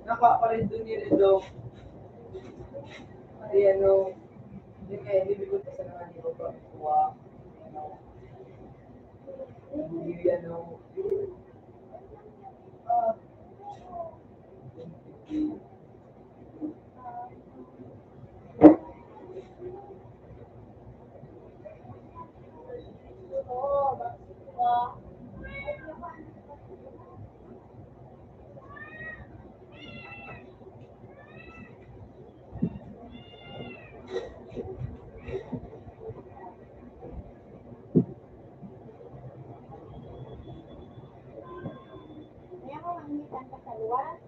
Nakakaparin doon yun, Edo. Ay, ano, yun nga, hindi ko sa naman yung pagkuha. Hindi, ano, Kaya ko mangitan ka sa luwas.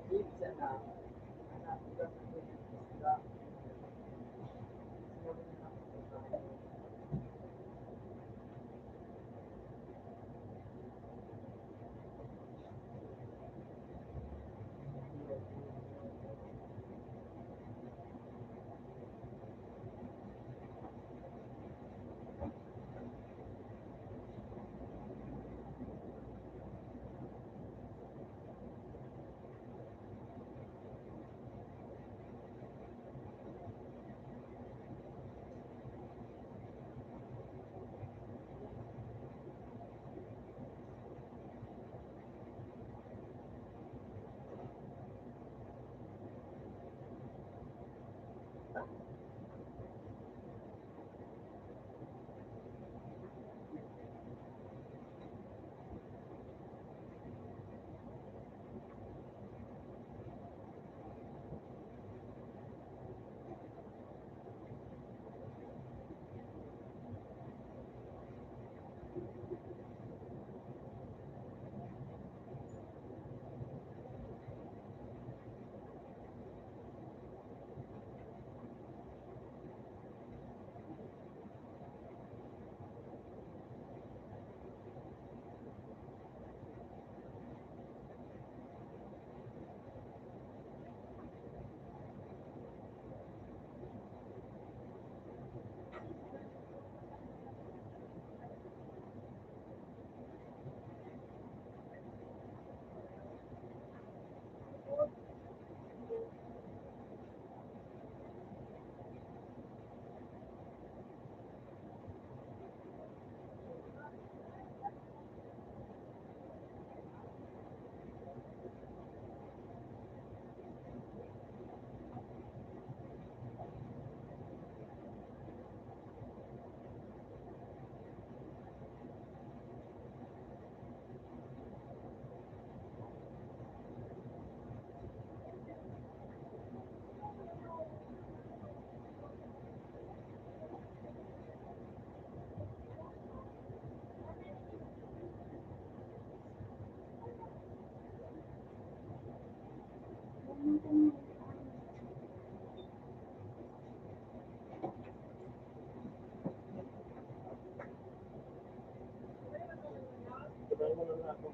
Pizza na. Anak ko sa isda. Sinabi na ako sa akin. Sabay mo na ako.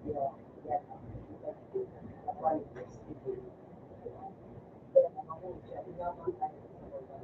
Yeah, yeah. That's the point. Kaya naman siya, inaman tayo sa mga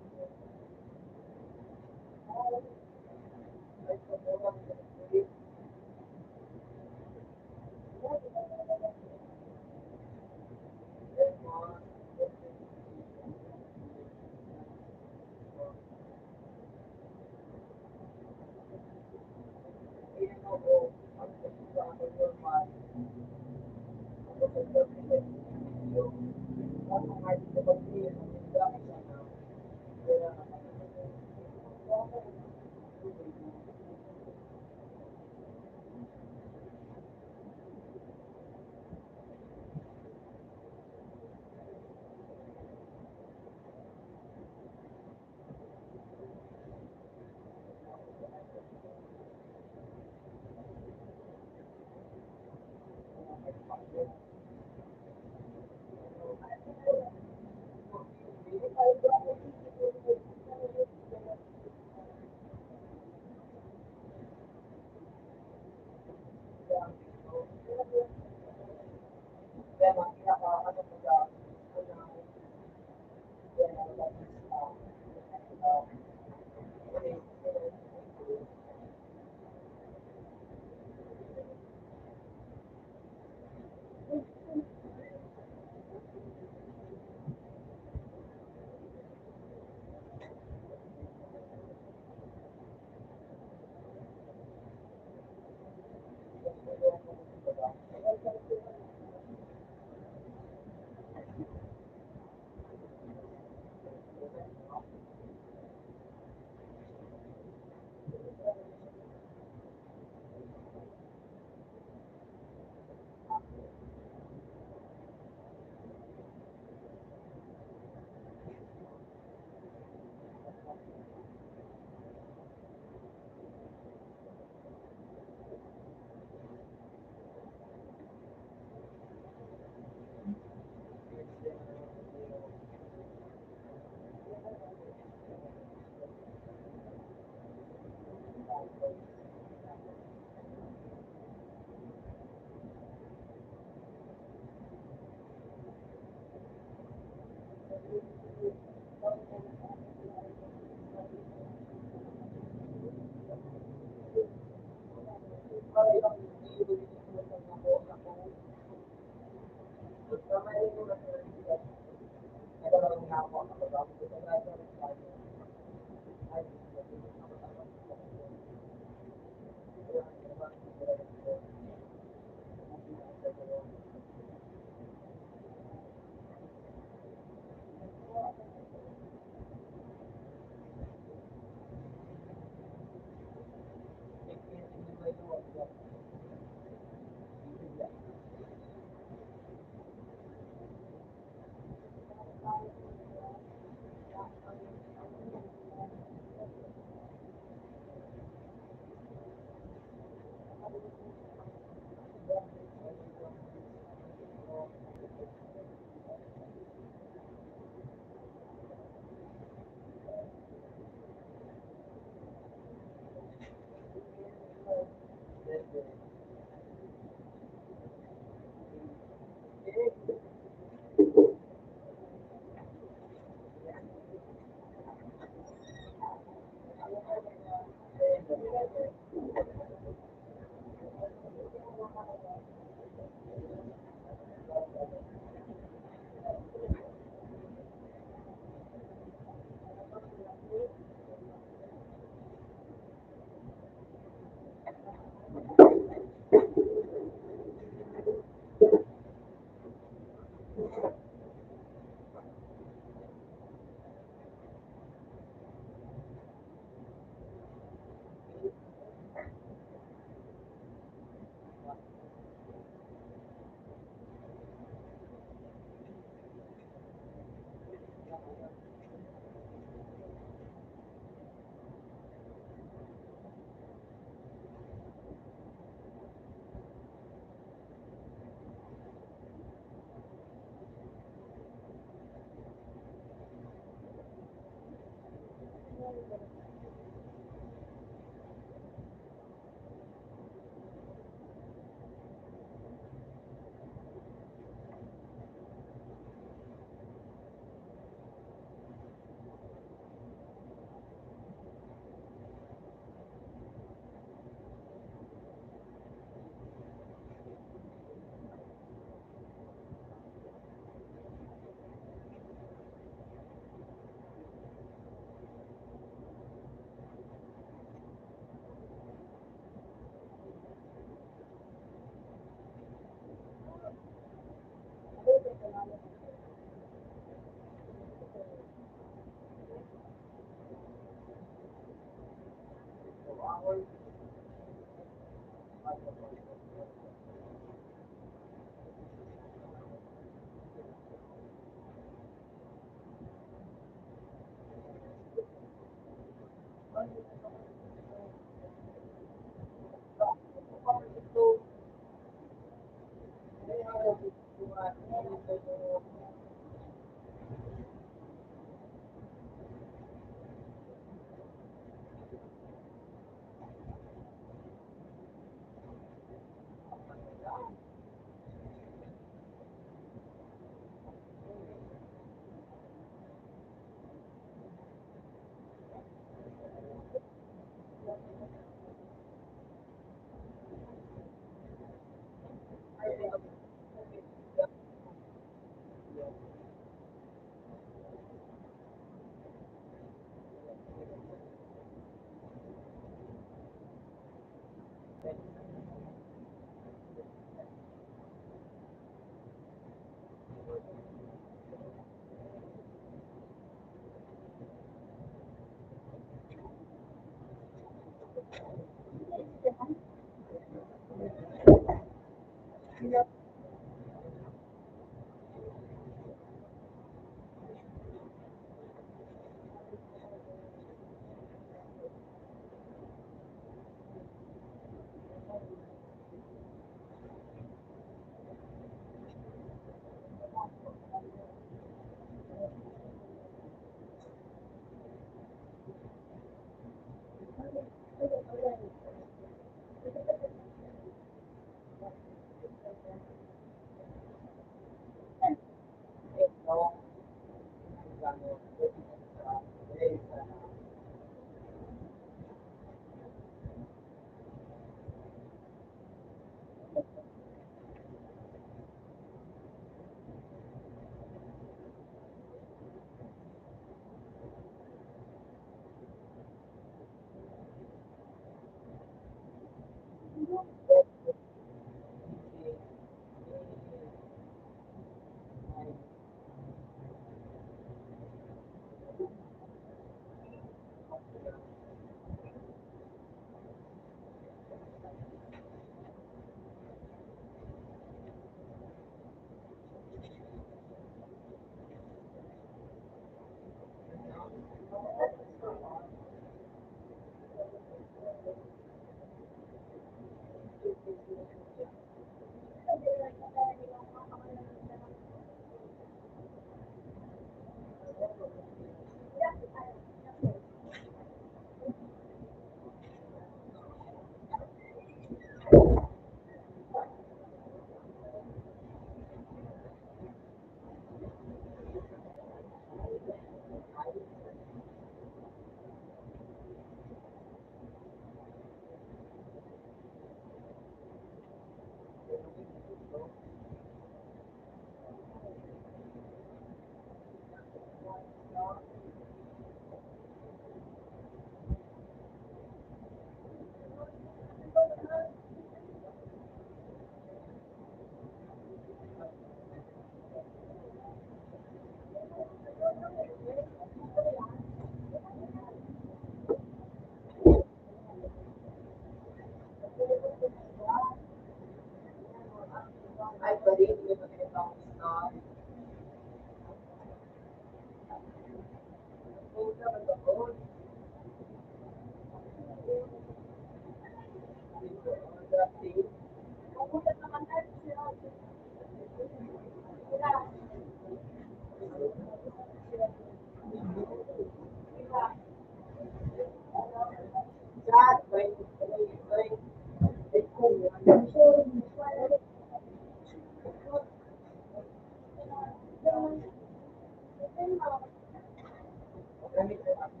Gamit ko ako.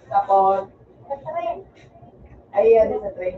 Tapos, ay, ano sa tray.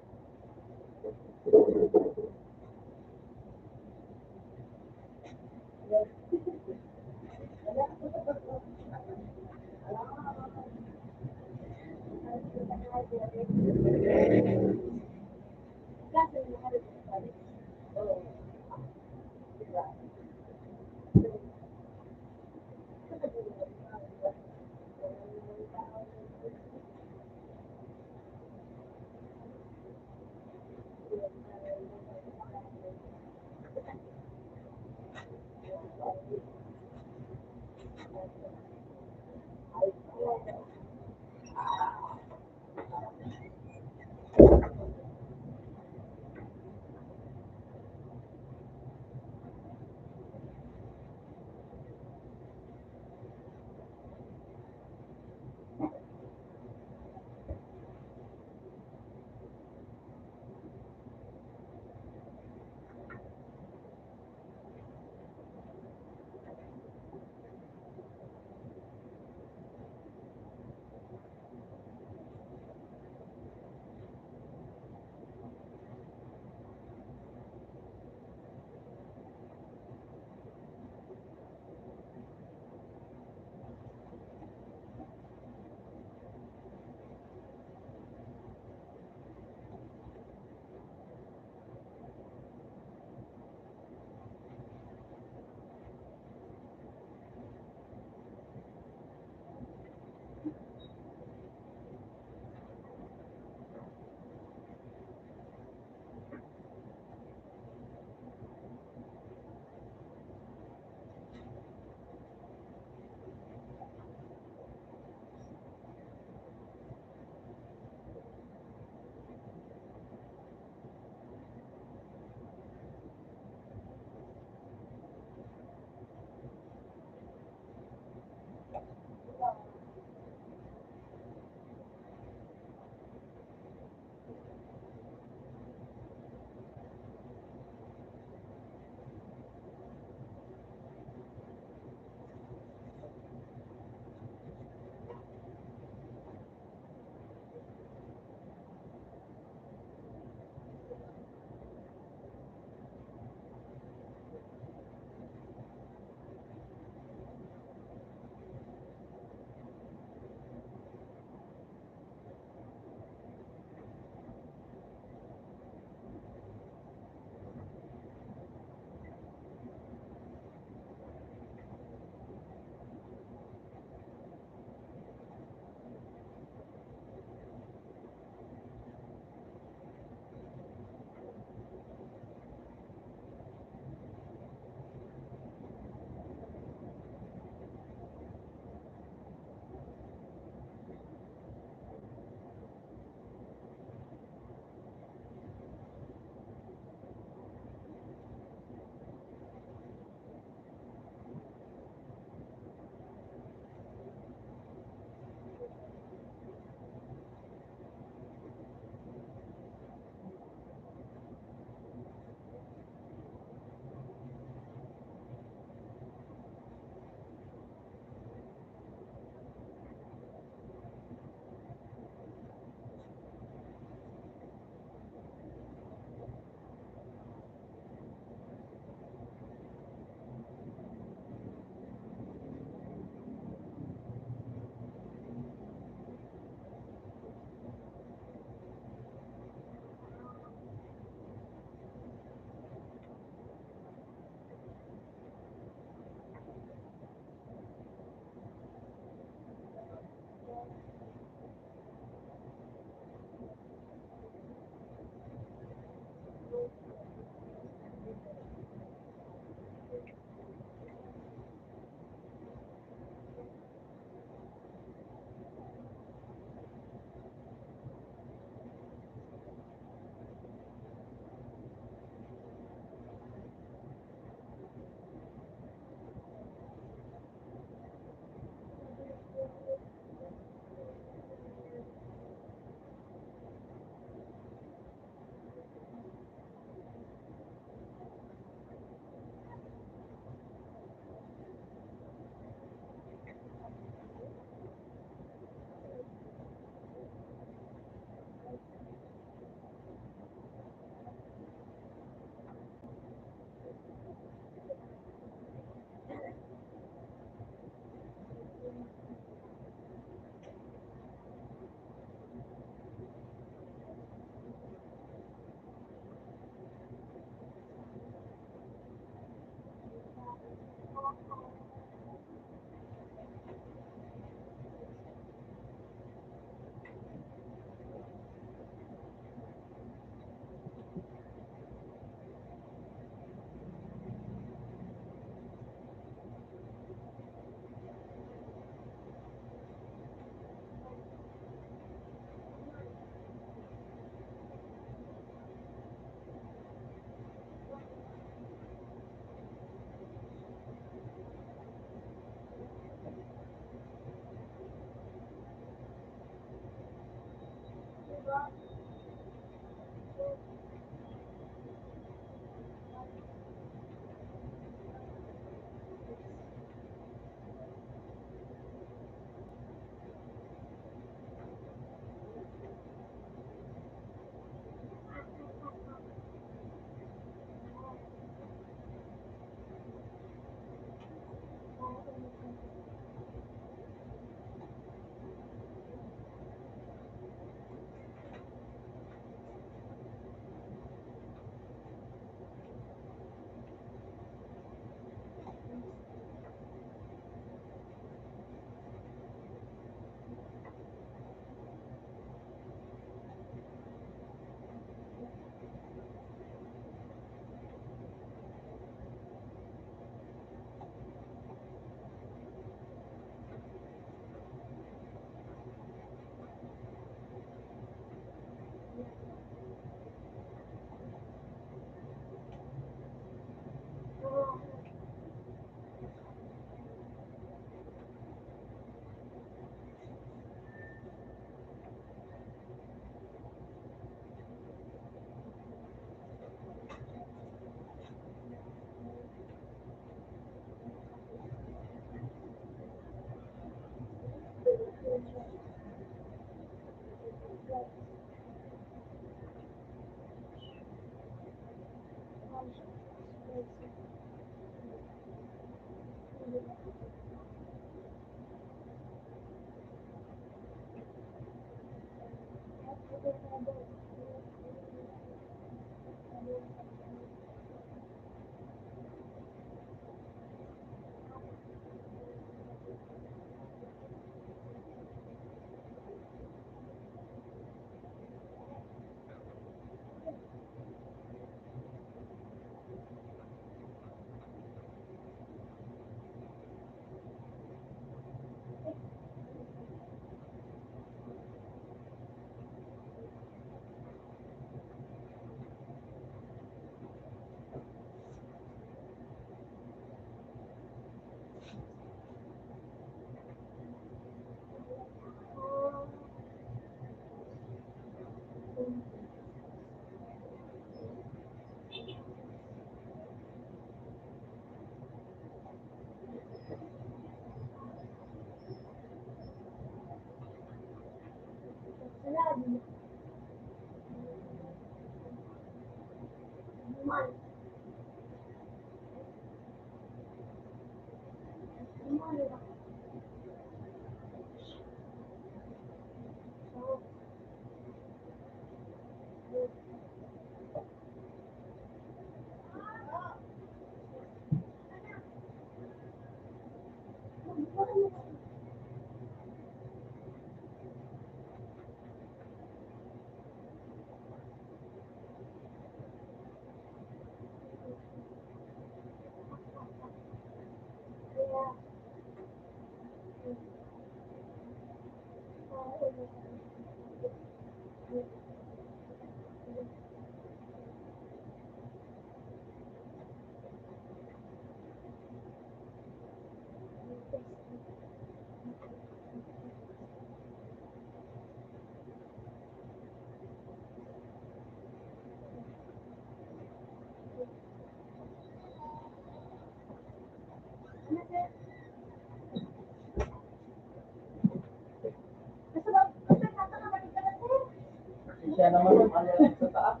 Siya naman ang ano sa taas.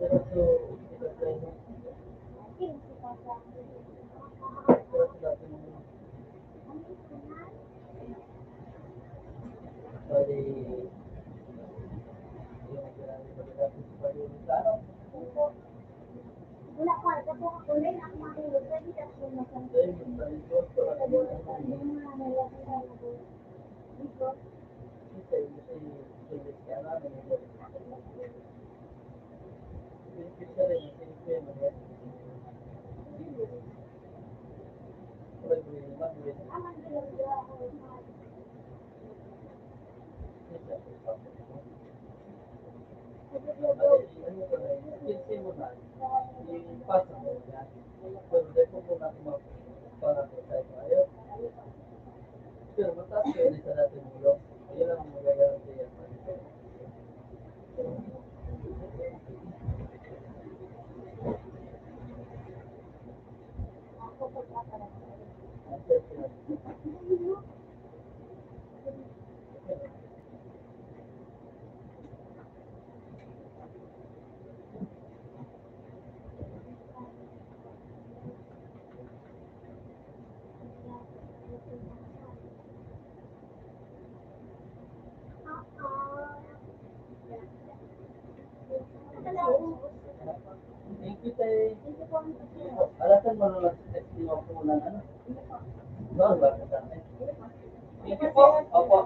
Pero so, ito tayo na. Pero sila yung bali, yung ginagawa ko sa bali sa ano. Wala ko, ito po ako rin, ako mahulog, pwede ka po Ito yung bali ko, pero ano yung ito yung sulit ka namin. Pinipit ka rin, pinipit mo yan. Pero yung mga Pero mataas kayo sa natin ulo. Yun lang ang magagaranti yan. Ako pagkakaroon. Thank you, Tay. Alasan mo lang sa text niyo ako ng ano? Bawal ba ka sa akin? Thank you po. Opo.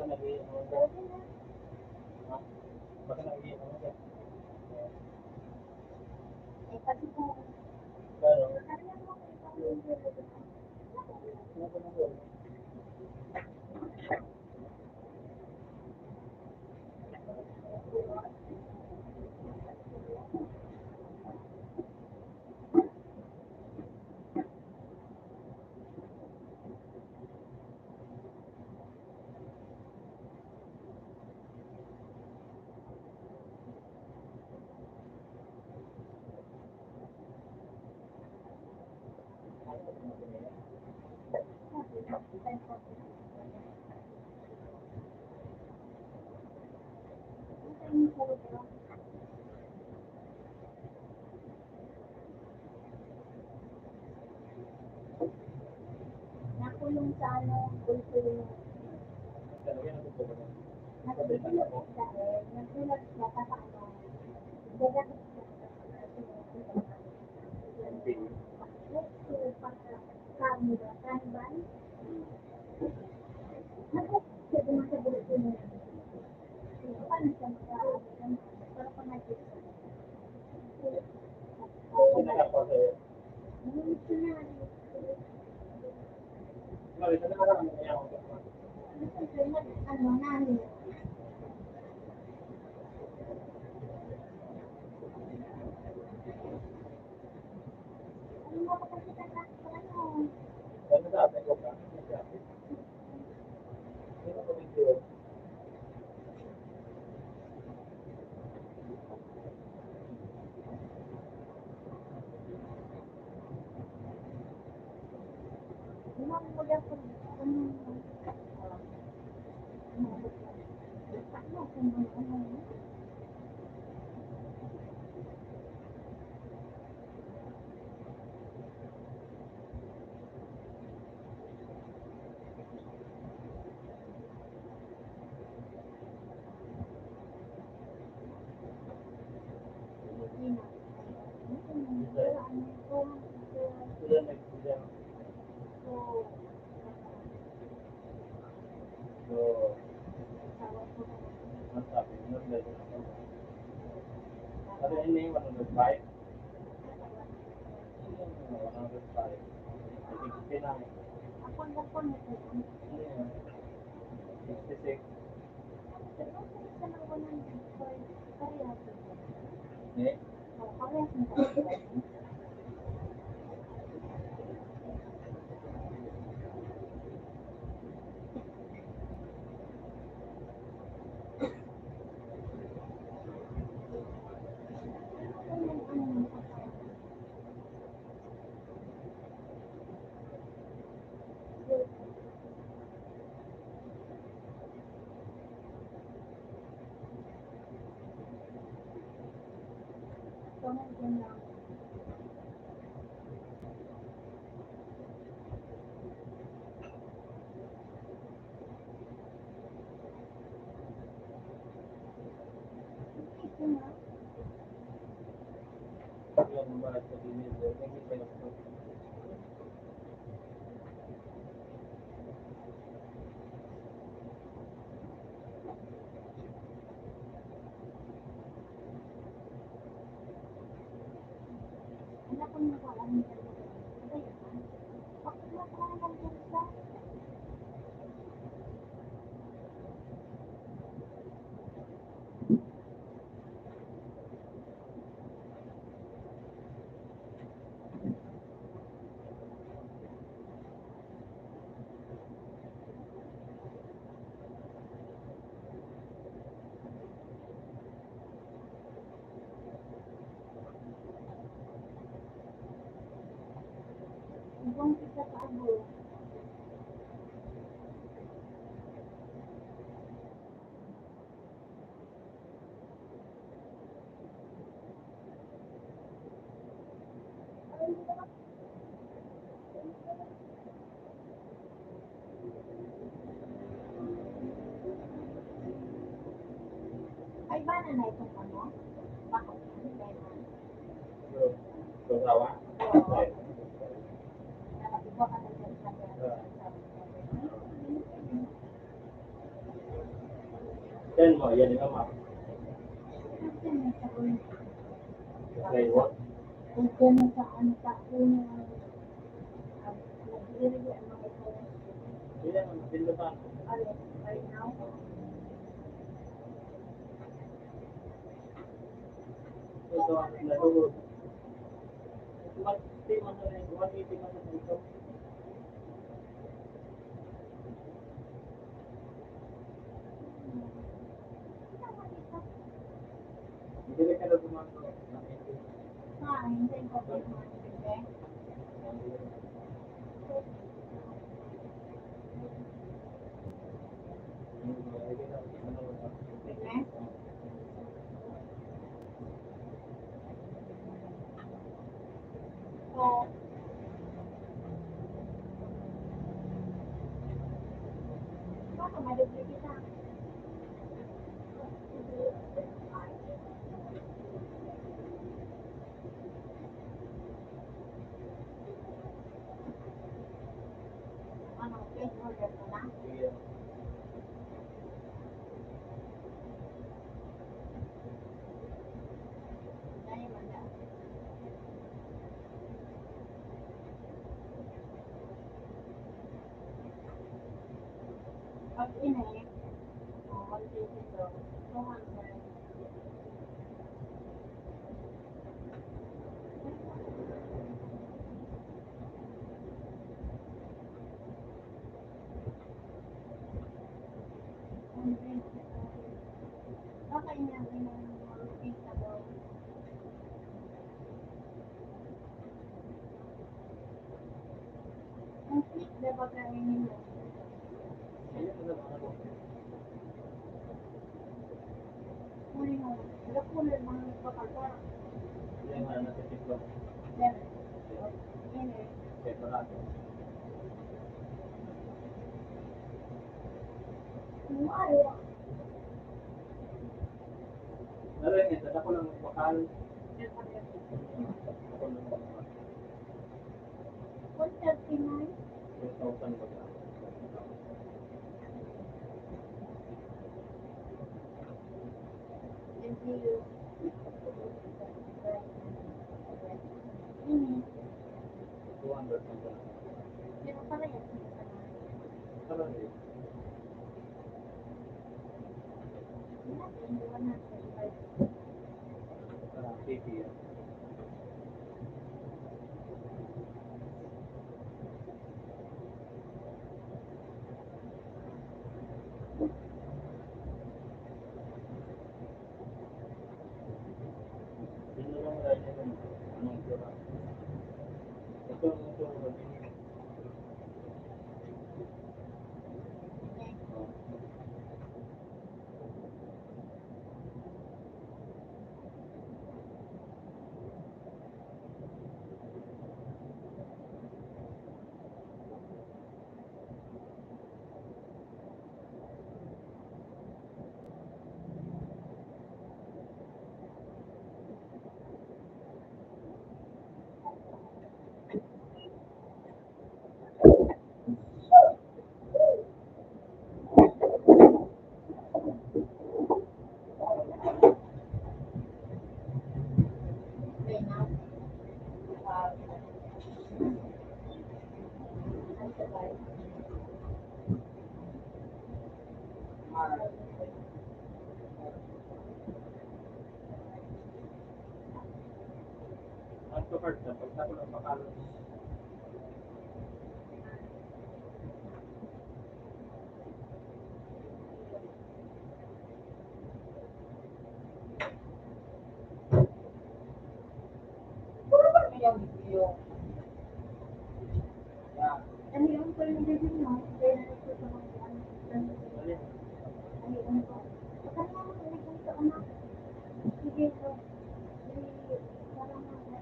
Baka nag-iiyak naman ka. Pwede na. Ha? Baka nag-iiyak naman ka. Eh, kasi kung Pero, kaya mo kung ikaw yung niluluto mo. ano ba na doon? Nakulong sa ano, bulso yung Talaga natutulog ako. nagsulat dahil nagsulat siya sa ano, gagamit siya sa Kanban. Ako, sabi mo sa bulso niya. Paano siya mag-aaral? Para pangagit siya. Sinala ko sa'yo. Mali, ano ka lang niya ako. Ano, nani? Ano mo ako kasi tatak ko ano? Ano sabi ko ka? Sino ko video? Umang mo lang kung ano kung ano. Sila nag-video. So, ang sabi mo, ano yun yung 105? 105. 60 na. Ako na po nito. Ano yun? 66. Sa mga 100 parehas. Eh? Parehas na. Yung mga sa video, hindi pa yung Wala kong nakuhaan. Bakit mo ko ang pagkakita? Ibang isa sa abo. Ay, ba na na itong ano? Bakit? Sawa. Nakatiba ka na dyan sa Send mo, yan yung mama. Kasi may sabon. Okay, what? Kung kung sa ano sa puno, nag-iiri ang mga ito. Yan, pindutan. Alin, right now. Ito ang nalulod. 180 man na rin, 180 man na dito. Hindi ka na gumagawa. Hindi ko pa mga So, baka madugli kita. Ano, please order ko na. Dahil manda. Pag inay, 150 to, 200. Baka inabi ng mga pizza daw. Ang sweet dapat kainin mo. Muli mo. Wala po na mga bakal-bakal. Yan nga, nasa TikTok. Then, inay. Separado. Maayo. Naroon yan, ako lang bakal. Ako lang bakal. 139. 2,000 bakal. Thank you. Ini. 200 bakal. Pero pala yan. Sarap eh. Natin, 135. Sarap, city yan. Yun na lang rin yun. Anong sura? Ito ang sura. Okay, now. Ang support na, pag ako lang bakal. Yung video. Yan. Ano yung pala ng video mo? Kaya nalito sa mga ano. Alin? Ano yung ko? Saka nga mo nalito sa anak. Sige, so. Parang mga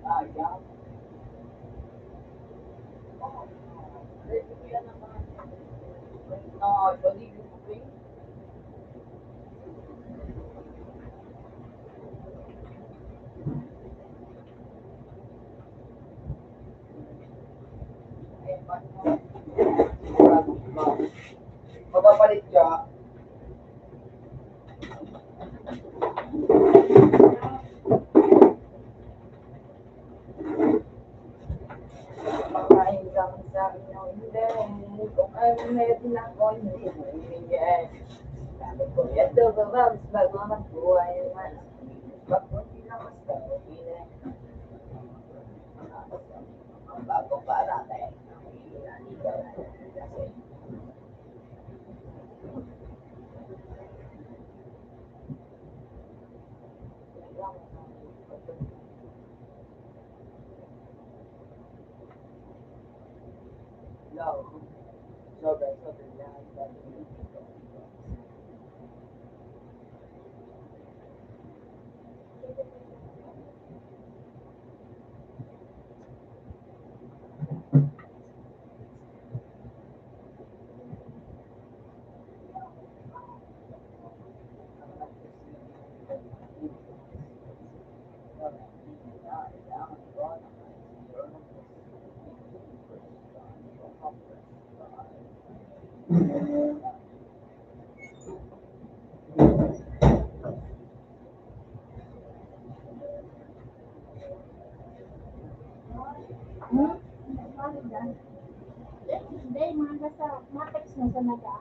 Sayang. Yan naman. Baligo ko eh. Ayan pa. Mapapalit ka. Makain kang sabi ng hindi. Kung ano meron ako, hindi mo ibigay. Sabi ko, yan daw ba ba? Mas bago ang buhay naman. Pag hindi na mas bago, hindi. Ang bago para tayo. Kasi, no. Sobra, sobra yan. Hmm? Sorry, Dan. Hindi, mga nasa matex na sa naga.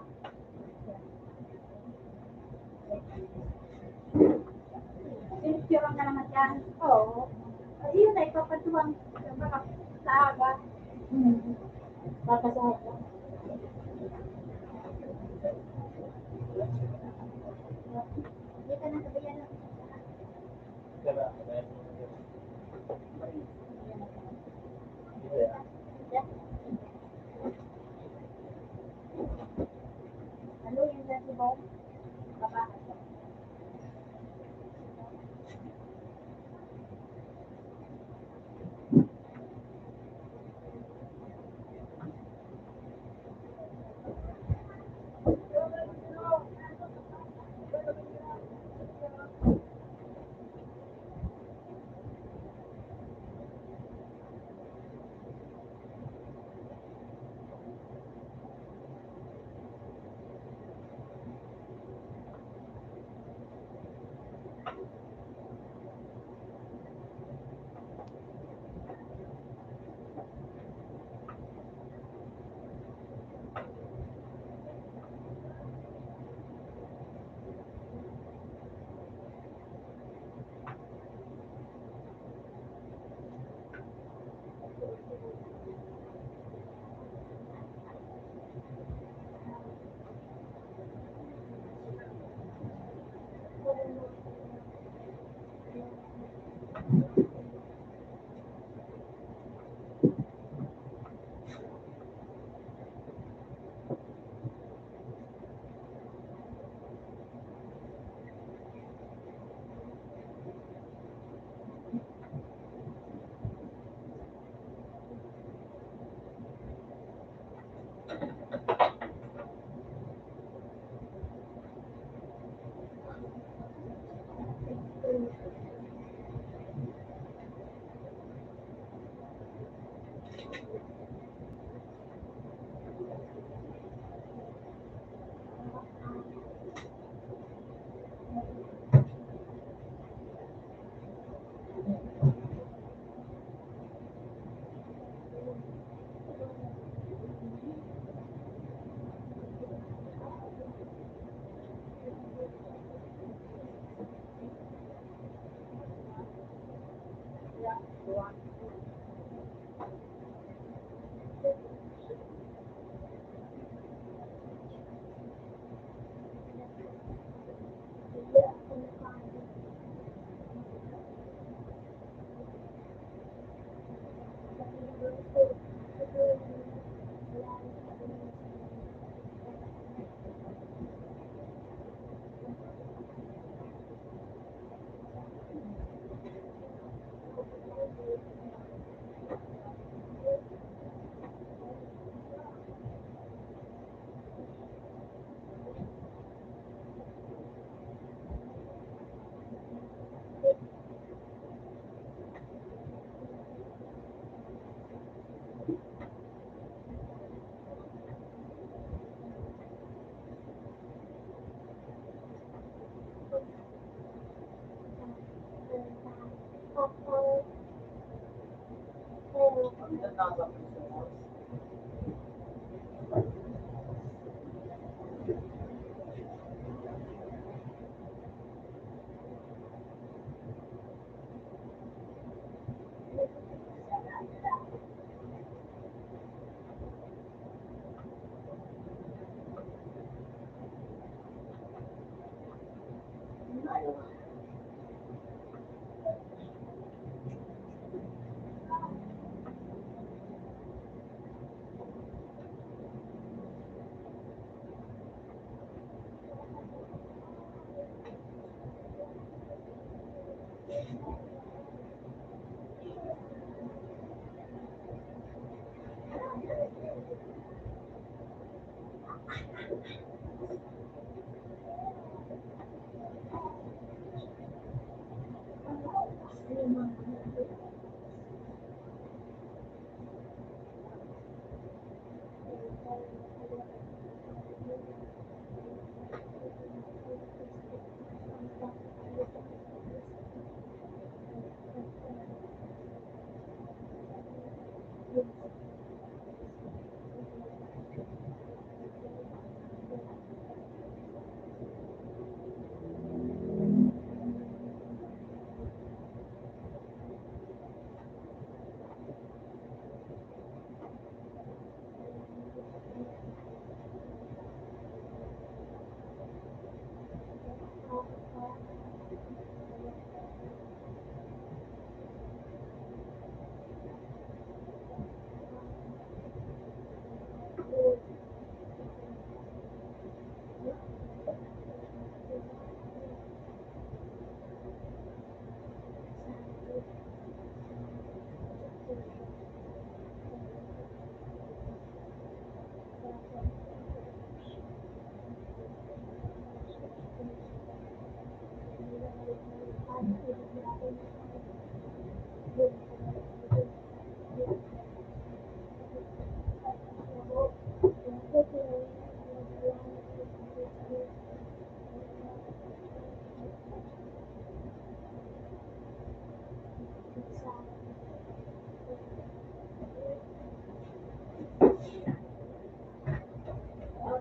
Picture ka naman yan. Oo. Ayun na, ipapatuwang sa aga. Baka sa aga. Hindi ka na sabihan na. Yeah. Ano yung dati mo? Baba. Ang ganda sa Christmas.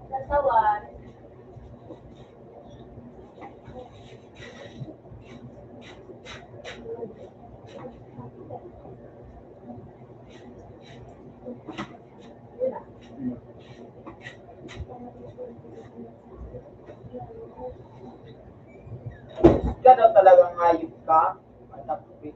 Nasawan. Yun na. Ka daw talagang hayop ka. Matapit.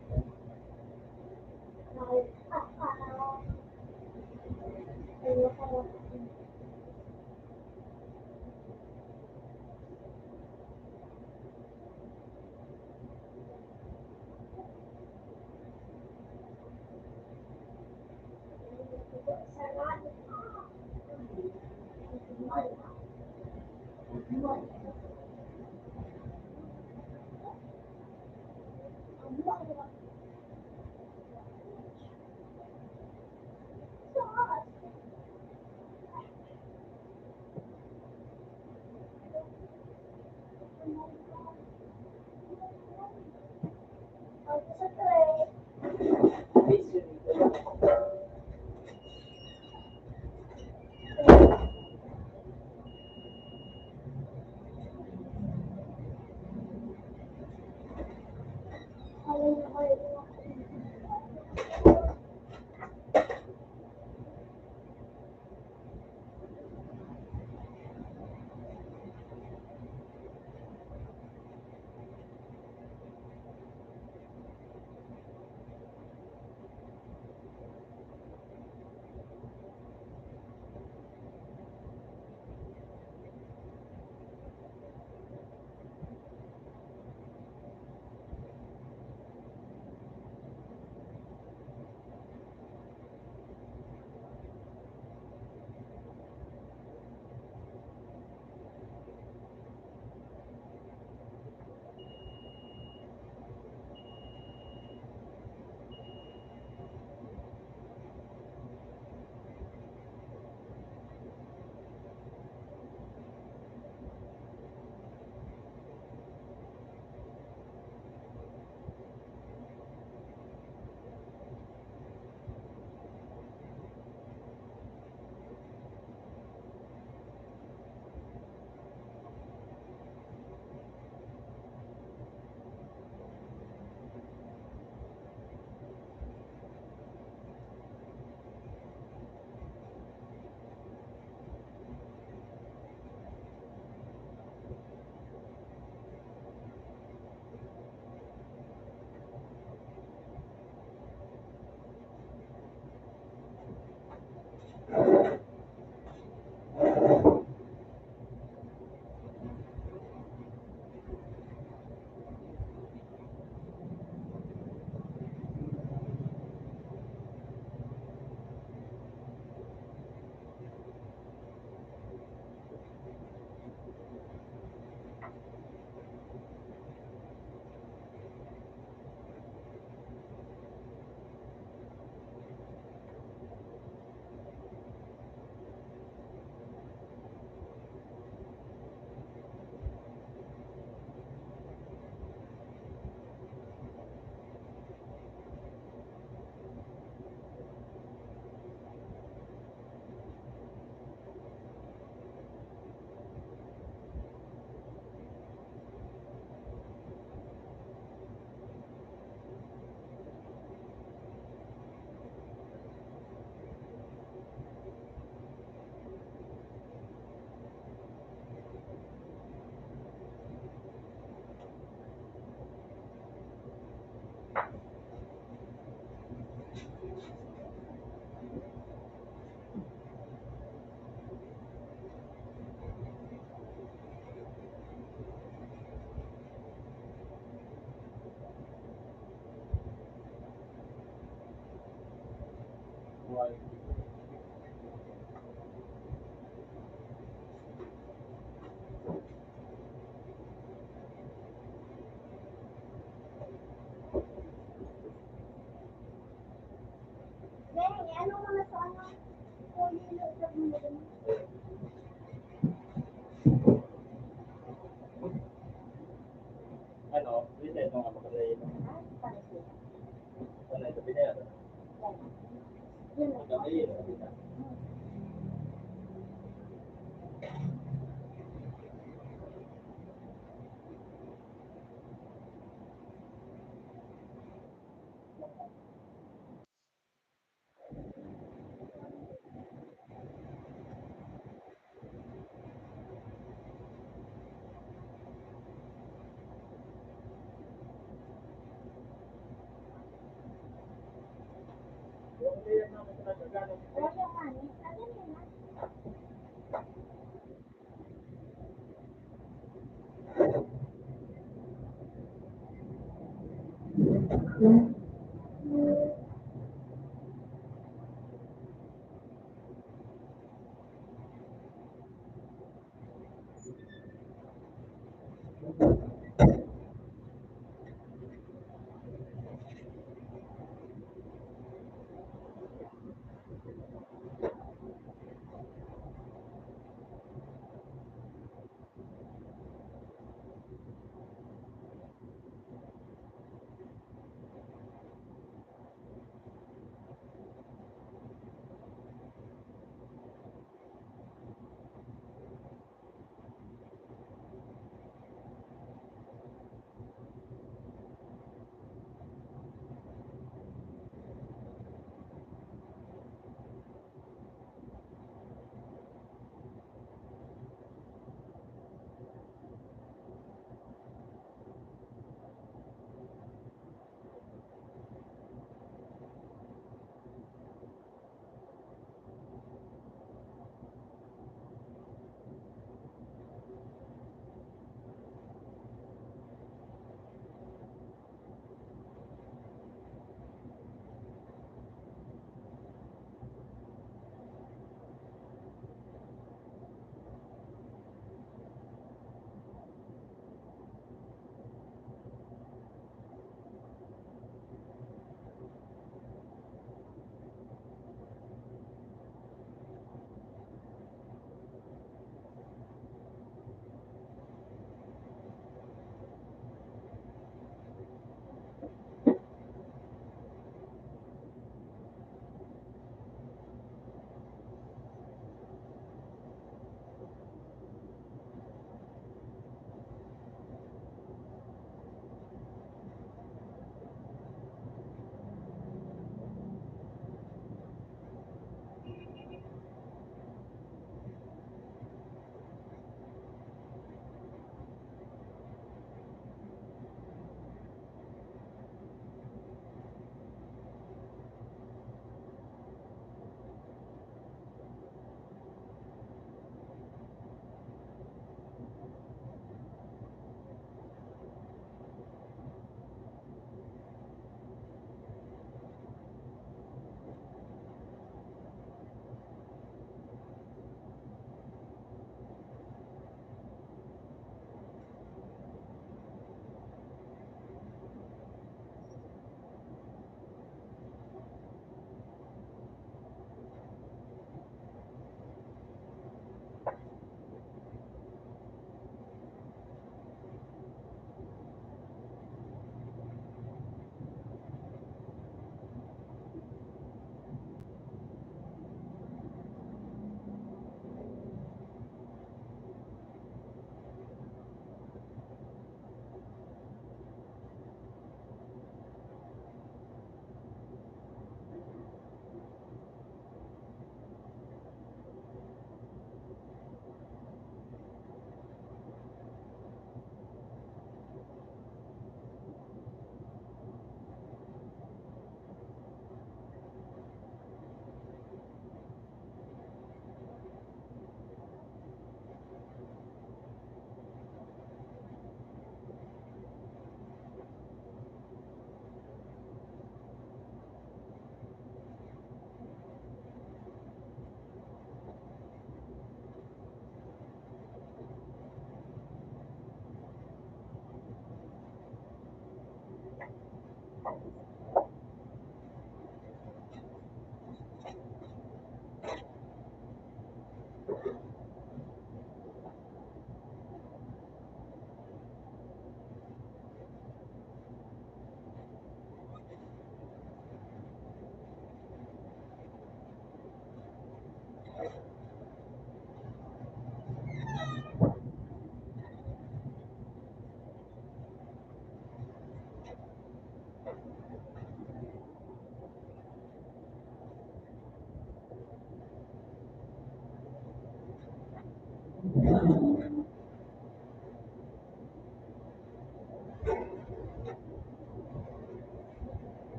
Ngayon, ano mga sa ano? Kuya, ilagay mo din. Ano, hindi ito nga makalayin. Ay, paano sila? Ano ito, binayado. Yun lang. Magkalayin, binayado. Yung biyak namin sa nagagano. Wala yung money. Ano yun na?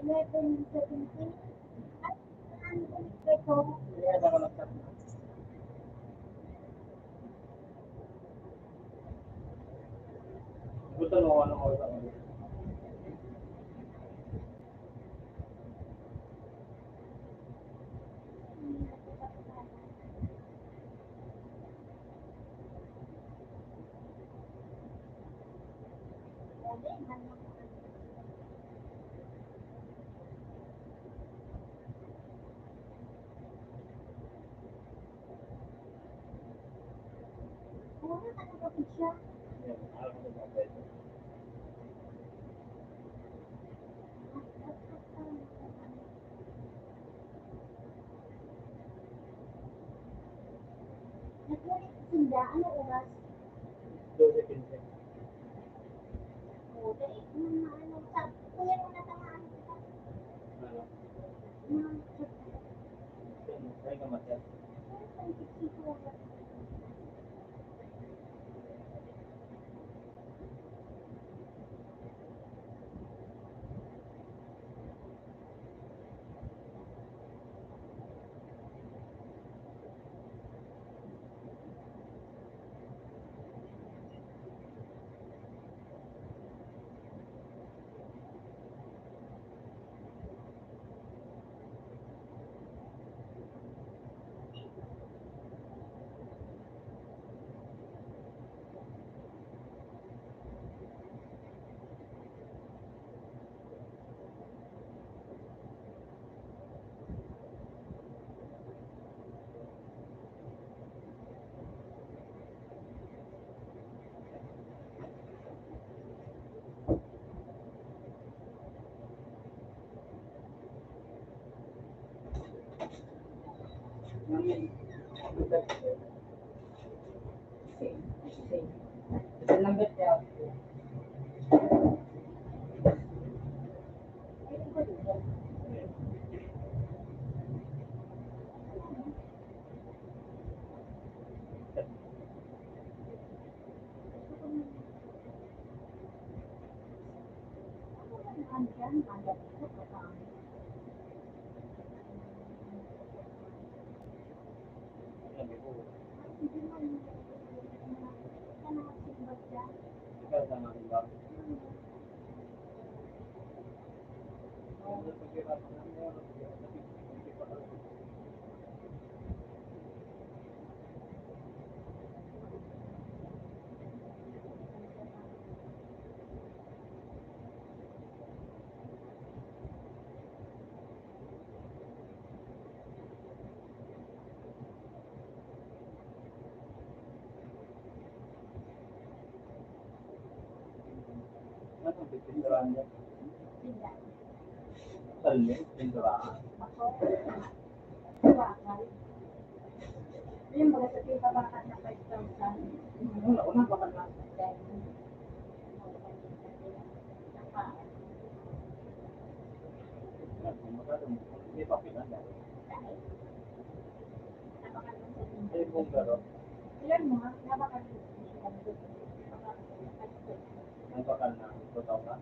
11:17. At ano ulit ba ito? Kaya ako nagtap. Gusto mo ano ko sa ano? Puro ka nakapit siya. Yan, ako ko sa pwede. Nagkulit sila. Ano oras? 12:15. O, dahil na ano. Kuya mo natamaan kita. Ano? Ay, kamatyan. Lambat niya. Ikaw sa mga iba. Anong pipinturahan niya? Sila. Salmi, pinturahan. Ako. Bakal. Yung mga sa pipa bakal na 5,000. Una pa ka na. Hindi pa pinanda. Ay, kung gano'n, Ilan mo nga, napakal. ang bakal na, totoo ka?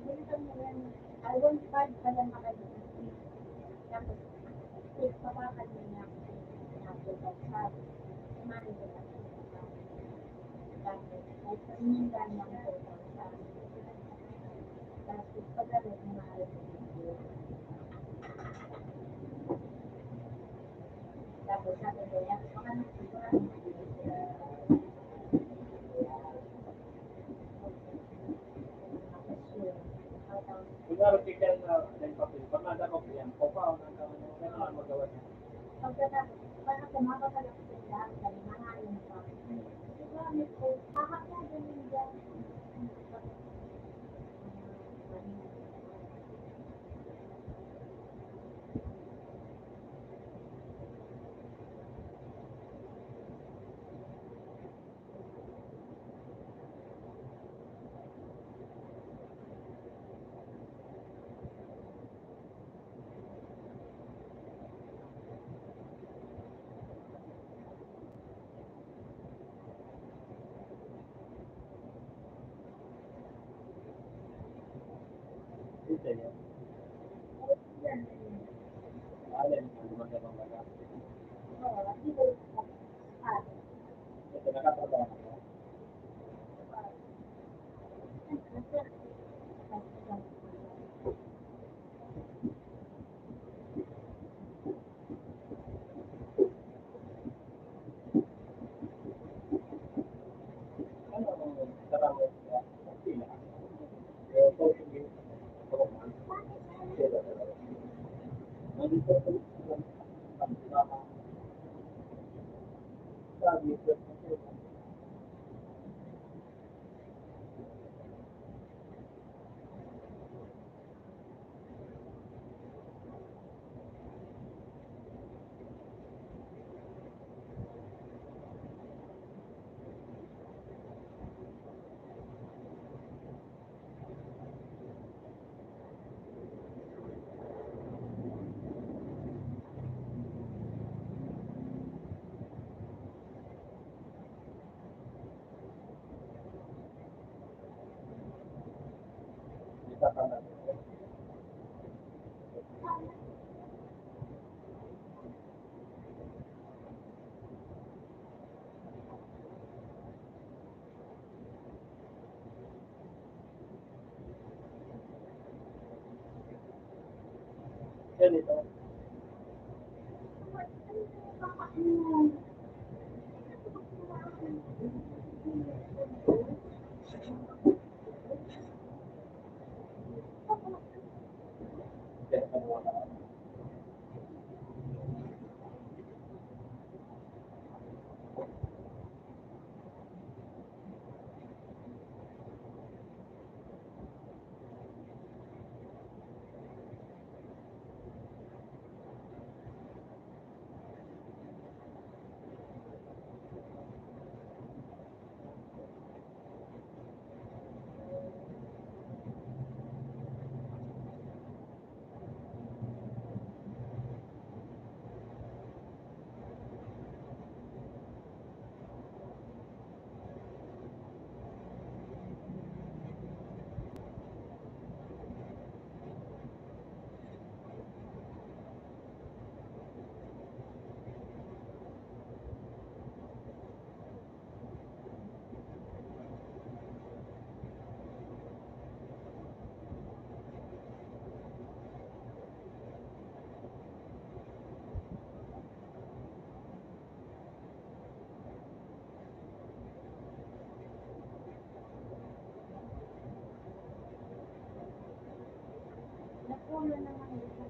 Ganito mo yan. Alwan pad pa lang makalimutin. Tapos, if papakal mo na napapagpag mali ko lang. Tapos, ay sabihin lang ng 4,000. Tapos, pagkalit mo mahal mo. Tapos, sabi ko, yan, baka nagsikurang. Kunwari tigyan na ng papel, pamada ko yan, o pa, ano magawa niya. Pagkatapos, parang kumapapalak sila, dahil mahalin pa. Gamit ko, kakakya din dyan. Ito yan. Yan. Alin, ang gumagabang baga. Oo, hindi ko Ito, nakatrabaho ko. Ano ang trabaho niya? Sila. Pero po, hindi ko sila talaga. Nandito ko ang trabaho. Sabi ko, isa ka na. Ganito. Kaya kanawa ka. Nakuha naman ito.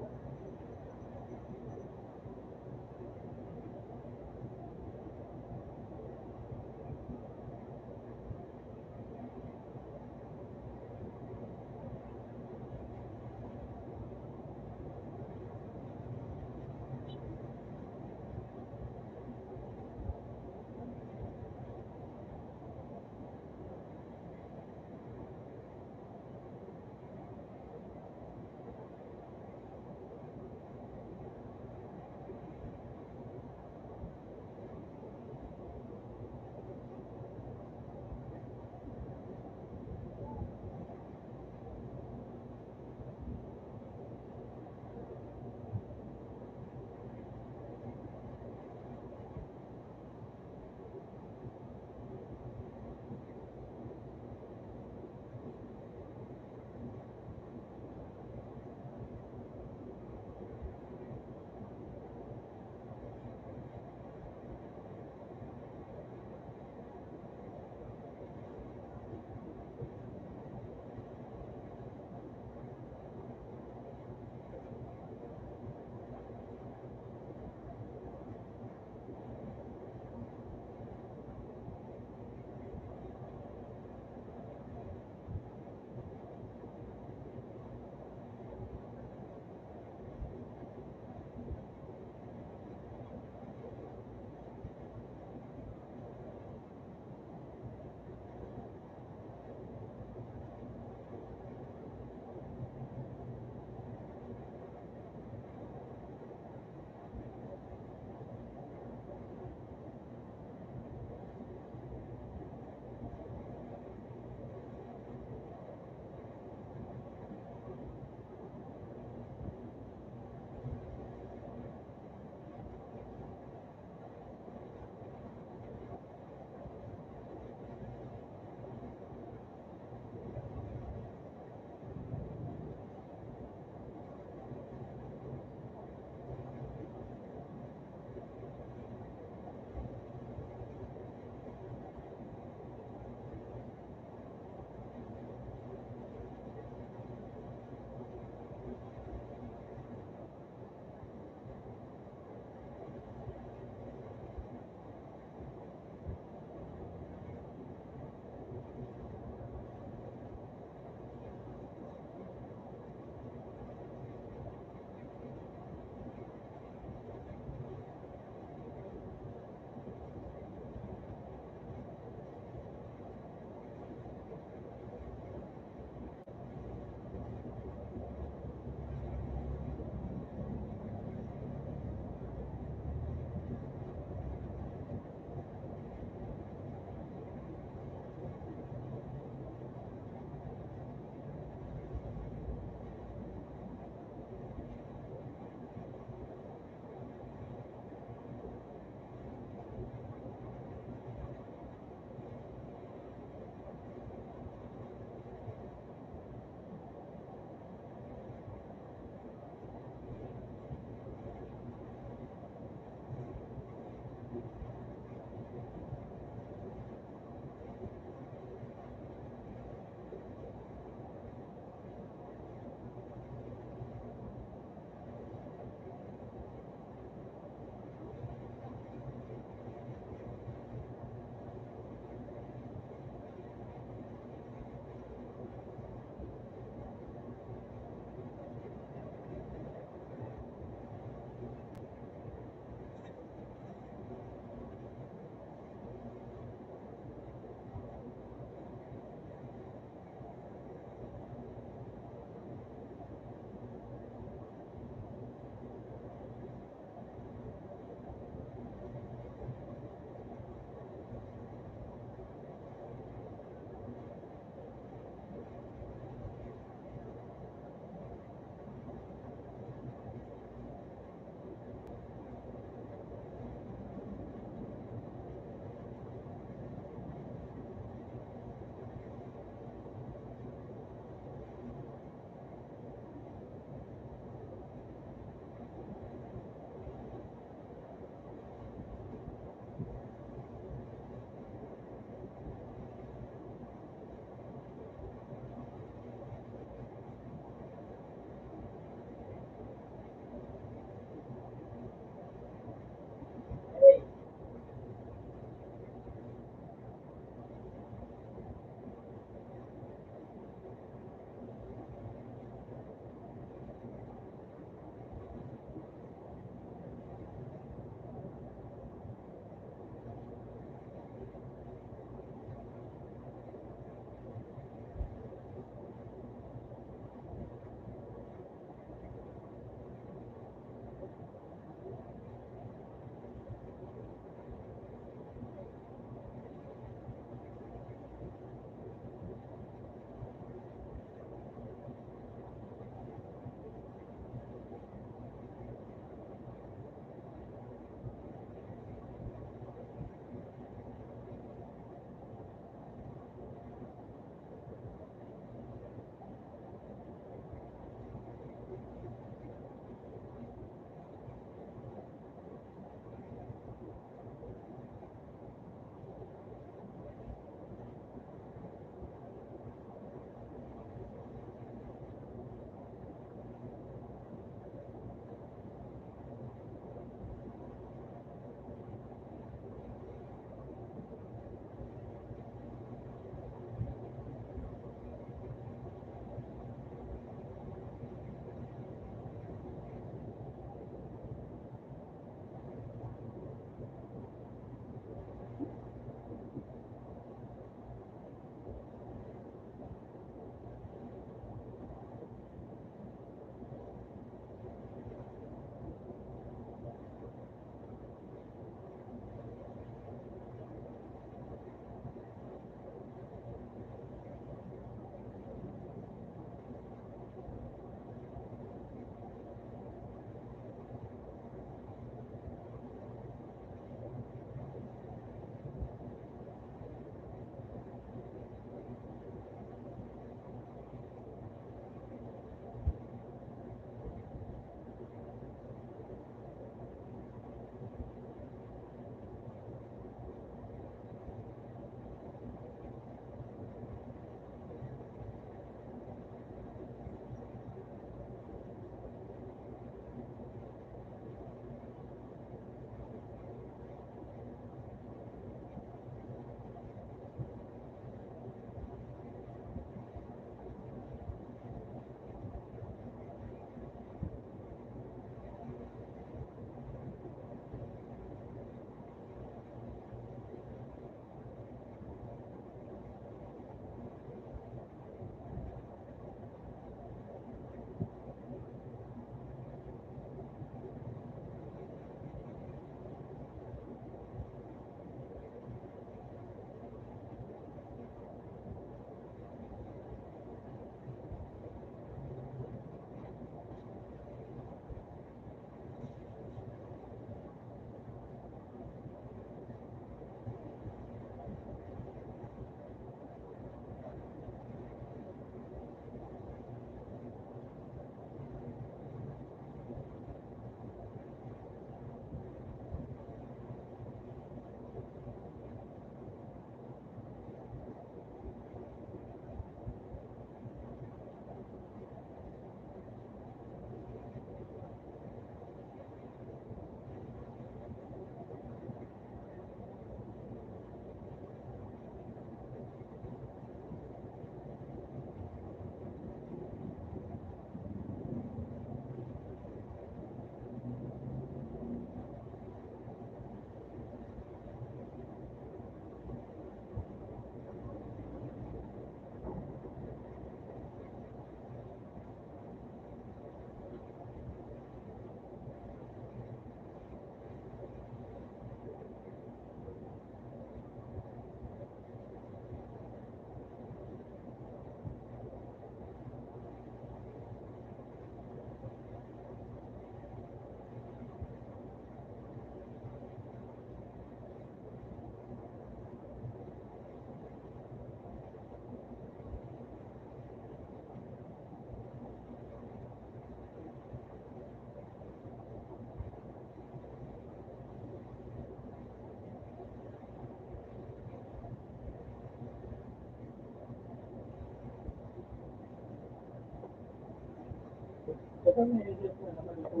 kami, medyo na naman ito.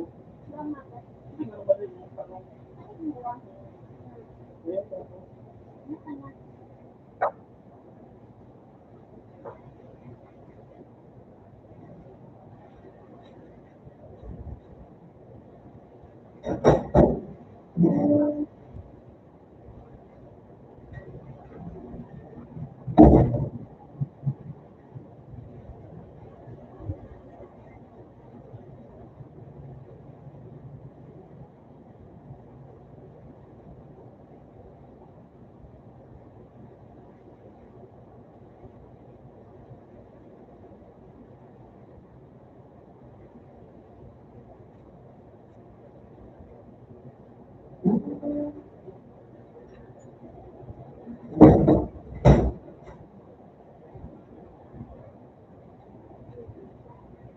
Tama ka. Hindi nga ba rin yung tanong? Ay, mura. Kaya ako, Naka na.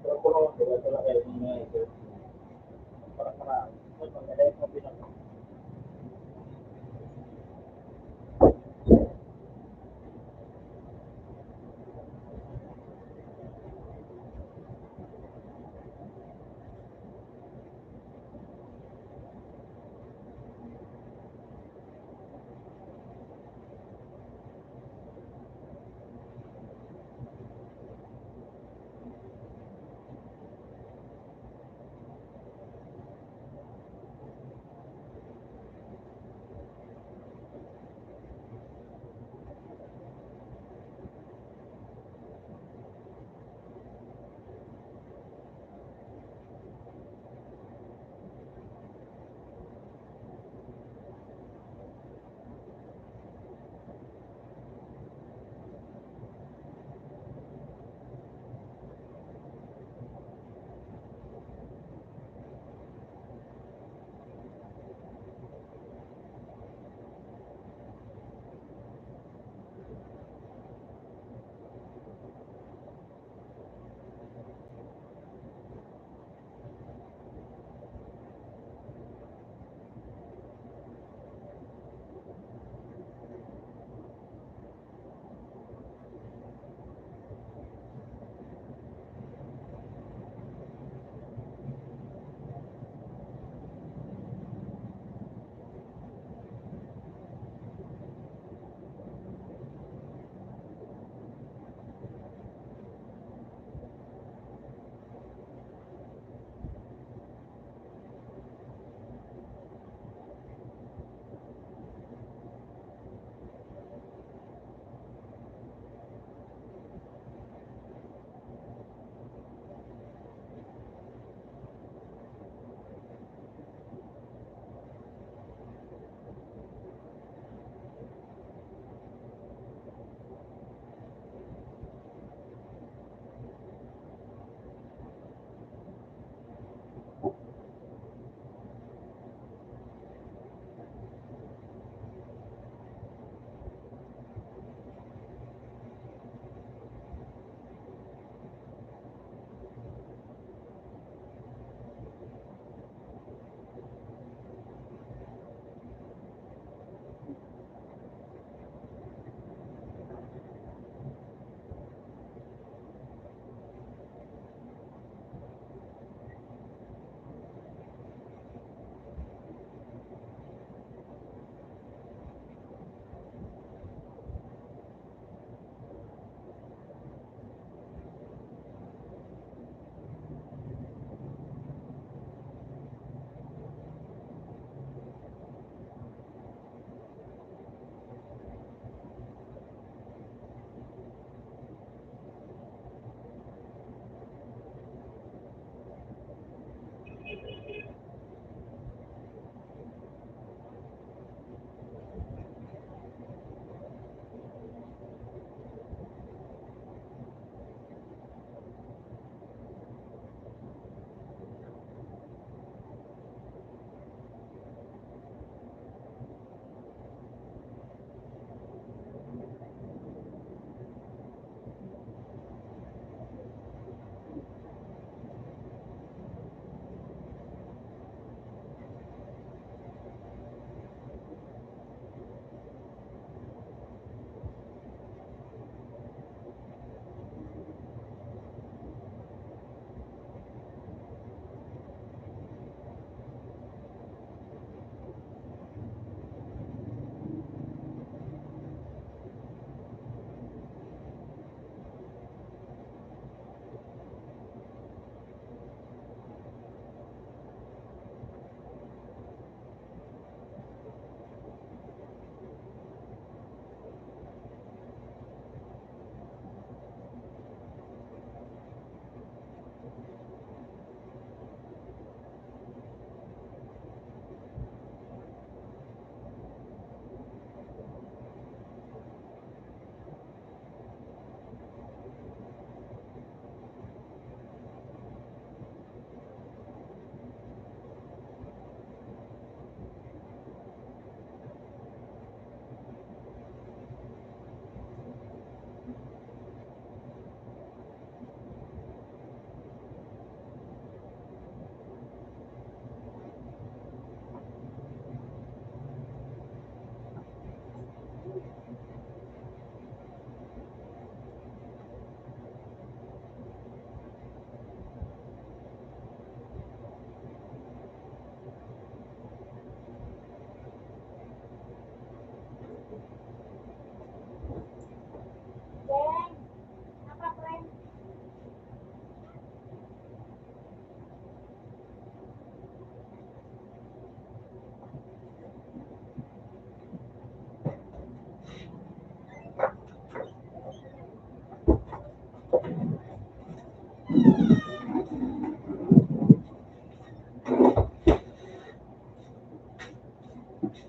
pero puro, sila talaga yung mga ito. Para, so, pag-alay mo pinag-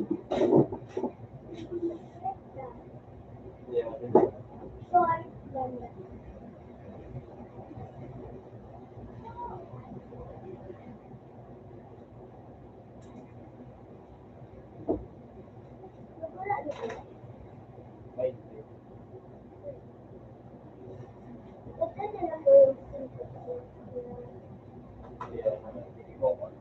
Yeah. Short, ganda. Wala dito. May Ba't ka na lang po yung yeah. Mo.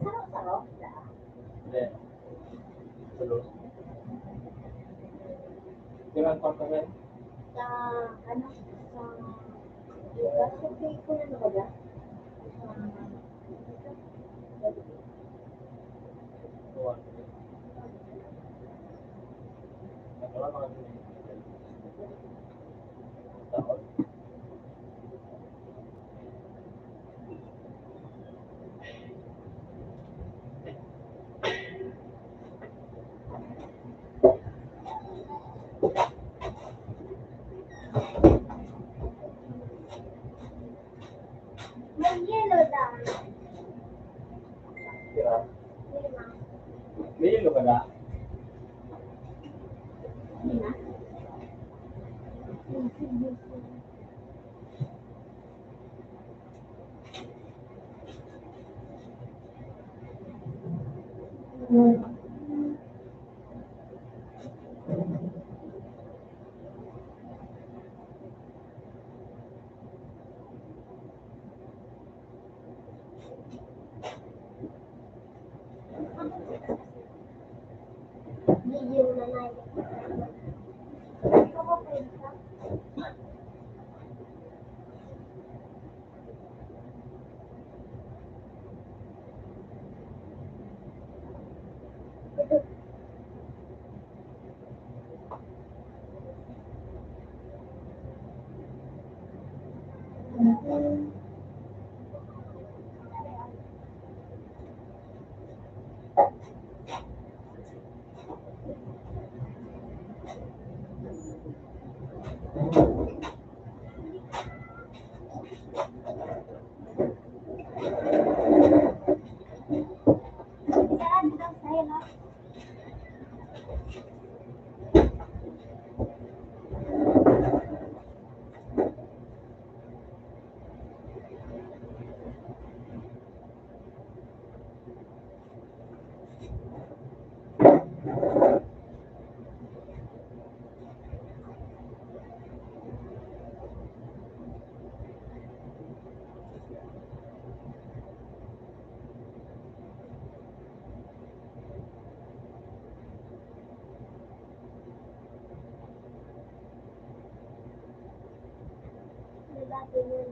Sarap-sarap. Hindi. Tulos. Kailan pa ka rin? Sa, ano, sa, diba, sa play ko na nabaga? Tuwan. Nagawa mga ganyan. Taon. May yellow daw. Kira. Lima. May ilo ka na? Lima. Medium na na. Ikaw ba pwede ka? Sarap daw sa'yo, no? dati yun.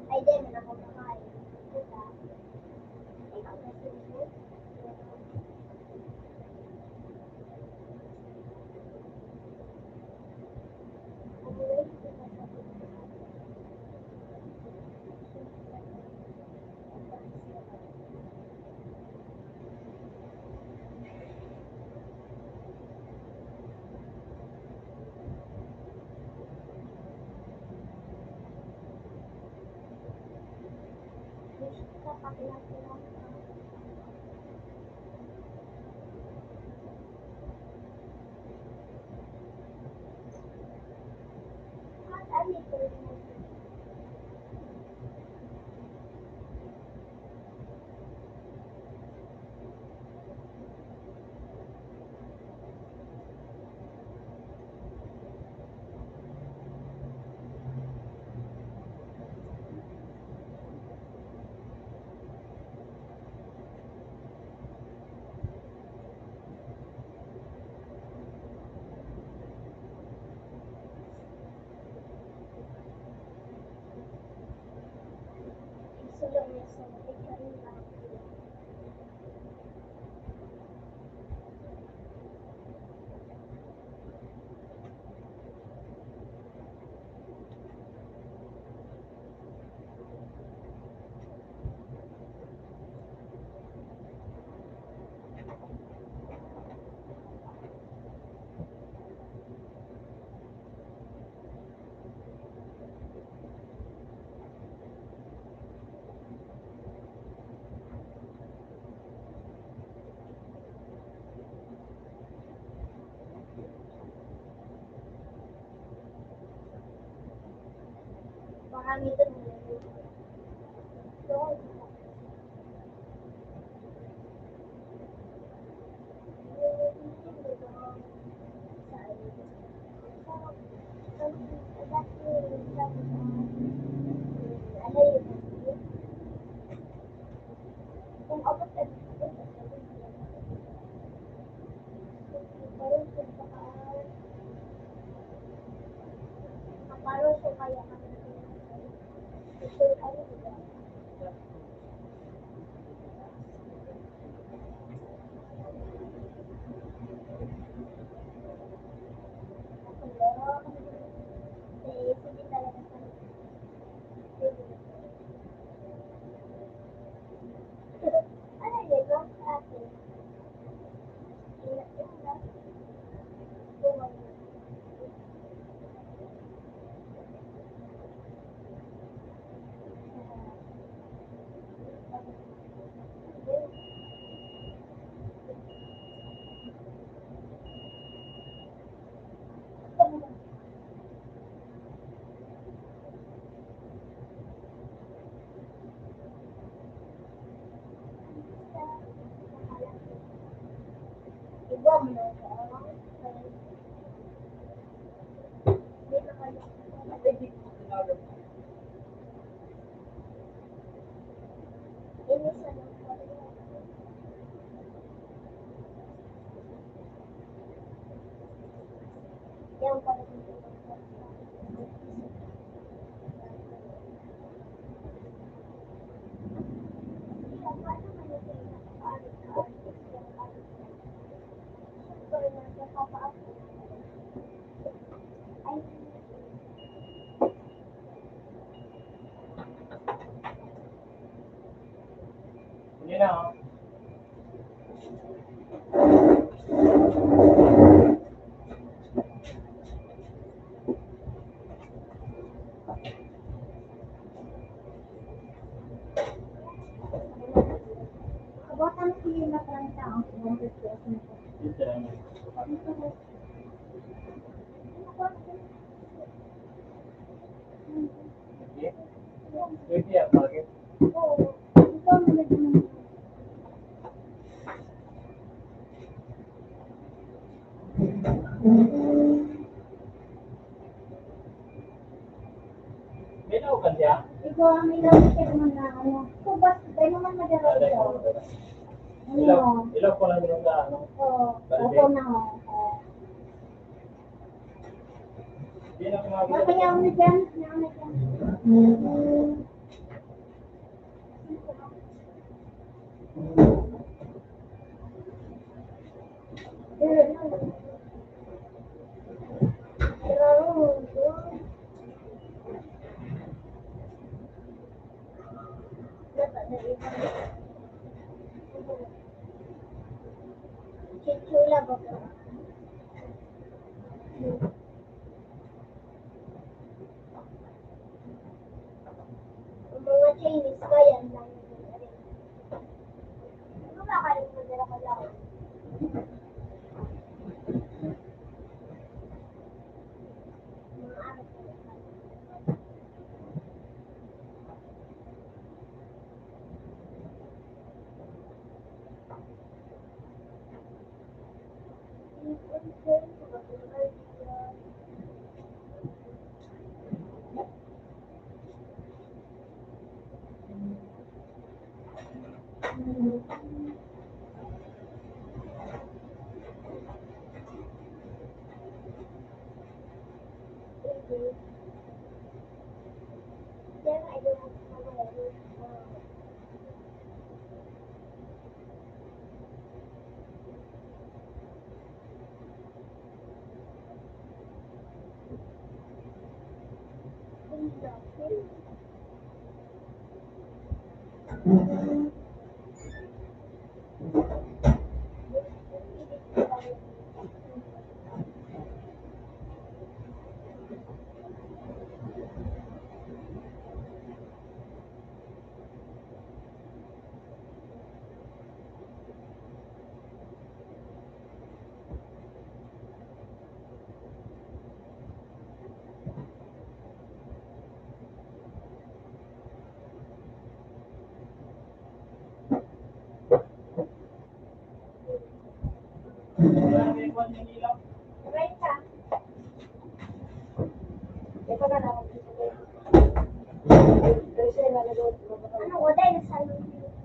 Ay, di, man ako kakain. Diba? Ikaw na sila. Sulong niya sa picture nila. Marami doon. Doon. Kung abot ka dito, kaparo siya kaya kami. Ito, ano diba? Hello? Eh, sige talaga sa ano dito? Ate. Yung na. Buwan. Iba mo na siya. Hindi na kayo. Inis na lang po. Yung pala dito. Ay, na, oh. Kabutan sila na parang tao. Dito lang. Okay? Pwede yan, bakit? Oo. Ikaw na nagmamahal. May naukan siya? Ikaw ang ilang siya naman na ano. Kubas, tayo naman madara Alay ito. ko. Ano? Ilaw ko lang yung ano. Oo. Ako na ako. Hindi na kumagawa. Napayaw na dyan. Napayaw na dyan. Chichula ba ito? Ang mga Chinese ba yan lang? Ano ba kayo madala ka lang? Mga araw ko lang. Then I don't know. Wala, may kwan yung ilaw. Right ka? Ito ka na. Kasi nalagod. Ano, wala yung salon.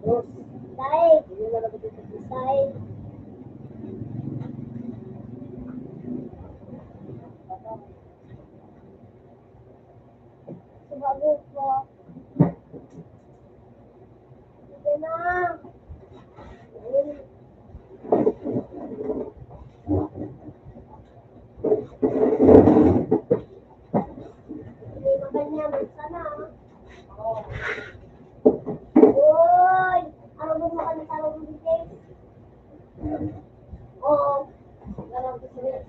Rose. Dahil, Hindi na nalagod ito. dahil, sumagot mo. Sige na. Hindi makanya, sana. Uy! Ano ba mo ka na sa loob ng case? Oo. Ganun ko sila.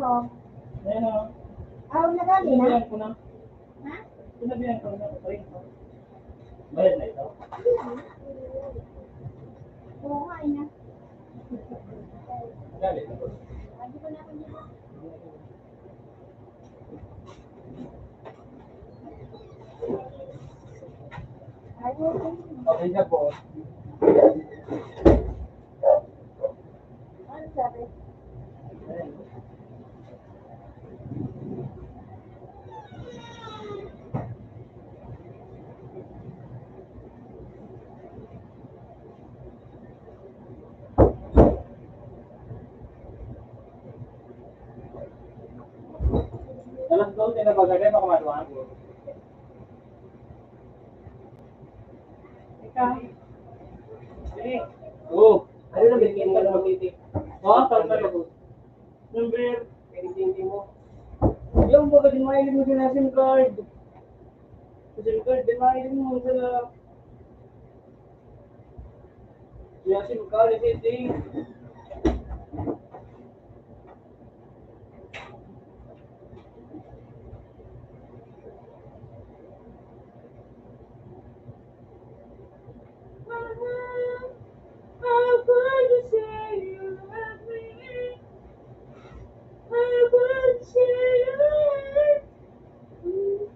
Ayan o. Nagali na? Sinabihan ko na. Ha? Sinabihan ko na. Bayad na ito. Oo nga, ina. Galit na po. Hindi ko na ako dito. Ayaw ko. Okay na po. Ano sabi? Ayan. Alas 12 na bagay, baka matuwa. Ikaw? Eh. Oo. Ano na bigyan ka na magtitik? Oo, tawag na po. Number. Pinitindi mo. Yung baka din mahilig mo din na SIM card. SIM card, din mahilig mo sa... Yung SIM card, SIM. How could you say you love me? How could you say you love me?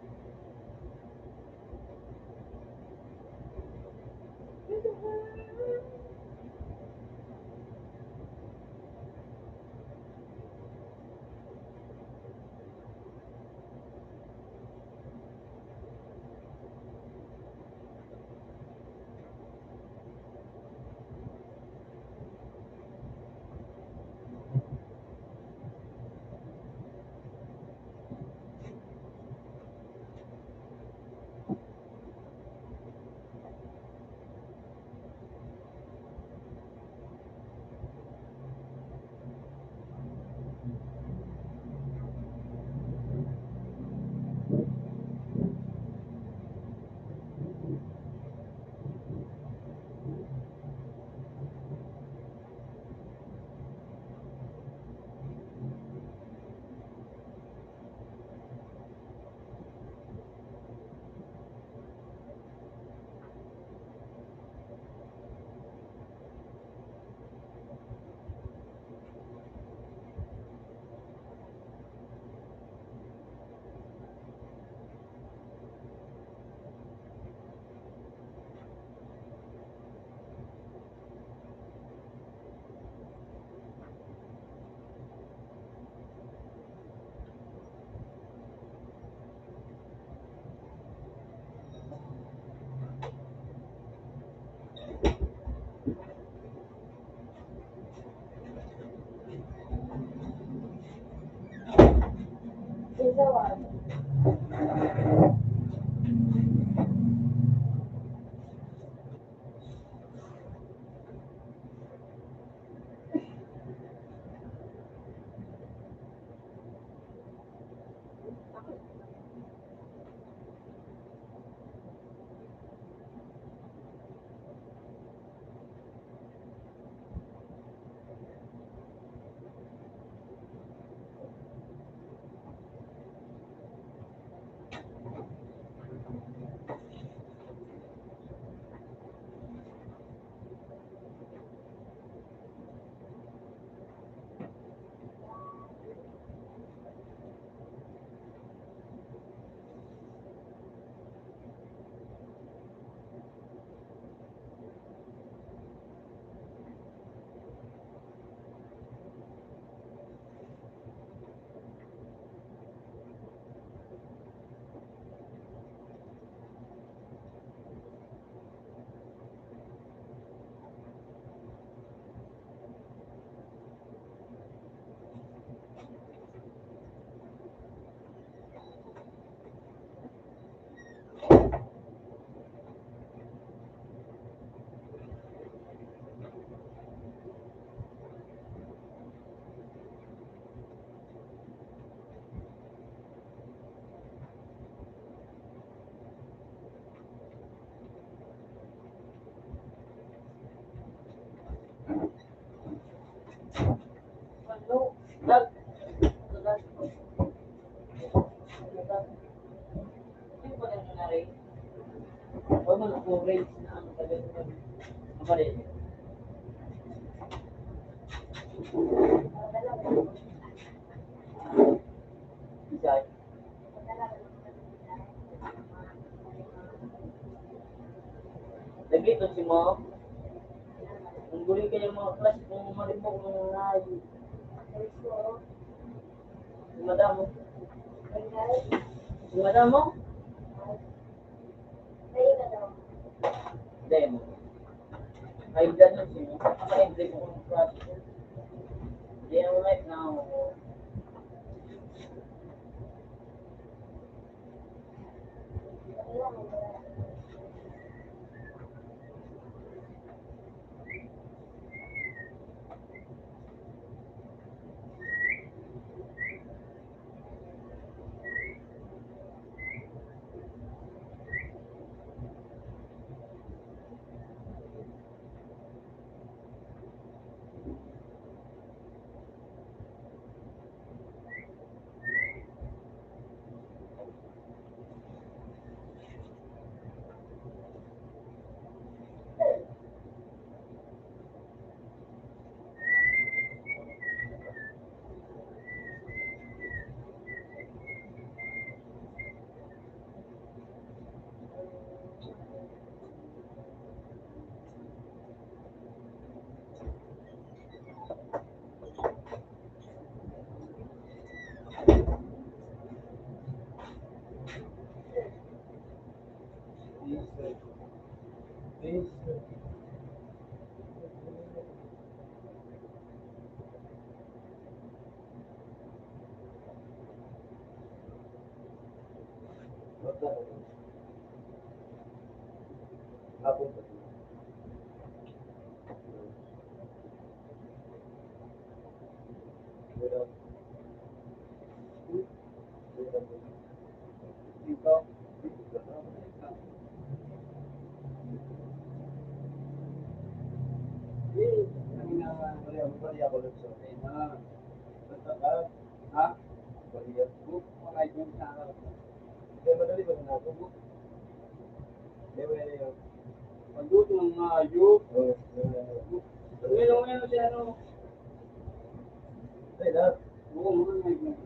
malaki. Huwag mo na orange na ang tagal mo. Ang palit. Isa. Lagi ito si Mom. Ang guling kayo mga class kung maripok ng layo. Si Madam mo. Si Madam mo? Hindi mo. Ay, ganun siya. Naka-entry mo kung class. Hindi ako right now. Pagluto ng ayok. Ngayon siya ano. Oo, mga ayok.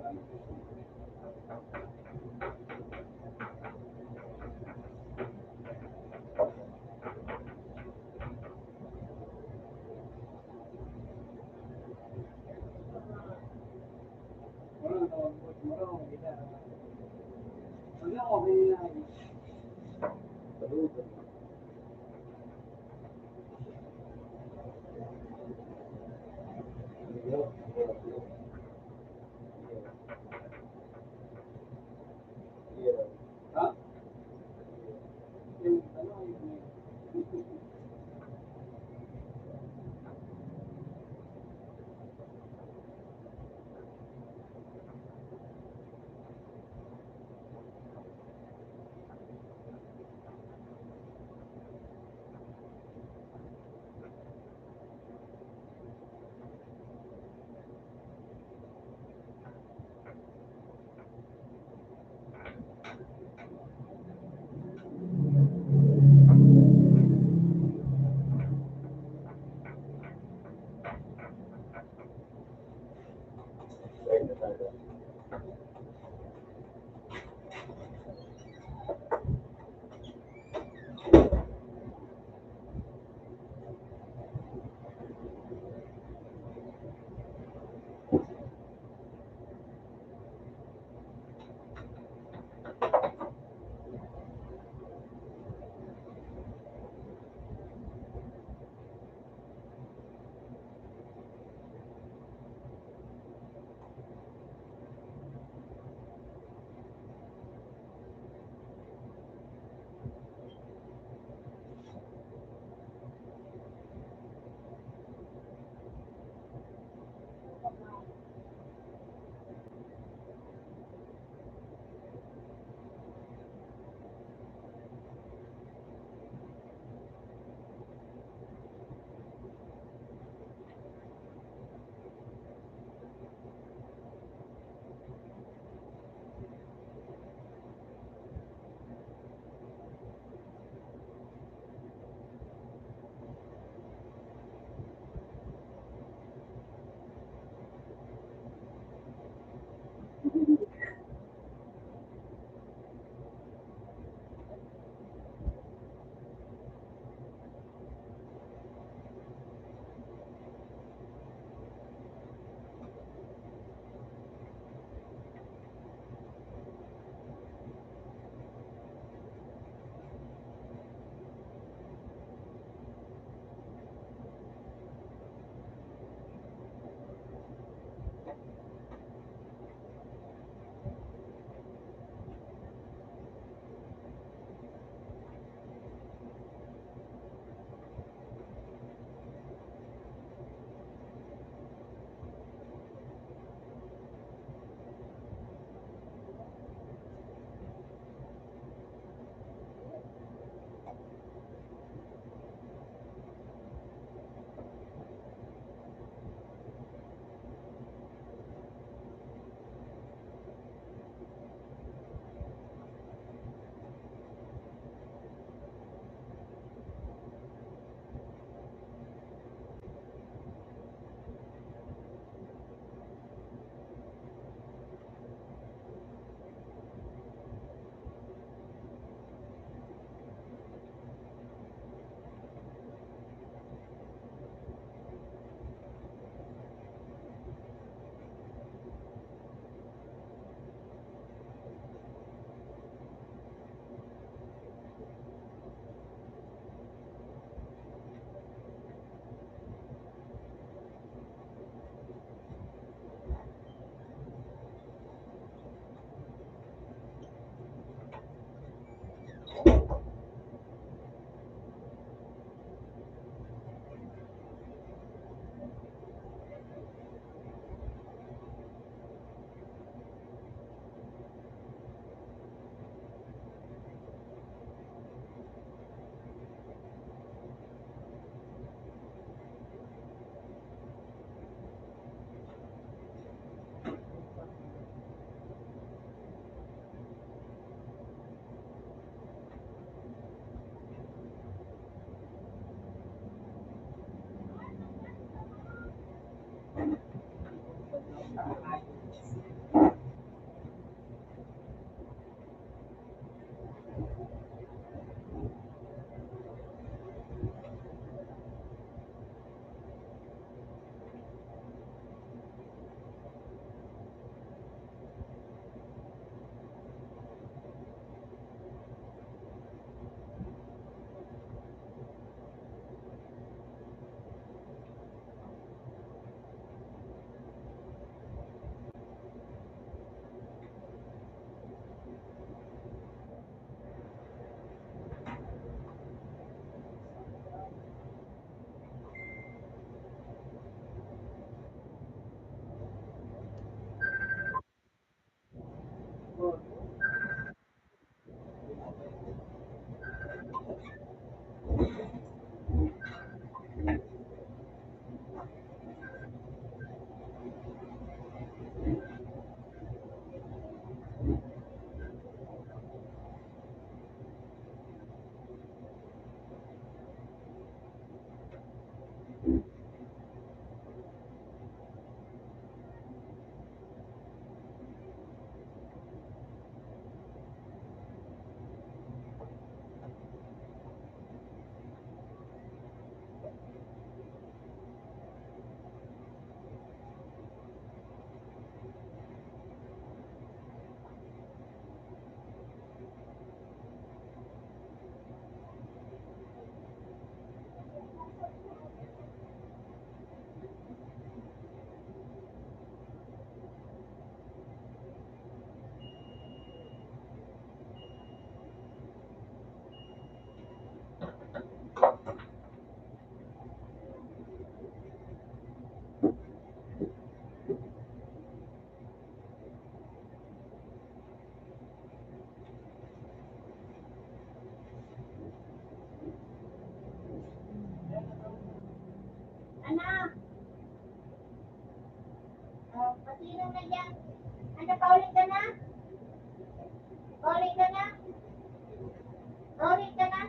Rory ka na?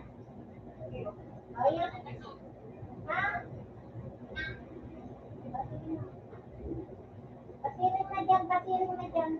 Oh, yan. Ha? Pasirin na dyan, pasirin na dyan.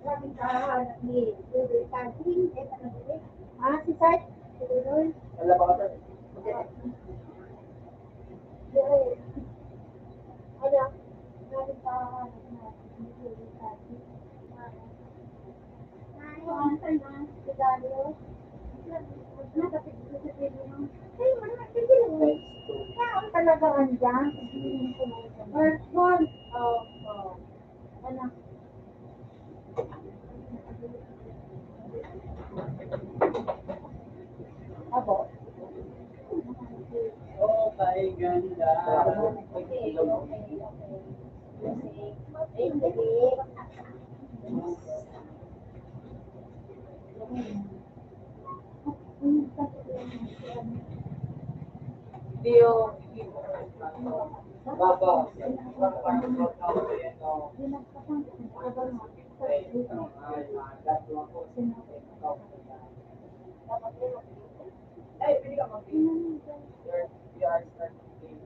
Maraming kahanap ni Rudy Canting. Ah, si Sart? Si Rudy? Wala ba ka doon? Ano? Maraming kahanap na ni Rudy Canting. Ay, si Dario. Nakapit ko sa video mo. Ay, wala, sige lang. Saan talaga andyan? First one. Oh. Ano? Abo. Oh, kay ganda. Okay. Music. Hindi yung baba. Hindi Ay, pwede ka mag-game. You are starting game.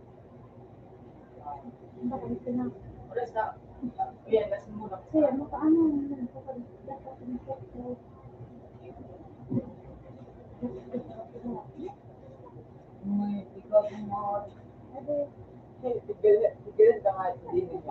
Oras na. Ayan, nasa muna. Ikaw mo. Tigilan ka nga. Hindi niya.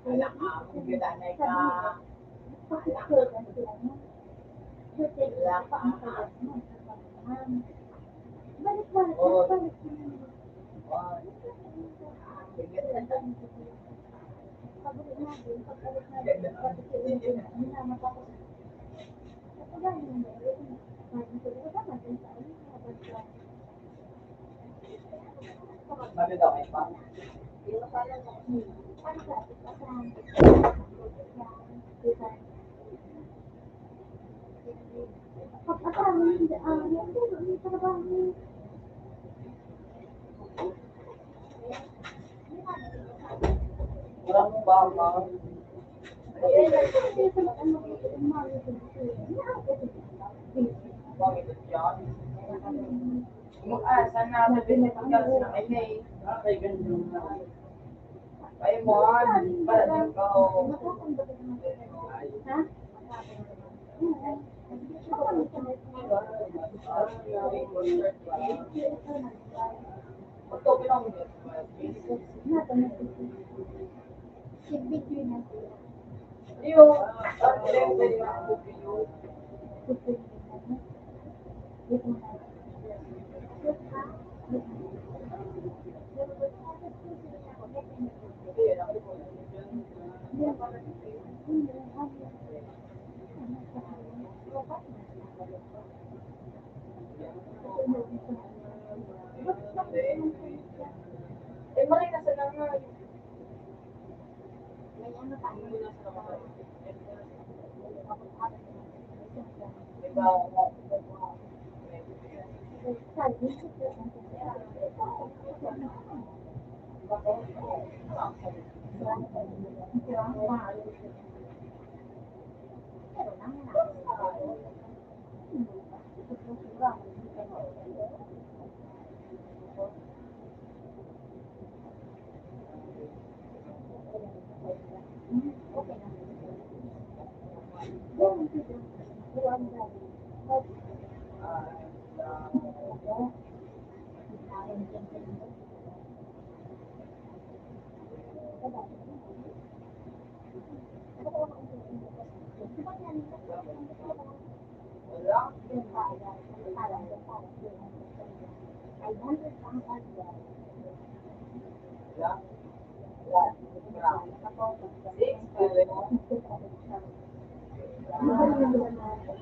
Alam ka, magdanay ka. Maganda kayo pa. Walang bama. Bakit yan? Sana natin na sa May. Kay ganda na. Ay mo, para din ka. Ito, pinang yung eh, malay na sa nga.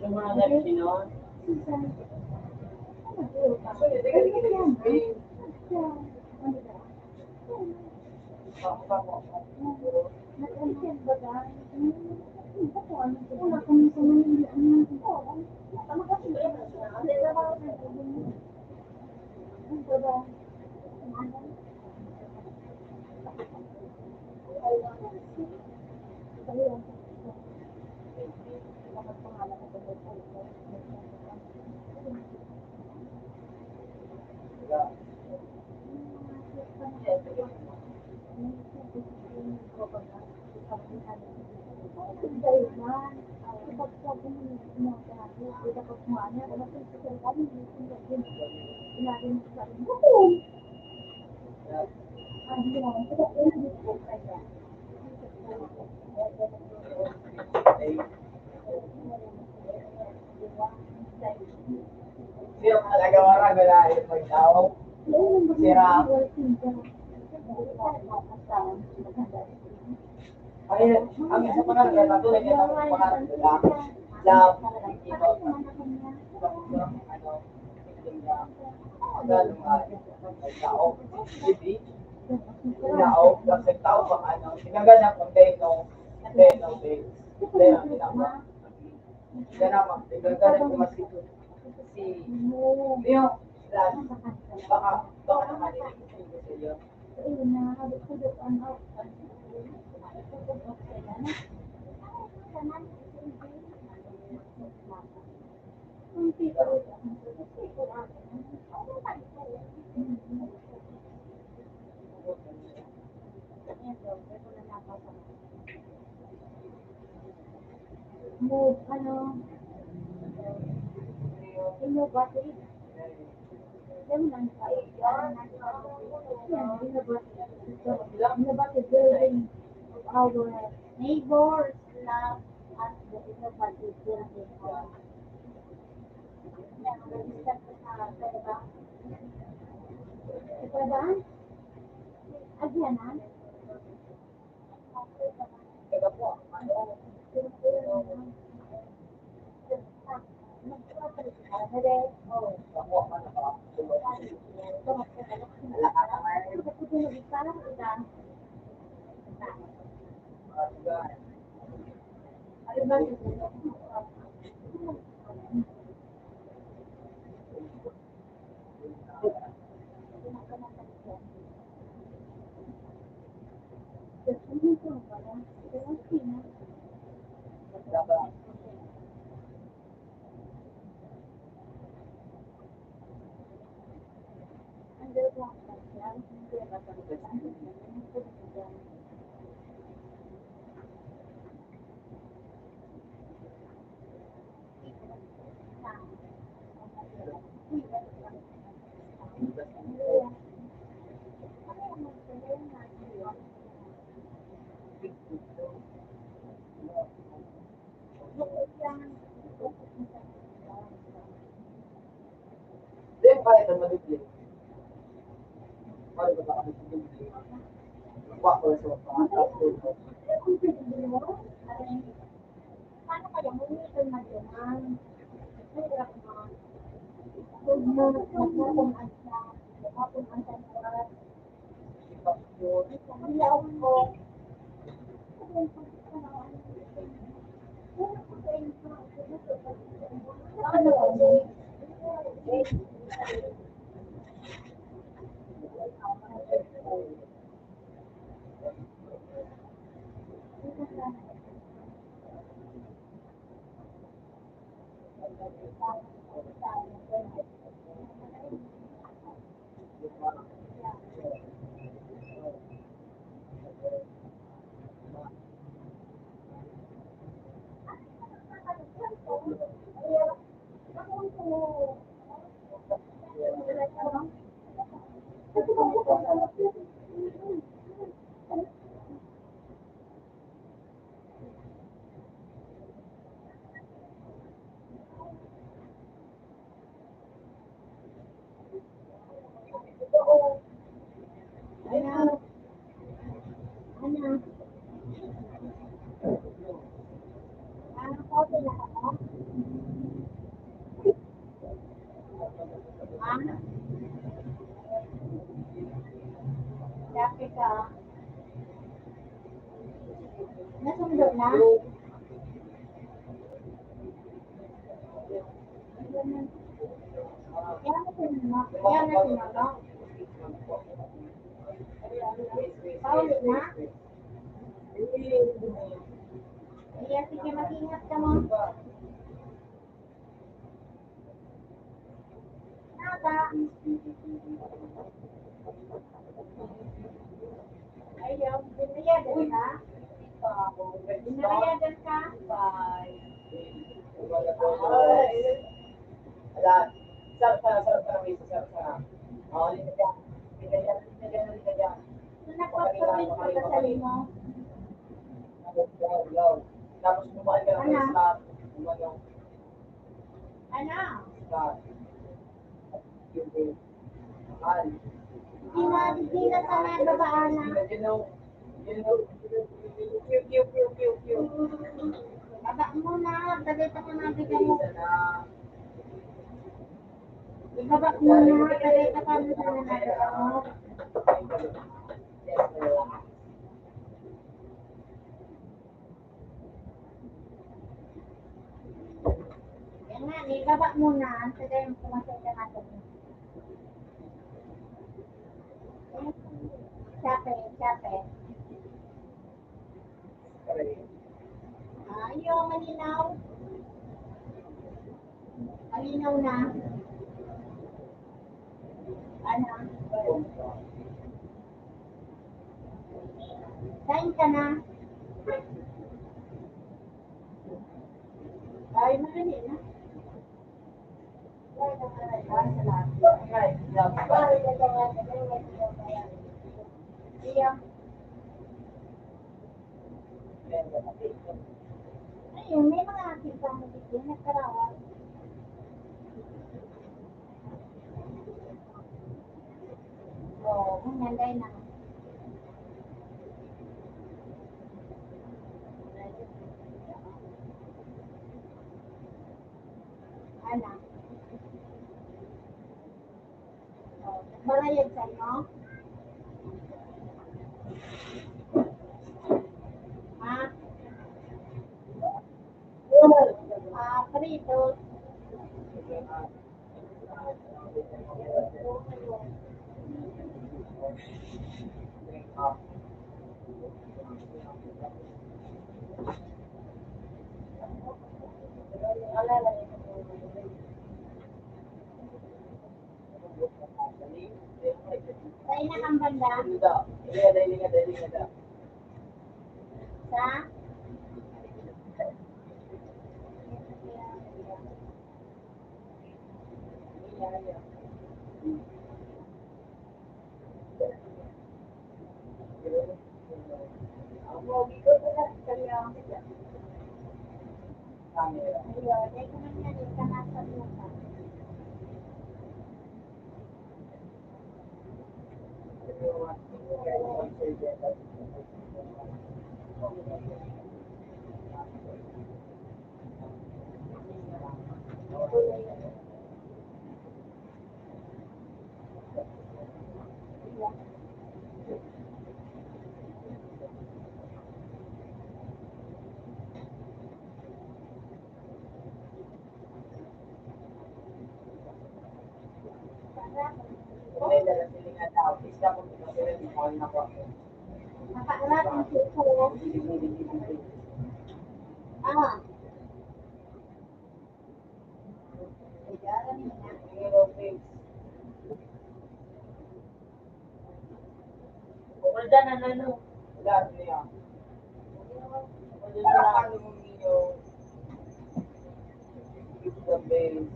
Yung mga live sinon. Sino talaga wala gala yung magtao? Sira. Ay, ang isa pa nga nagkatulad niya ng pangarap nila. Love, ikaw, tao, hindi, tao, kasi tao pa ano, sinaganap ng denong, denong, denong, denong, sinaganap ko mas ito, si Yung, baka nakalimutan ko sa iyo. Ayun na, habit-habit ang out. Kung tito ito, move, ano, remove battery. Yan lang tayo. Innovative building of our neighbors love at the innovative building of yan, register ko sa Taiwan. Sa Taiwan? Agyanan? Teka po, ano? Ako, ano ba? Then, para ito madipli. Para ba kami madipli? Wako na sa mga Paano kaya mo nito na naman? Hirap na. Huwag mo magmakumaan siya. Magmakumaan siya sa ilaw ko. Ano? Ano? Ano po sila ako? Ano? Dati ka. Nasundo na? Yan na sinama. Yan na sinama. Paulit na? Ayan, sige, mag-ingat ka mo. Nata. Ayaw, binayagan ka? Binayagan ka? Bye. Alam, sarap ka, may sarap ka. Oo, liga dyan. Nagpapapit ka sa sali mo. Tapos bumain ka ng Ano? stop. Ano? Ano? Stop. Mahal. Hindi na sana babaan na. You know, pew. Baba mo na, balita ko na bigyan mo. Ibaba mo na, balita ka mo na nabigyan mo. Yan na, Ani, baba muna. Sagay mo pumasok ka natin. Chape, chape. Ayaw, malinaw. Malinaw na. Ano? Kain ka na. Ay, mahali na. Iya. Ayun, may mga ating family din na karawal. Oo, manyanday na. Ano? Barayag sa inyo? Ha? Prito. Kain na kang banda? Sa? Ayun, dahil ko man yan, ikanasa mo ka. Napaalat ang siko. Ah. Wala na ano. Wala niya. Wala na ano mo niyo. The base.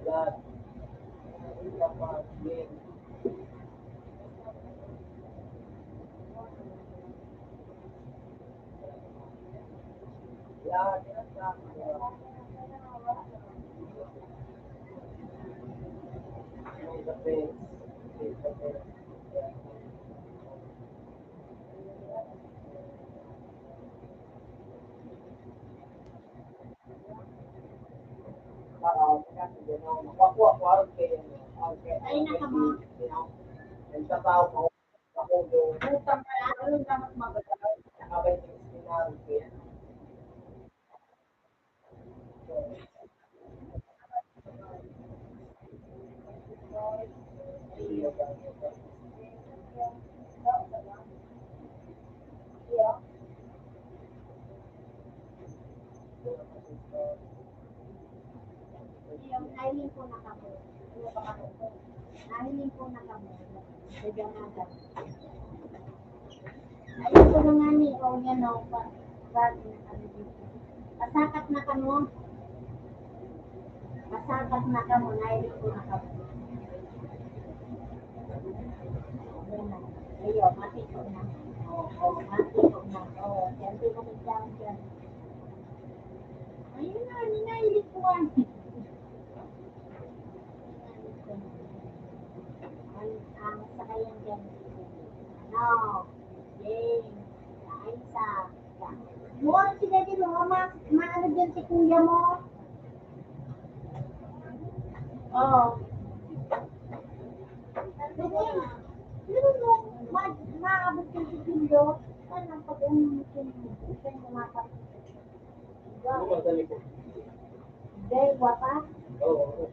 That. Ay, nakamo. Utang na ano dapat magagawa. Nakabay ng scenario. Yung nahiling po na kamo. Nahiling po na kamo. Sa Janada. Ayun ko na nga ni, o yan o, pasakat na kamo. Pasakat na kamo, nahiling po na kamo. Ayun, mati ko na. Oo, mati ko na. Oo, siyempre ko magdaan dyan. Ayun na, nahiling po ang. Ang sakayan dyan. Ano? James. Aisa. Mukhang si Daddy mo, maano dyan si kuya mo? Oo. Sige. Pero mo, maabot yung si Kindo. Ano, pag ano mo siya mo? Siya yung makapit. Ano madali ko? Dahil guwapa. Oo.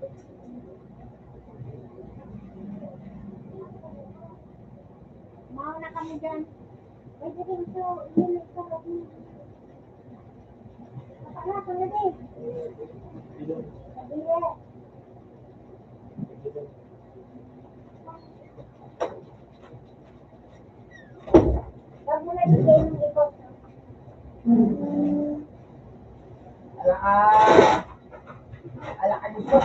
Mauna kami dyan. Ay, di rin ito. Yun ito. Napala, kaya din. Sabi eh. Huwag mo na ibigay ng ikot. Ala ka. Ala ka dito.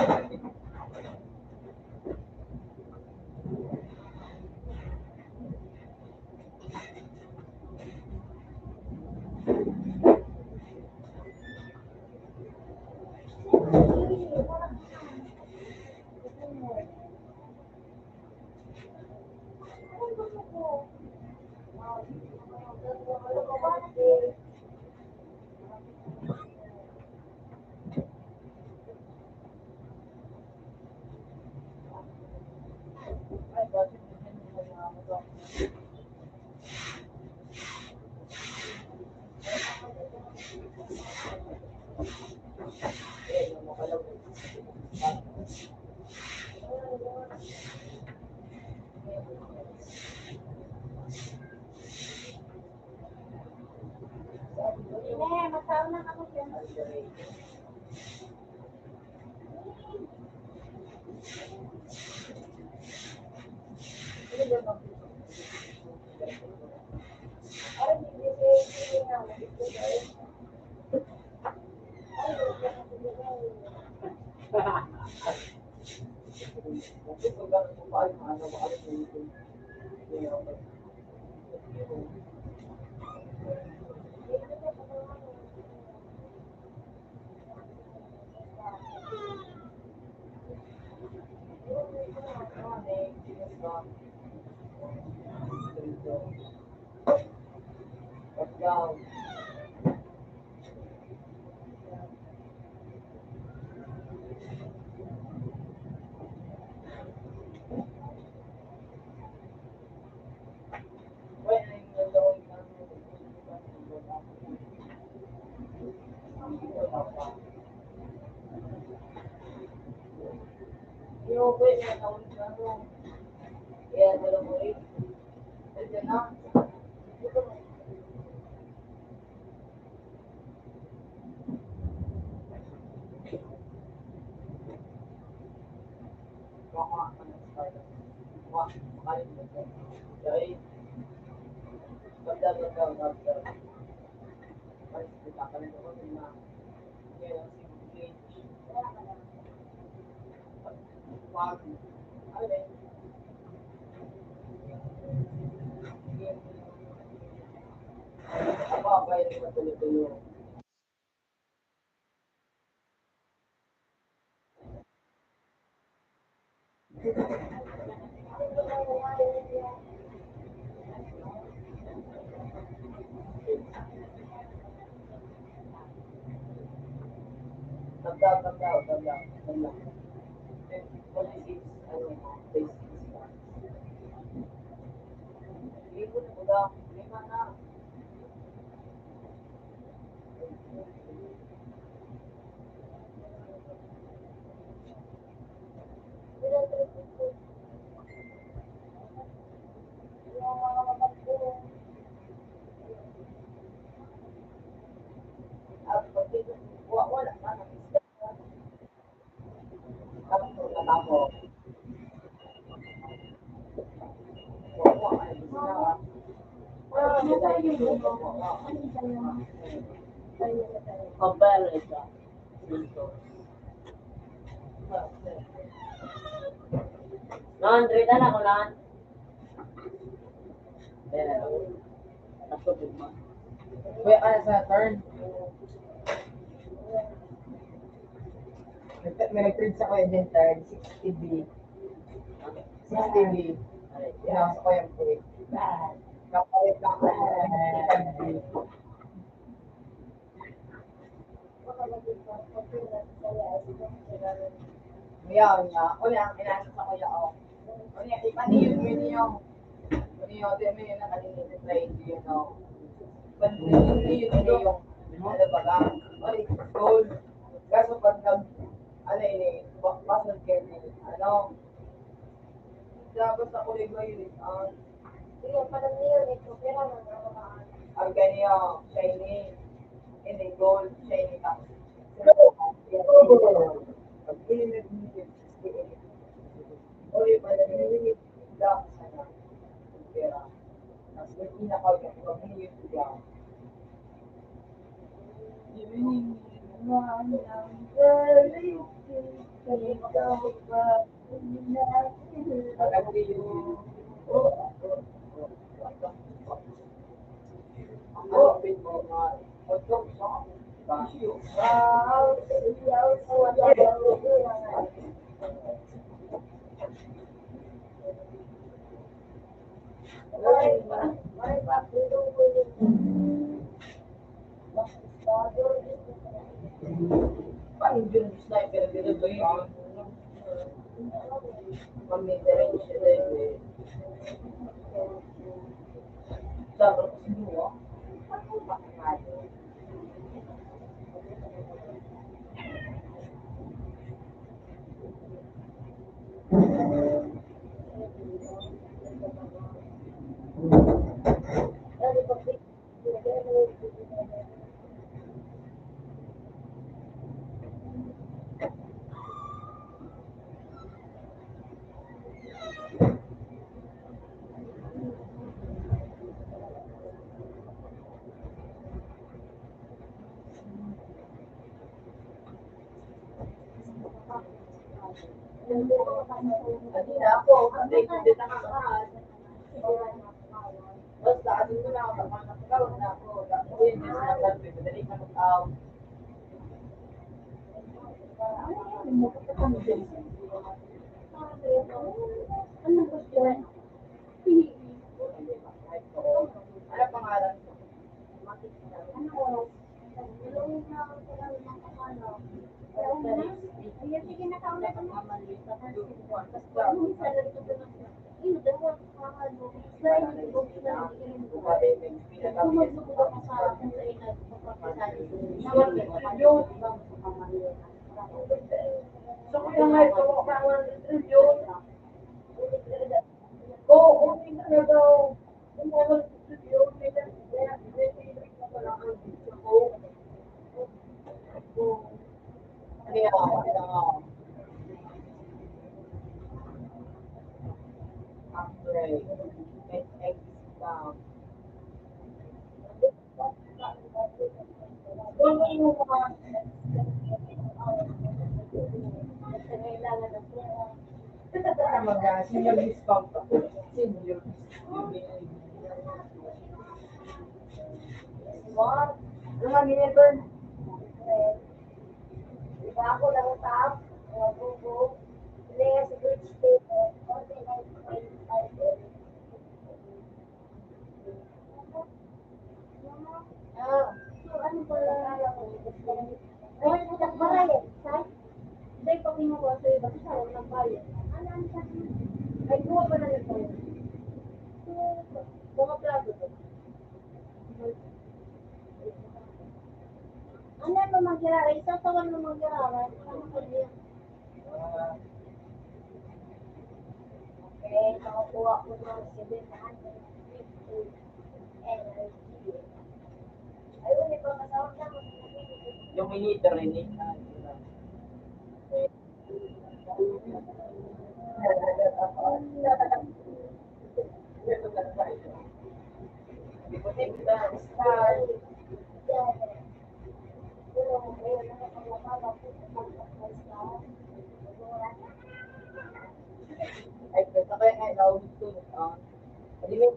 Ay, bakit ganyan yung mga ano? Eh, yung makalaw. Ine, masaw na kami dyan. Let's go. When I'm alone, yung pwede na tawag na ano, kaya dala mo rin. Pwede na. Baka ka na start. Baka makalit mo ito. Dahil, pagdagdag. Mas kita ka rin ako na kaya sige. Wag. Ano eh? Babay na tuloy-tuloy. Tabla. 46, ano, basic. Hindi ko na buga. Lima na. Wala na. Tapos, comparison. Non-read na ako lang. Kuya ka na sa turn. May nag-trade sa kuya din turn, 60B. 60B. Pinasa ko yung trade. Kapalit lang ako ng 65B. Ngayon nga, ang inasa sa kuya ako. Paniyon mo yung din mo yun nakalinitin trade yun o. Paniyon mo yung ano ba lang. Ay, gold. Kaso pag ano yun eh, muscle care din. Ano, dapat sa kulay ko yun, Iya, parang yun, ito, pero nang ang ganyan, shiny, hindi gold, shiny tapos. Pag ininit, ulit pala ininit, black, sana, pera. Tapos may pinakagyan, pag ininit, black. Paano yun, sniper, ganito yun. Pag-mid-range siya din. Dapat kasi mo, hindi na ako, hindi ko din nakakaas. Basta, ano mo na ako, nakakagawa na ako. Hindi, hindi sinasabi, madali ka mag-out. Ano gusto yan? Ano pangalan? Ano oras? Dalawin na ako sa lang ng ano. Ayan, sige, nakauna ko na. Ano yung salary ko doon? Iyo, dalawa ka ano. Slide, books na. Sumagsubo ka sa akin sa ina. So, kaya nga ito, kawan yun. Oo, okay na daw. Kung ano, yun, kaya, after, make down. Senior discount ako. Senior discount. What? Ano nga minibur? Diba ako lang top, bubo, less rich state, konti na so ano ba ay, butak bayad, sa? Hindi, pag kinukuha sa iba, sa huwag ng bayad. Ano sa? Ay, kuha pa na nito. So, mga plato to. Ano mo mag-irara? Isasawan mo mag-irara. Ano ko niya? Okay, nakukuha ko ng 750 energy. Ayun, ipapasawag na mo. Yung miniter ini. Star. Ay, basta kaya nga naubos ko. Limit.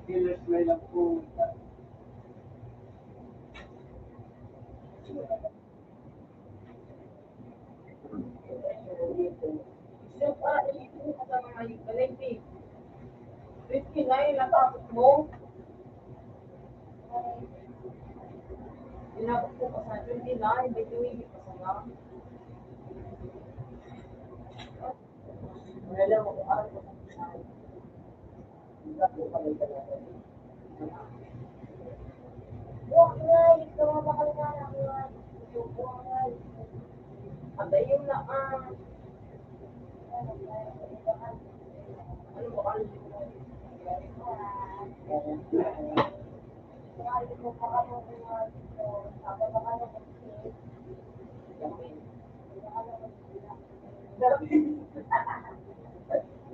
Killers may lang po. Gusto para isipin mo sa mga kalente. 59, natapos mo. Tinapos mo pa sa 29, may tumigil pa sa nga. Wala mo kung ano ko. Antayin na ano ba ano?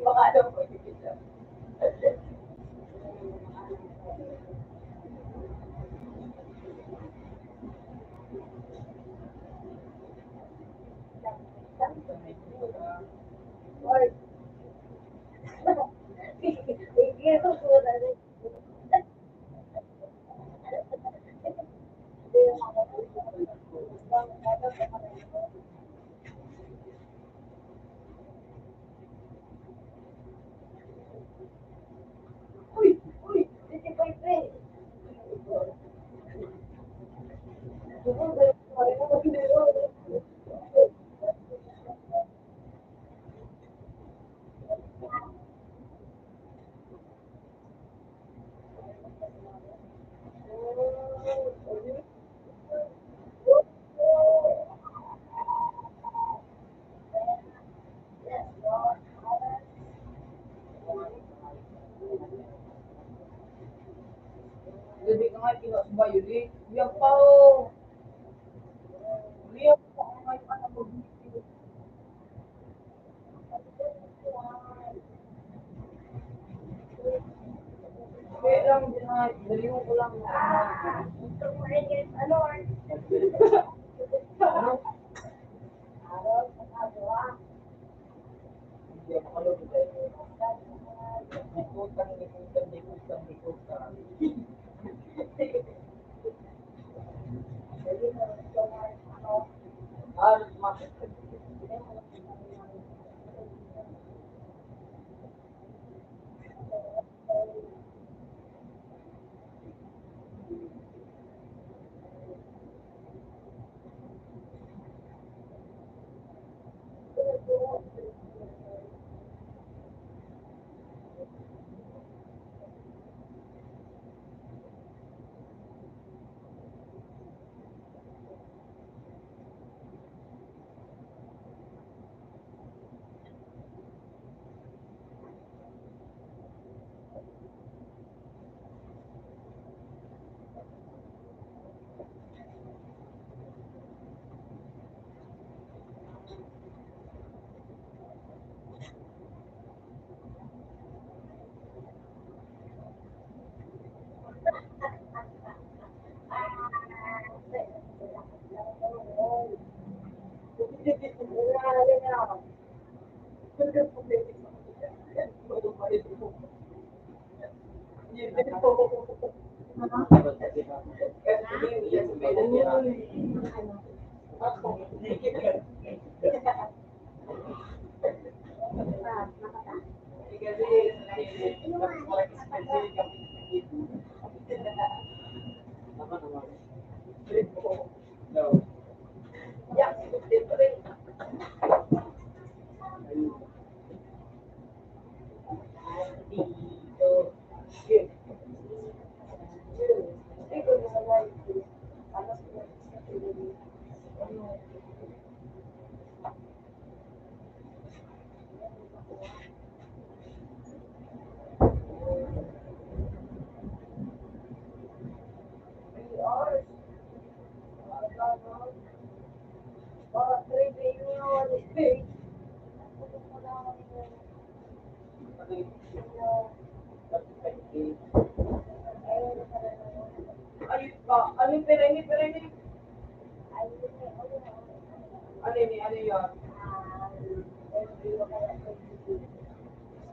Baka alam ko. Uy, uy, 55 eh. Jadi nga kinasbay yun eh. Yan pa o. Yan pa ang may panabog. Kaya lang din nga, daliw ko lang. Ano? Hindi ako kalugod eh. Likutan, likutan, likutan, likutan. Mas ayun pa. Ano yung pera ni? Pera ni? Ano ni? Ano yun?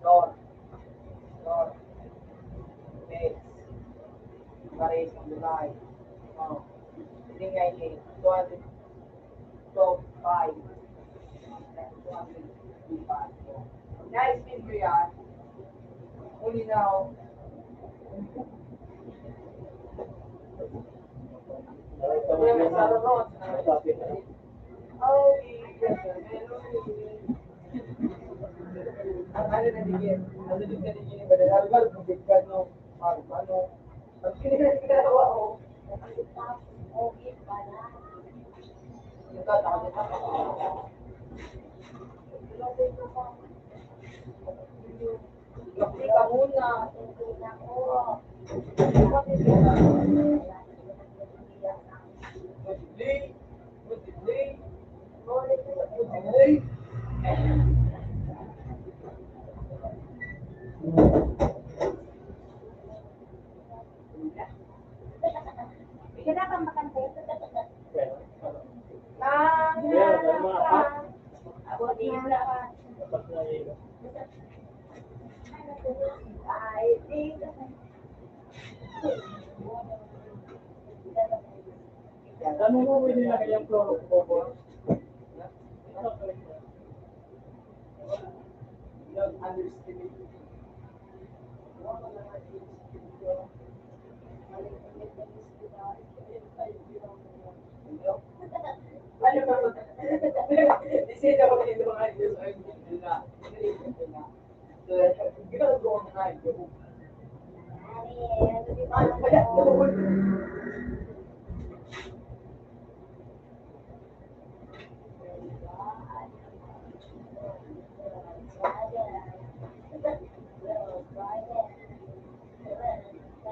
Store. Store. Next. Paris ng July. Oh. Hindi nga ini. 205. 200. Na-explain ko yan. Uli na ako. Hindi naman sa roon. Oh, ang ano na digin. Ang digin na digin. Badalagal, mabigat no. Ano. Pag kinagawa ko. Okay pala. Nagkata ko dito. Kapi ka muna. Bigyan na kang makante. Ako din na. I think. Ano mo pwede na kayang floro ko po? Underestimate. Ano ba? Kasi daw dito mga Diyos ay nila. So, ginagawa ko na yun. Ano ba yan?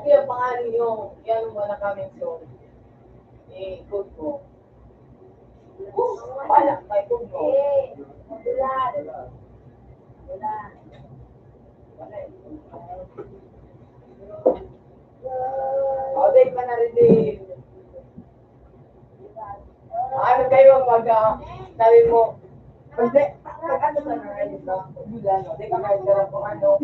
Kaya pangalan nyo, yan mo na kami so. Code ko. Wala, may code ko. Bulan. Bulan. Date pa na rin din. Ano kayo pag sabi mo, pag ano sa narin ka, bulan, di ka kahit ka kung ano.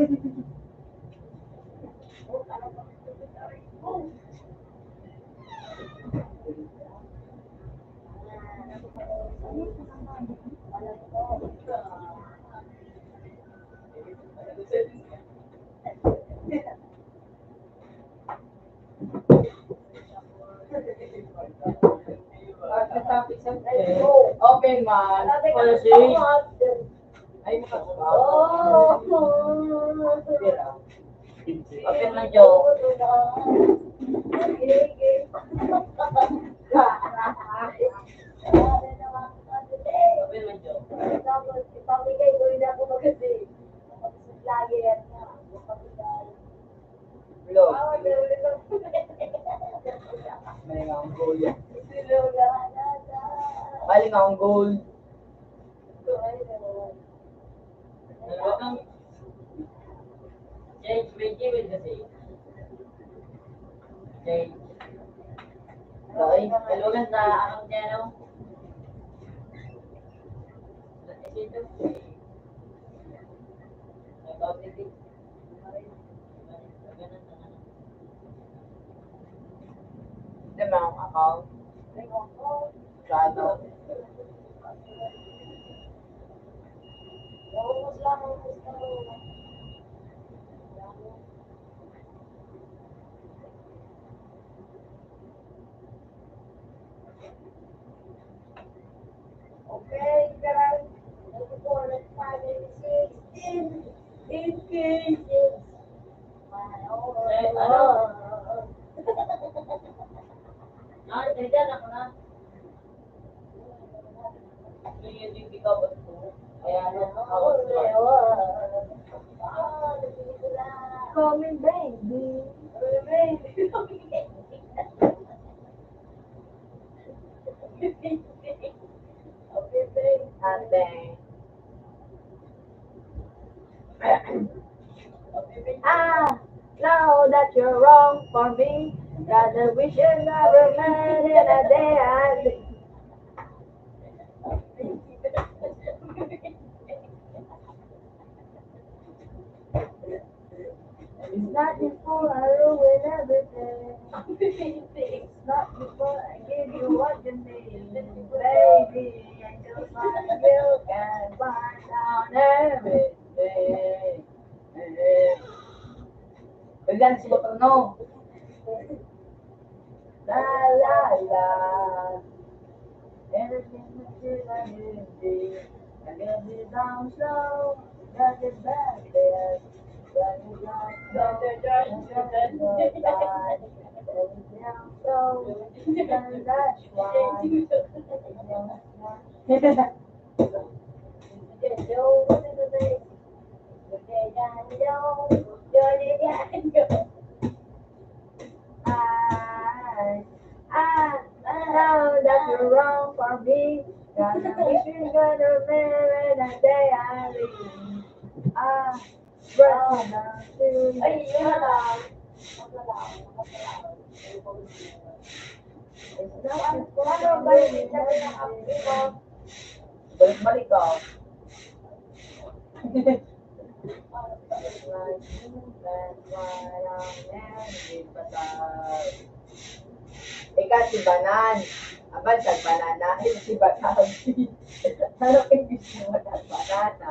Open man. Policy. Ay, makasama. Open man, Joe. Open man, Joe. Tapos, ipamigay ko rin ako magkasi. Lagi yan na. Ipamigay. Vlog. Ah, meron lang. May nga ang goal yan. Sinuga na na. Bali nga ang goal. Ito ay naman. Welcome. Change with kasi. Change. Okay, talugan sa anong niya, no? Ito. Nag-outing. Ito na ang account. Kano. Ubus lang, ubus lang. Okay, guys. 94, 5, 86, 88. Ano? Ah, dyan ako na. Yung ikaw ba ito? Kaya ano, ako Coming baby. Ate. Now that you're wrong for me, that we should never met in a day I live. It's not before I ruin everything. It's not before I give you what you need. Baby, and just like you can find out on everything. Bigyan si Botol, no? La la la. Everything that you need. I get it down slow. Got it back there. Got it down slow. That's why. I know that you're wrong for me. Gonna wish you gonna marry the day I leave. Ah, run down to you. It's not balik-balik ka. Ika si Banan. Abad sa banana. Si Banan. Ano English mo sa banana?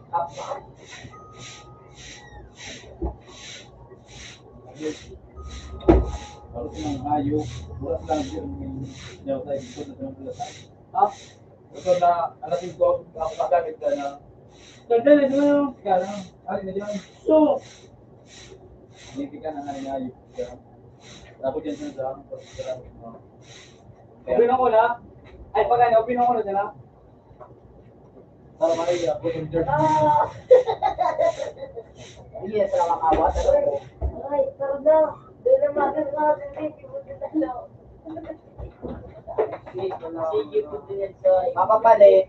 Apa? Kalau senang ayu, buat lagi yang saya ikut dengan selesai. Ah, Betul na anak ko ako kagamit ka na. ganda na naman. Kaya na, ay na diyan. So, Hindi ka na nga ayu. Tapos yan sa pagkakaroon. opinan ko na. Ay, pag ano, opinan ko na sila. Para makaya ako yung church. Hindi na sila makawat. Ay, pardon. Doon na makakawin dito. Sige po din sa... Mapapalit.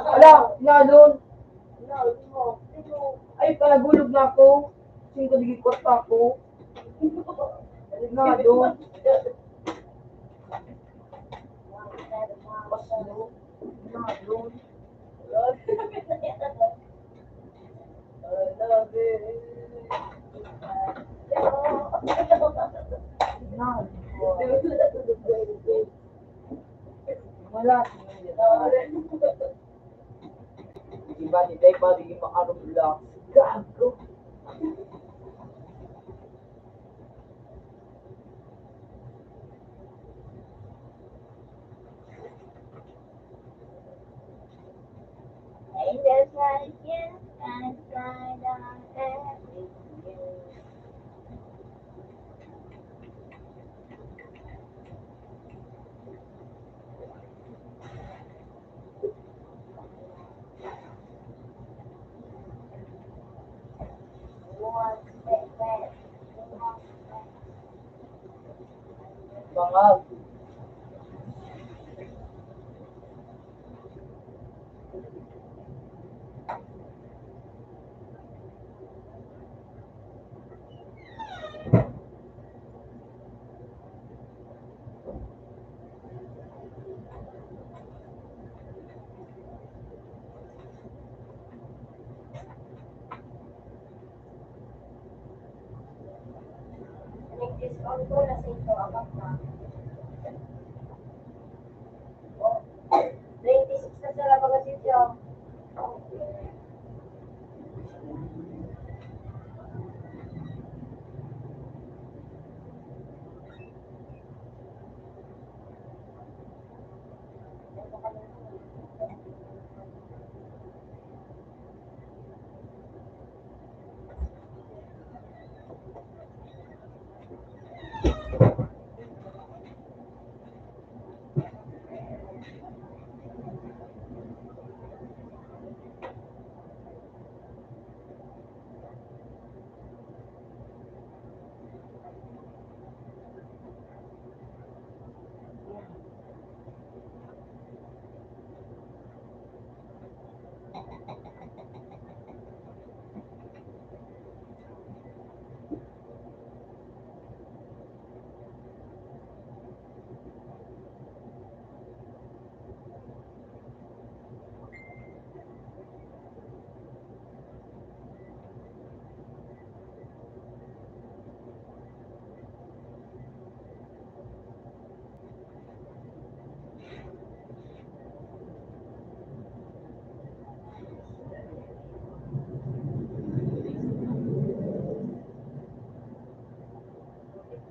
Wala, na doon. Ay, palagulog na ako. Sino ko nagikot pa ako? Na doon. Na doon. Wala. Diba ni Day pa di makarulak. Gago. And just like you, I find out everything. Bangag. Nag-discount ko na sa ito abang na. 26 na sila pag-asisyo.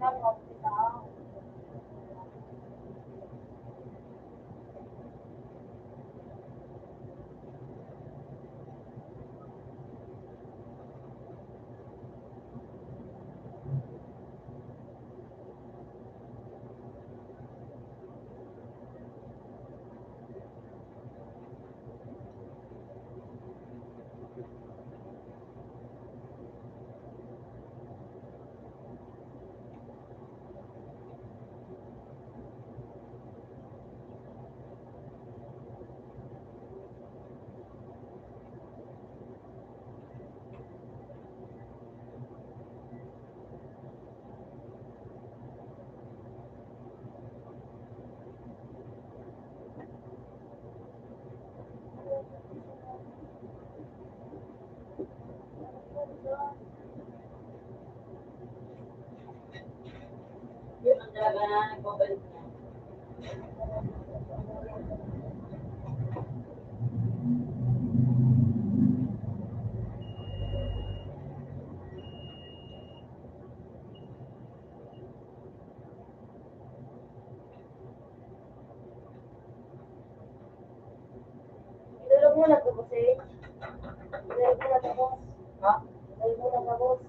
Ang hospital. Yun ang talaga na nagbabalik niya. Idulog mo na to, boss eh. Idulog mo na to, boss. Ha? Idulog mo na to, boss.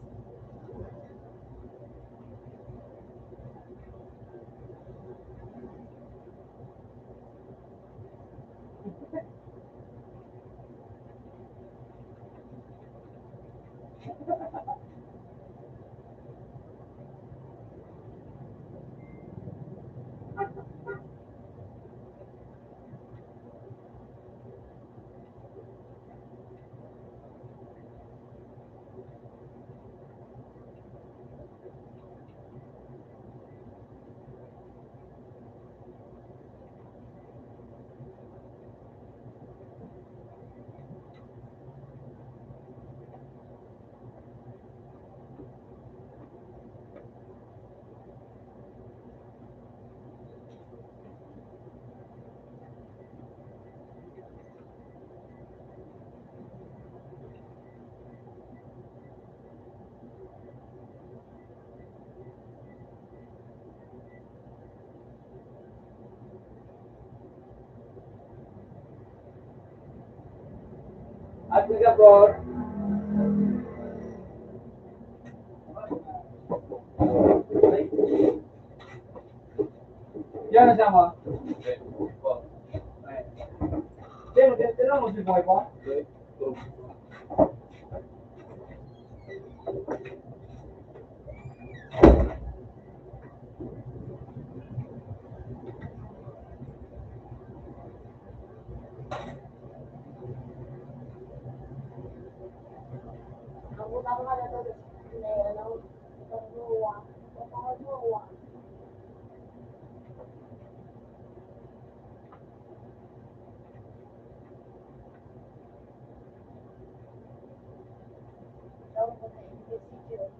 At Singapore. Yan ang sama. Okay. Po. Yan, magkano mo si Boy po? Okay. Go. Ang utang ka na to, ano, utang luwa. Utang luwa. Tawag ko na investigate.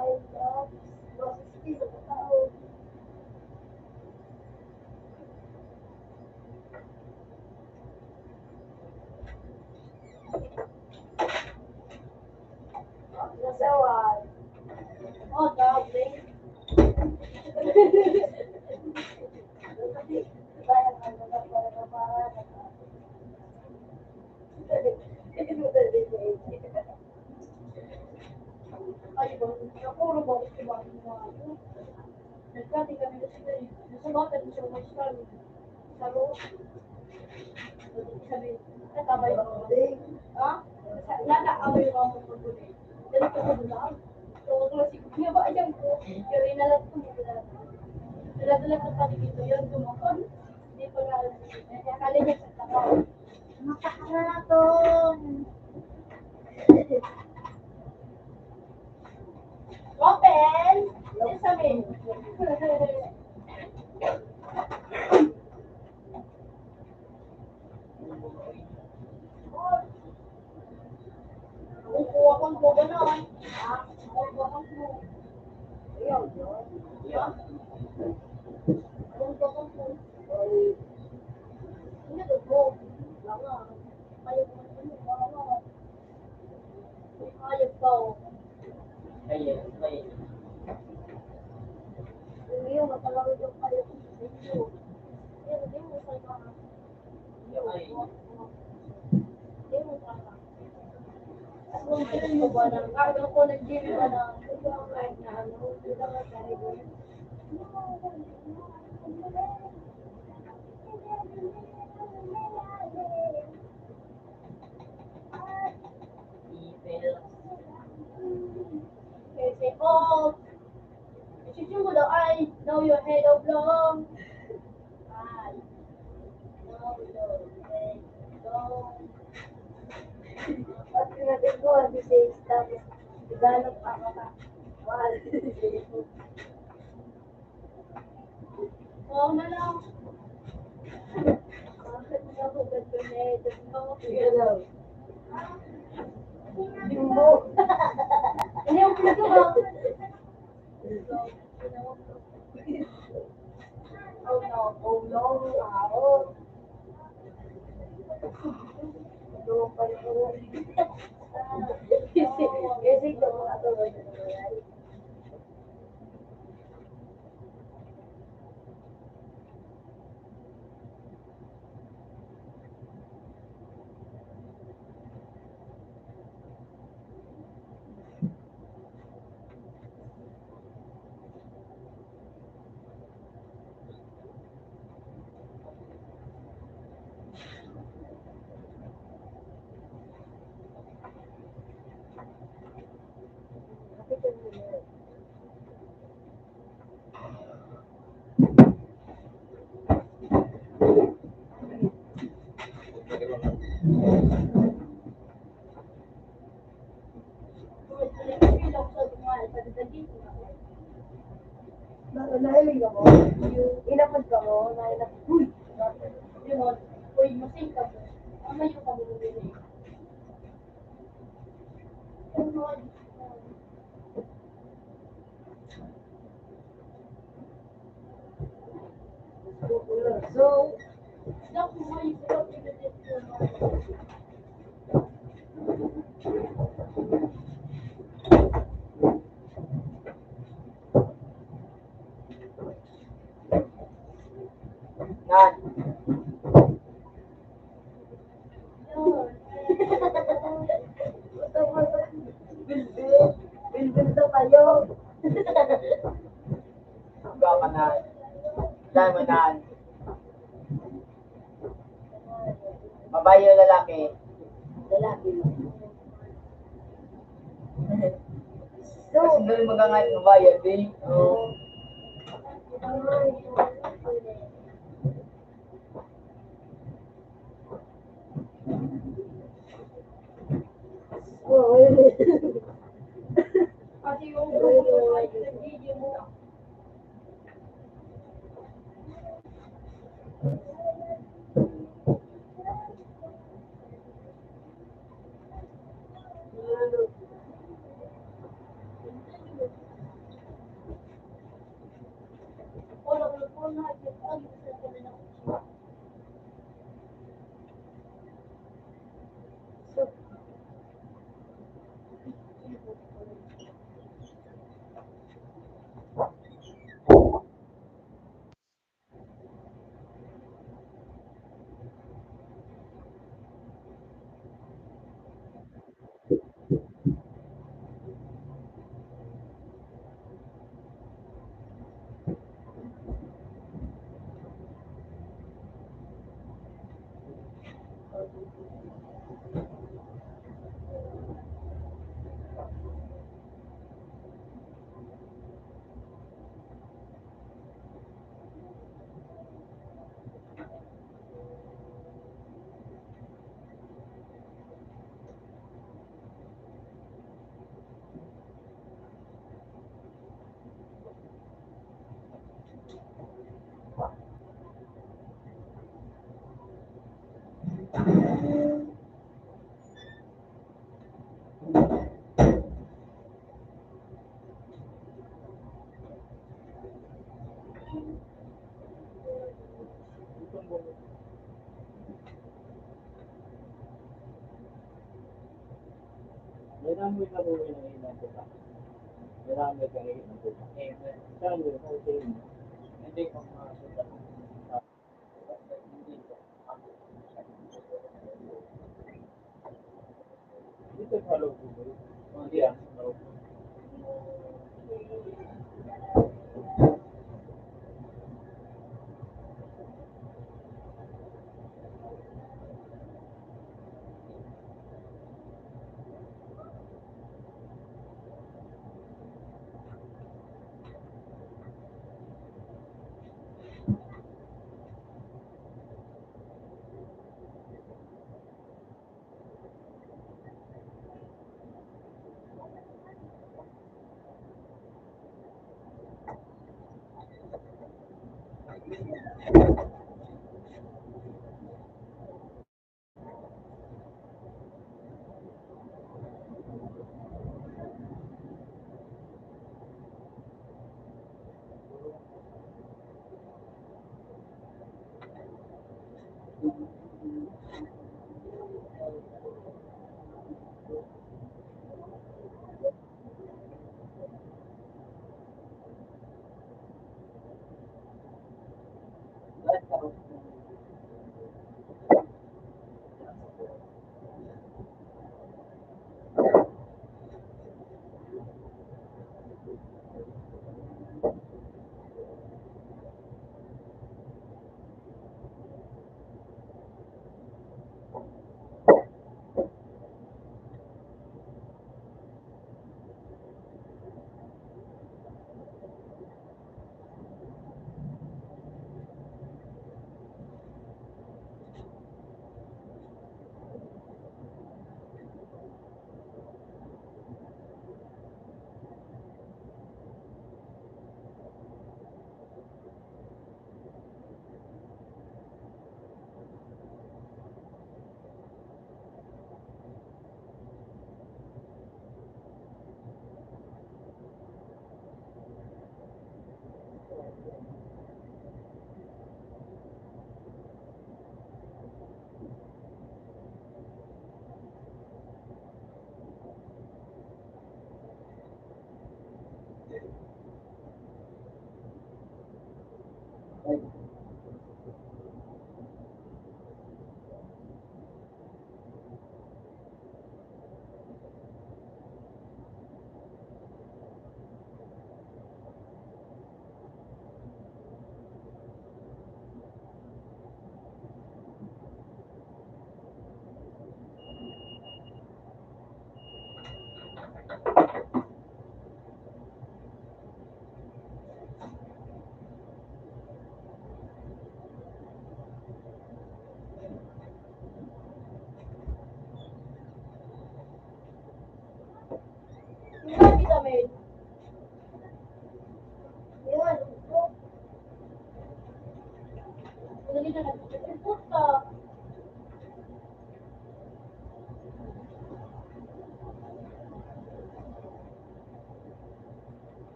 I love boses ng tao. Nasawan. Oh, darling. Ay, ako, robot ko ba? Nagkati kami kasi nasagatan siya ng sa loob. Sabi, natabay ko. Ha? Nakaaway ko ang pagkulit. Dali ko sa bulang. So, klasik niya ba ayan ko? Pero inalat ko mo. Dala-dala sa paligid yun, tumakon. Hindi pa nga alam. Akala niya sa takaw. Makakaraton. Open! Yes, amin. Upo akong po gano'n. Upo akong po. Ayaw, yun. Yeah. Upo akong po. Hindi ko po. Langa. Ayaw ko naman. Langa. Ayaw ko. Ayun, may. Ayaw, matalawin yung ayaw ko. Ayaw, hindi mo sa mga. Hindi mo sa mga. Kung saan mo ba na, kung ko nag-gym ba na, kahit na ano, hindi lang ang sabi ko. Kasi, oh, isipin mo daw, I know your head of long. I know your head long. At natin ko, ang says, tapos, ganap pa ka pa. Mahal. Oo na lang. Bakit mo ako ganito na ito? Hello. Jumbo. Ano yung pinito ba? Oh no, oh no, wow. Doon pa rin po. Kasi ito mga tuloy na nangyayari. Nahilig ako. Inapad ka mo. Uy! Yun, uy, masing ka mo. Ama yung kamulubili. So, stop mo yung stop yung Nan. Bilbil daw kayo. Ikaw ka nan. Saan mo nan? Babae o lalaki? Lalaki. Kasi doon magkakain ng bayan, di? Oo. Kasi yung video mo. Marami ka po ng ilan po ba? Marami ka rin ng po ba? Saan yun? Saan yun? Hindi ko makasulat. Dito sa loob po. Hindi ah, sa loob.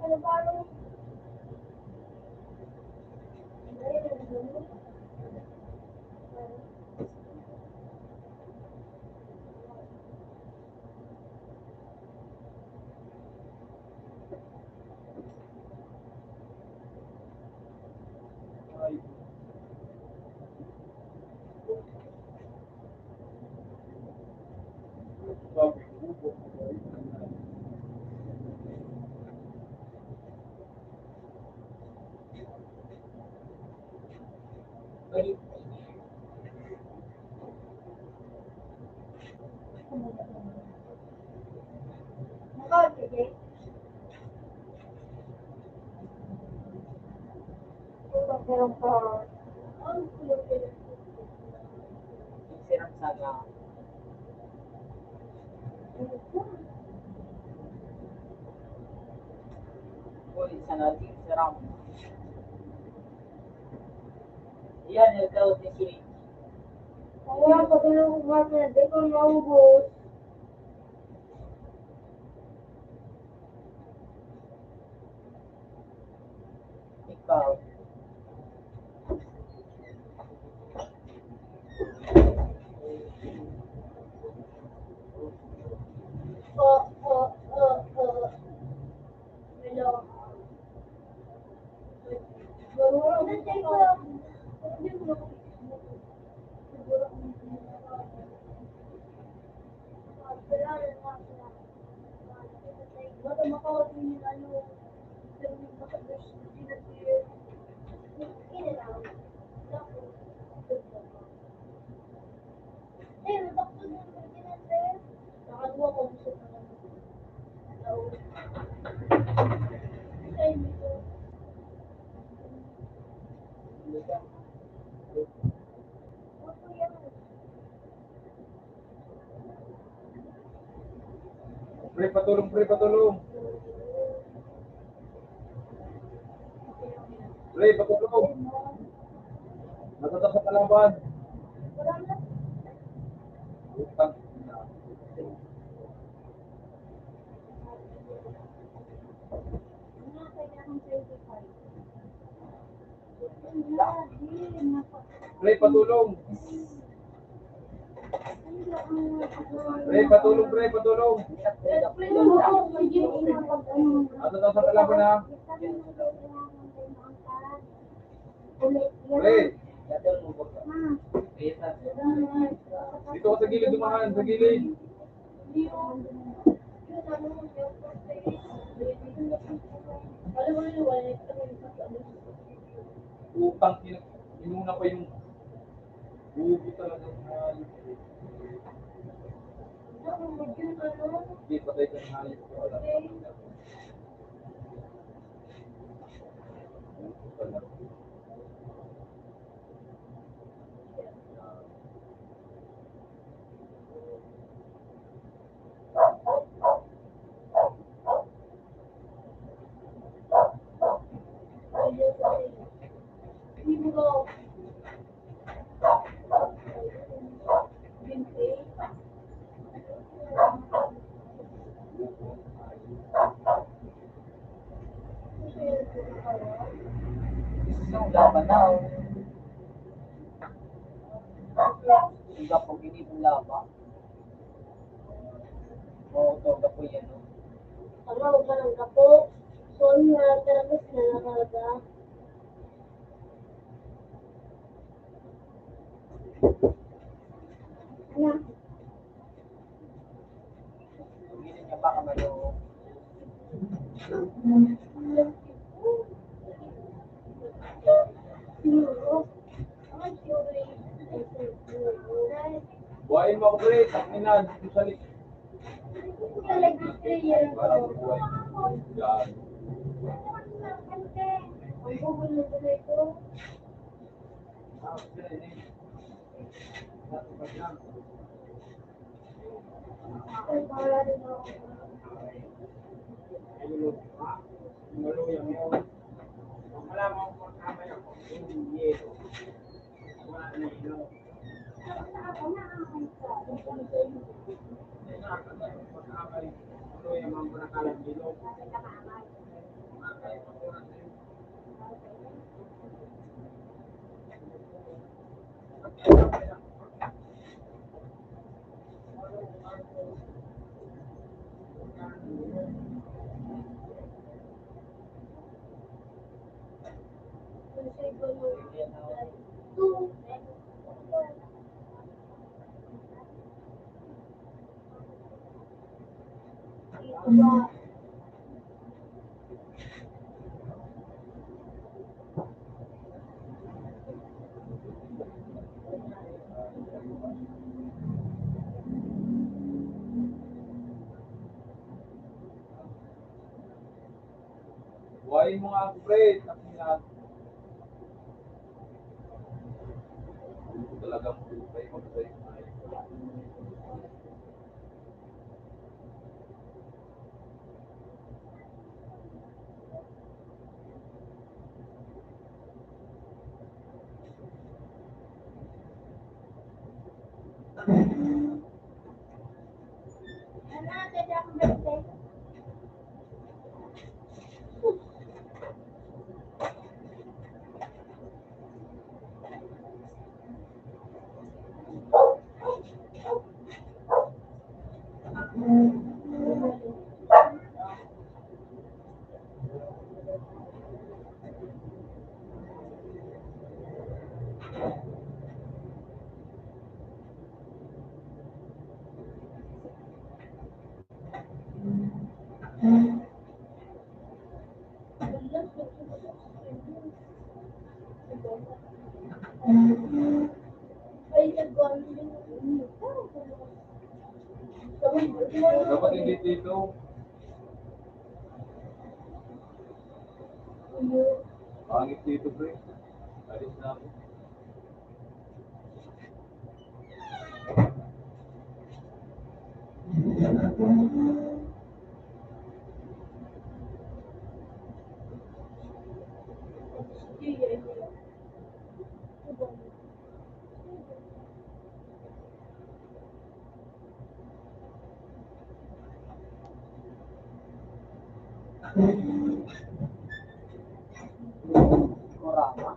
Ano ba Meron ka. Siram sana. Uy, sana din siram. Yan, ikaw ni Sweet. Kaya patulong ko nga na di ko maubos. Ikaw. Hello. Siguro ko. Baka makakasin yung ano, yung makadus, sinasir. Kinilang. Eh, natakot na naman kinasir. Nakagawa ko gusto ko lang. Hello. Ay, dito. Ako yan. Pre, patulong, pre, patulong. Pre, patulong. Natatak sa kalaban. Wala na. Utang. Wala, kailangan 35. Wala, di. Pre, patulong. Pre, patulong, pre, patulong. Natatak sa kalaban ha. Pre, dito ka sa gilid dumaan, sa gilid. Utang, inuna pa yung bubo talaga. Hindi, patay ka ng hayop. Yung laban na. Yung gapo, ginibong laba. Oo, ito, gapo yan. No? Ano ba ng kapo? So, talagas na nakalaga. Ano? Gilid niya baka malo. Buhayin mo ako, pre. Takina, dito sa lik. Parang buhay. Yan. Ang bubol na tuloy ko. Ay, para rin ako. Buhayin mo nga ako, pre. Takina. talagang buhay mo sa inay. Ano, dada akong birthday. Ay, nag-bonding. Dapat hindi dito. Pangit dito, pre. Alis na ako. Kurama.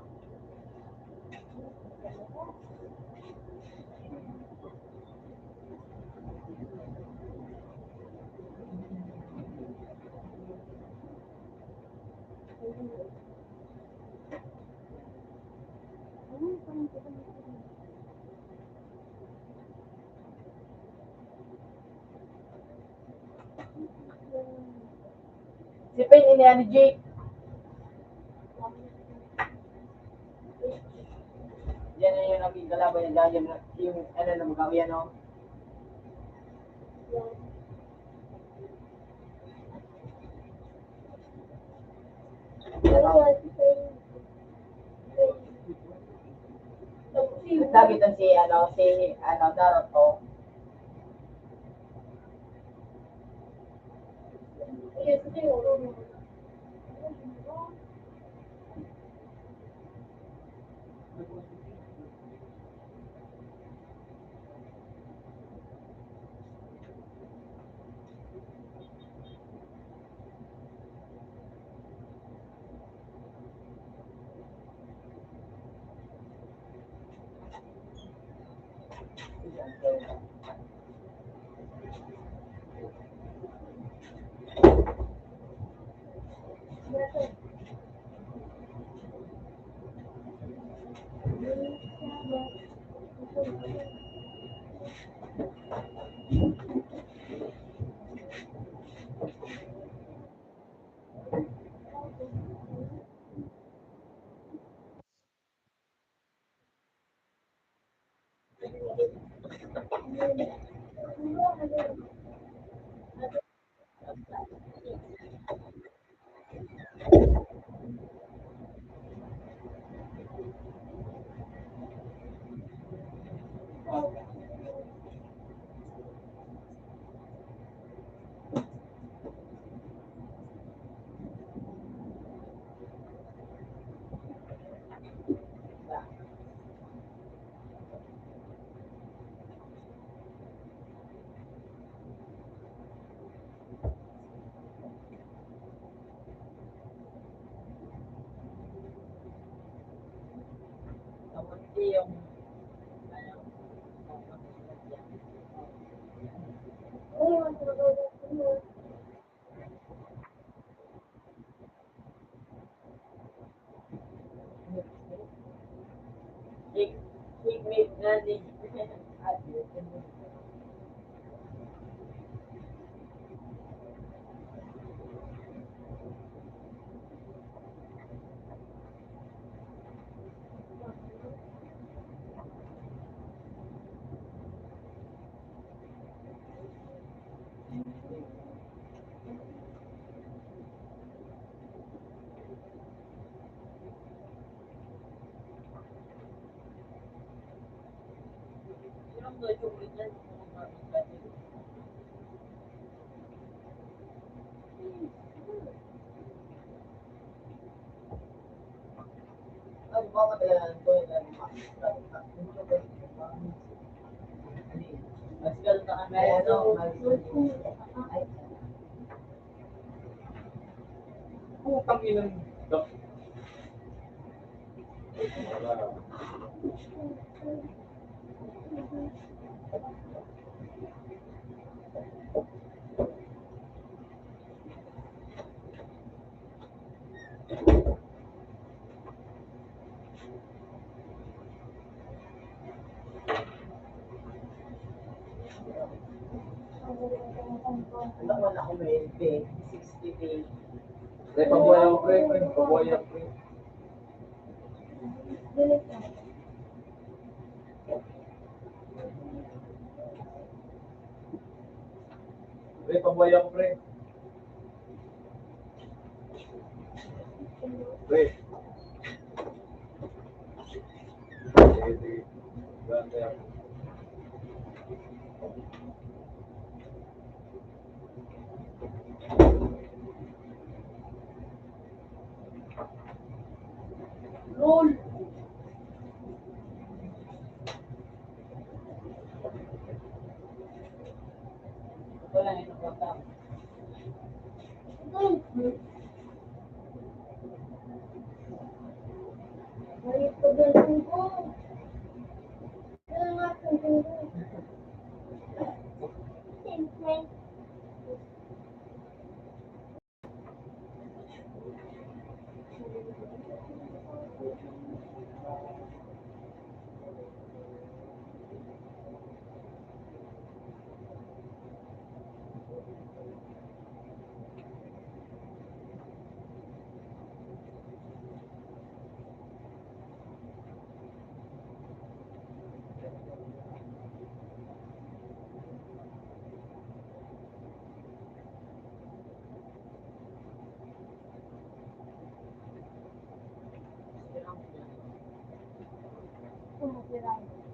Si Pen, ini ni Jake. Yan na yung naging kalaban niya dyan. Yung ano na magawa yan, no? Nagsagitan si Naruto. Tapos yung Higmit na ni Ay, baka kailangan ko yung mas ganun ka kami, ano, ay, Putang ina. ano wala akong 20, 60 days. Pre, pabuhay ako, pre. Pabuhay ako, pre. Delete na. Pre, pabuhay ako, pre. Pre. Sige, sige. Ganda yan. Roll! Wala na ito po. Mali ko doon ko. Ano nga kung Siyempre. Sumasiray.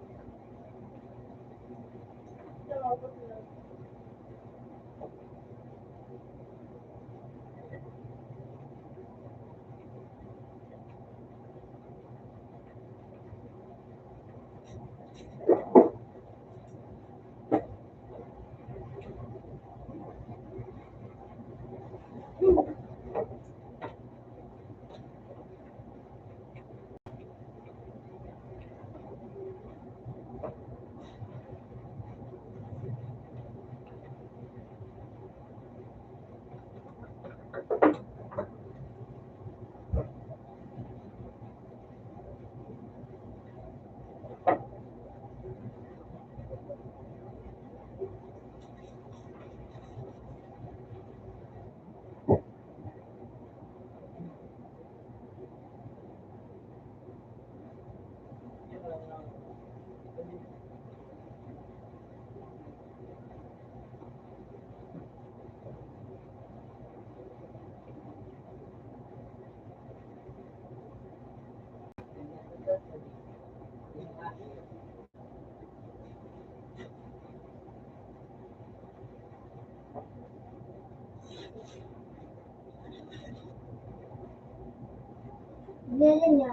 Ganyan niya.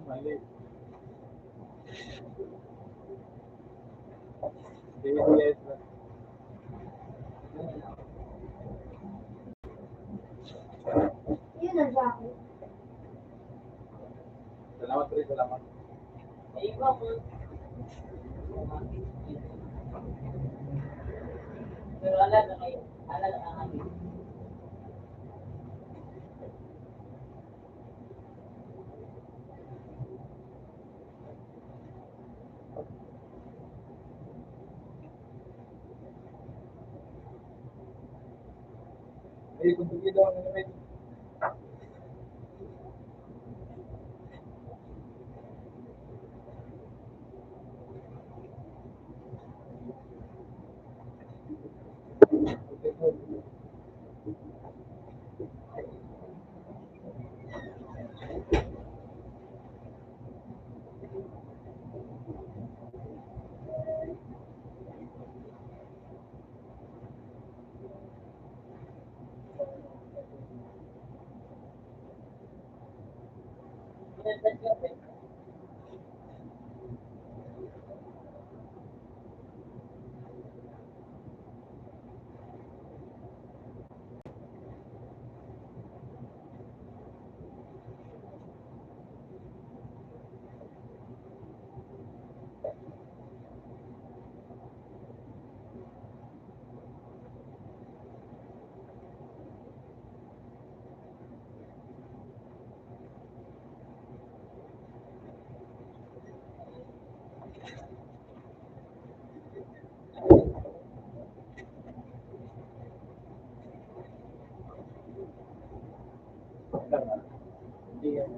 Mali. ABS na. Yun ang bakit. Salamat, pre. Salamat. Ay, iba ko. Pero ala na kayo. Ala na kami. Ay, kung tuloy daw ang namin. Hindi yan.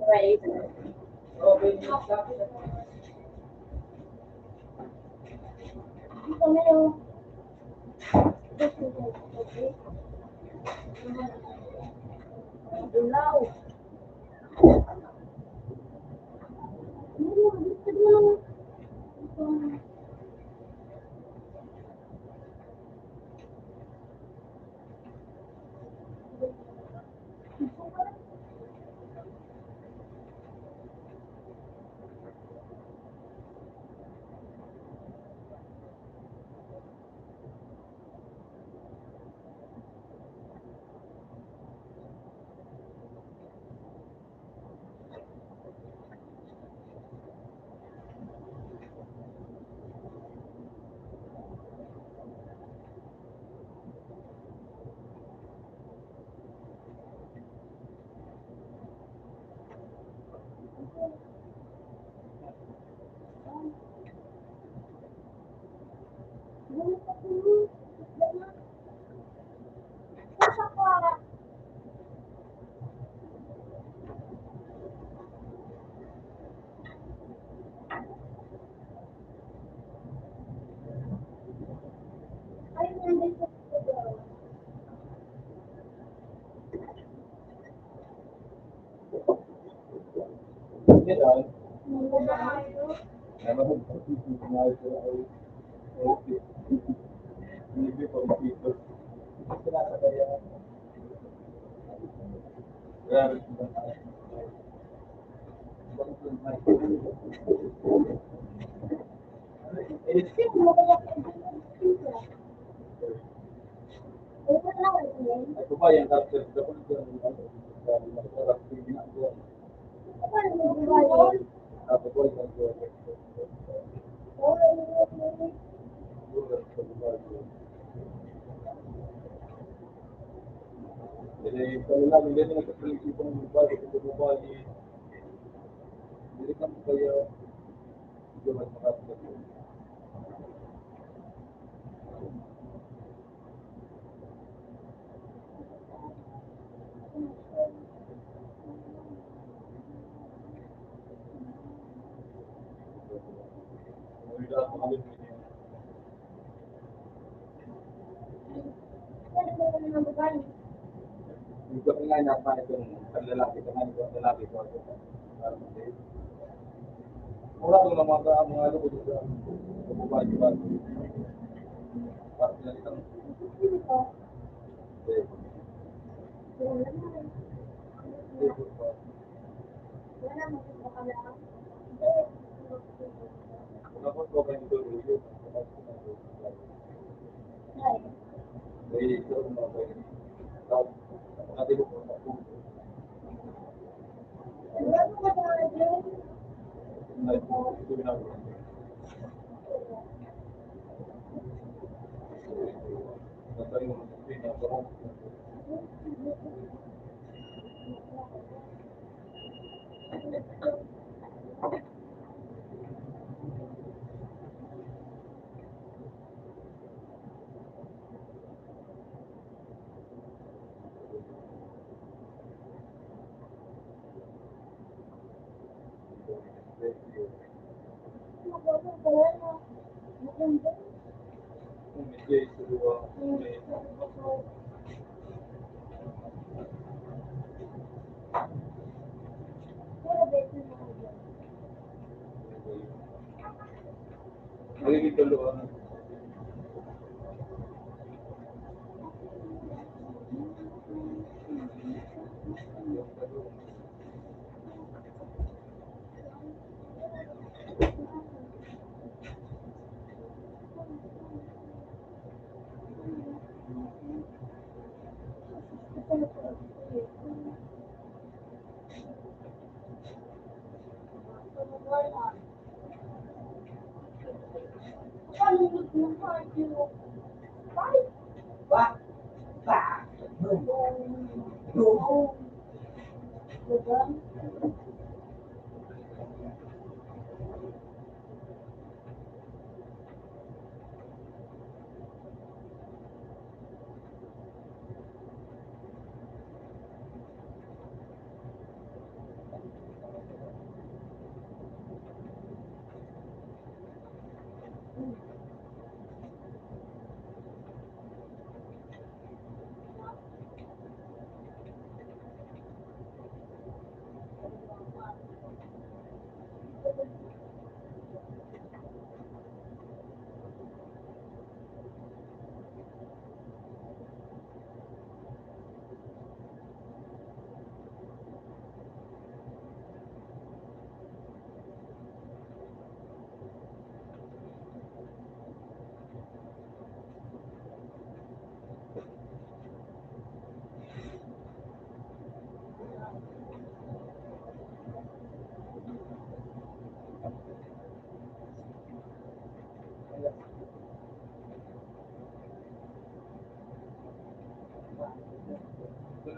Right. Okay, sabi na. Dito na yung Dulaw. Yan ay. Ano ba? Hindi ko dito. Sinasabay yan. Grabe. Ito ba yung capture? Dapat ito yung jadi kalau lagi dia dengan keteliti pembuat jadi kan supaya dia masyarakat tidak mengalir juga dengan apa itu lelaki dengan lelaki itu orang dalam mata mengalir juga kewajiban artinya kan dapat kau yang itu dulu jadi itu nanti itu benar nanti orang lagi dulu Wah, wah,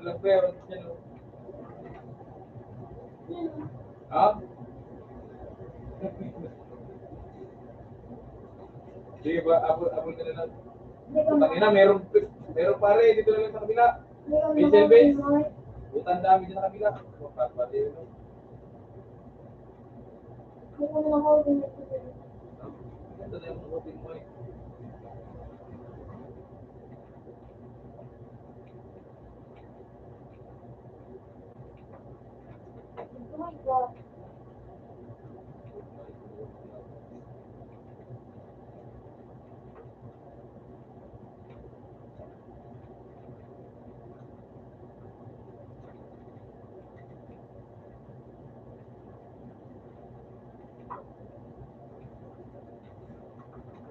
lang pero ha Di ba, abol ka na lang. Hindi ka Putang ina, meron pare dito lang sa kabila. Hindi ka Vincent Benz. makalimot. Utang dami dyan sa kabila. Pati yun. Hindi ka makalimot. Ito na yung open mo eh. Oh my God.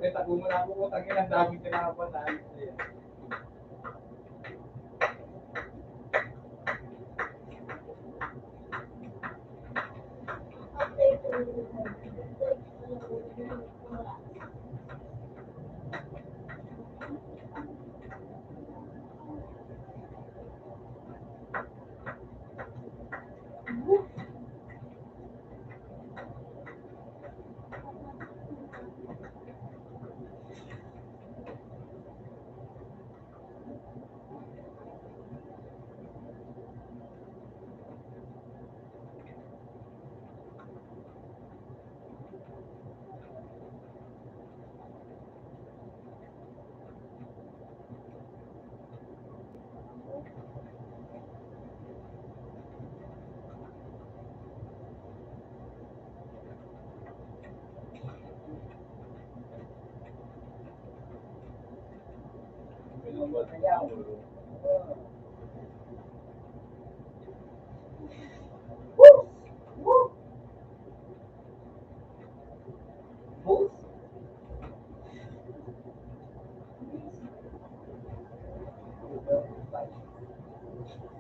Eh, tago mo na ako. Utang ina, ang daming tinapan na. Ayos na yan.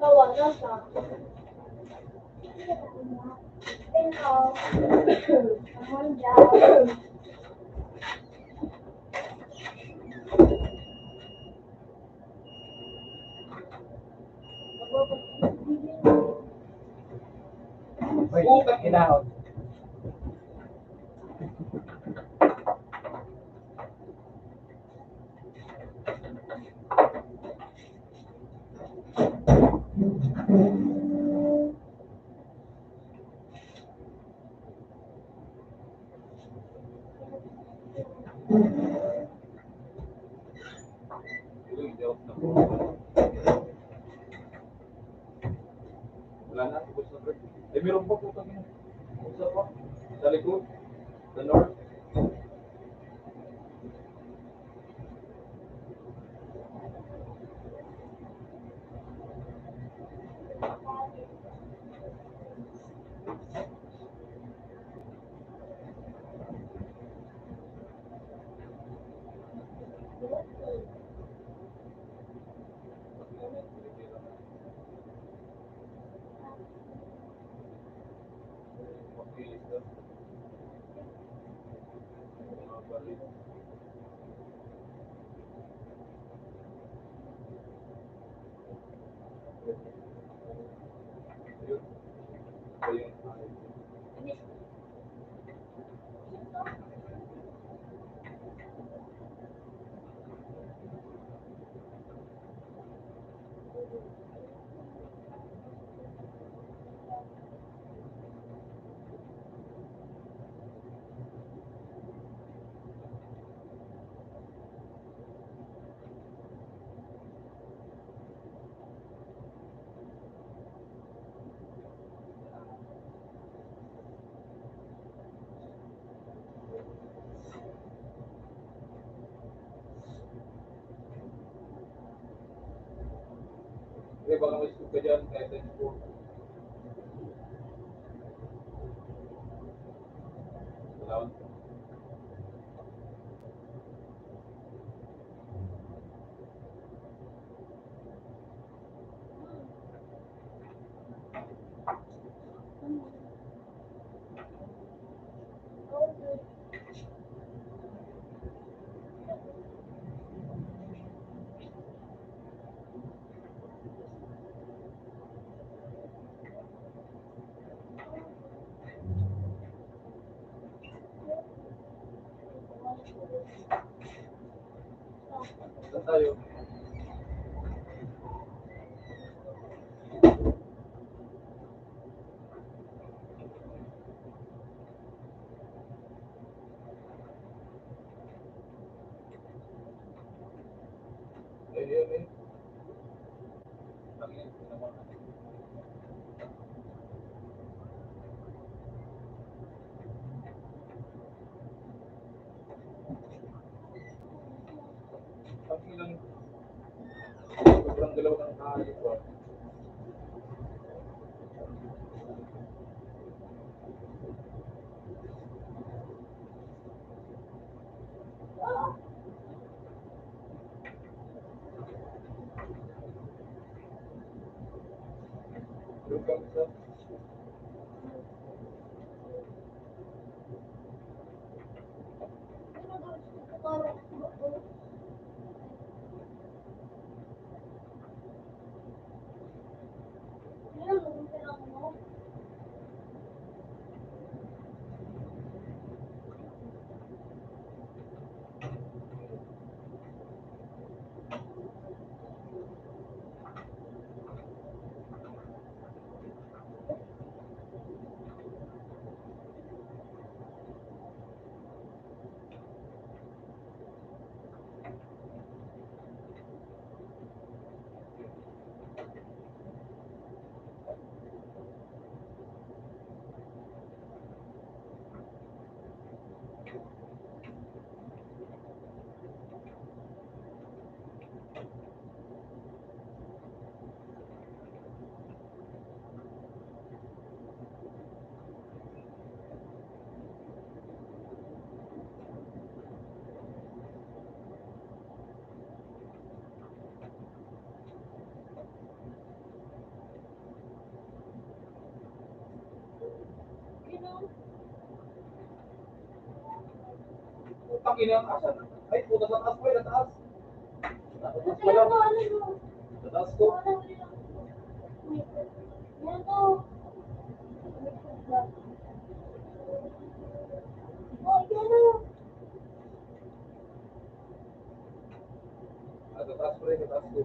Tawa na siya. Pero, naman daw. Utang ina. Wala na, ubos na bro. Eh, meron pa putang ina. Isa pa. Sa likod. Sa north. Eh, baka may scoop ka dyan, kahit sa scoop. Salamat. Saan tayo? Ayun, eh. Bakit? Ang ilang sobrang galaw ng hayop ah. Doon kami sa putang ina ang asan. Ay, puta sa taas ko, sa taas. Sa taas pala. Sa taas ko. Ah, sa taas ko rin, sa taas ko.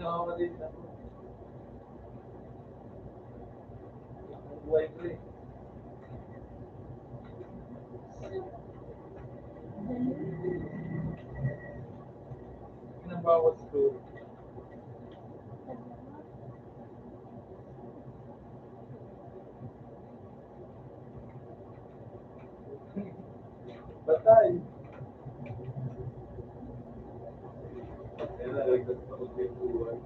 nakakalin ako. Ang buhay ko eh. Pinambawas ko. Batay. Kaya nalagdag sa kunti yung buhay.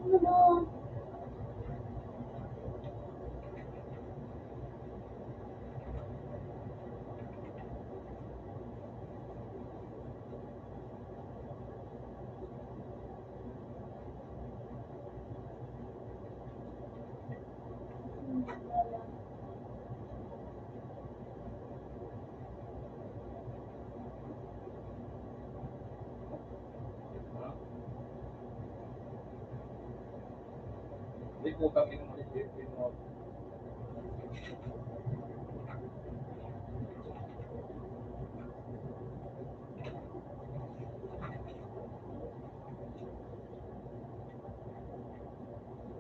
Ano? Hindi po kami nung isipin mo.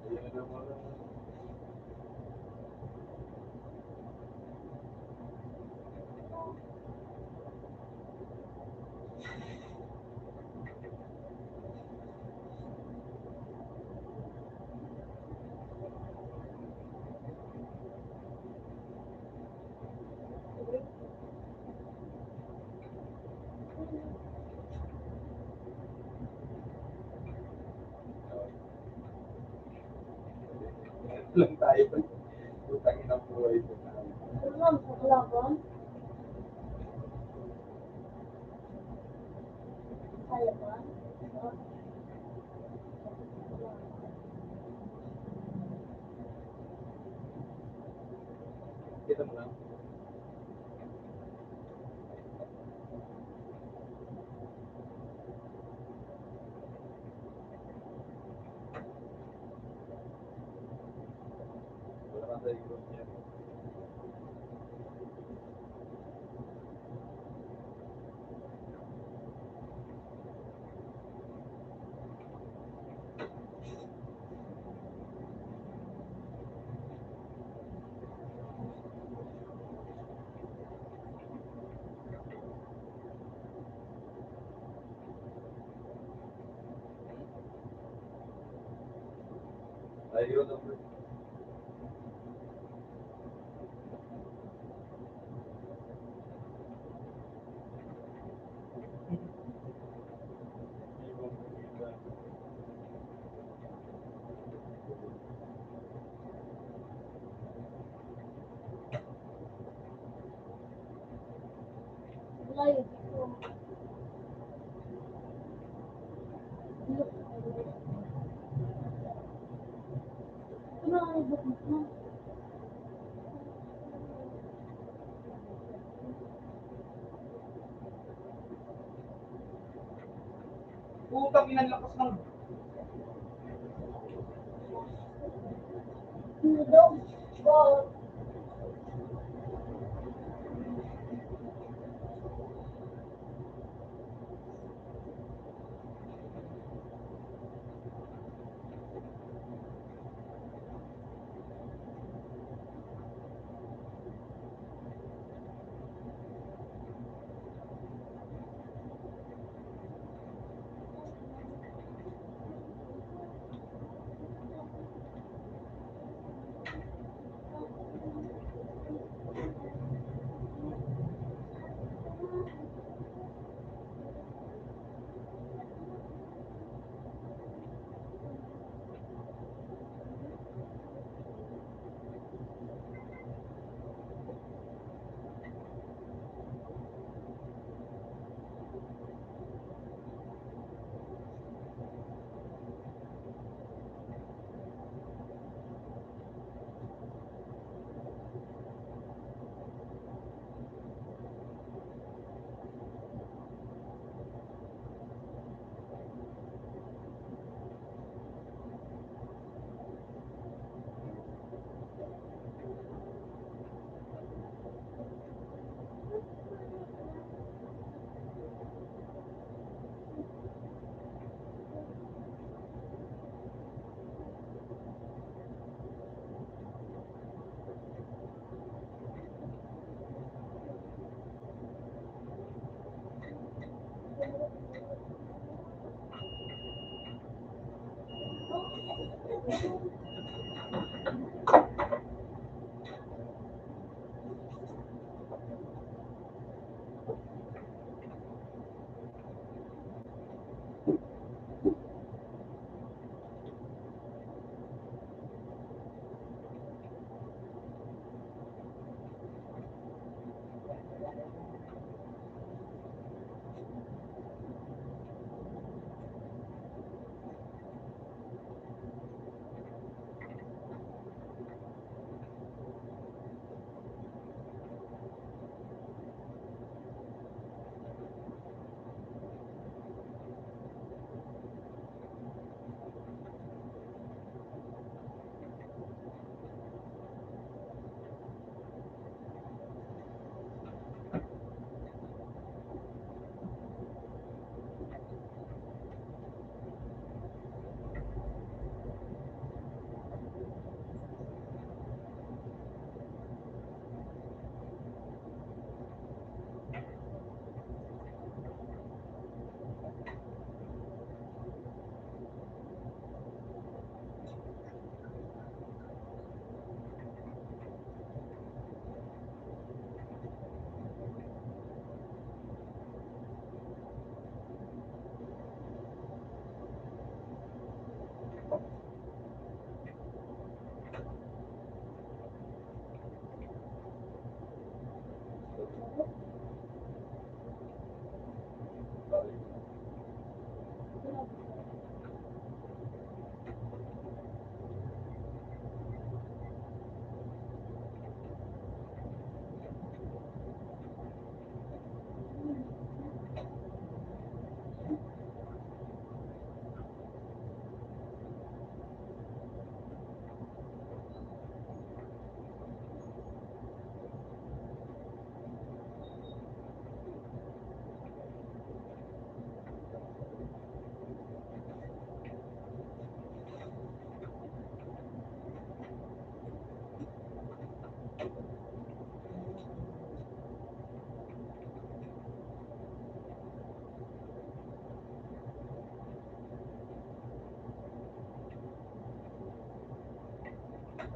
Yan naman. Lang tayo. Utangin ang buhay ko. Ano? Kalaban? Kalaban? Kita mo lang. Wala ka sa ikot niya. Ayun ang Layo dito. Ano ang ibig mo? Putang inang lakas ng... Dog. Ball.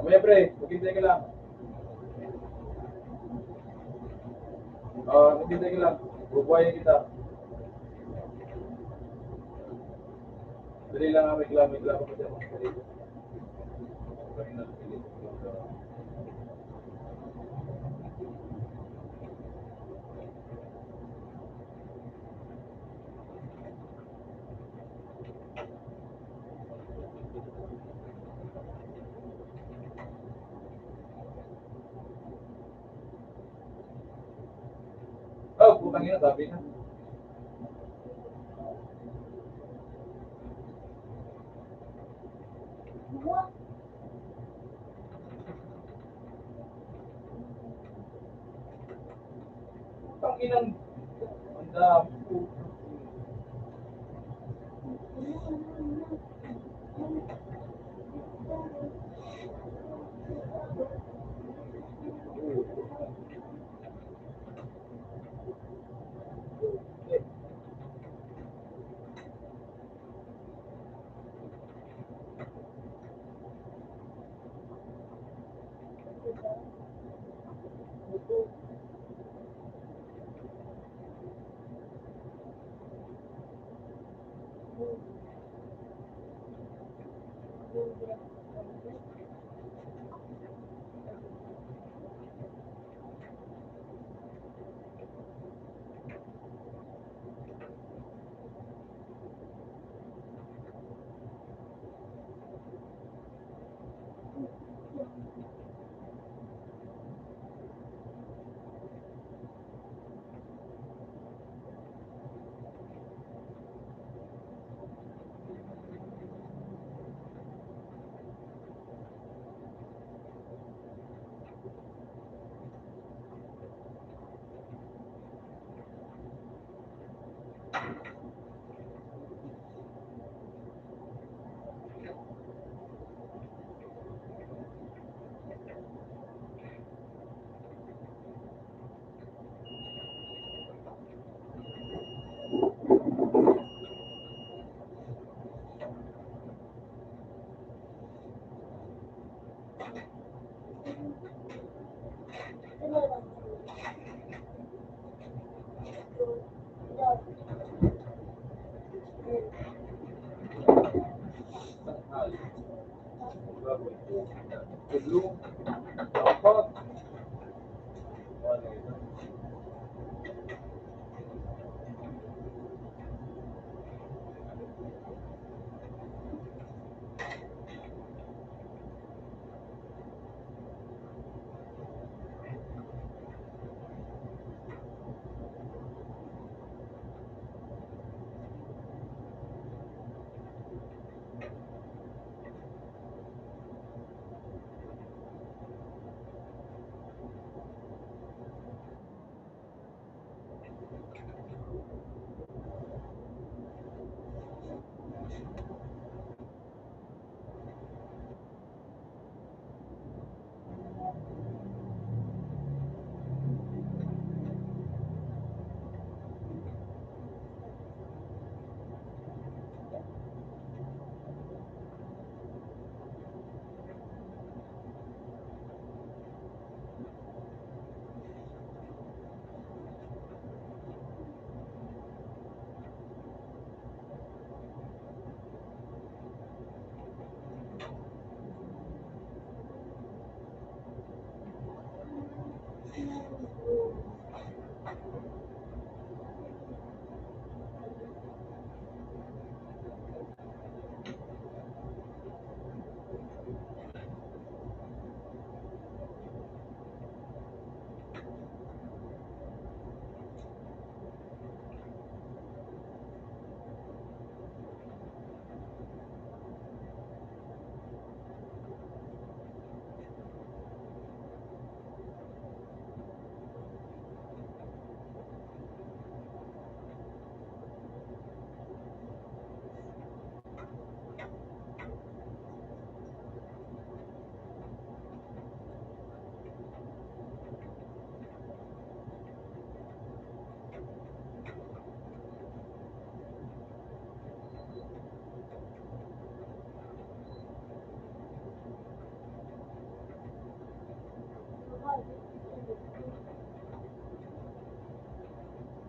Mamaya pre, maghintay ka lang. Maghintay ka lang. Bubuhayin kita. Dali lang may reklamo kasi ako. Oh, putang ina, sabi na. Putang inang, ang dami po. Tulong. Dapat.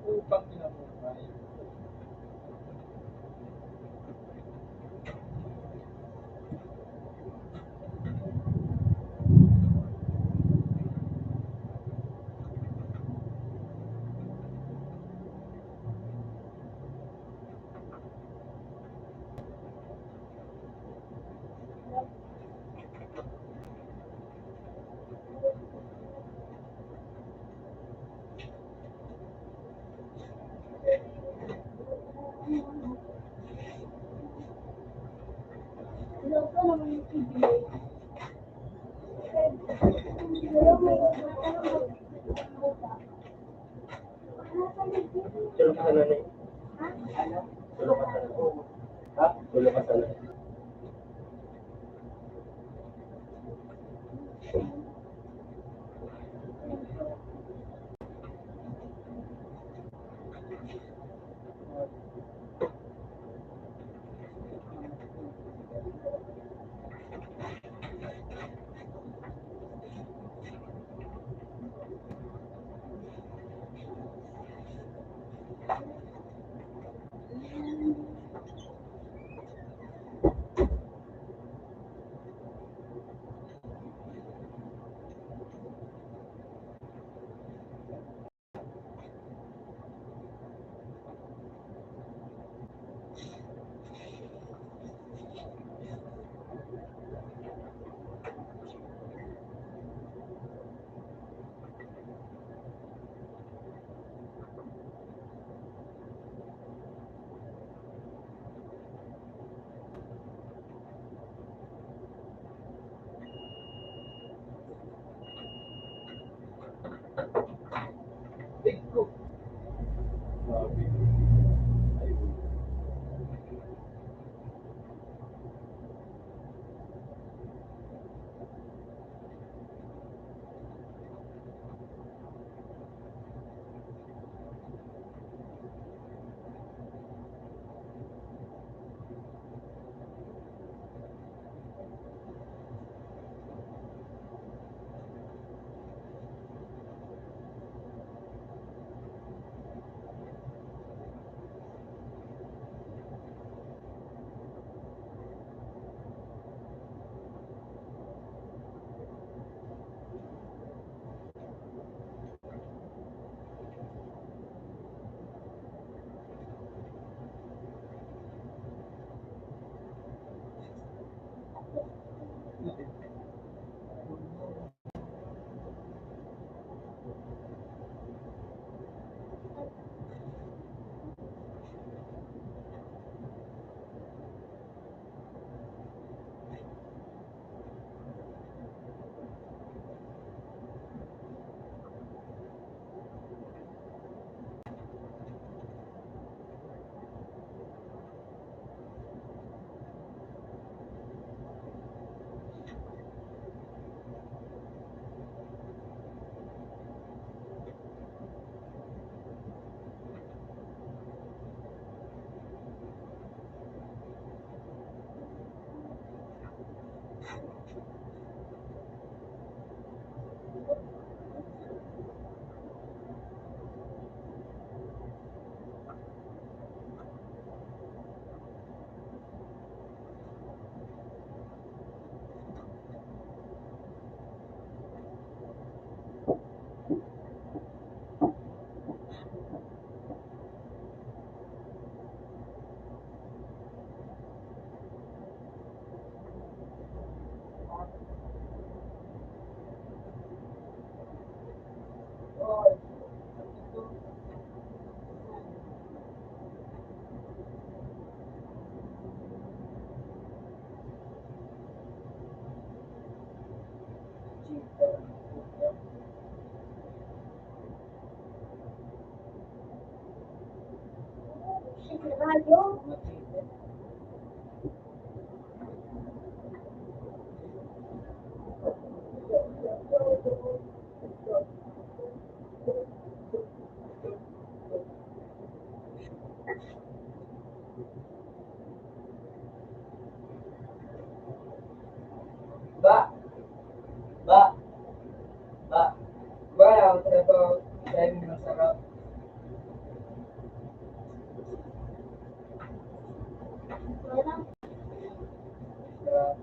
Utang ina mo, ay. Loko naman yung TV. Pero may Tulog ka na na eh. ha? Tulog ka na. Ha? Tulog ka na. Radyo. Ba, ba, ba. Ba, ako talaga dahil masarap. Wala. Sarap.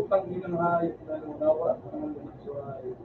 Putang ina ng hayop na nawala ka naman naman sa hayop.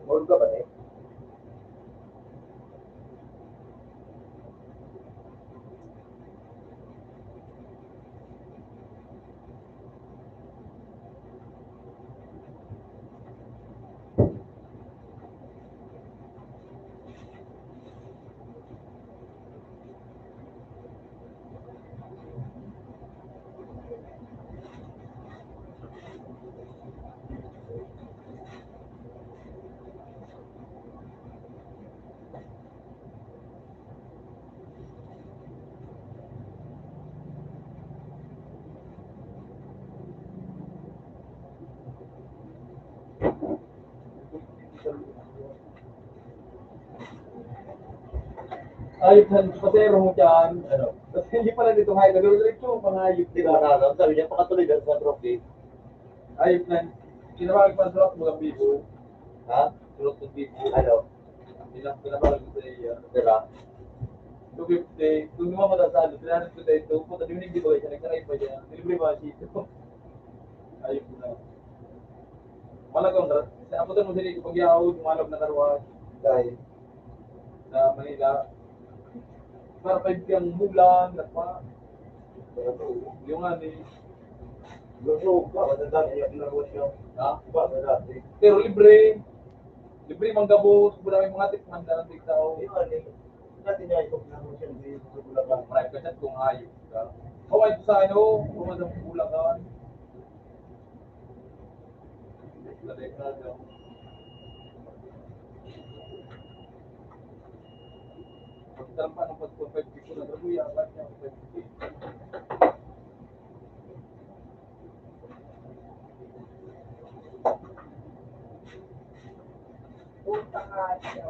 Huwag ka ba eh? Hayop na pasero mo dyan. Ano? Kasi hindi pala dito hayop. Nag-diretso mo pang hayop. Hindi ko nakakam. Sabi niya, pakatuloy dahil sa trophy. Hayop na. Kinawag pa drop mga bibo. Ha? Drop ng bibo. Ano? Pinapalag ko sa iya. Dira? 250. Kung naman matasado, 300 ko tayo ito. Puta, di mo hindi ba siya. Nagkaray pa siya. Delivery ba siya ito? Hayop na. Malagaw na. Aputan mo sila yung pag-yaw, malab na karwas. Dahil. Sa Manila. Para 5 kang bulan, nagpa. Yung ano eh. Gusto ka, matandang iyak na negosyo. Ha? Ba, madati. Pero libre. Libre manggabos. Mula may mga tikman na ng tigtaw. Yung ano eh. Dati niya ito na negosyo. Hindi ko bulakan. Marami ka siya kung hayop ka. Hawaii sa ano, kumadang bulakan. Lalek na daw. Pagtarampa ng pag-perfect ko na trabuya, bakit niya perfect? Puta ka siya.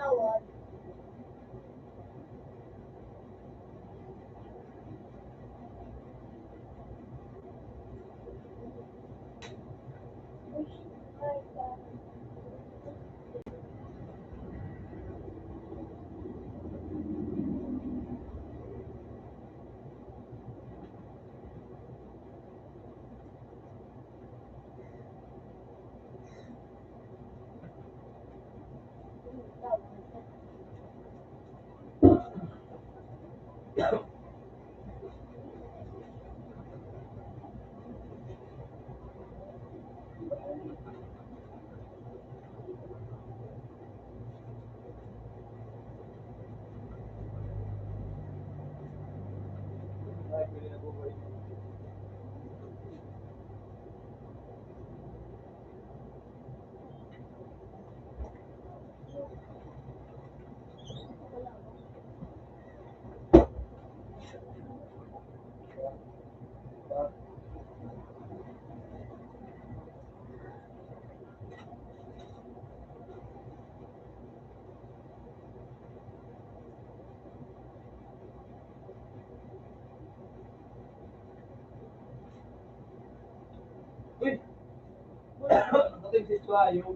Tawad. Ay, pwede na po ba ito? Uy! Ating message ko ayaw.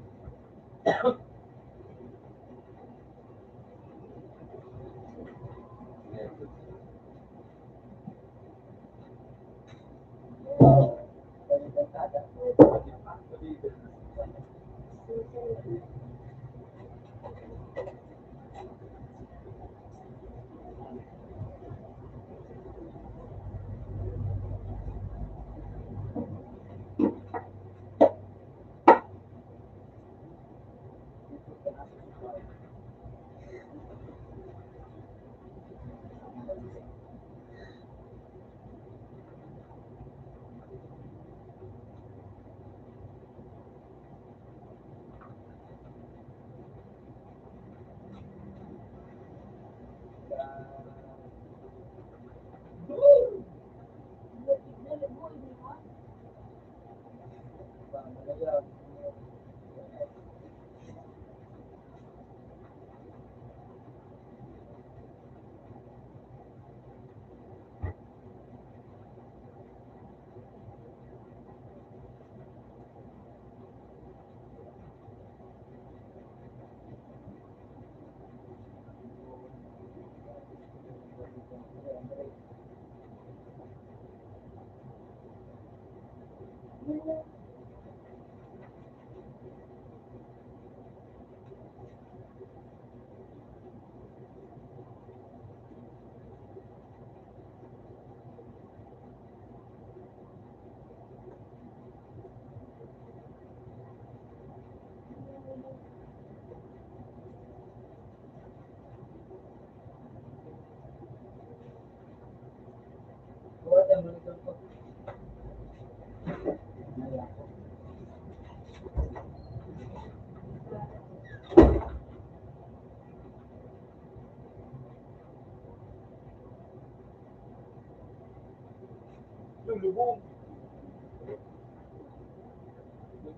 Lubong.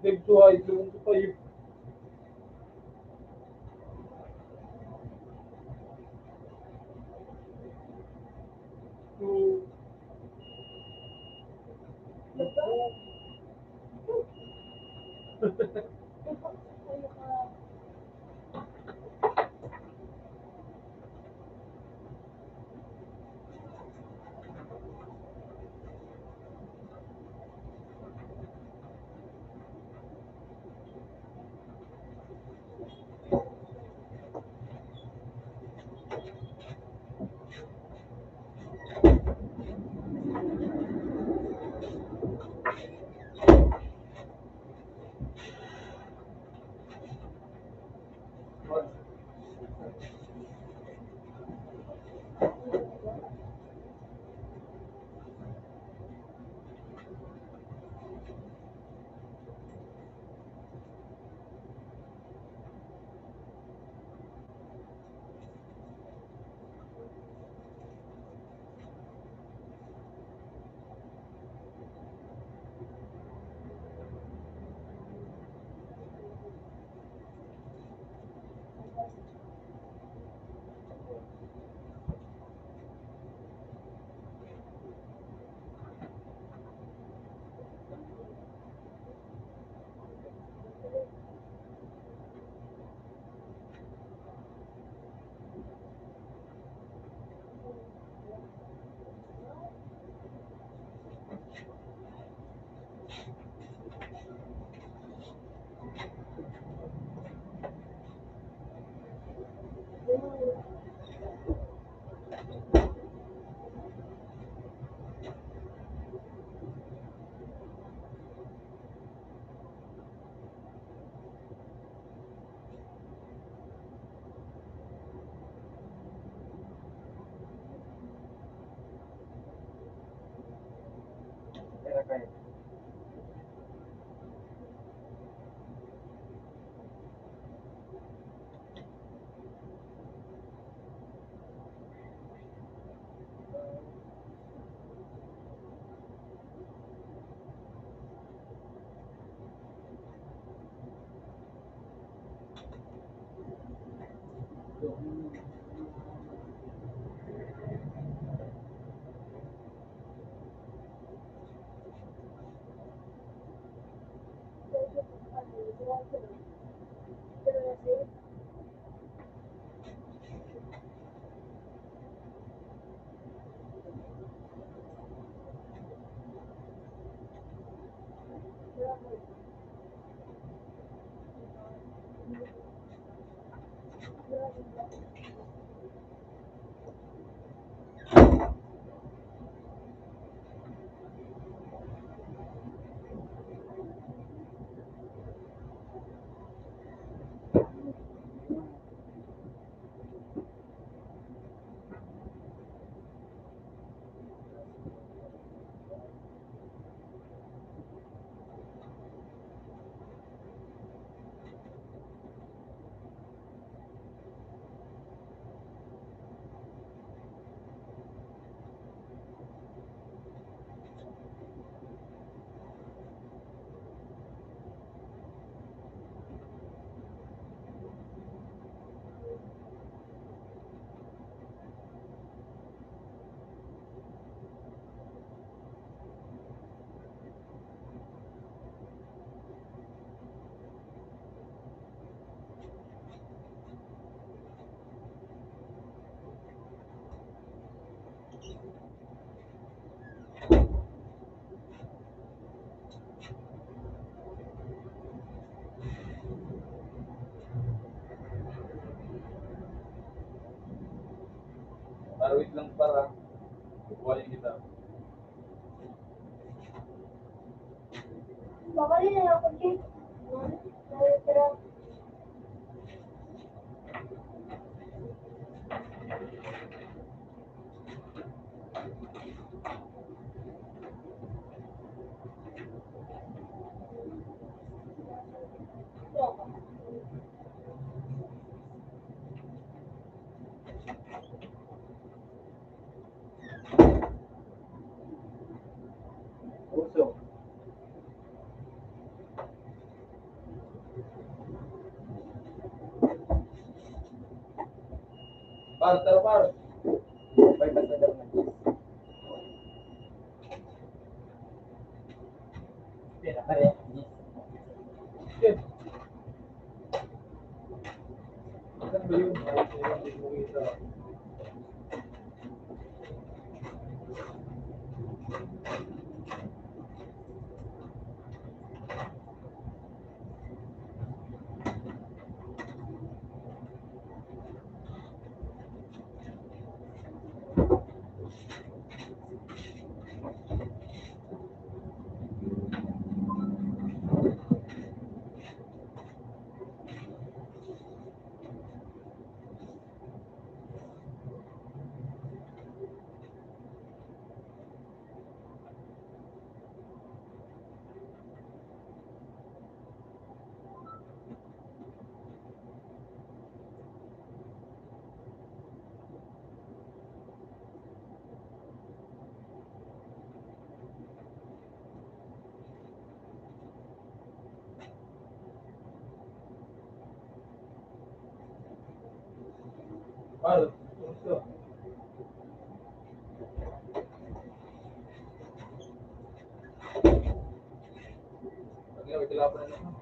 Nagsuhay, lubong sa payo. Wait lang para bukuhanin kita. Babalik na ako, Jake. Tara. Puso. Tara, par. Bye, bye, bye. Pera, pare. Shit. Saan ba yun? Ay, hindi mo kita. Par, puso. Pag may kailangan na naman.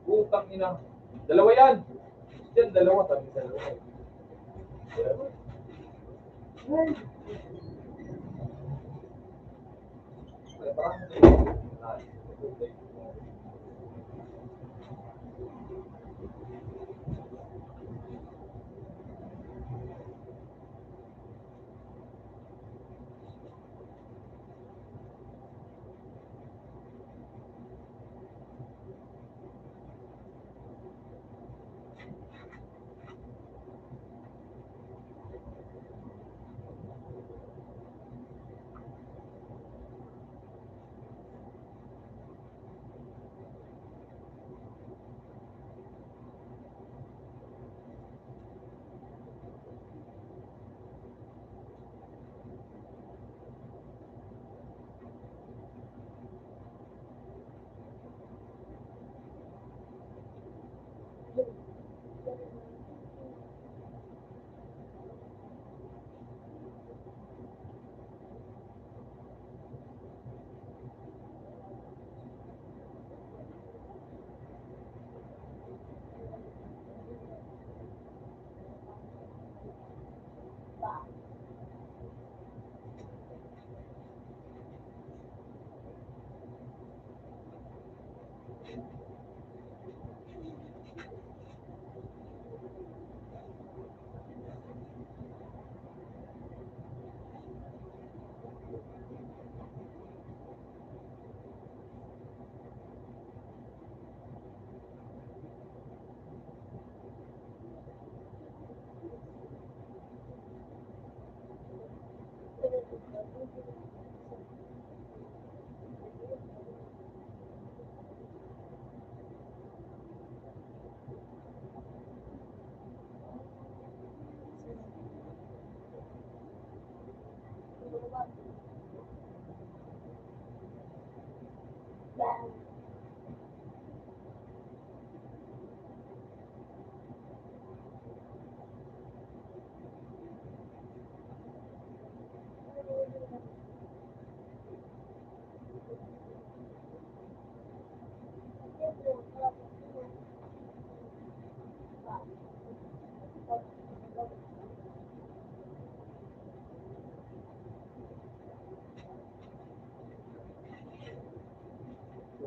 Utang ina. Dalawa yan. Yan, dalawa. Sabi dalawa. Ay. Ay, parang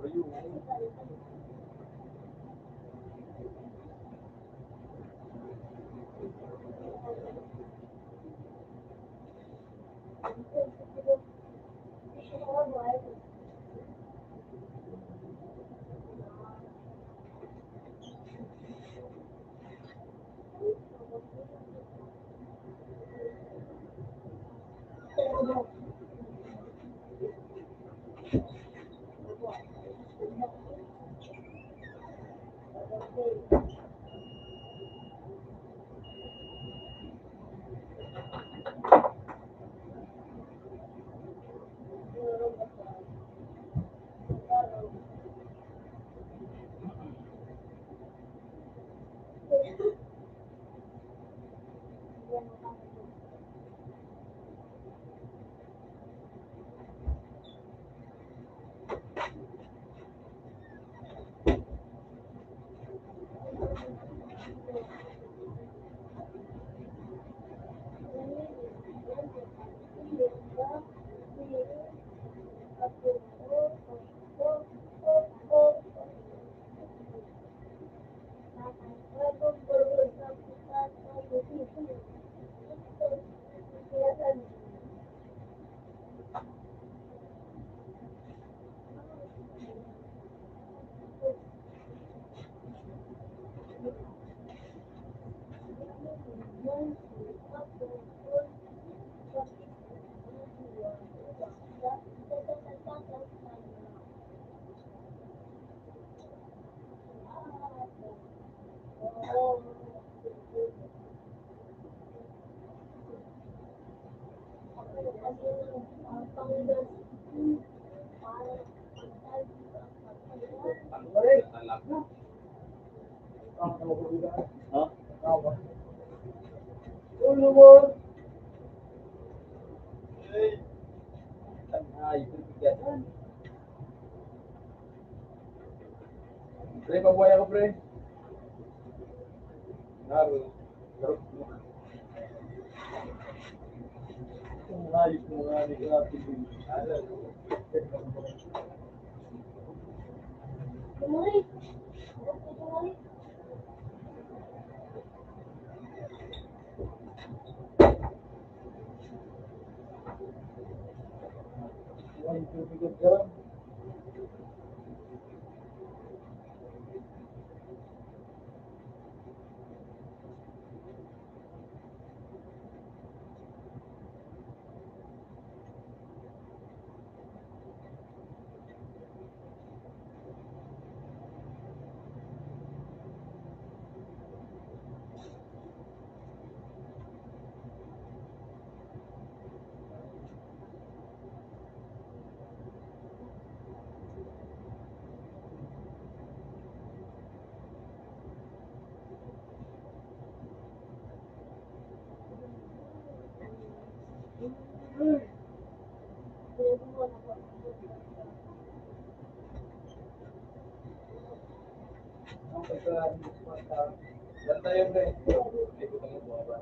Pero yun. Anak na. Ha? Ulo mo. Hey. Ay, bigyan. Pre, pabuhay ako, pre. Laro. Laro. Ayos mo nga ni Grabe. Ay, tubig ka. Dan tayo, pre. Ikot ang bumaba.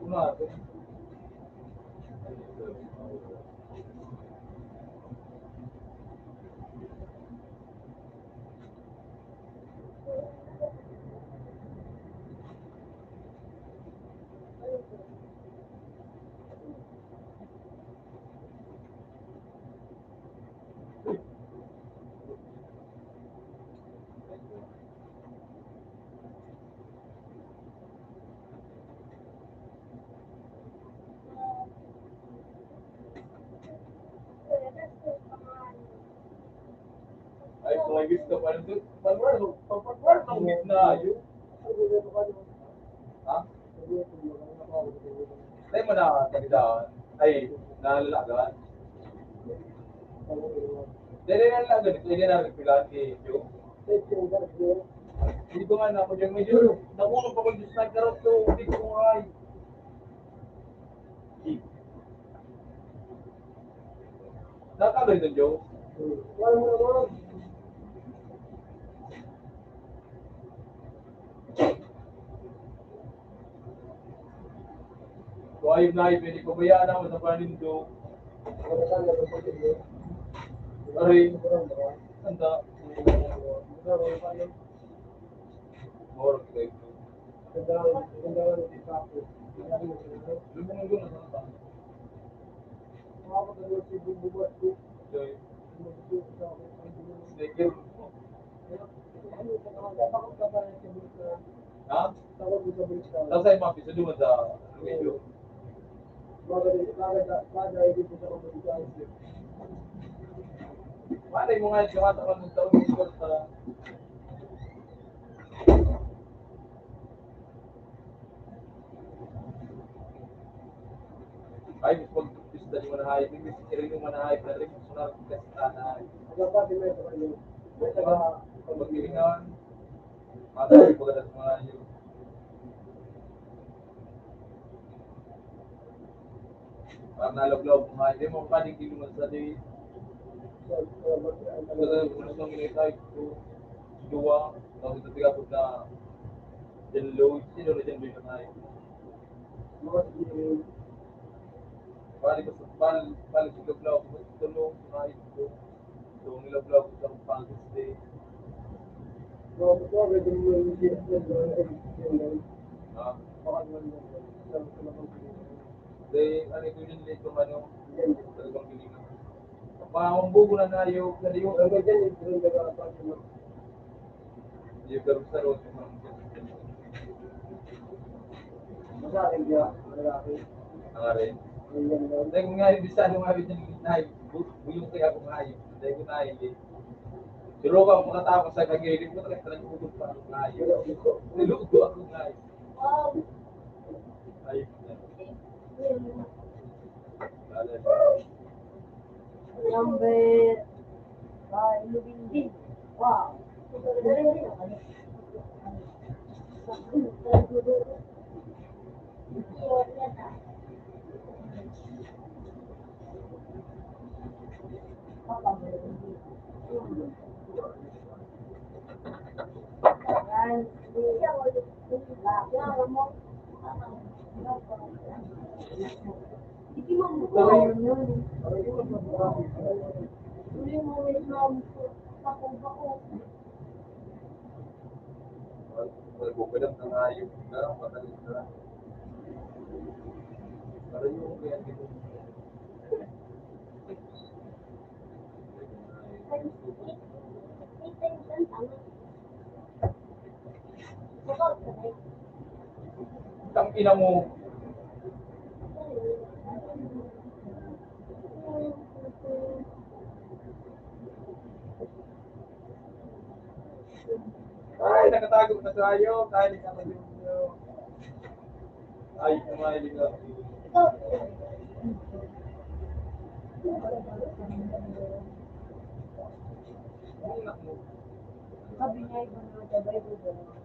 Una, ay, tumagis ka pa rin doon. Pagpapart ng gitna, yun. Ha? Tayo mo na kanidaan. Ay, nalalagaan. Dahil nalalagaan ito, hindi na nagpilaan ni Joe. Hindi ko nga na ako dyan. Medyo, nakunong pa ko yung snipe na to. Hindi ko nga. Nakakagay doon, Joe. So, ayun na, pwede ko bayaan ako sa panindo. Aray, anda. Morong kita ito. Lumang doon, ano ba? Joy. Sneaker. Ha? Tapos ay mapis, sa duman sa video. Malay mo nga yung kumatakan ng taon ng sport sa... Ay, mas pag-pista yung manahay. May sikirin yung manahay. Na rin, sunar kong kasi tanay. Pag-gilingan. Matay ko ganda sa mga yun. Parang nalog-log mga hindi mo panig gilingan sa di. Kasi unos nang initay ko. Dua. Tapos ito tiga po na Jan Lloyd. Sino na Jan Lloyd na tayo? Balik ko sa balik ko log-log. Tulong mga ito. So, nilog-log ko sa Pangkis Day. Ha? Dahil ano ito yung late kung ano. Talagang gilingan. Pangumbugo na na yung yung pero sa road yung ang arin. Dahil kung nga rin bisa nung nga rin yung nahay, buyong kaya kung nga yun. Dahil kung nahay eh. Pero kung makatapos sa kagilid mo, talagang ugot pa ako nga yun. Niluto ako nga yun. Ayun na. Number Lubindi. Wow. Hindi mo Nagbubulang ng ayos na, matalis na. Para yung kaya dito. Ang ina mo. Ay, nakatago na tayo. Kaya di ka mag-video. Ay, kumain ka. Ikaw, Ang anak mo. Sabi niya, ibang mga sabay ko doon.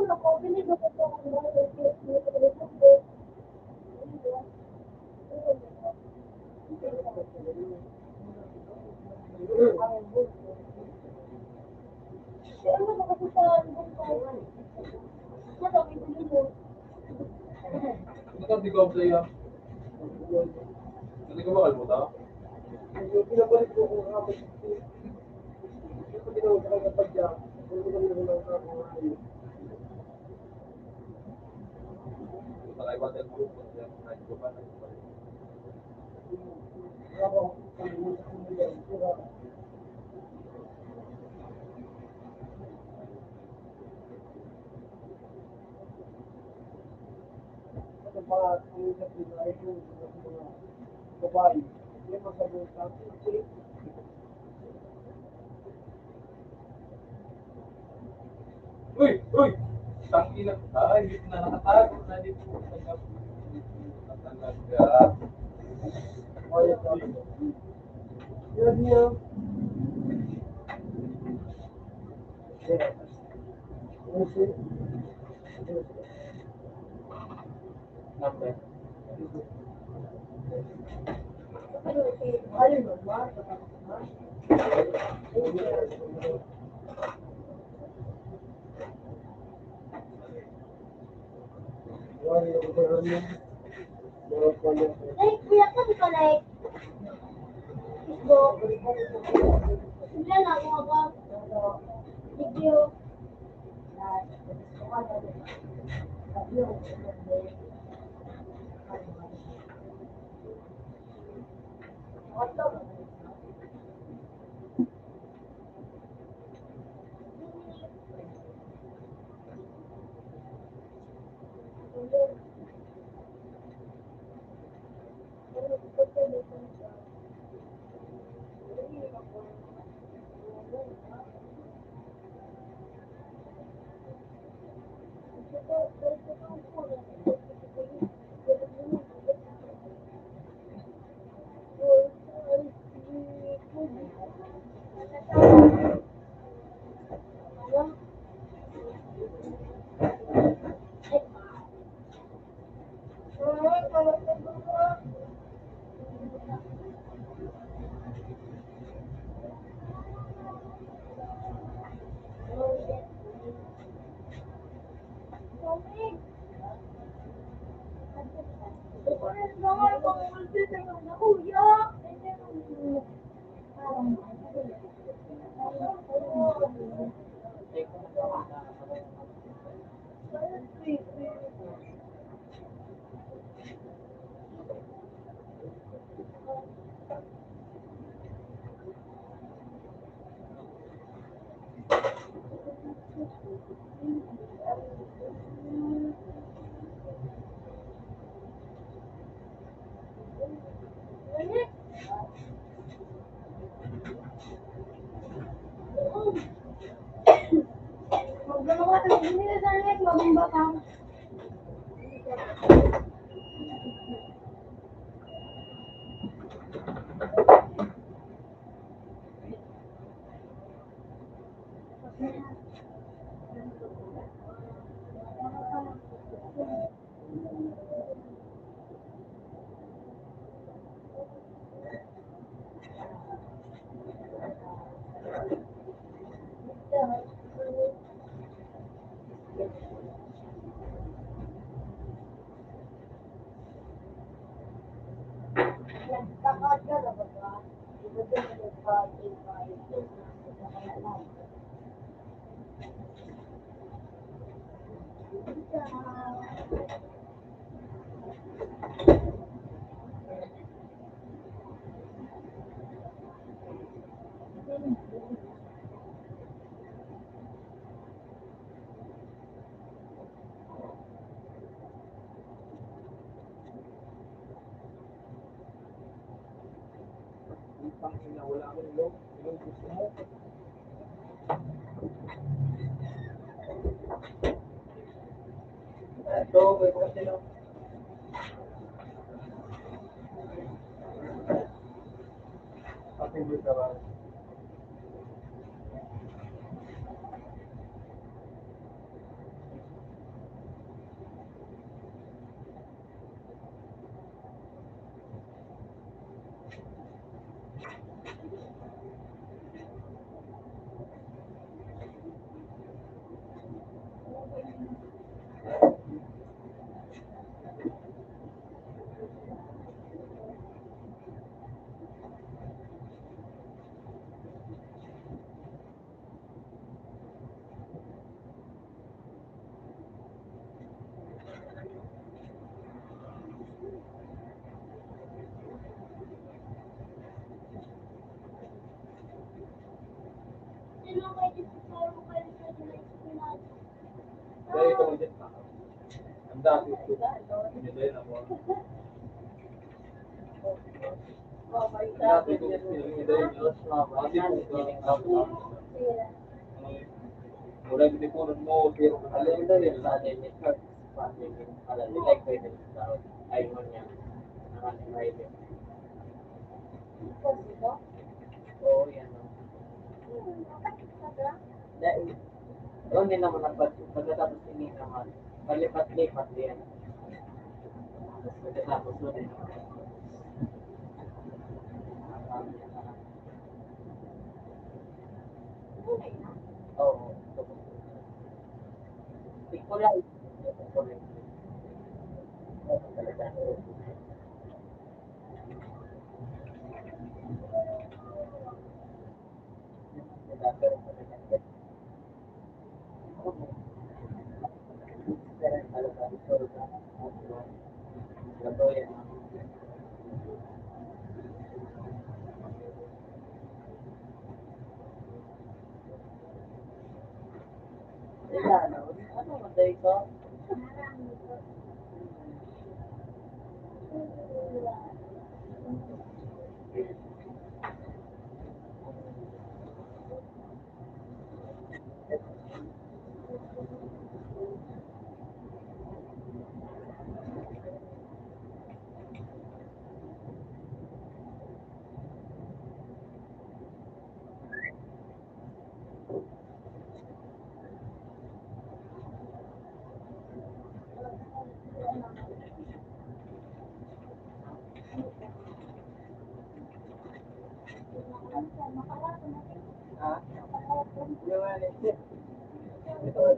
ano ko, binigyan ko ito ang ano ba kasi sa ano, binigyan mo. Ito, di ko play ah. Hindi ko bakal mo ta? Pinabalik ko kung kapag hindi ko ginawa sa kanya pagya. Hindi ko ginawa sa kanya. Ito tayo ba tayo po? Kahit ko ba? Sa mga sa pinay ko, mga babae, yung mga sabihin sa akin, Uy! Uy! Tangina. Ay, hindi na nakatago na dito. Natanggap ka. quiet lang. Yun niya. Number. Ayun, ba? Like, kuya ko, di ka like, Facebook, sila lang mga ba, video, magdalawa na nila sa like, mabumba ka. Nagkakad ka na ba ba? Iba din na nagkakad, Ang ina, wala akong ilong. Ilong gusto mo. Ito, may kasi no. Patuloy ka ba? Dahil ikaw ang jet pa. Ang dami ito. Hindi na mo. Ang dami ito. Hindi na mo. Mula hindi po nun mo. Pero Alam mo yun sa atin, may short pandemic. Alam mo, like pwede sa iPhone niya. Ang ating rider. Oo, yan. Dahil, doon din naman pagkatapos hindi naman, palipat-lipat din. Tapos pagkatapos doon din. Oo. Hindi ko lang. Ano matay ko? Ha? Yung ano,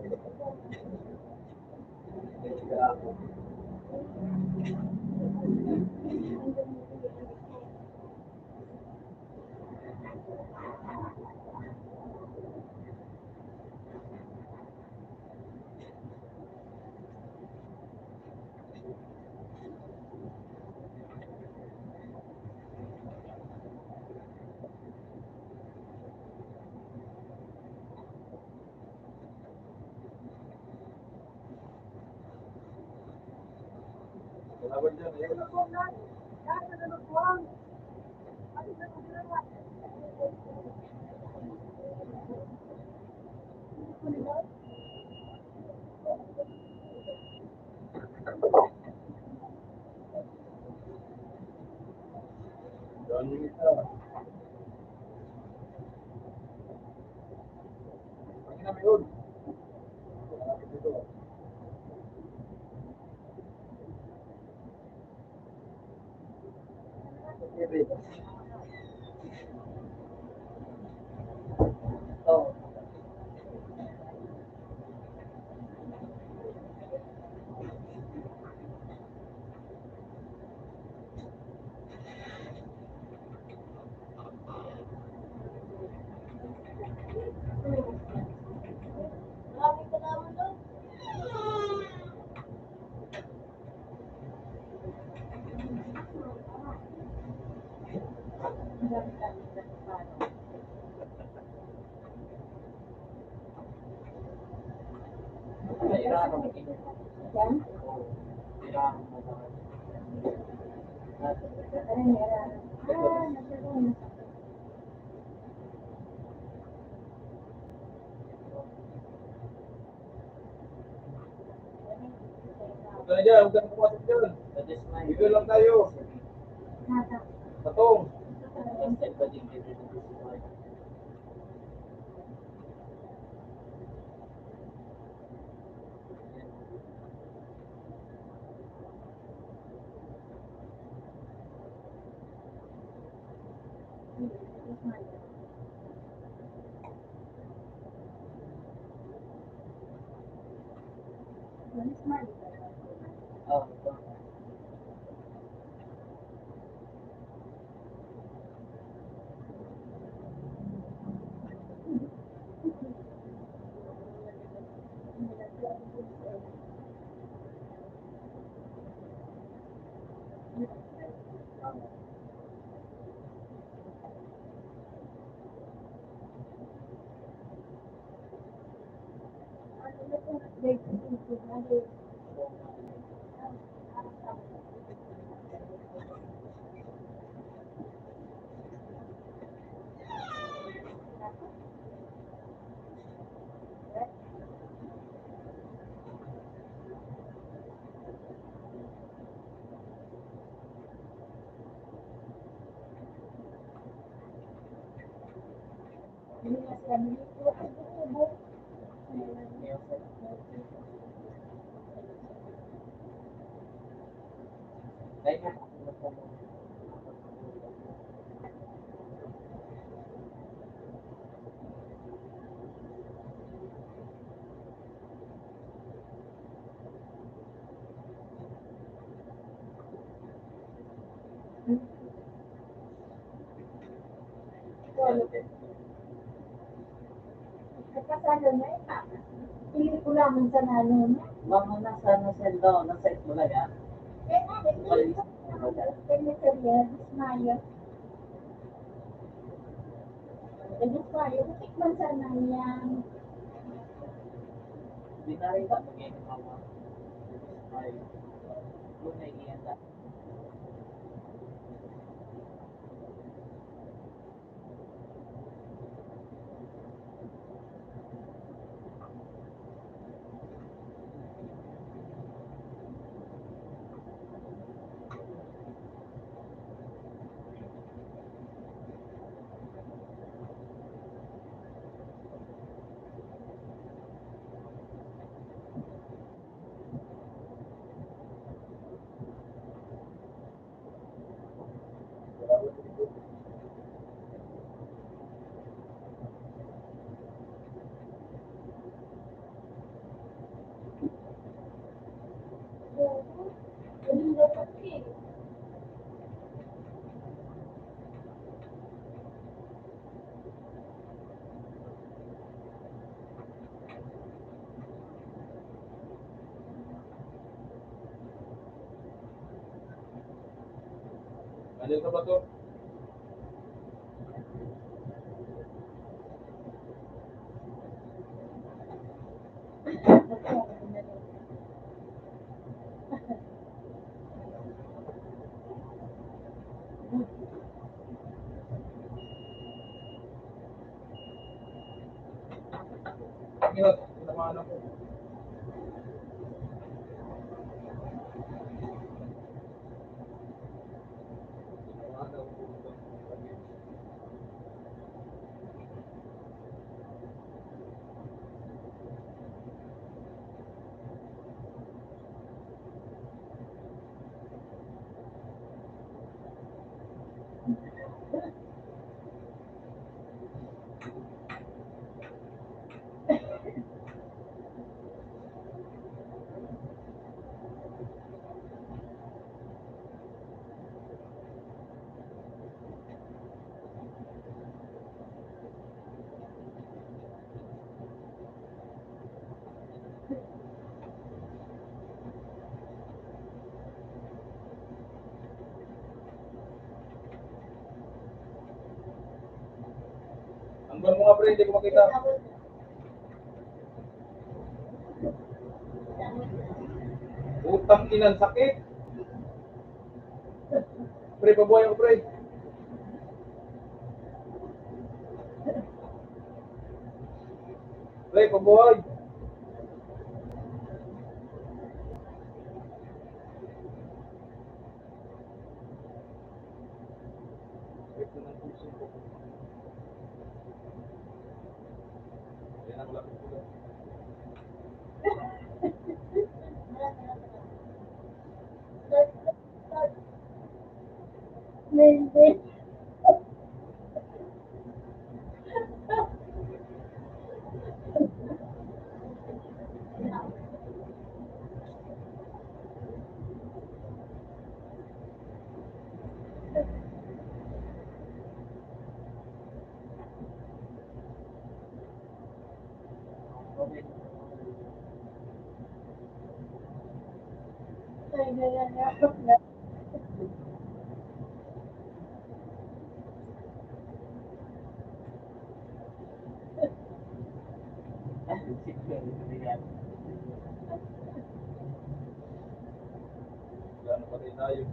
wala ba dyan? Doon yung isa. Ang ina mo yun. Malapit dito. Oo. Maraming salamat doon. Kailangan mo mag-ingat. Yan. Kailangan mo mag Ano meron? Nagkaroon. Huwag ka na dyan, huwag ka na pumasok dyan. Dito lang tayo. Nasa. Patong. Smart. Oh, Nagkasalo na eh. Pili ko lang sa nalo na. mga nasa sendo, nasa Itbulaga. Eh, Dismayo. Dismayo, tikman sana yan. Binari ka, magiging hawa. Ay, kung naiiyan ka. Ganun dapat eh. Ano ka ba to? Ingat, tinamaan ako. Ang buwan mo nga pre, hindi ko makita. Putang inang sakit. Pre, pabuhay ako, pre. Pre, pabuhay. Ito ng puso ko. Ayan ang lapit ko. Maybe. Wala na patay tayo.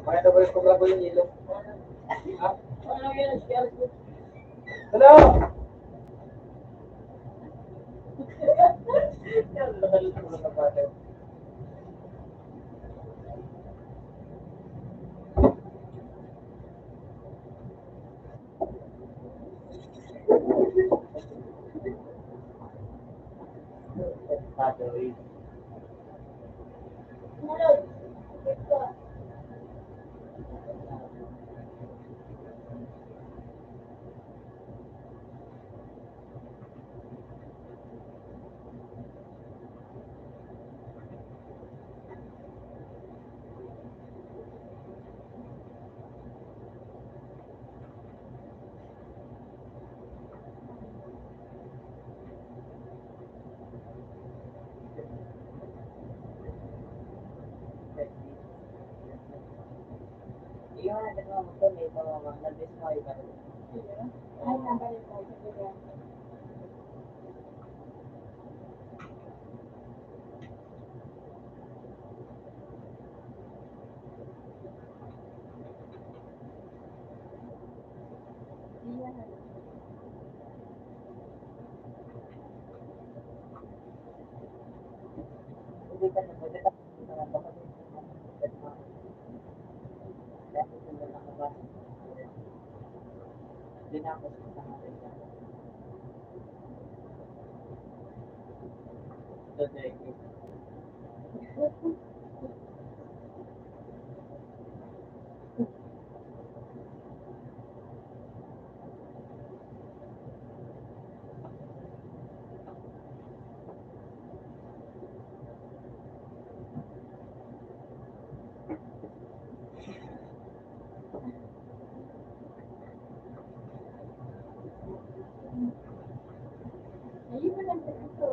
Kaya na ba yung kumra ko yung ilong? Hello! Gimana kita magtuloy ito mga nabis mo iba. Ay, nabalik tayo sa kanya. Hindi ka na pwede tapos na lang baka din sa mga dahil sa mga nakabasa. Hindi na ako sa akin. Today. Ayun na lang sa ito.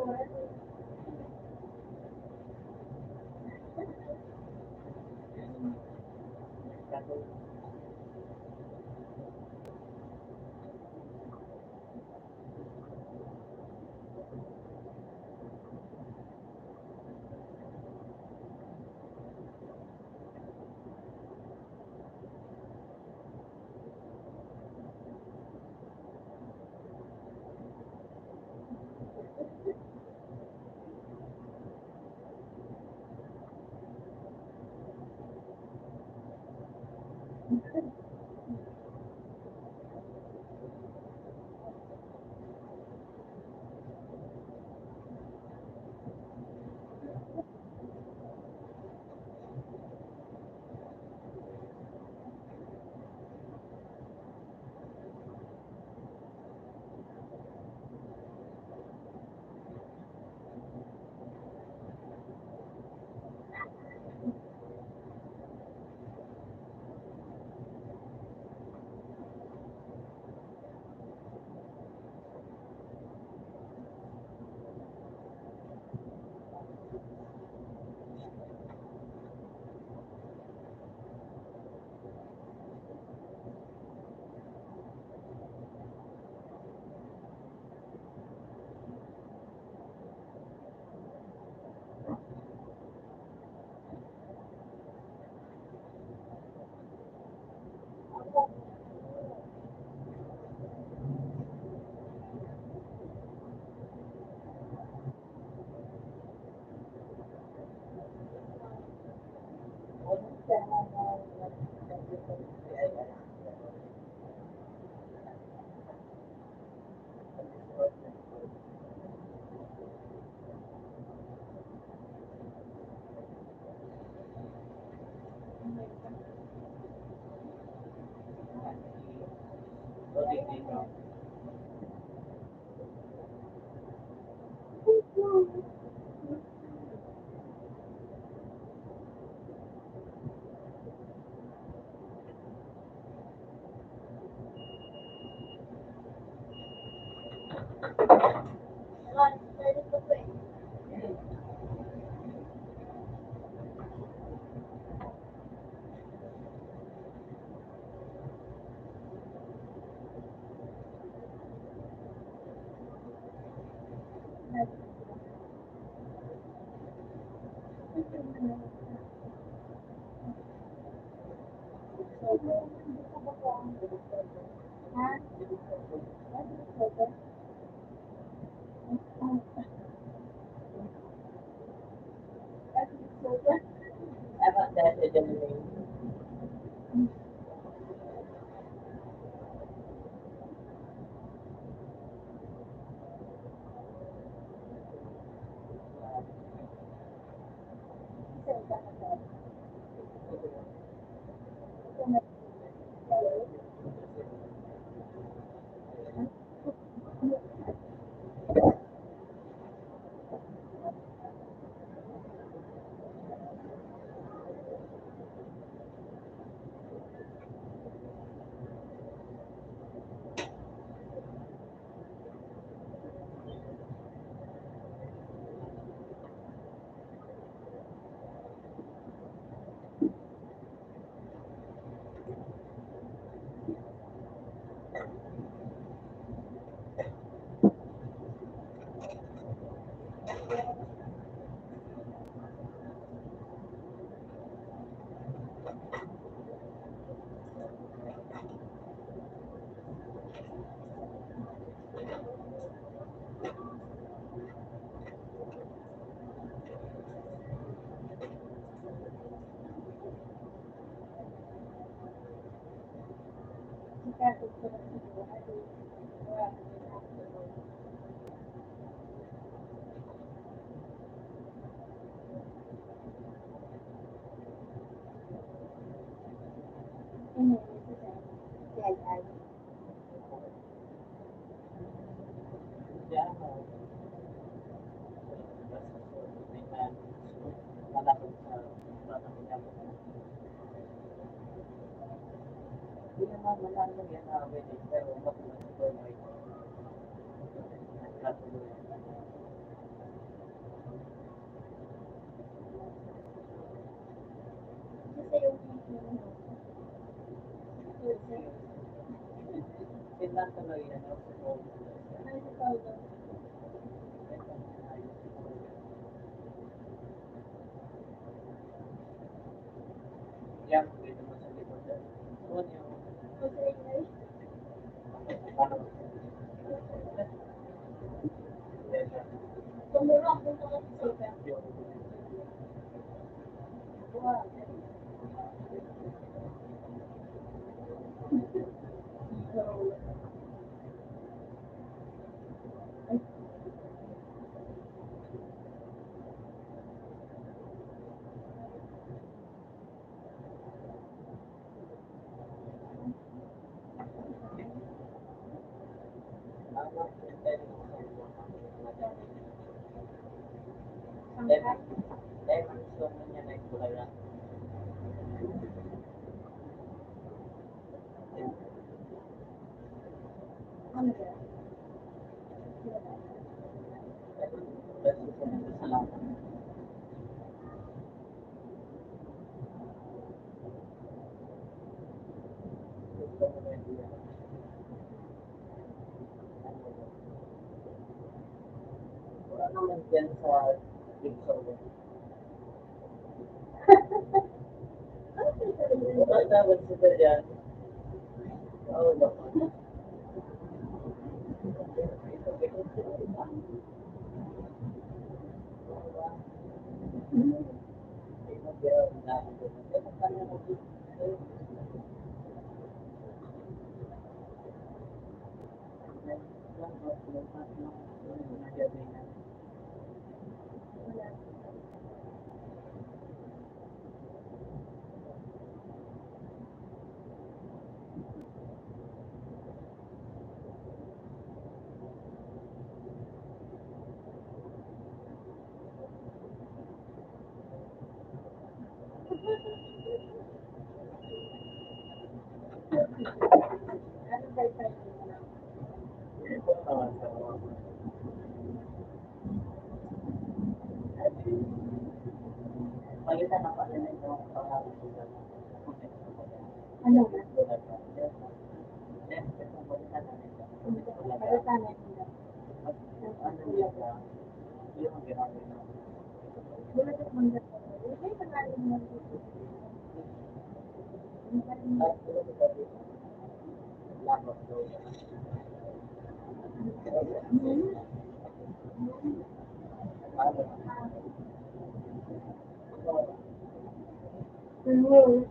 About that, the generation. Ini, itu saya. Diyan, malapit sa batang inyamo. Hindi naman malalaman yan na wedding, pero mapunan ito yung may nagkatuloy. Kasi yung Finland tuloy yan, no? ano sa tawag? Yan, dito mo sa likod dyan. Doon yung ano? Tumurong kung ito kasi safe. Yung Wow. Diamond stone na niya na yung kulay na. Ano ba? Basta sa mga salamat. Gusto mo na yung diyan. Wala naman dyan sa Gibson. Wala naman sila dyan. Oo naman. Ano ba ito? Palitan ako din yung pangalan ko. Ano ba? Ano Palatanan nila. yung ginagawa na Bulat at mangga. Ay, pangalan mo. labot daw. Ano?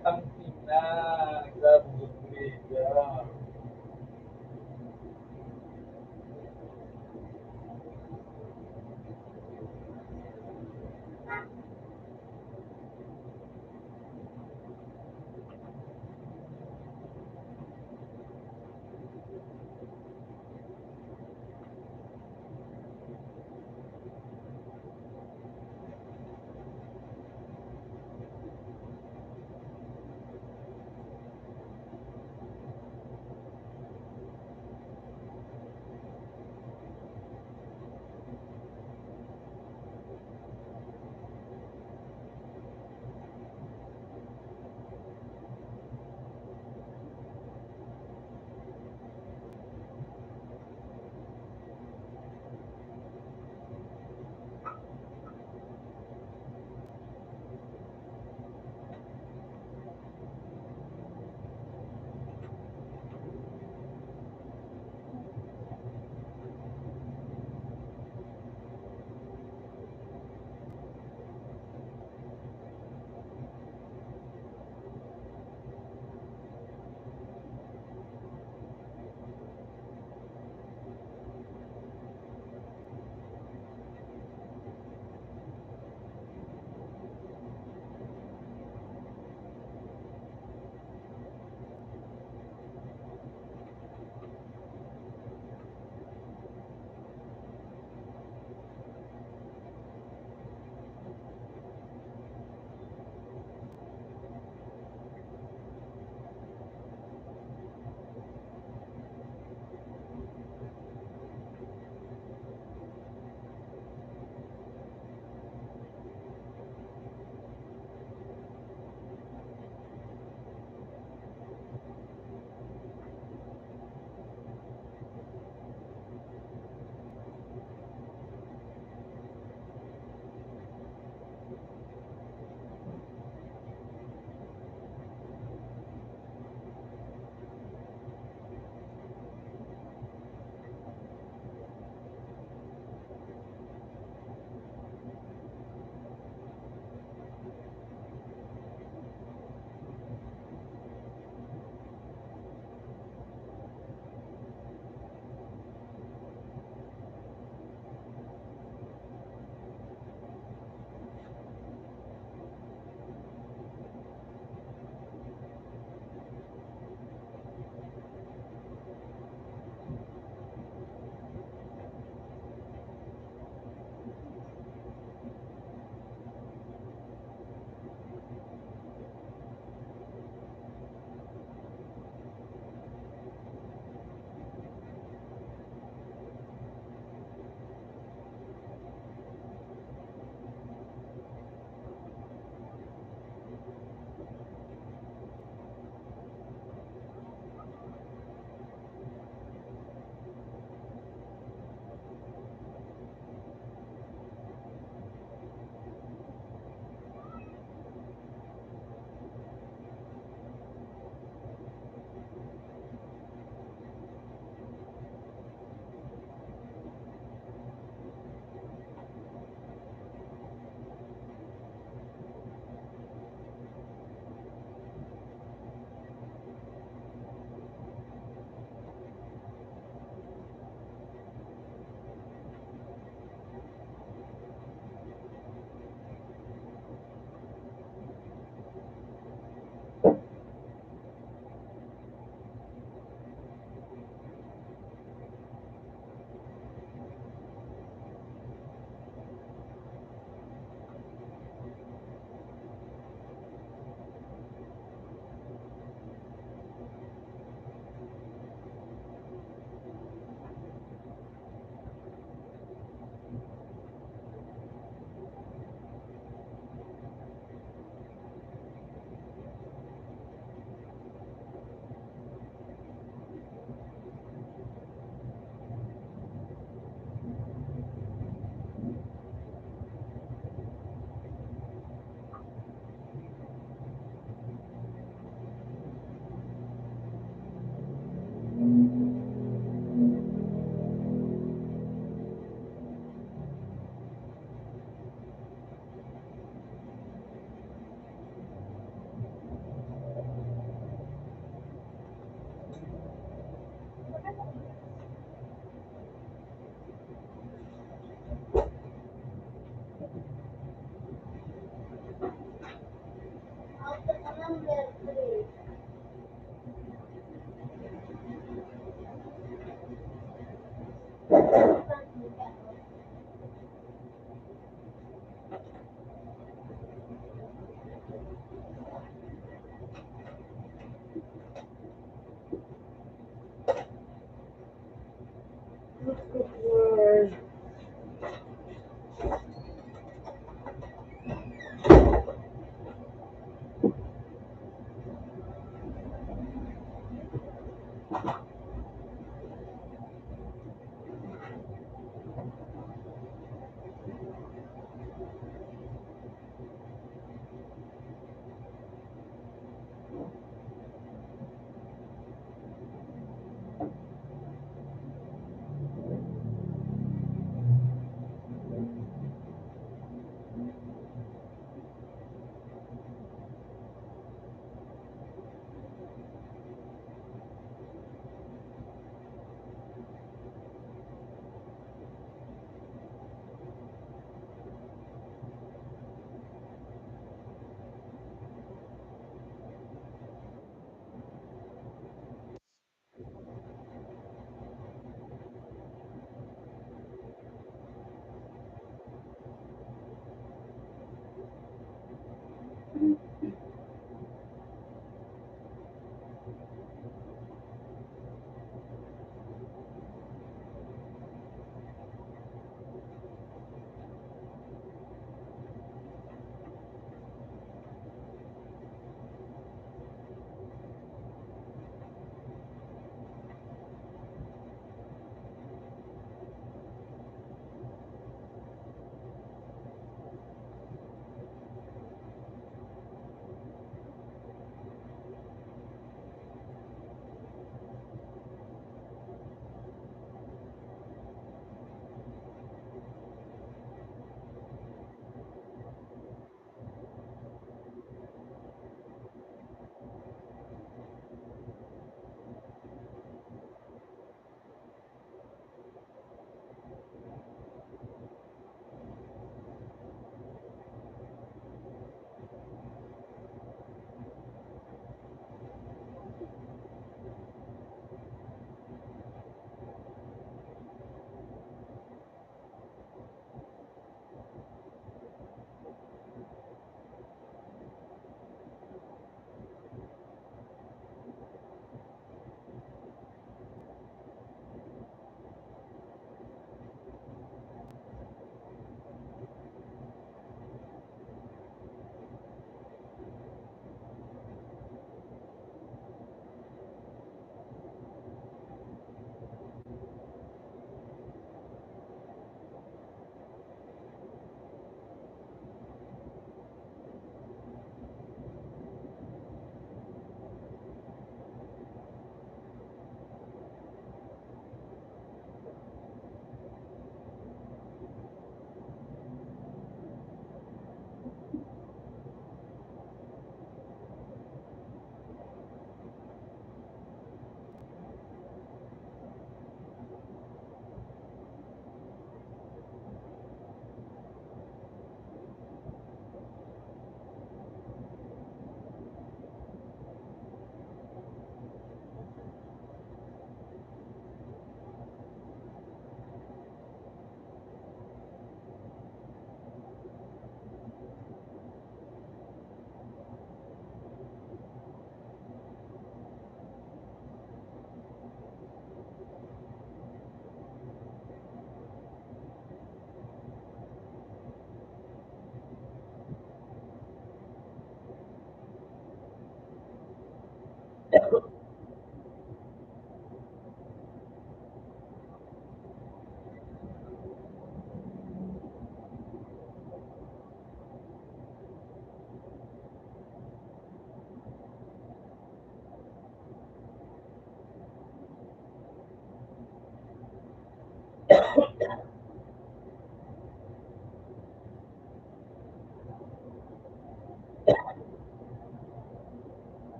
Ang ina, nagbubog ya.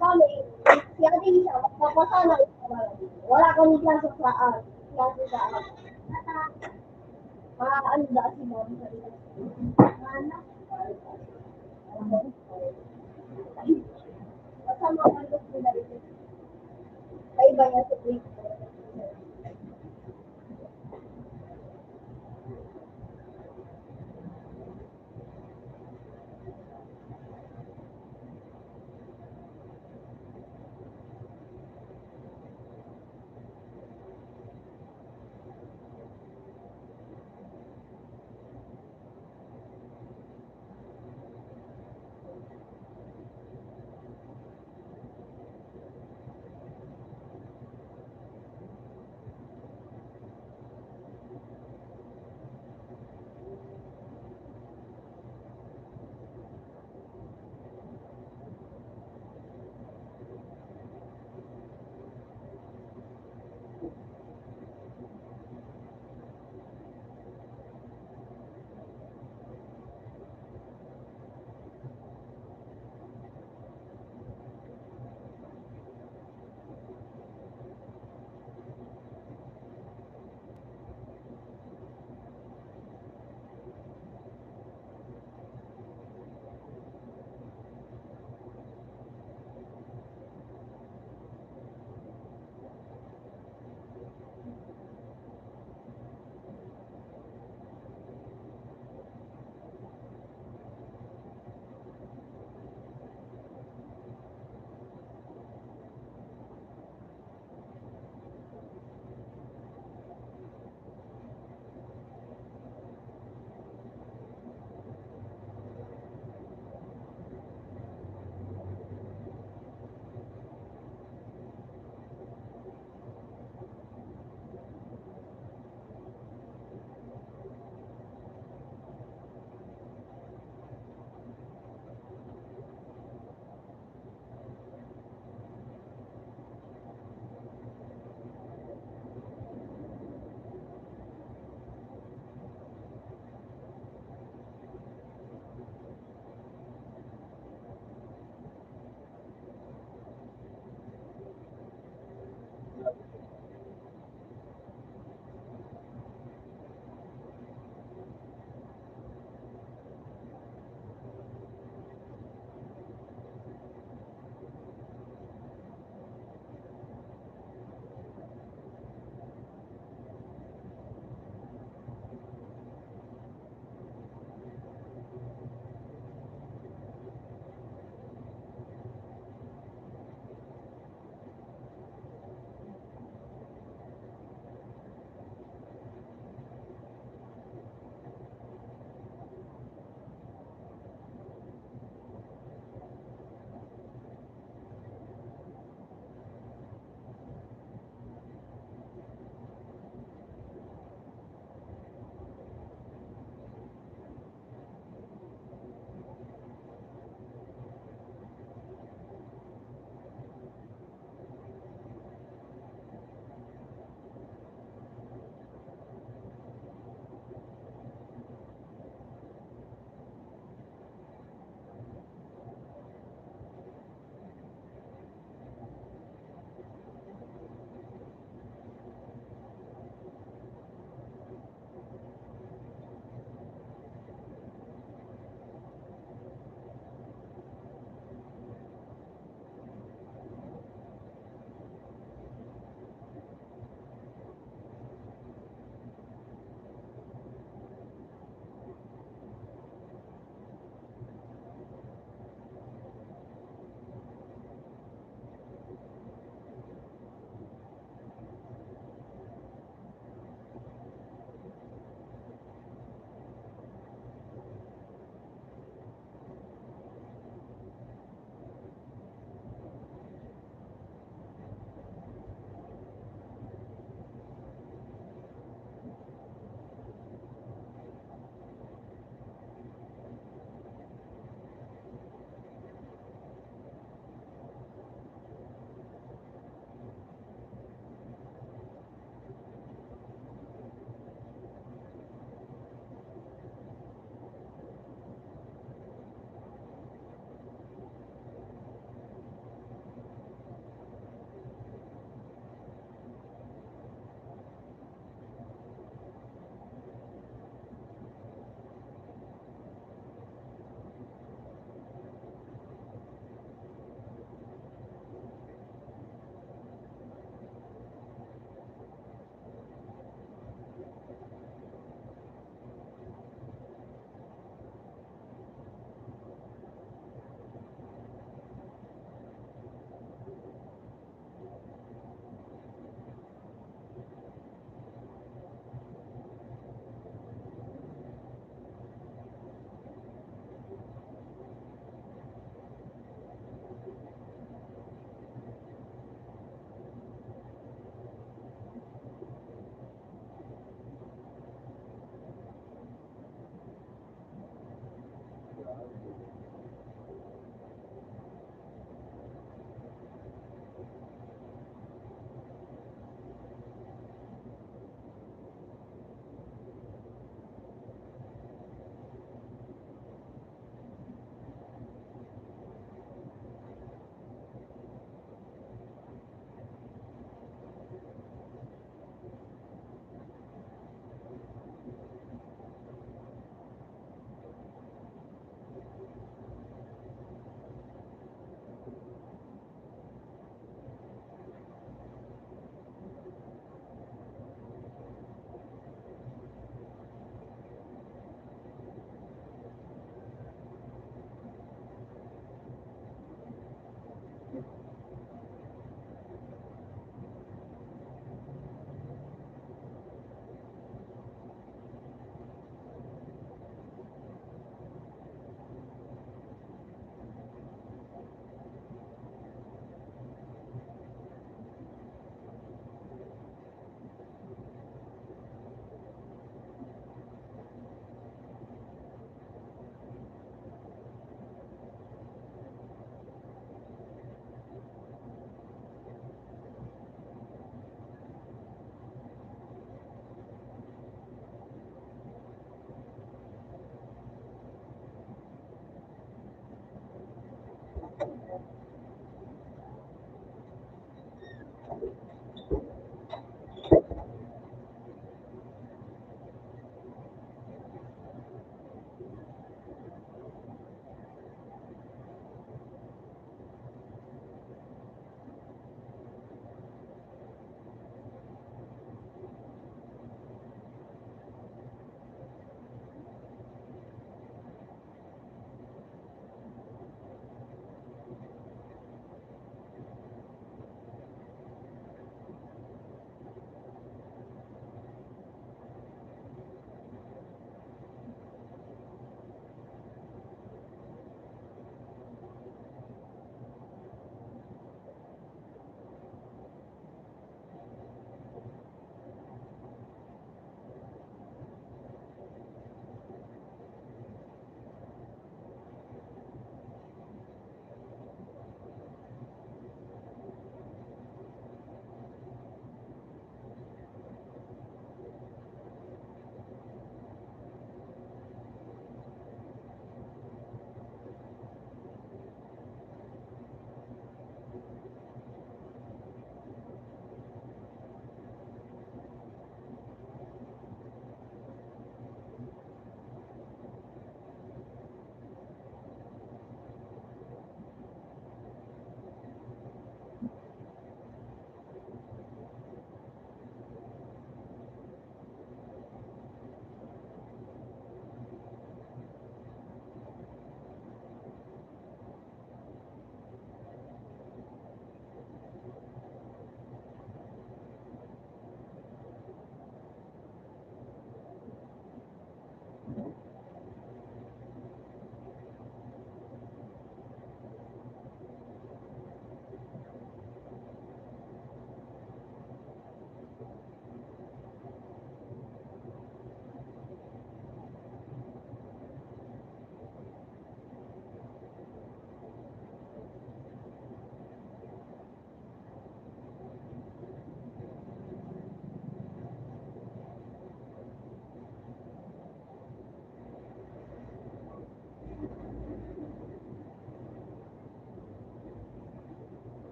Kami, si Ate Lisa, napasana wala kami klase sa klase sa ano ba si Mami sa ito? Ano? Kasama ang gusto nila ito. Kaiba niya sa week.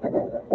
Right.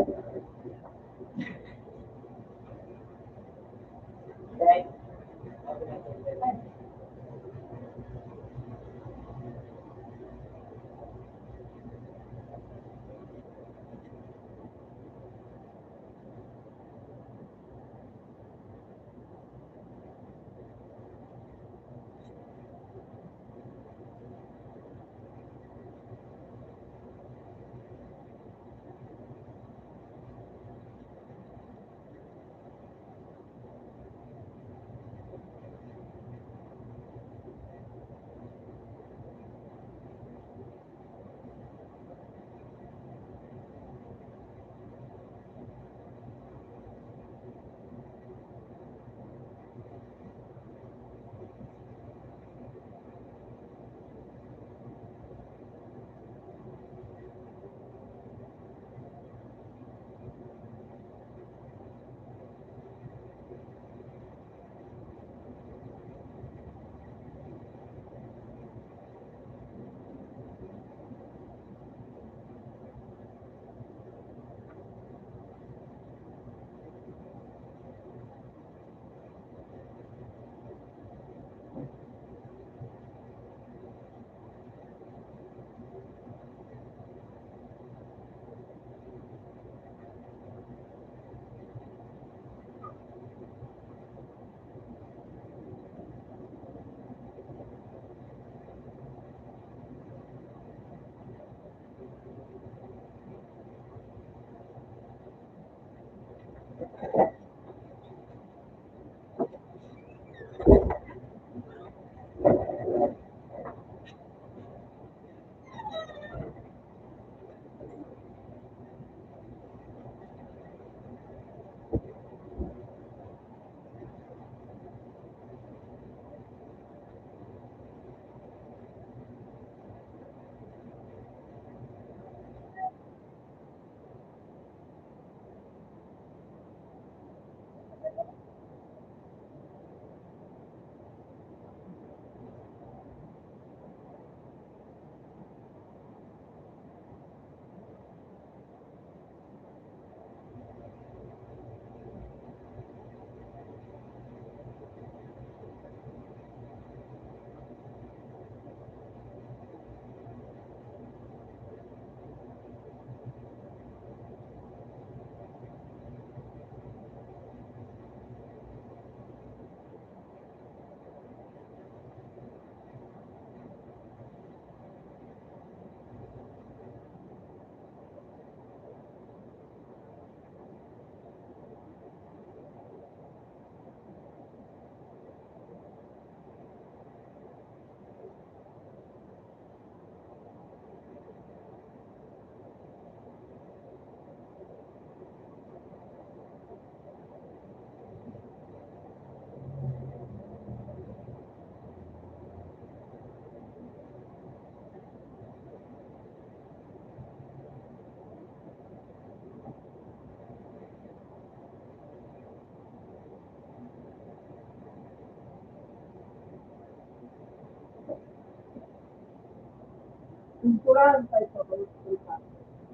Pinturan tayo sa balita.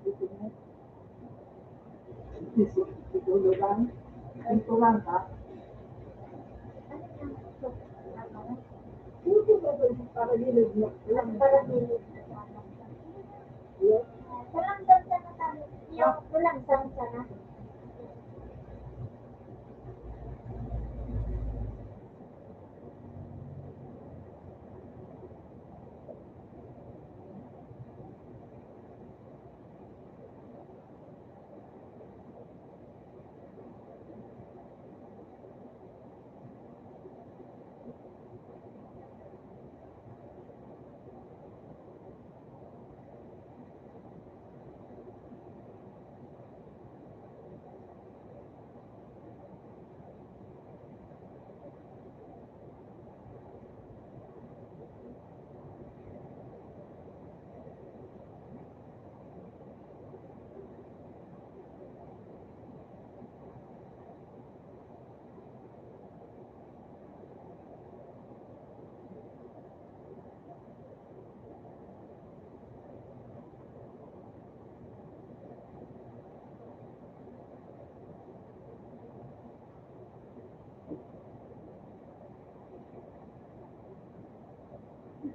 Dito mo. Titulugan. Pinturan ka. Dito ba ba para gilid mo? Para gilid. Yes. Walang dansa na tayo. Yung walang dansa na.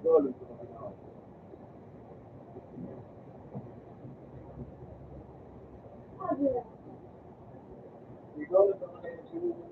Tulog ko naman ako. Sabi lang. Ikaw na sa kayo siguro.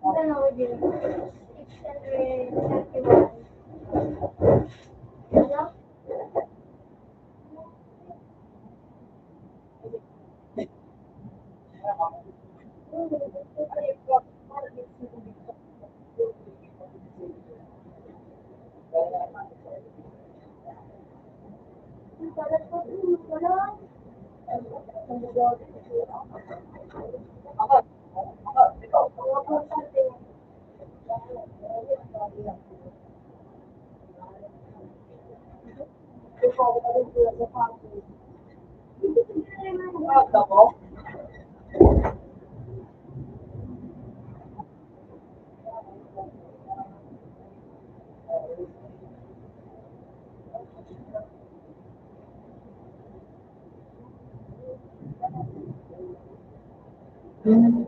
Ano din? 631. Ano?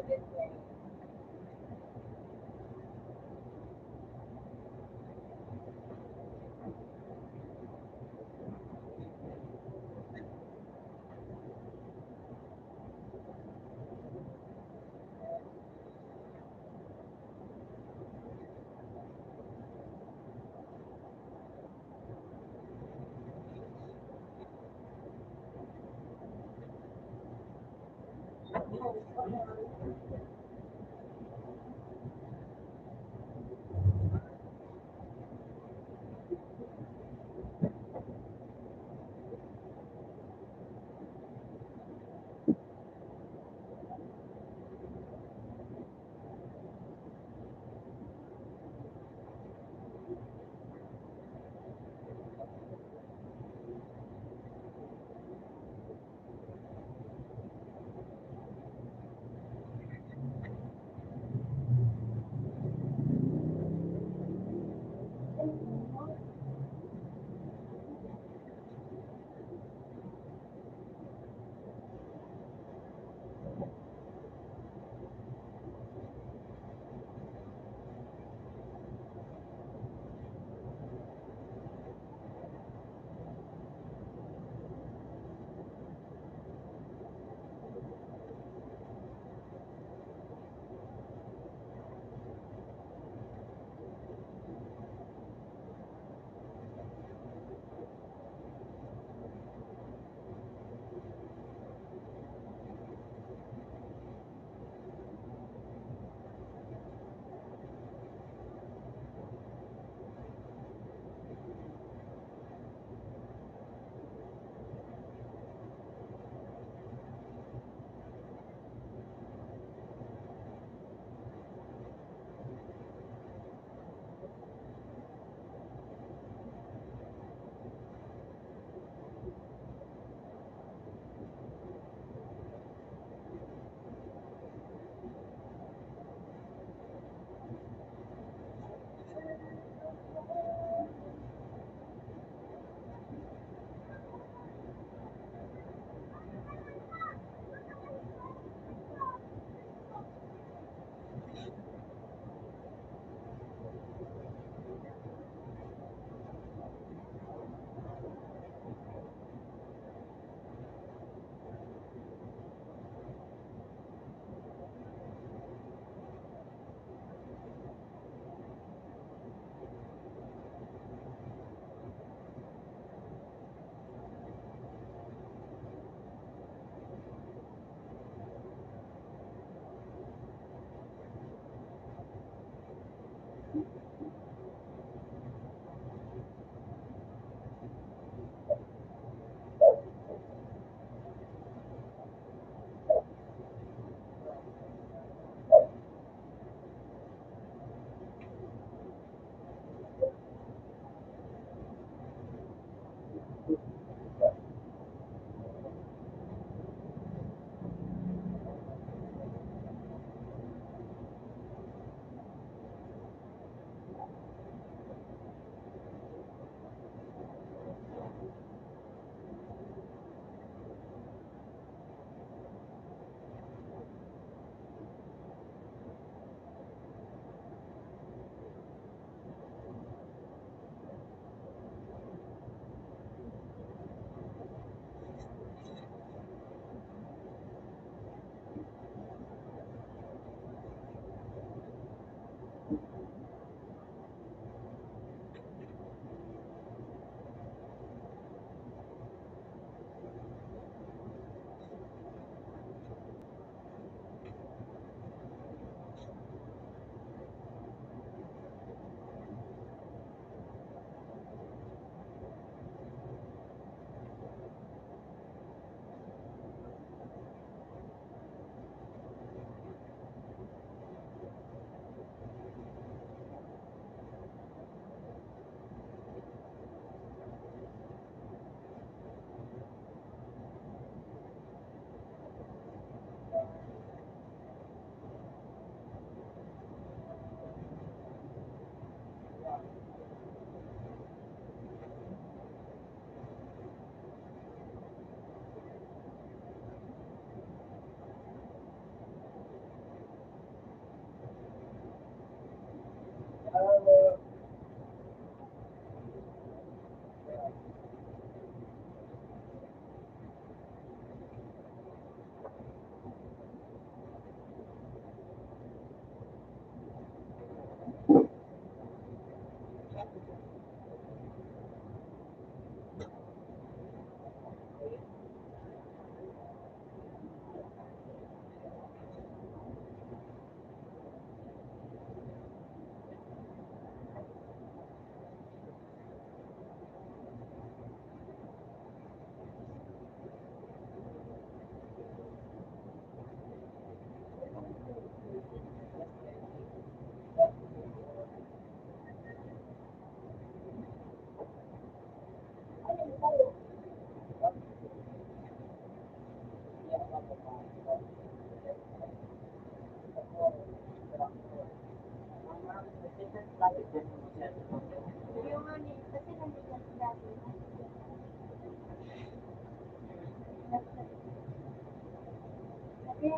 din ngayon.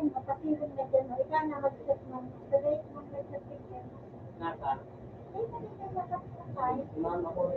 Ayun, kapatid na dyan. O, ikaw na mag-set ng straight ng certificate. Nasa? Ay, kanina nakasakay. Mama ko.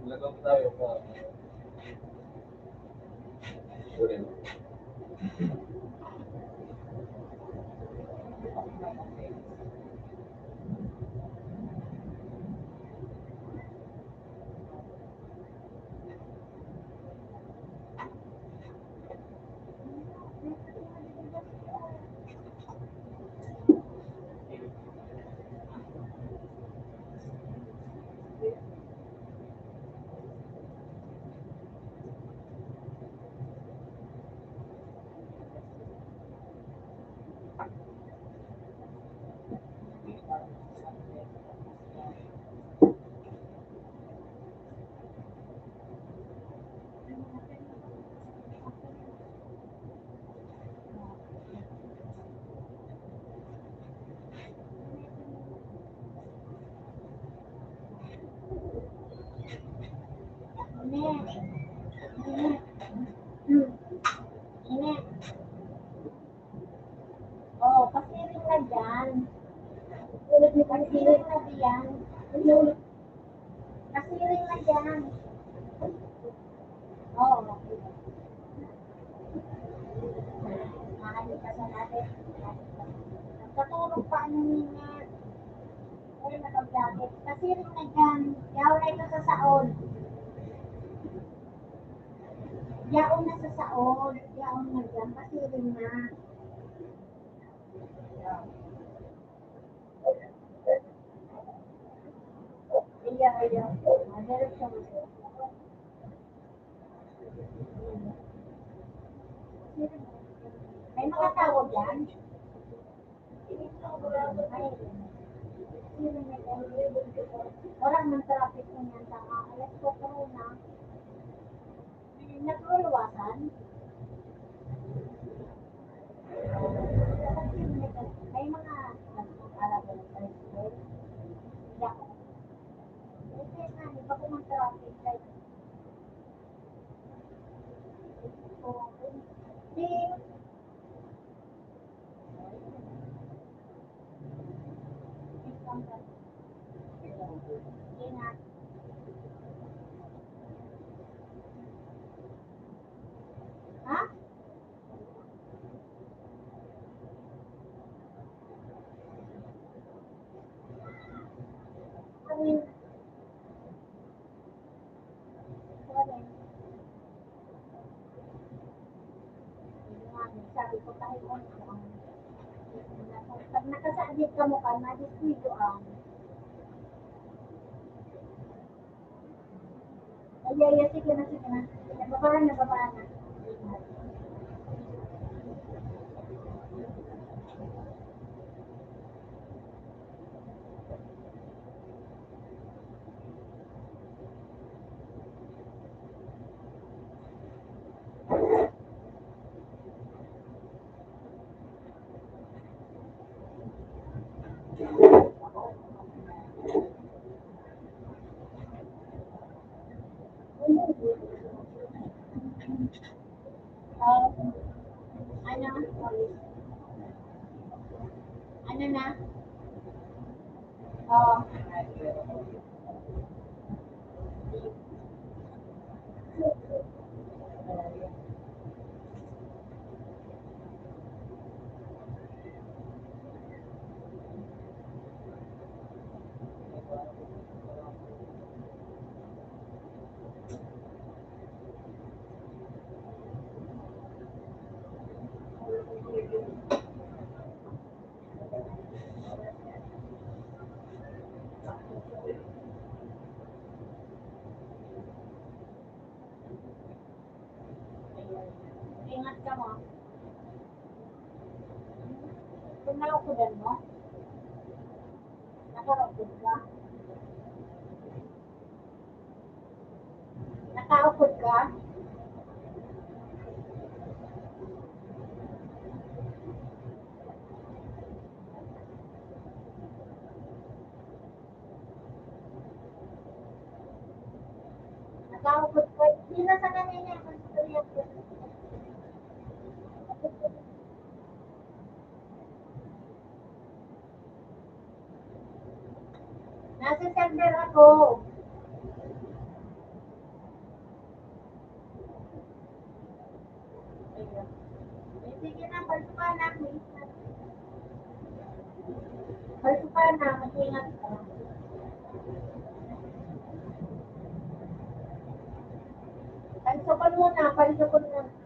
Talagang tayo pa. Ine. Ine. Ine. Oh, pasiring na dyan. Pasiring na diyan. Pasiring na dyan. Oo. Mahali ka sa natin. Katulog pa ano niya. Ay, nakablagit. Pasiring na dyan. Yaw na ito sa saon. Yaon na sa saon. Yaon na dyan. Pasiring na. Iya. Diretso mo siya. May mga tao dyan. Orang ng traffic mo yan tama. Alas 4 na. Nagulwasan. May mga alaga ng tricycle. Yak. Kasi nga, di ba kung ang traffic light? Di. Ingat. Ha? Sorry. Sabi ko tayo ko pag nakasadit ka mo ka, na-disquito ang. Ay, sige na. Nababaan na. Ano? Ano na? Oo. Kung naukudan mo, nakaukod ka. Nakaukod ka. Nakaukod ka. Hindi na sa kanina yung istorya ko. Nasa server ako. Ayun. Sige na, palsuka na. Palsuka na, mag-ingat ka. Palsukon muna, palsukon muna.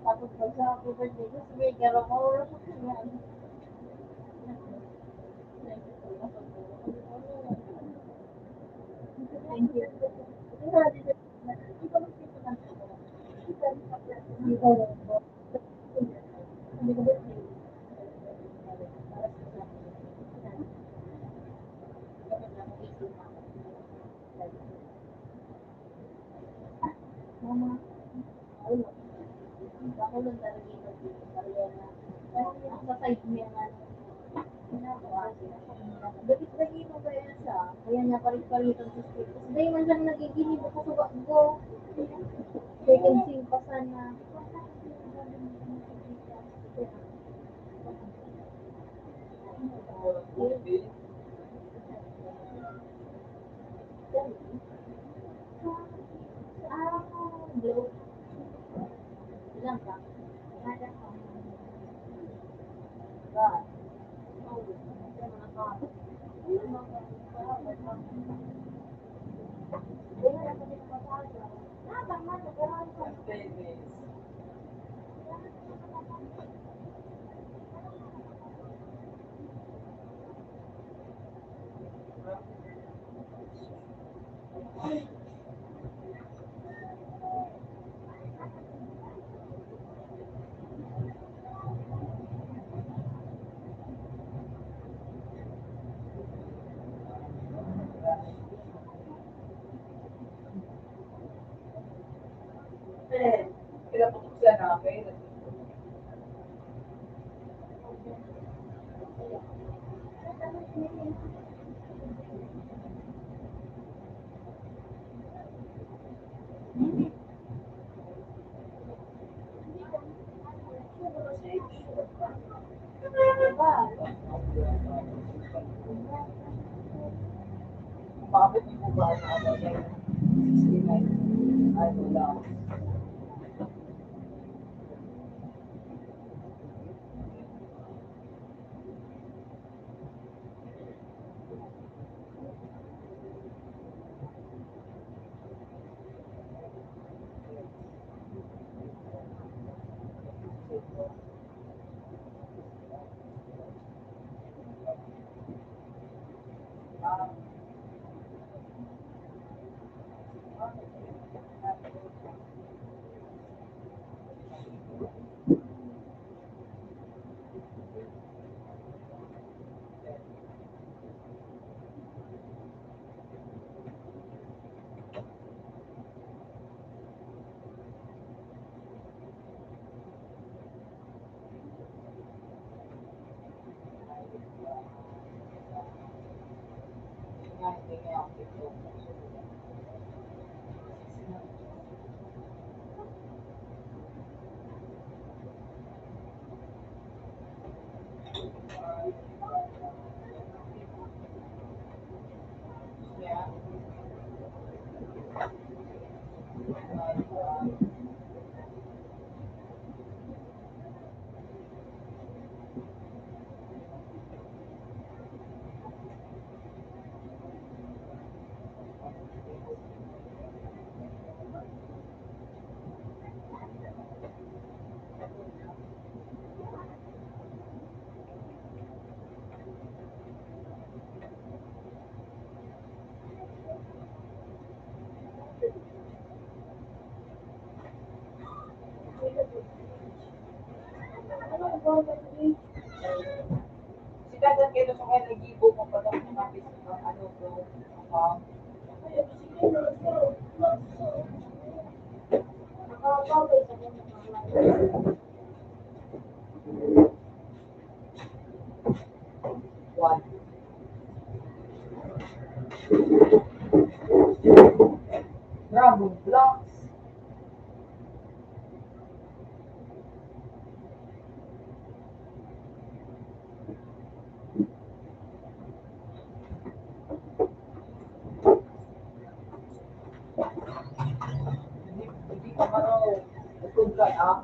Tapos pag sa happy birthday ko, sabi, kaya ako, thank you. Mama, ayun, ako lang talaga yung kaya na, sa side niya nga, Bakit ba yun ba yan sa? Kaya niya palit-palit ang gusto. Kasi dahil man lang nagiginib ako sa ko. Vacancy pa sana. Blue. Ilang ka? Ada ka. Pinaputok siya namin. Bakit yung buba na ano yung 69? Ay, wala. Si Dadan kayo sa kanya nag-ibo kung pa daw kumapit ng ano bro. One. Bravo, blocks. Hindi ka mano nagkundran ah.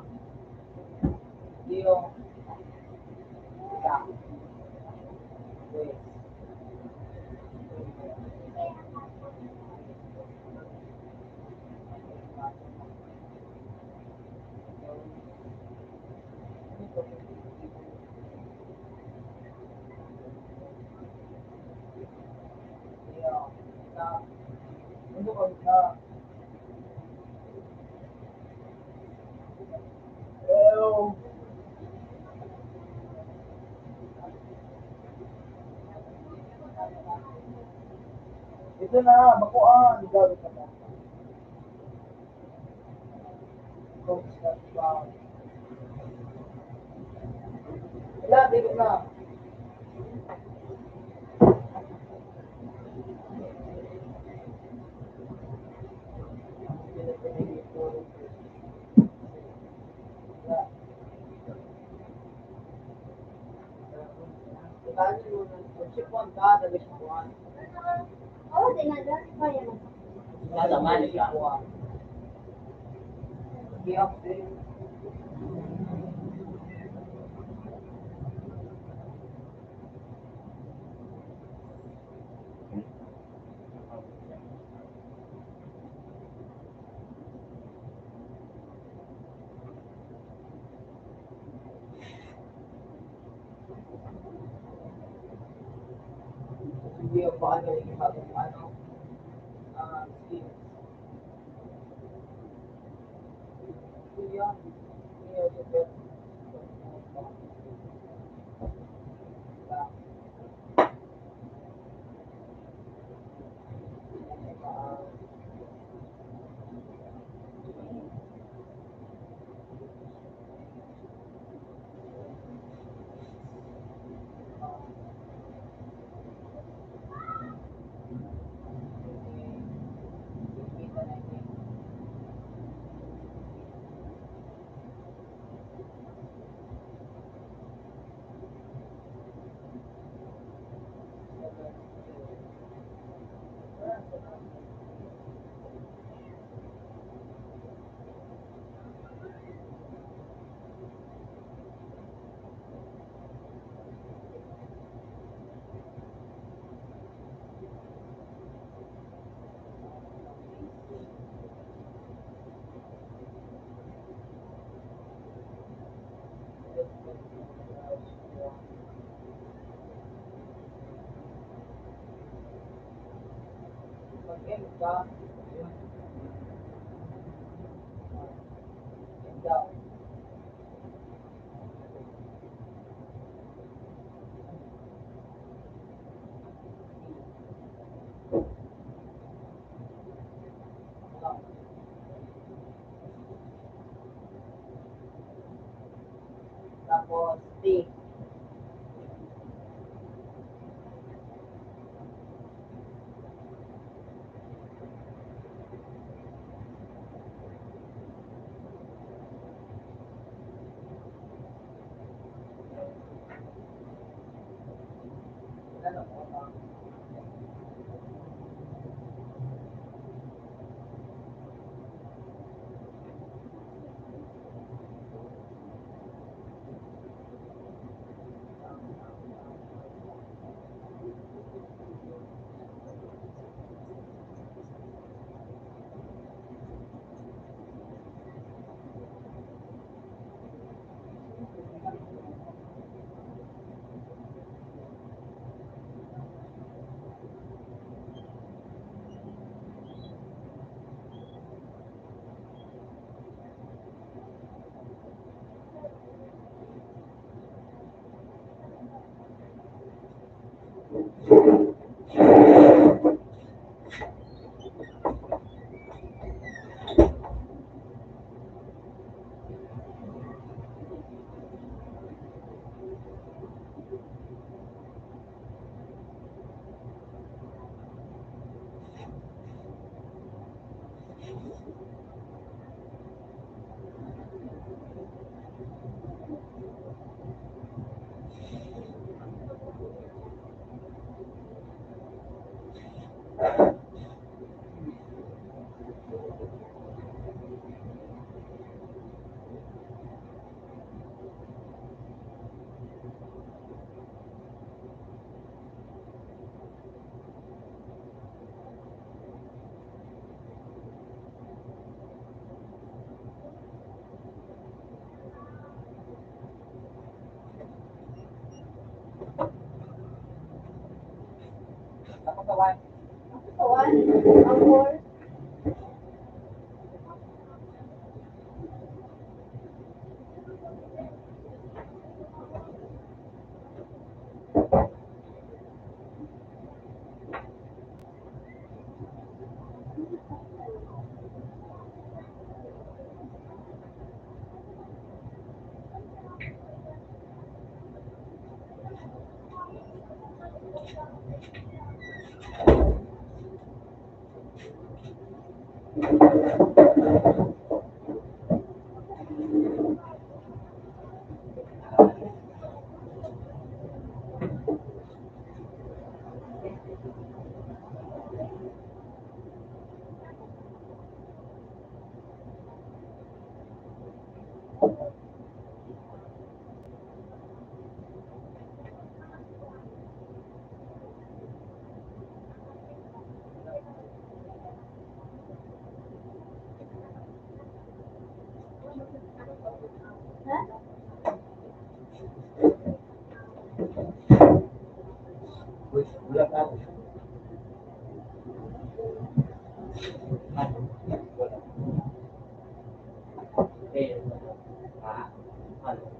Hindi yung wait. Ano ka na? Ito na, bakuan. Gawin ka na. Wala, dito na. sipon ka, tabi sipon. Oo, di na dyan. Kaya mo. Nadaman siya. Iyak din. Hindi ako paano yung bagong ano. Skills. Iya. Iya juga. Mag-end ka. End down. Tapos, T. Ano mo? Ha? Wala ka. Eh, ano?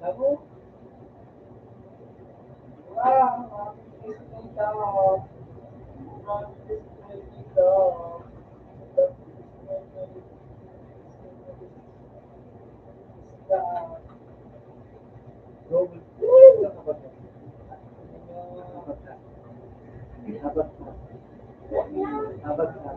Ako, Wow, ang isang tao. Ang isang tao. Robert. Habat na. Habat na.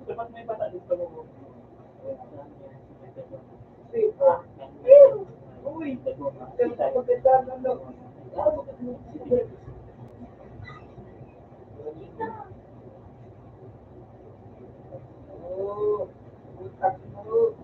Dapat may bata dito mo. Uy, ganda maganda ng loob. Oh, utak mo.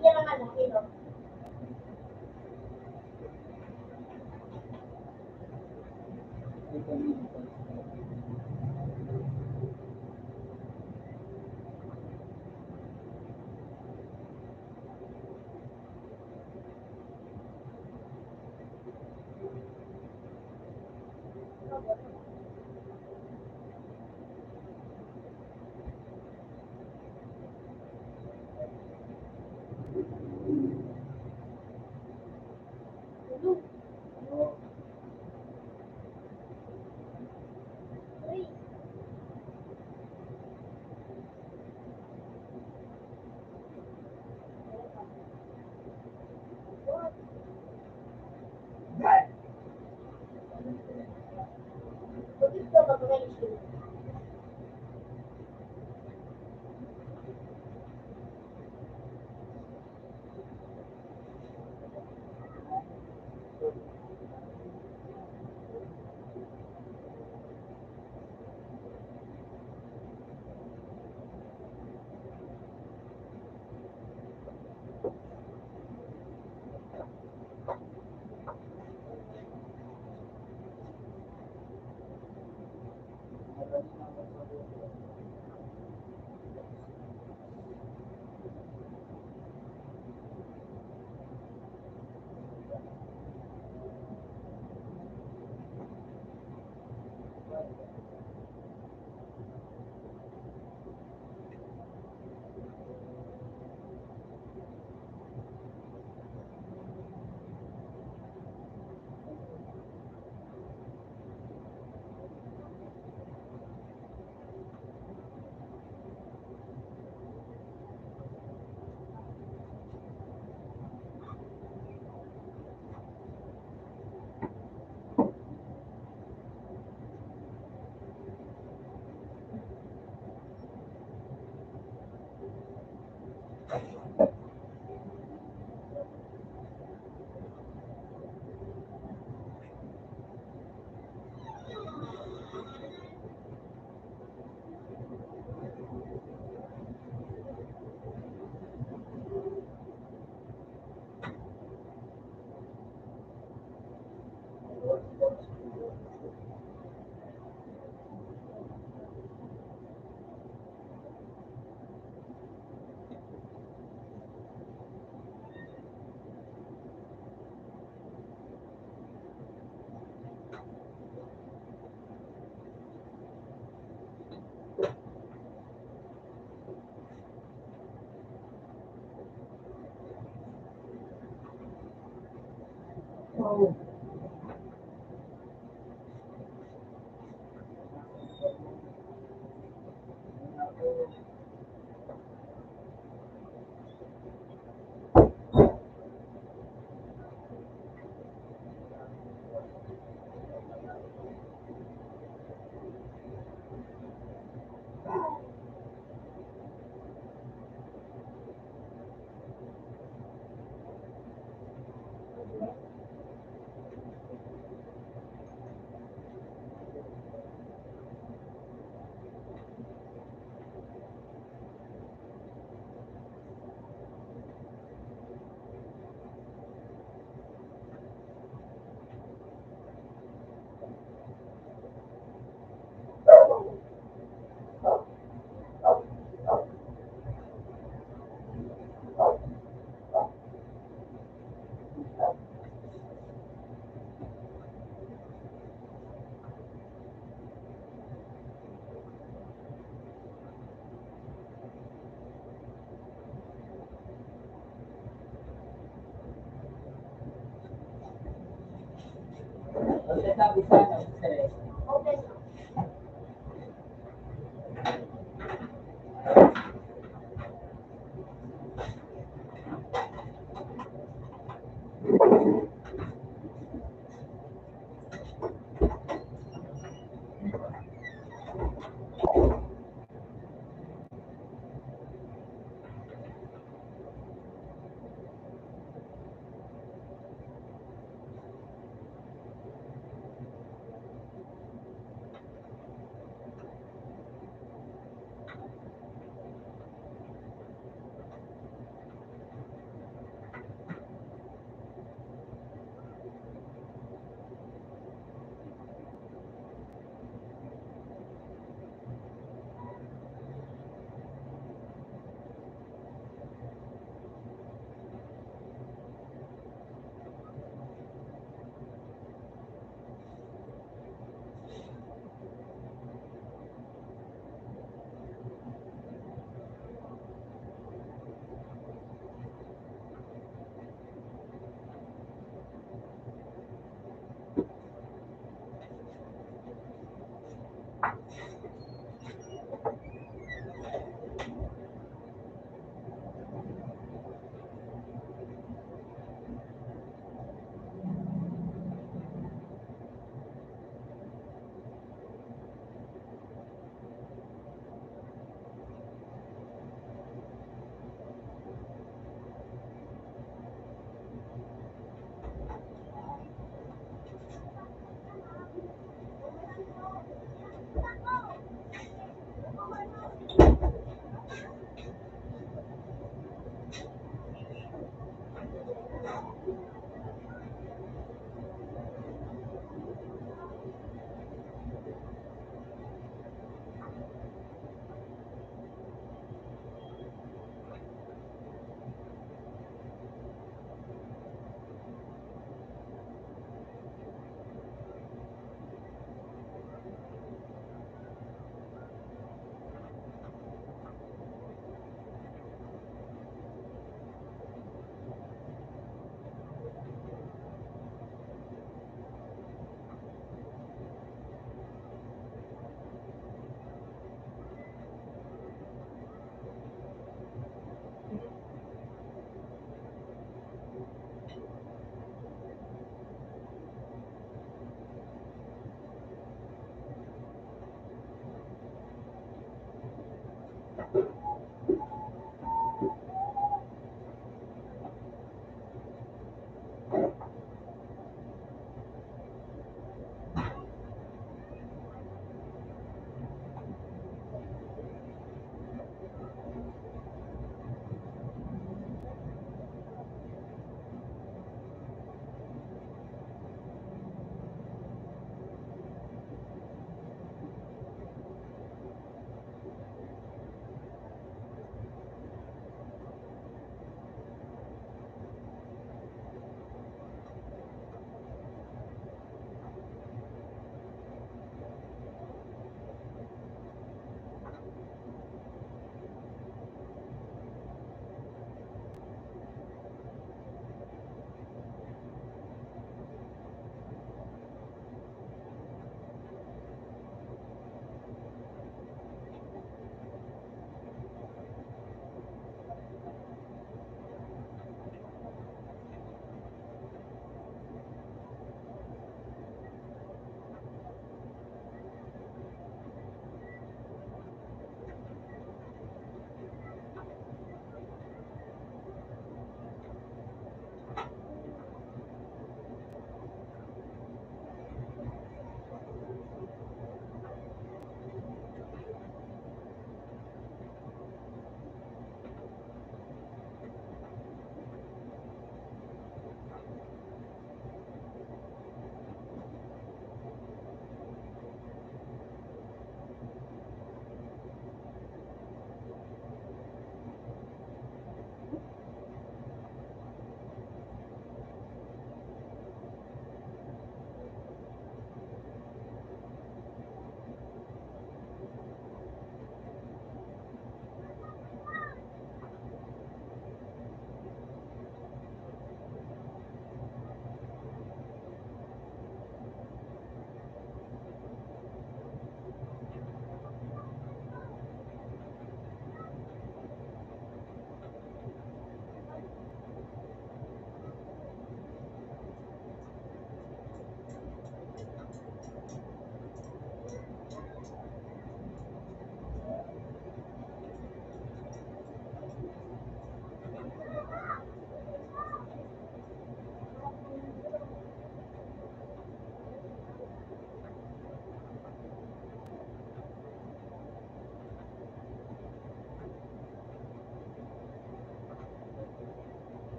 Yan ang ano, ilong. Ang sabi sana, sir. Okay.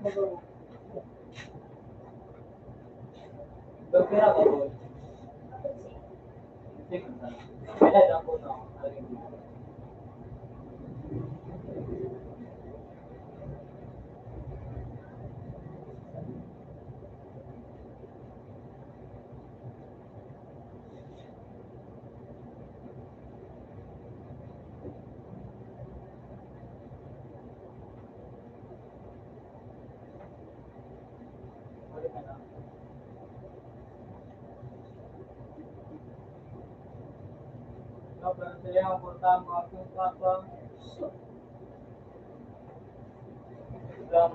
Pera ko po. Kaya lang po no. Saya yang pertama aku apa? Sudah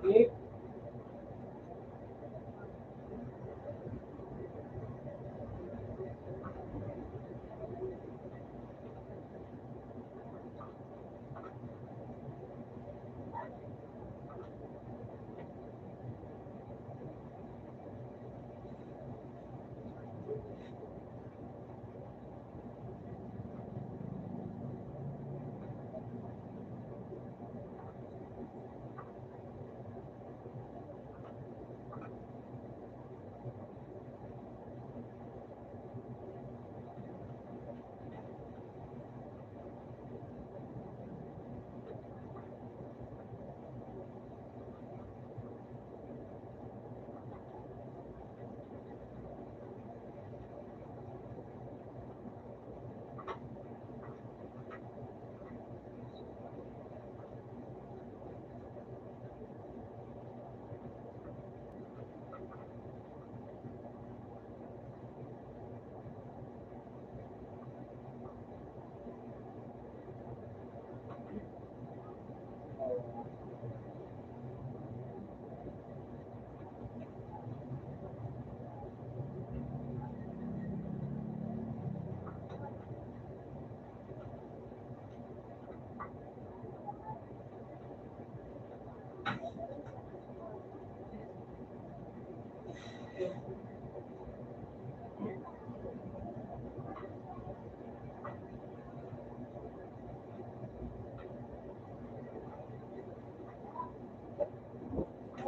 Okay.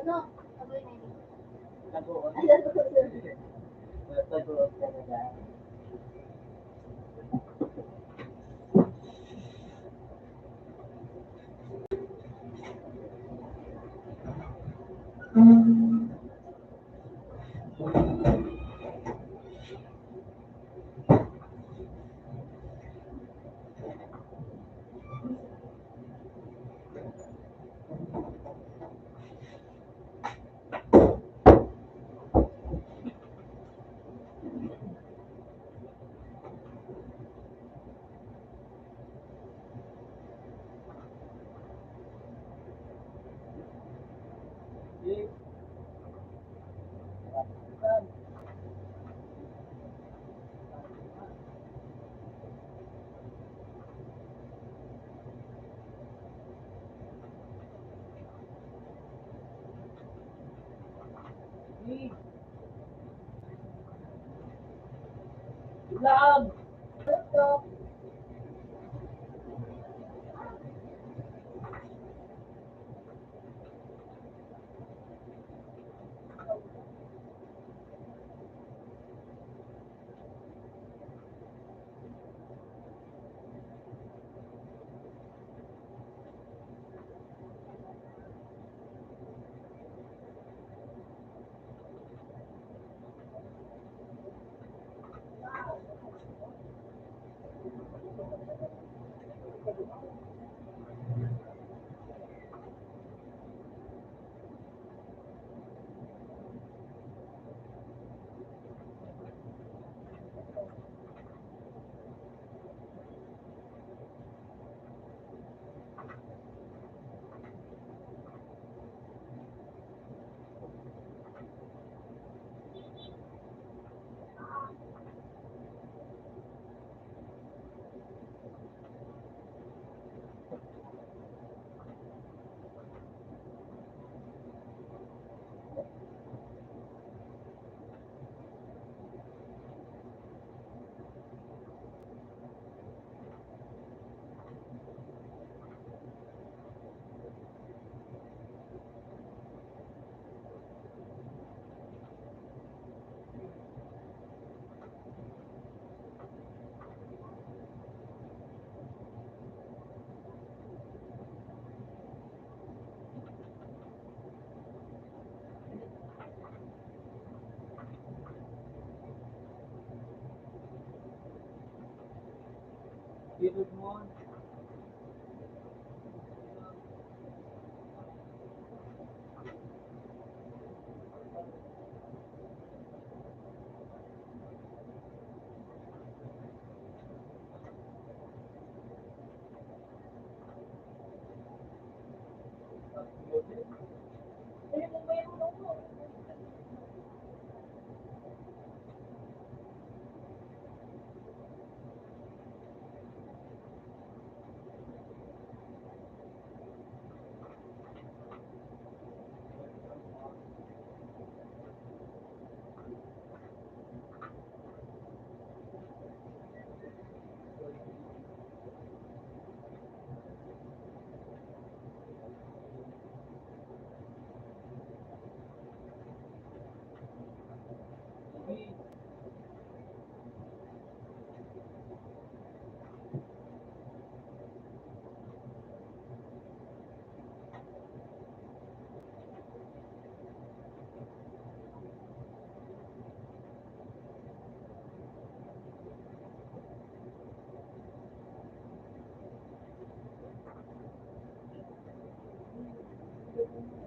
Ano? Sabi na yun. Lago. Ay, ano ko Lago talaga. Okay. Okay. Vlog. Gusto. Good mo. Okay.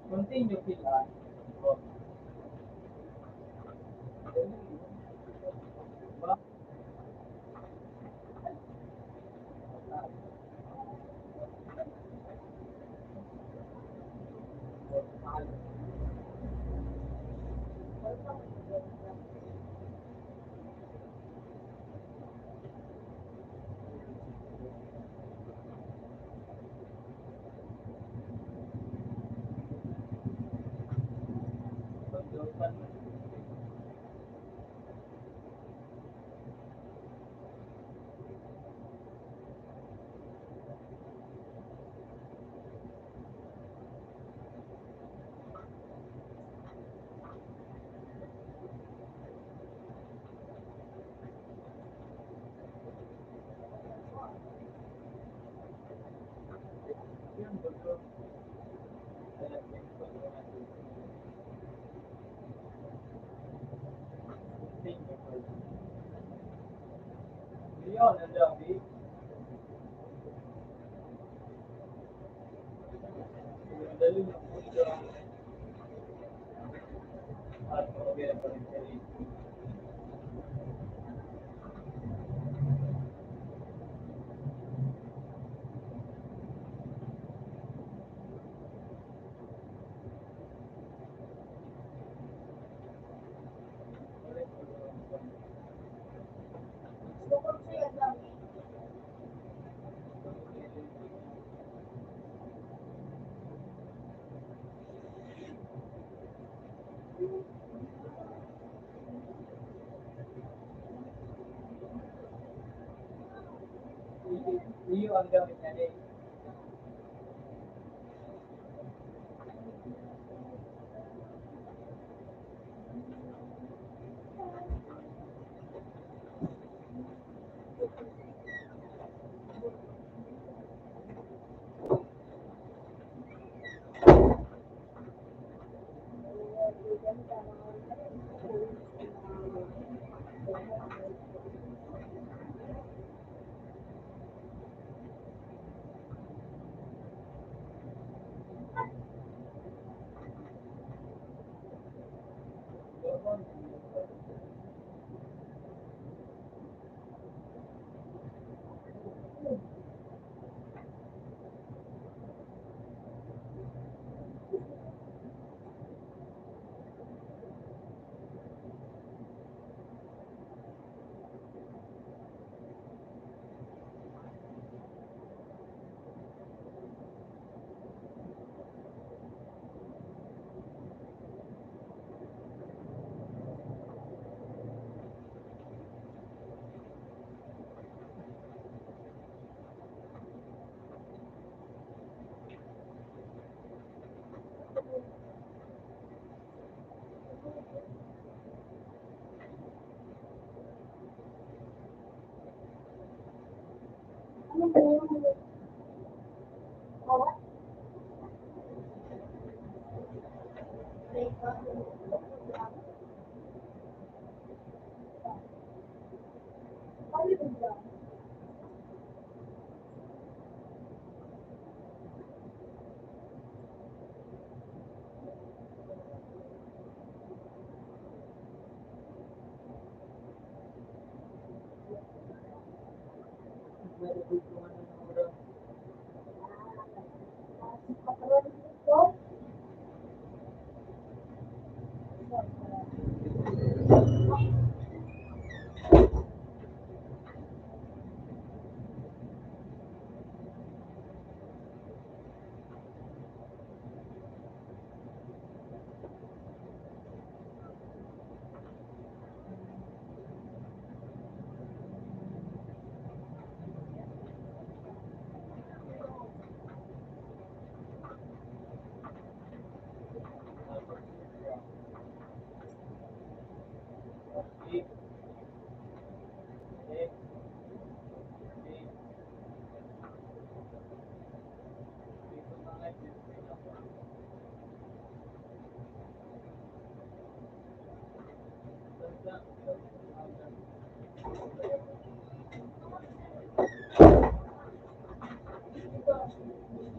Continue sila. Oh. Yun, ang dami. Dali na po siya. At pamagyan pa rin siya rin. Iyo ang gamit niya rin.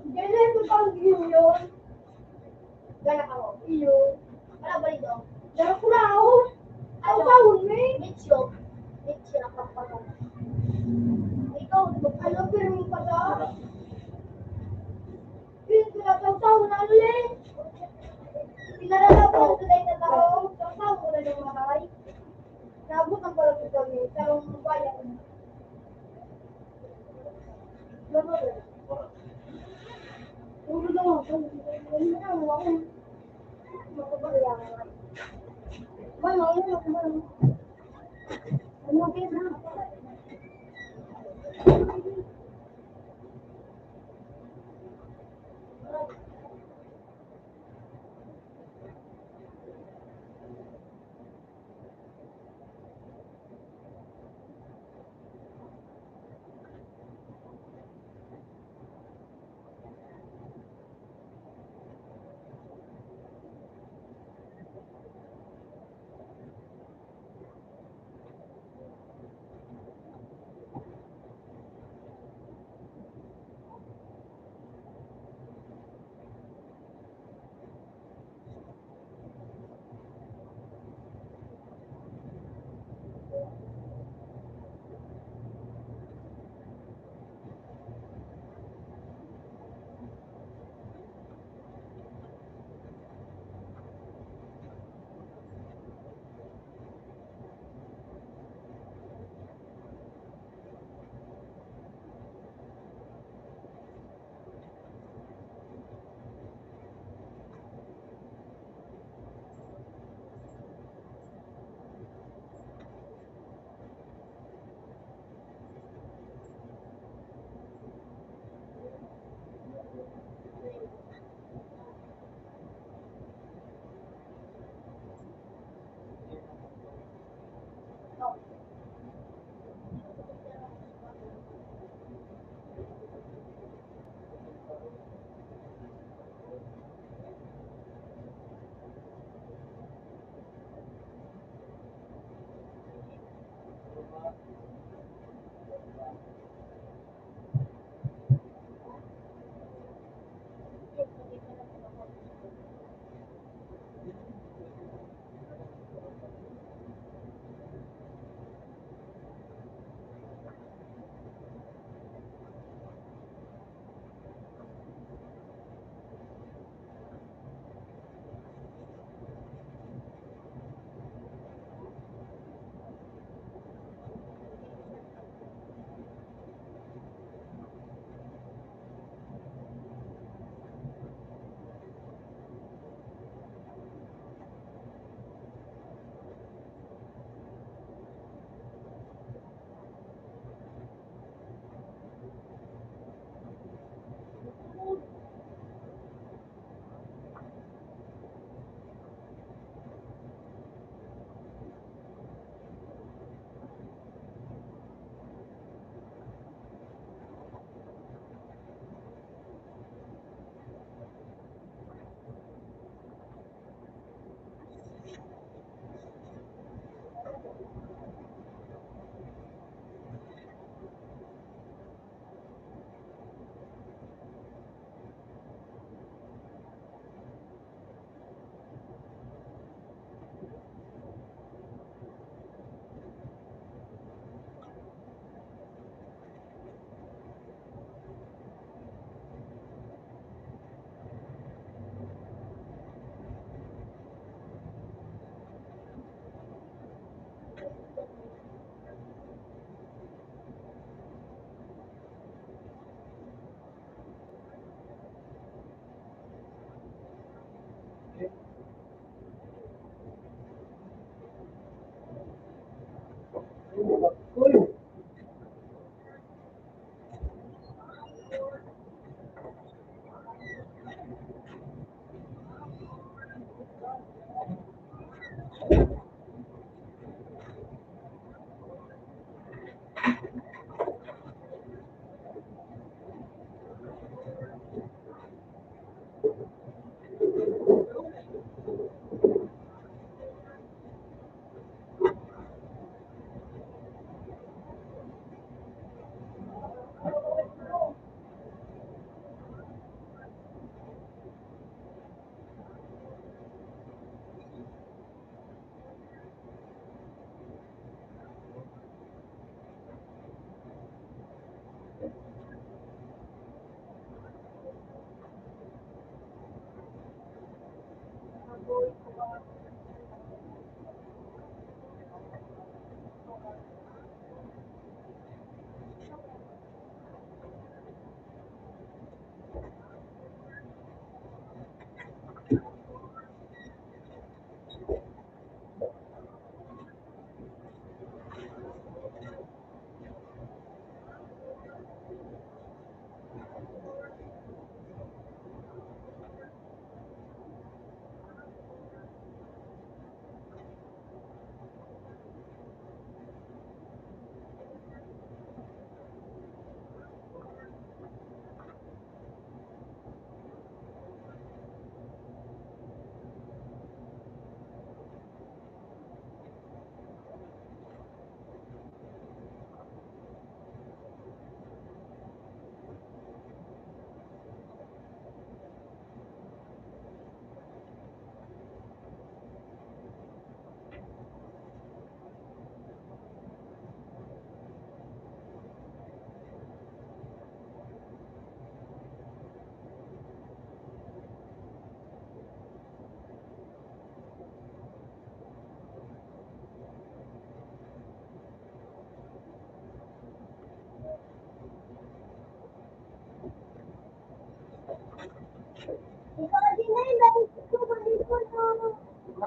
Ganyan ko pang yun. Gana ako. Iyo. Wala ba ito? Gana ko na ako. Ako tawag mo eh. Mityo. Mityo na kapag. Ikaw, ano pero mo pa ka? Yun, pinatawtaw na ulit. Pinalalaban ko na yung tao. Tawtaw ko na yung mga kaway. Nabot ang pala ko kami. Tarong mabaya ko. Lama ba? Ulo na ako. Ulo na ako. Makabaya ka. Mano, ano ako ba? Ano ba yun?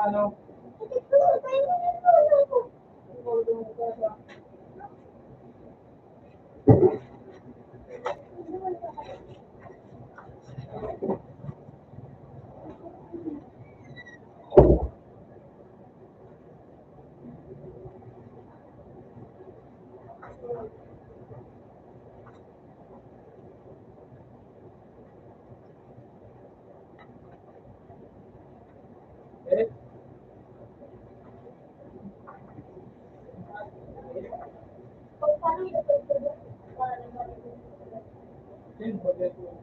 ano? Ito, tayo mo yung lolo. Eh, Kung paano yung tutulog, para naman yung yun, bagay ko.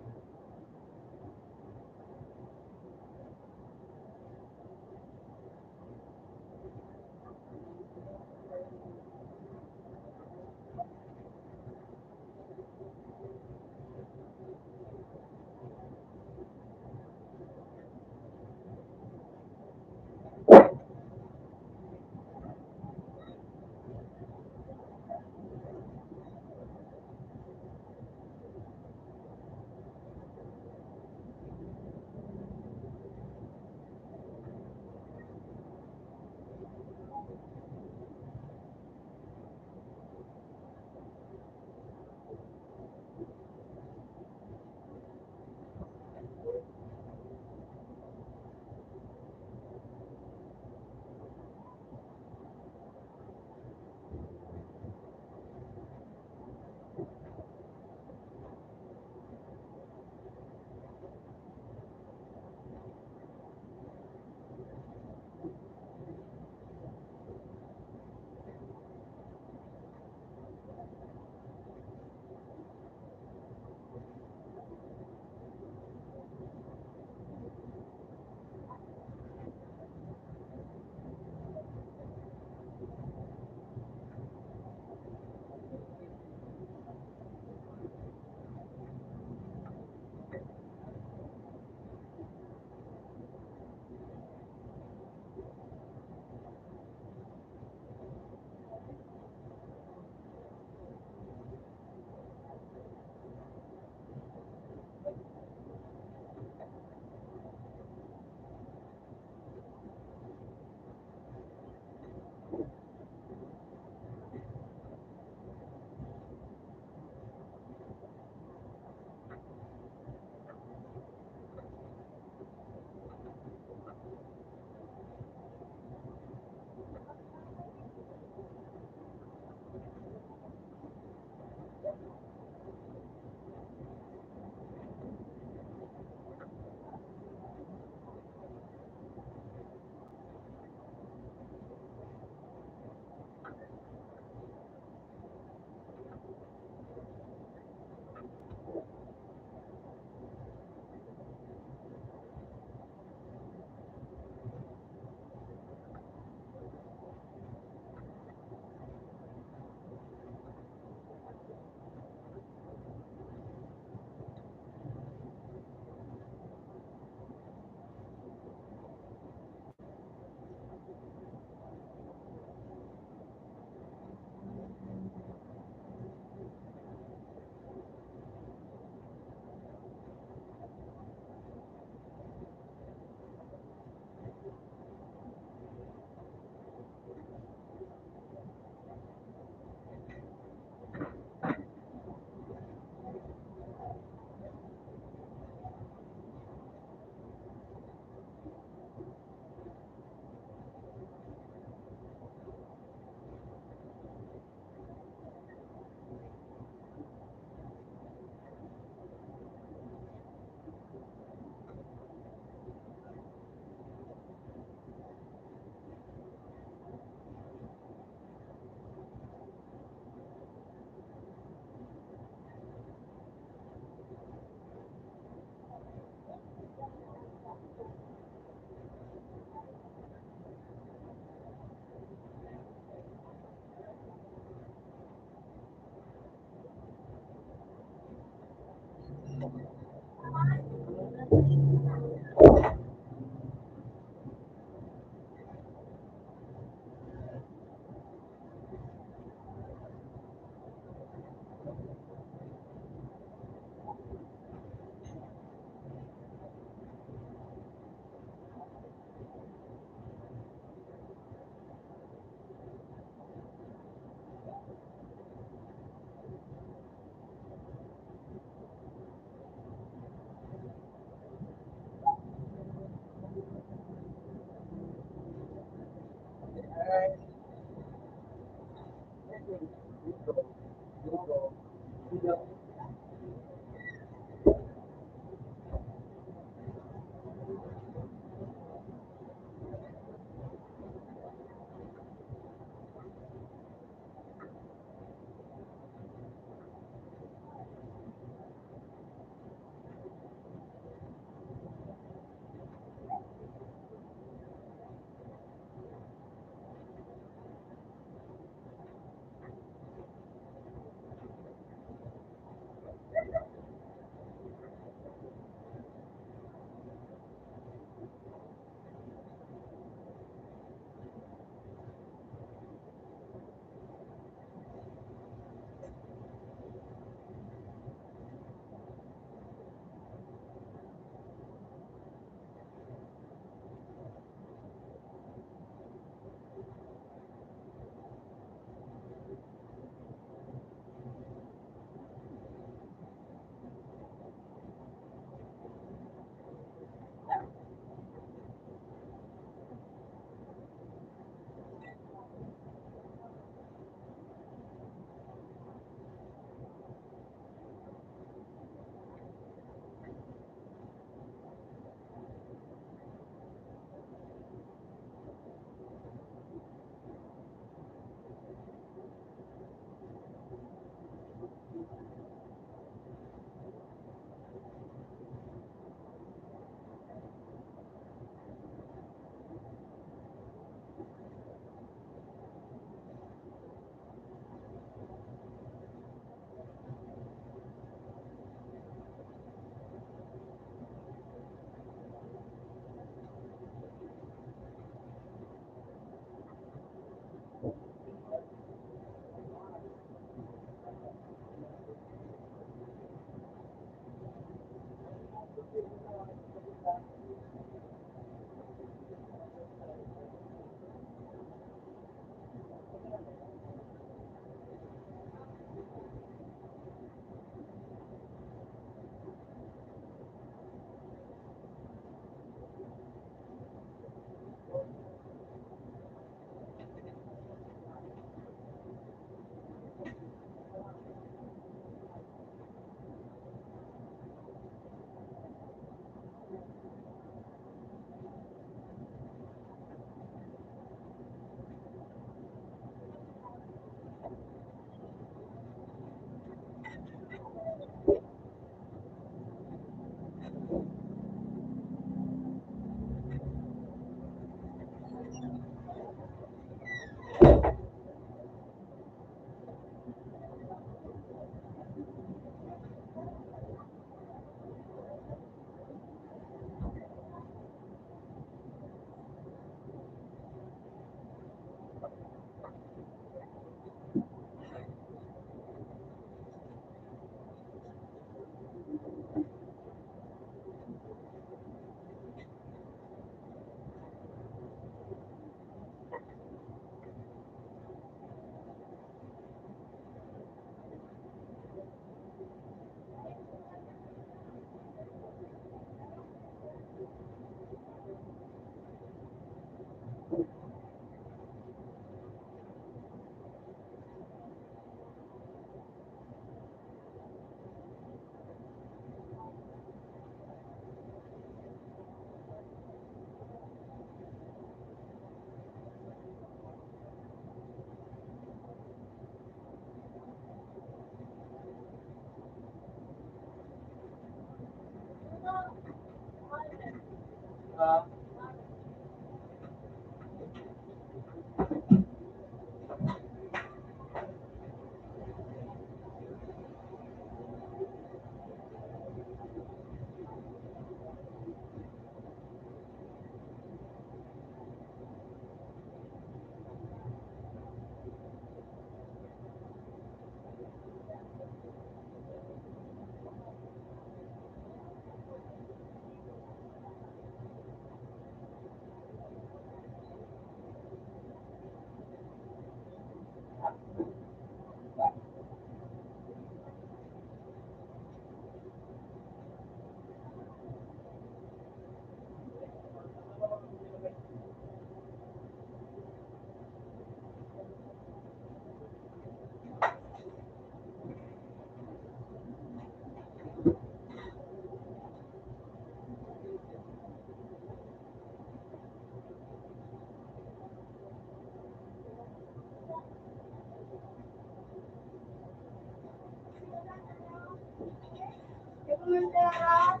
yung pera.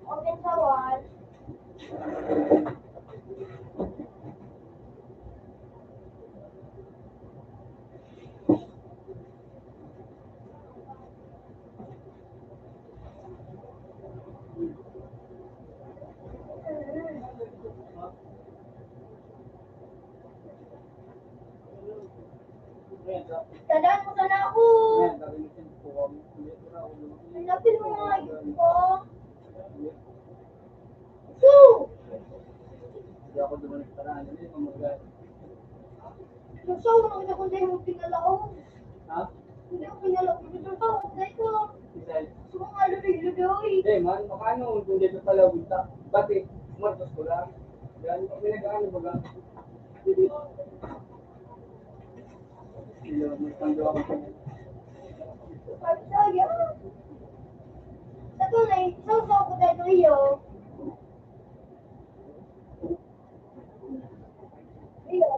Open sa wall. Tandaan mo sana ako. Hanapin mo nga ito. So! Hindi ako dumanig paraan. Hindi mo mag-gaya. So, nakita ko dahil mo pinalao. Ha? Hindi ko pinalao. So, dahil ko. Isay. So, mga lubig-lubig. Eh man, makano kung dito pala bunta. Bakit? Martos ko lang. Yan, may nag-ano ba lang? Hindi, may pando ako sa Sabi sa'yo. Sa tunay, isaw-saw ko dahil iyo. Iyo.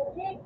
Okay.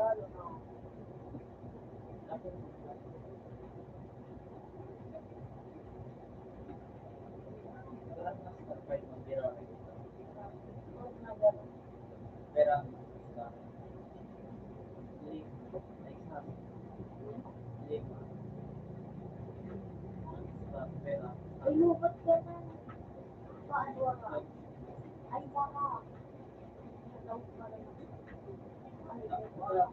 Ay, lubat ka na. Paano ka? Ay, baka. Alam ko pala na. Ay, baka.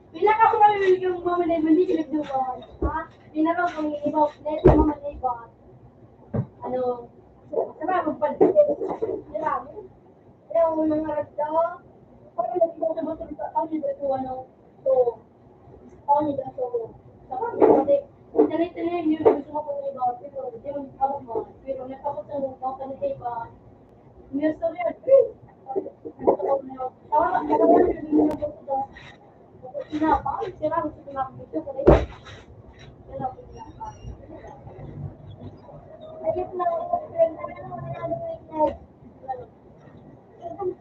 Bilang ako namimili yung mga manay, hindi pinagduwan. Ha? Pinaro ko yung iba, net yung mga manay ba? Ano? Sama magpalit. Marami. Kaya ako nang harap daw. Parang nagsigaw sa bato sa tao nila ito ano. So, tao nila so. Sama kasi. Ganito na yun, gusto ko kung iba. Pero, di mo ako mo. Pero, natakot sa mga kanila iba. Gusto ko yun. Tawa na yun. Sinapa, sila gusto ko lang dito kasi sila ko sinapa. Ayun na ako friend na ano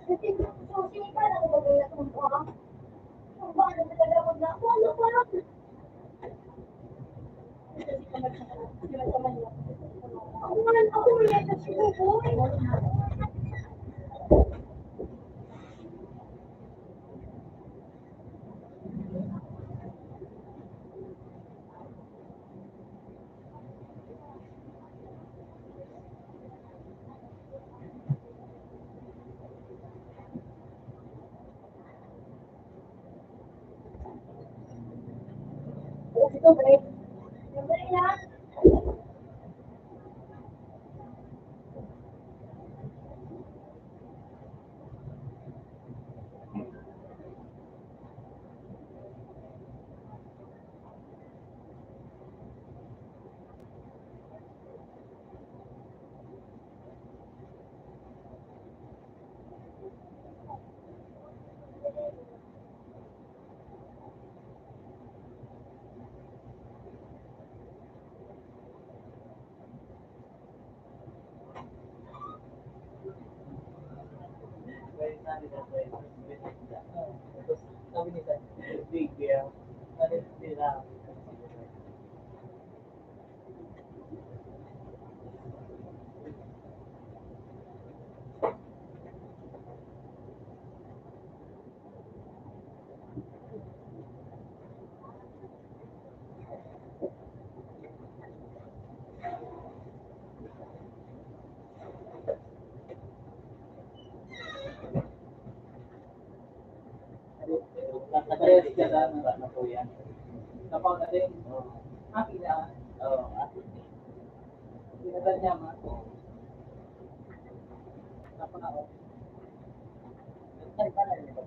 kasi so sinika na ako ba kung pa. Kung ba ano talaga mo na wala wala. Ako man ako rin sa suko. Ito break. Yung yan. na po yan. Napaw na din. Akin na. Oo, akin. Pinadal niya ma. Napaw na ako. Ay, para yun.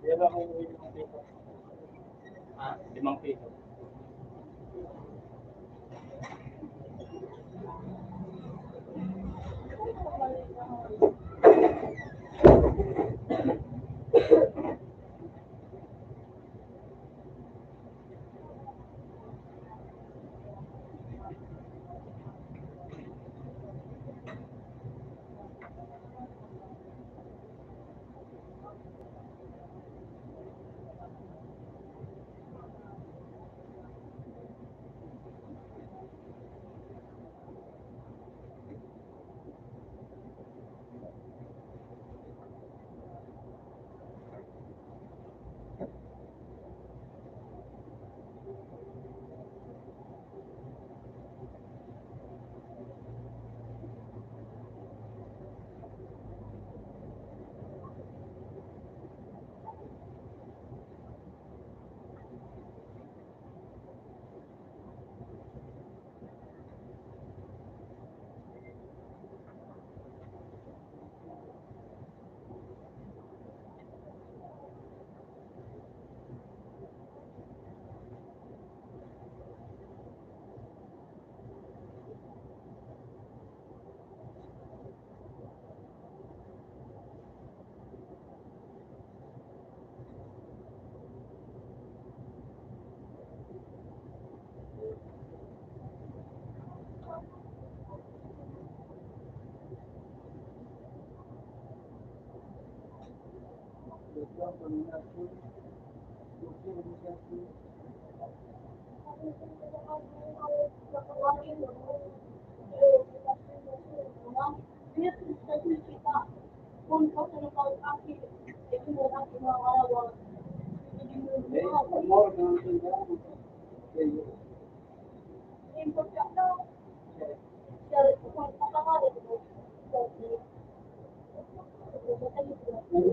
Yan ako yung 5 piso. 5 piso.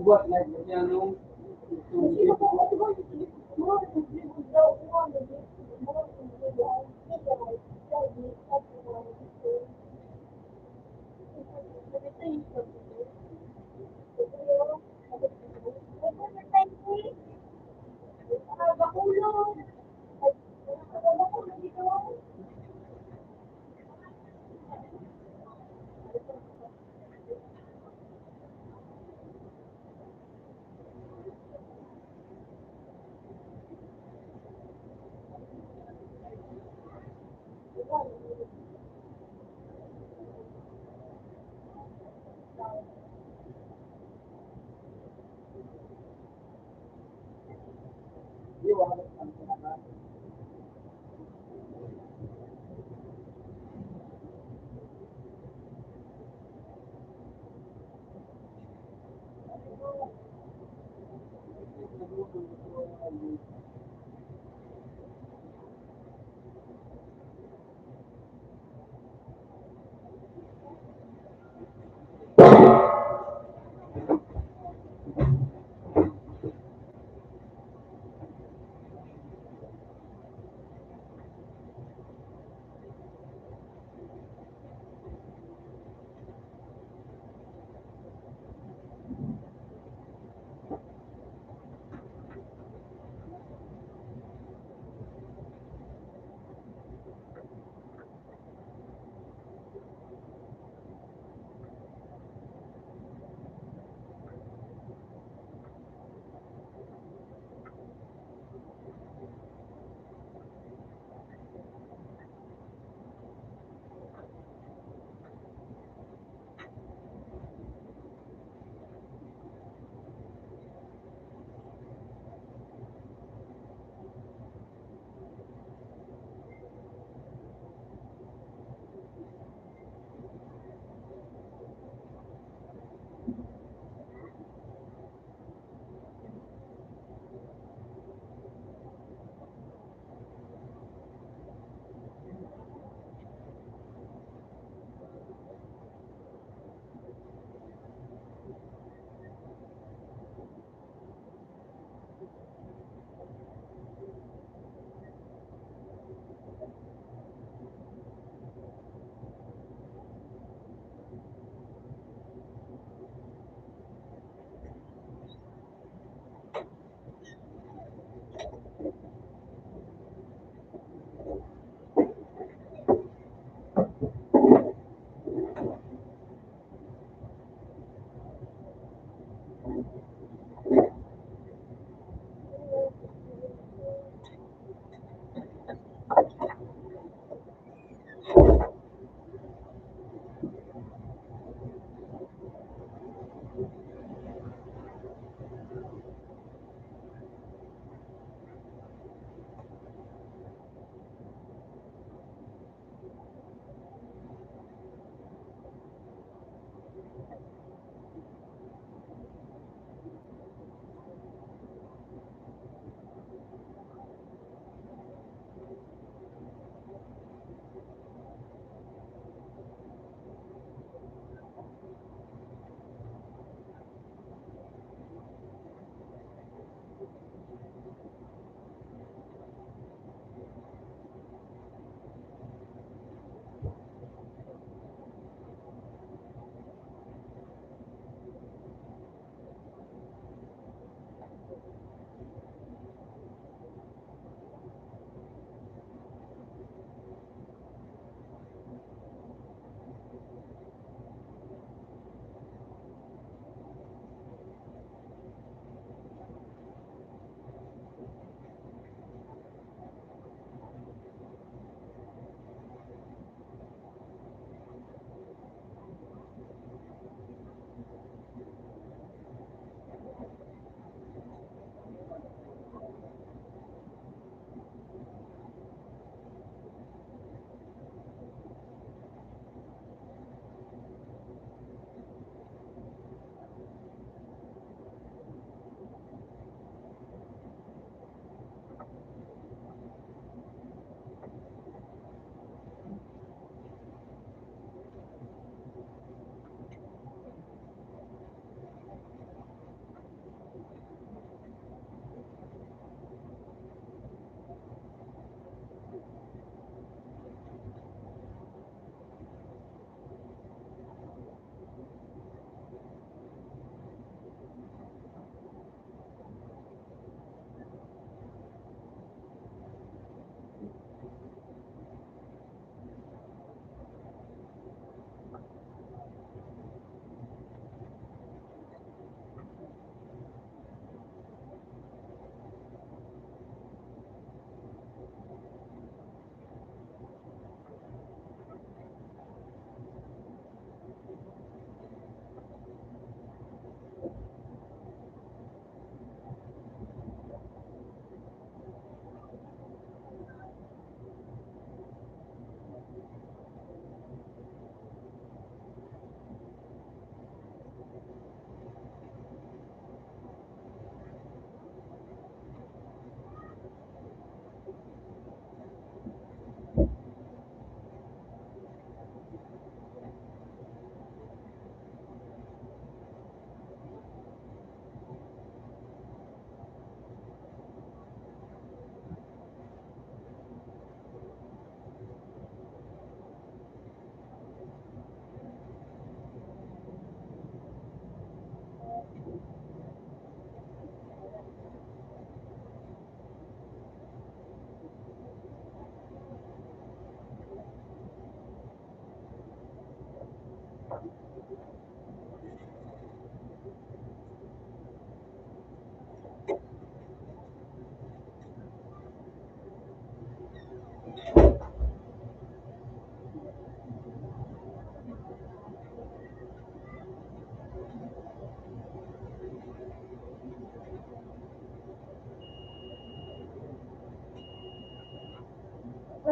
Buat lagi yang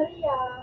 Maria.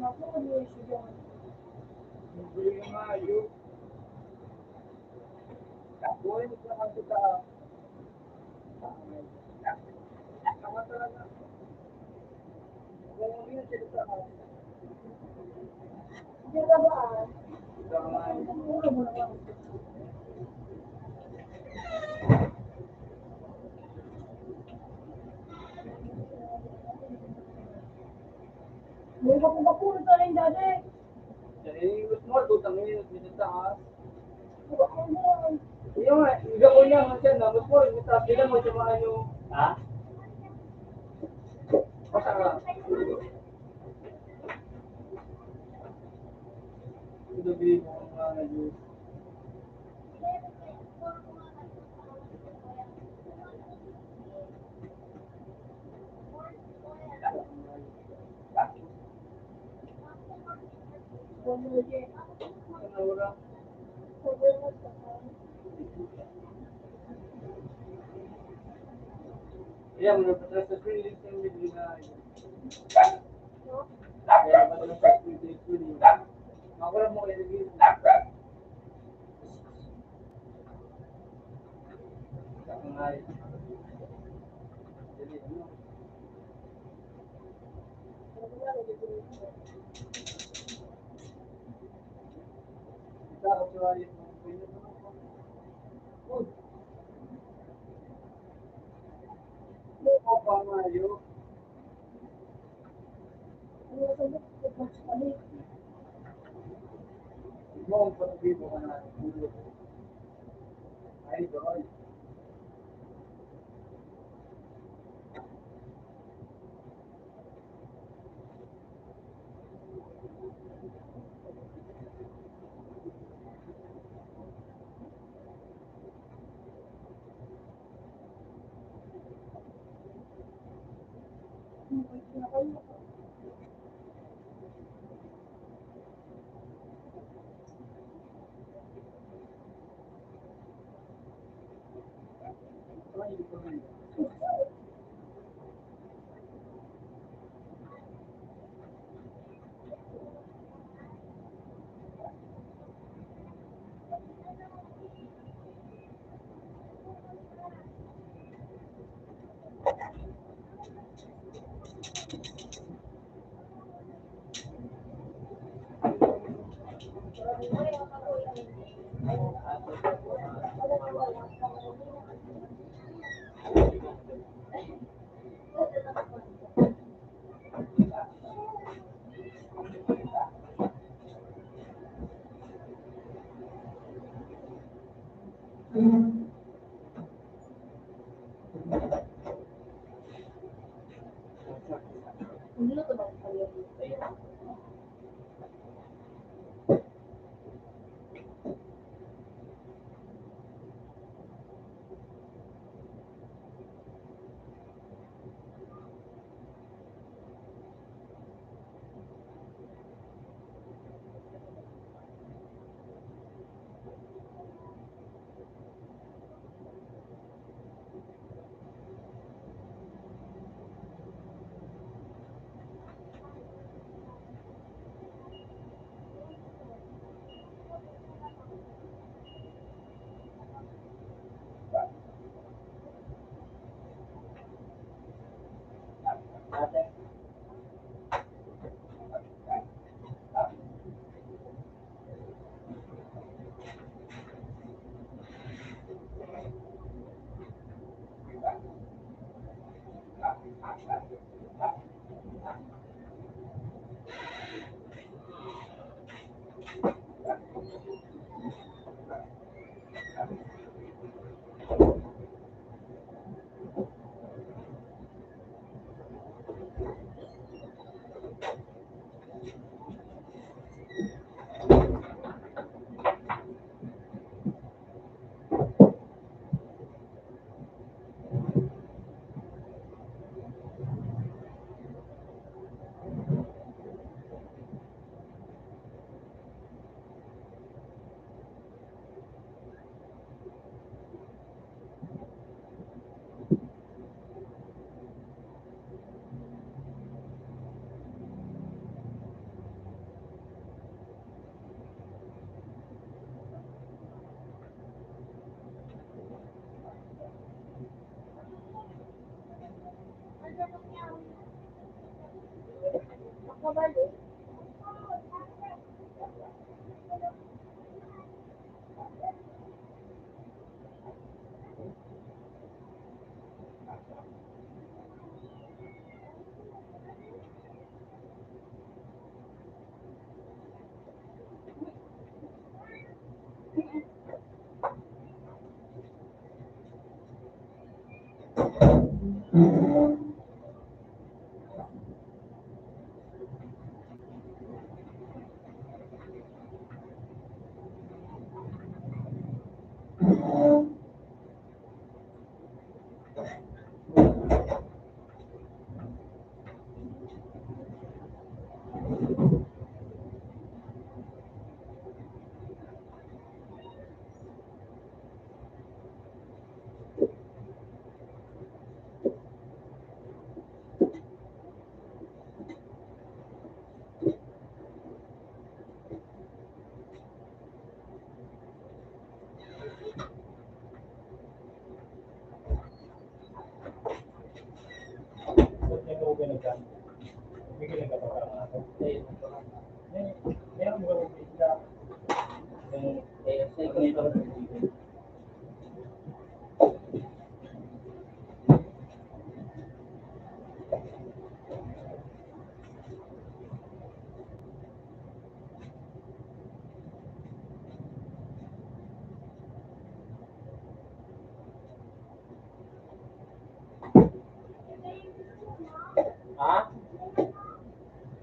Naku, mag-iisip yan. Bili ng mayo. Buhay mo sa kasi sa tama talaga. Kung yun sila sa Hindi ka ba? puro mo naman. Hindi ka pa puro sa rin dati. Jadi small utang ini minta taas. Ano? Iya nga, iga ko niya nga na mas small minta bilang mo sa mga ano. Ha? Basta ka. Ito bilhin mo ang mga juice. Bumili. Ano wala? Bumili sa Iya, menurut sa screen list yung video na yun. no? Kaya naman sa screen list yun. Mawala mo kayo lagi. Kakangay. Jadi ano? Kita ako sa ayun mo. Uy, mo pa mayo. Ano sa dito? Ano? Mo ang pag-ibo ka na. Ay, doon. Ay, di ko na yun. Niluto ba kayo?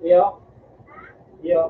Iyo. Iyo.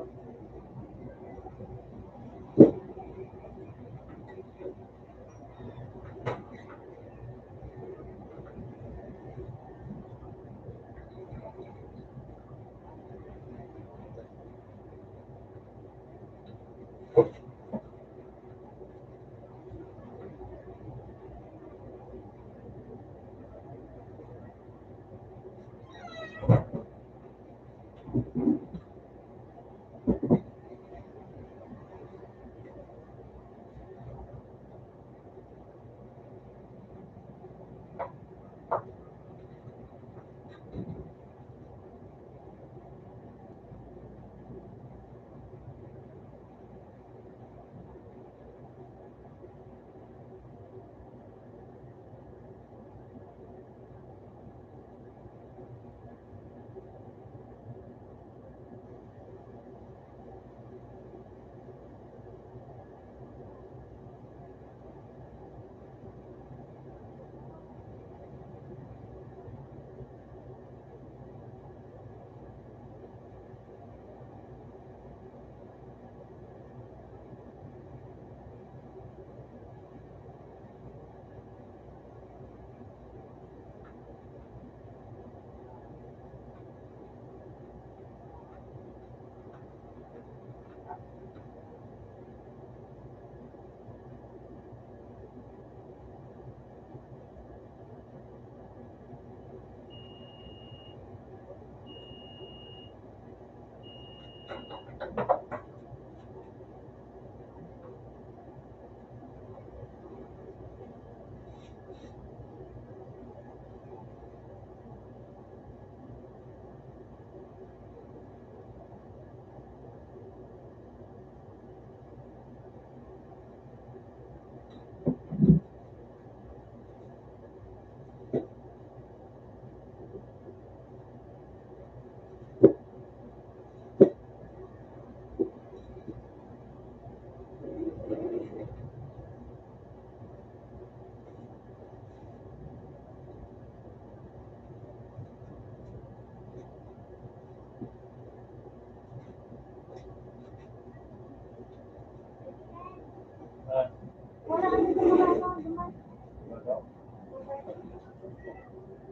Wala kami sa mga ano, duman.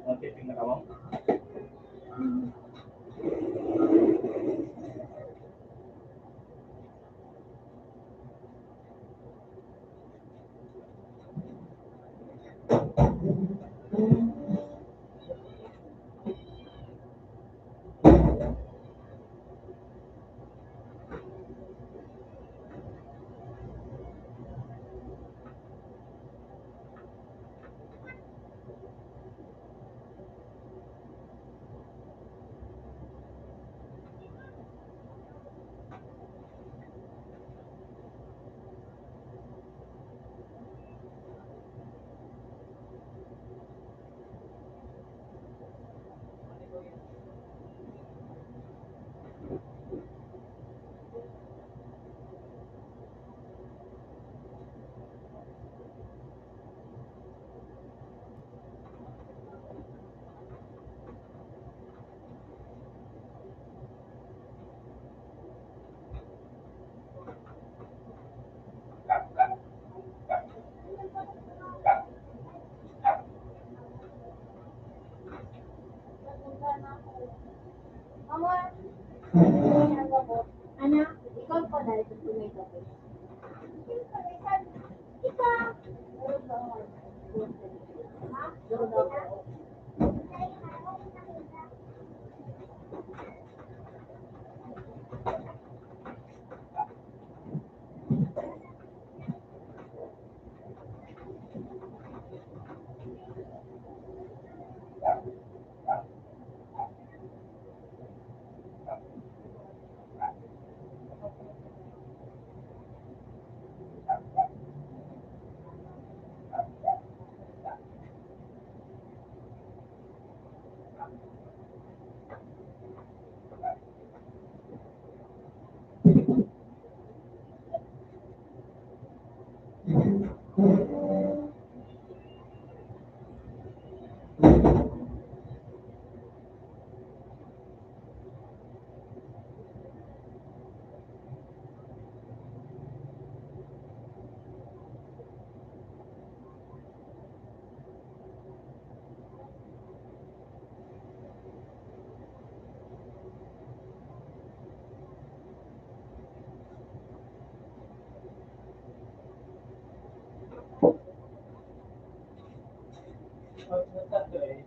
Mag-tipping na ka mo? Mama, anak, ikaw pa dahil sa tunay ka po. Ikaw. Satre.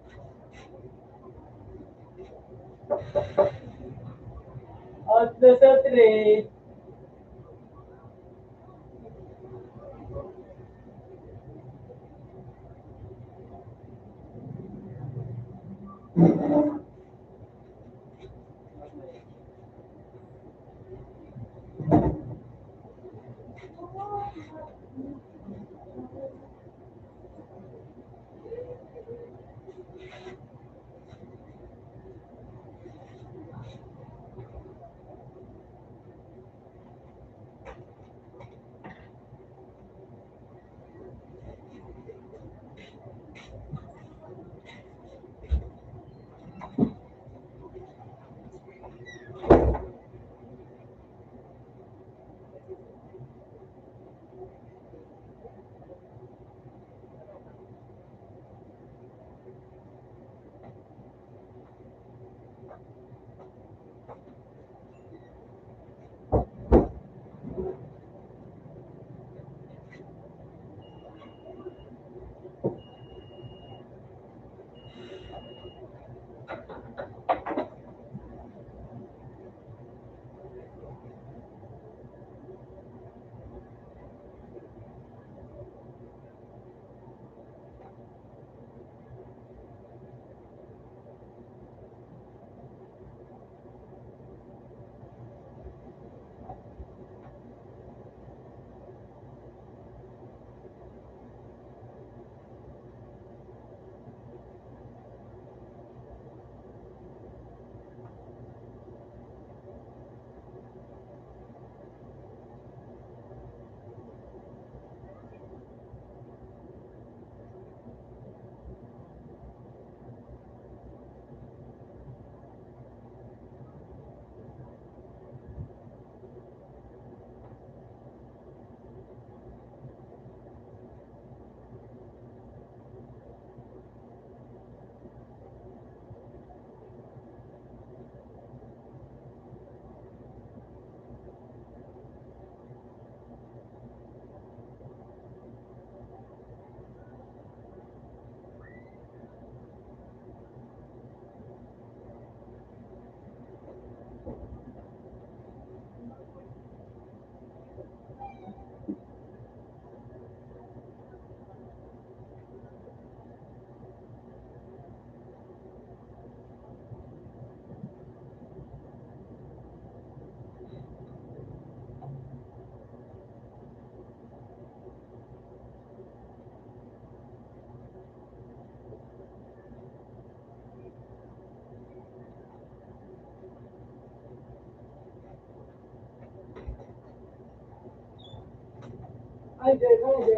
Ay, hindi.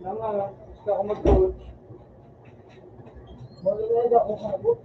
Nama, gusto ako mag-coach. Mag-read ako sa book.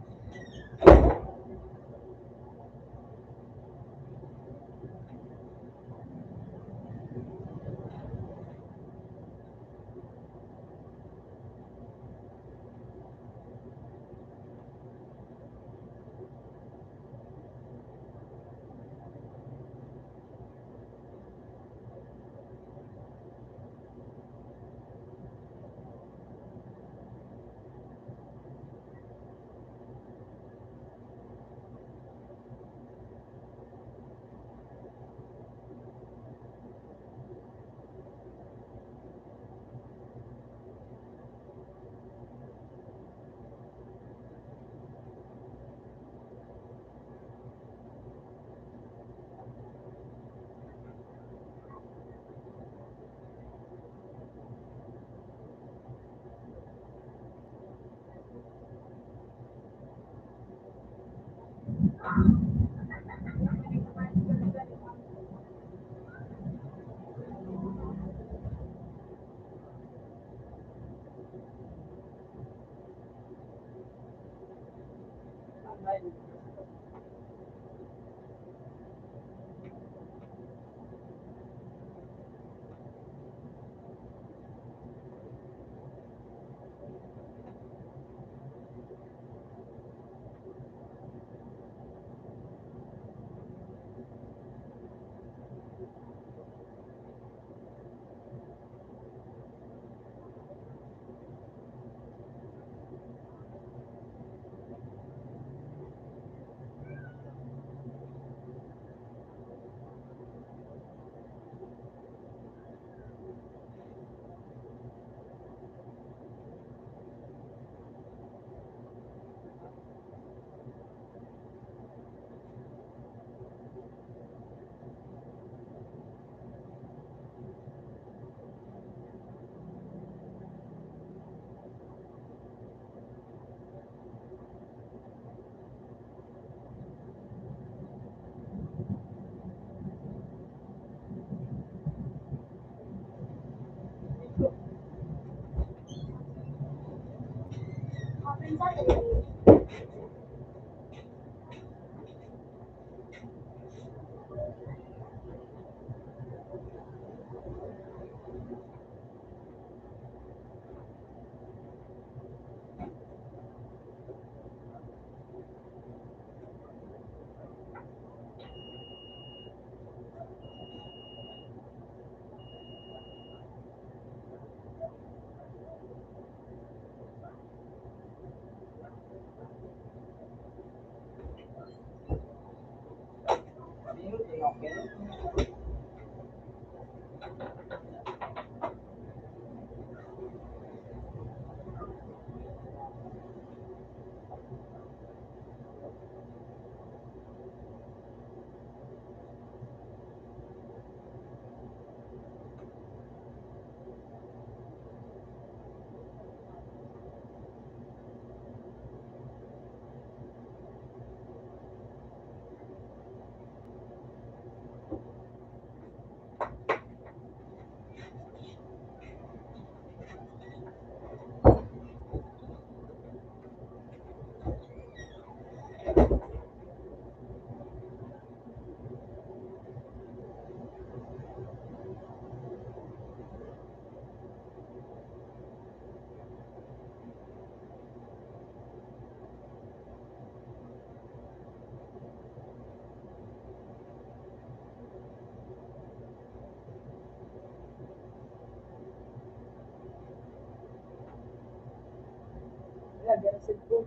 Lagi ang cellphone.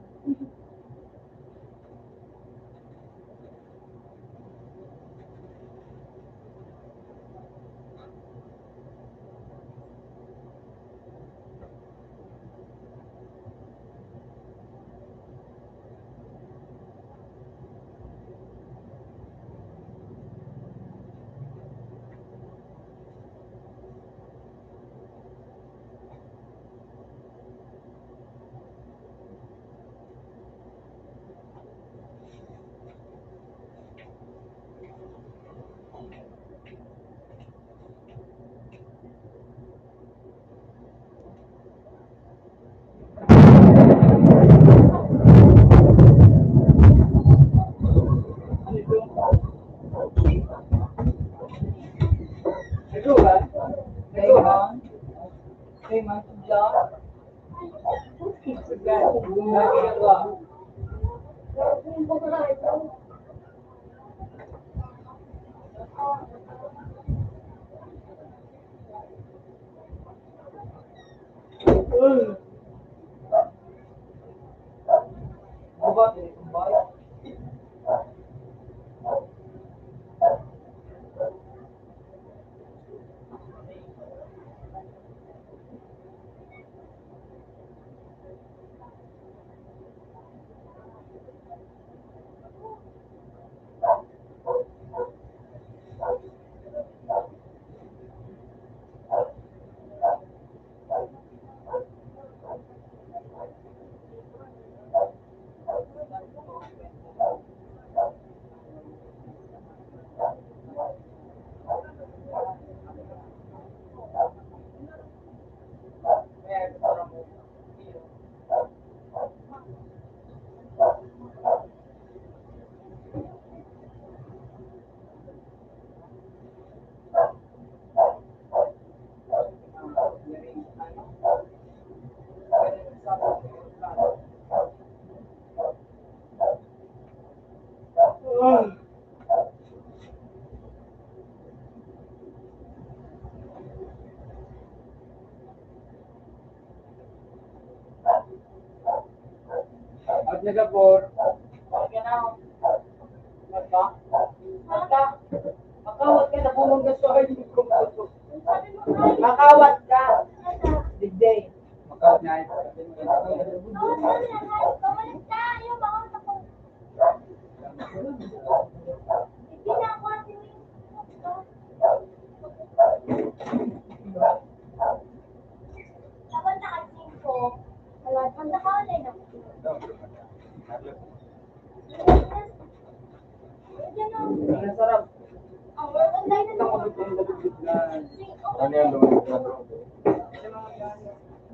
At nagapor. Okay na. Mata? Mata? Makawat ka na kung mong gusto ay hindi ko gusto. Makawat ka. Digday. Makawat na ito. Ang sarap. Ano yan, lumabas na bro?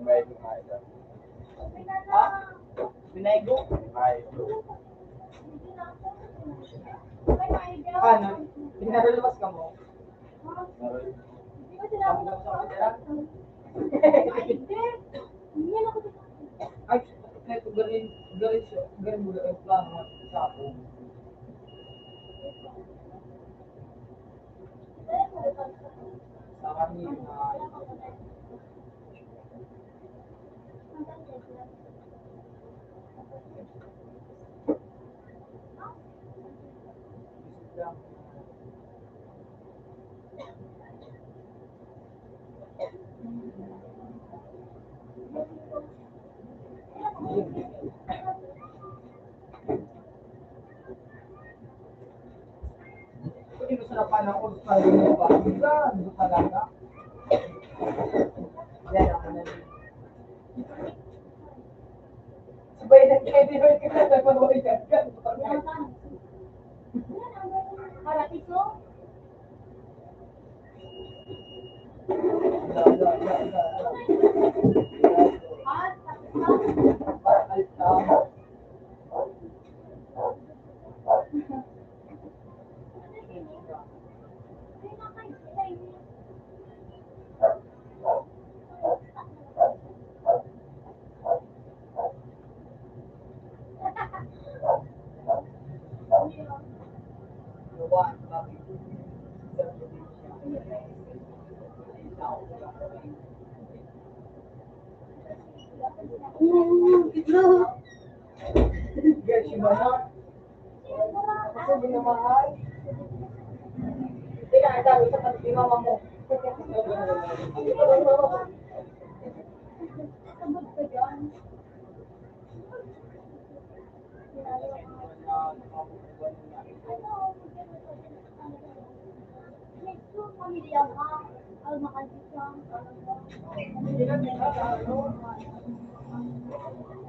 May kumain ka. Ha? Binaygo? Ay, Ano? Pinaralabas ka mo? sorry. Kamu daw sa kanya? Ay, ito galing mo ang plano sa ako. Sa kanya na Kung sinasarapan ako sa rin ba? Ano talaga? Yan ako na rin. Sabay na kayo, di ba kita sa pag-uwigan ka? Guys, si Mana. Kasi di na mahal. Hindi ka, ang dami sa pati mama mo. Hindi ko lang mama mo.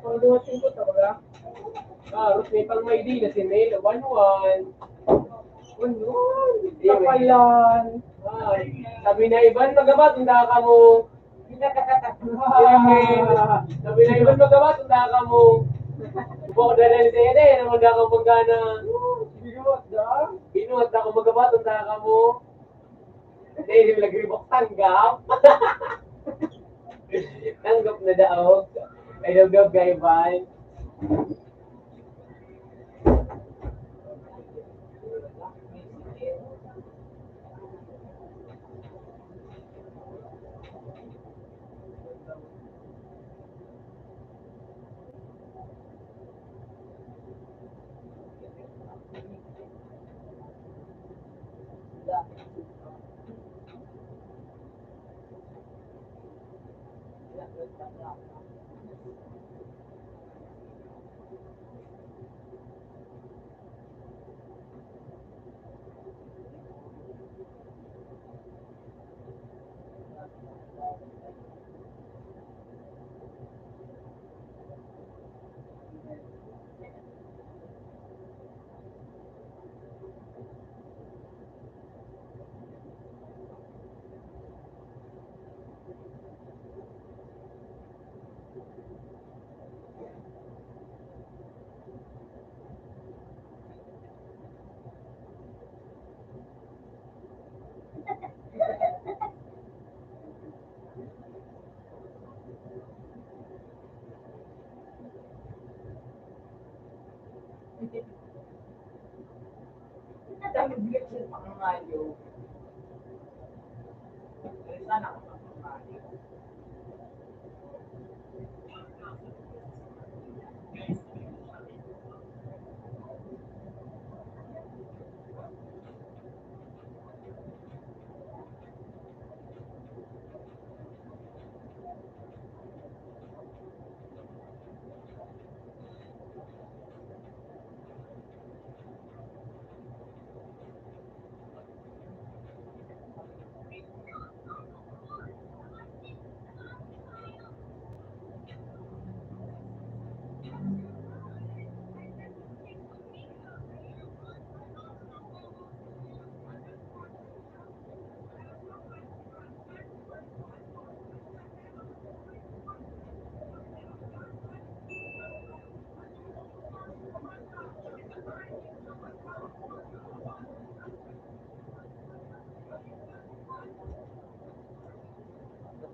Kung dumating ko talaga. Rus may pang may di na si Mel. 1-1. Kapalan. Sabi na Ivan, magabat, tunda ka mo. Sabi na Ivan, magabat, tunda ka mo. Bukod na rin siya eh, naman na ka magana. Binuot da. Binuhat na ako magabat, tunda ka mo. Hindi, hindi nagribok tanggap. Tanggap na daog. Ay, daog kay Ivan. Dami bigyan siya sa pangangayo. Sana ako sa pangangayo.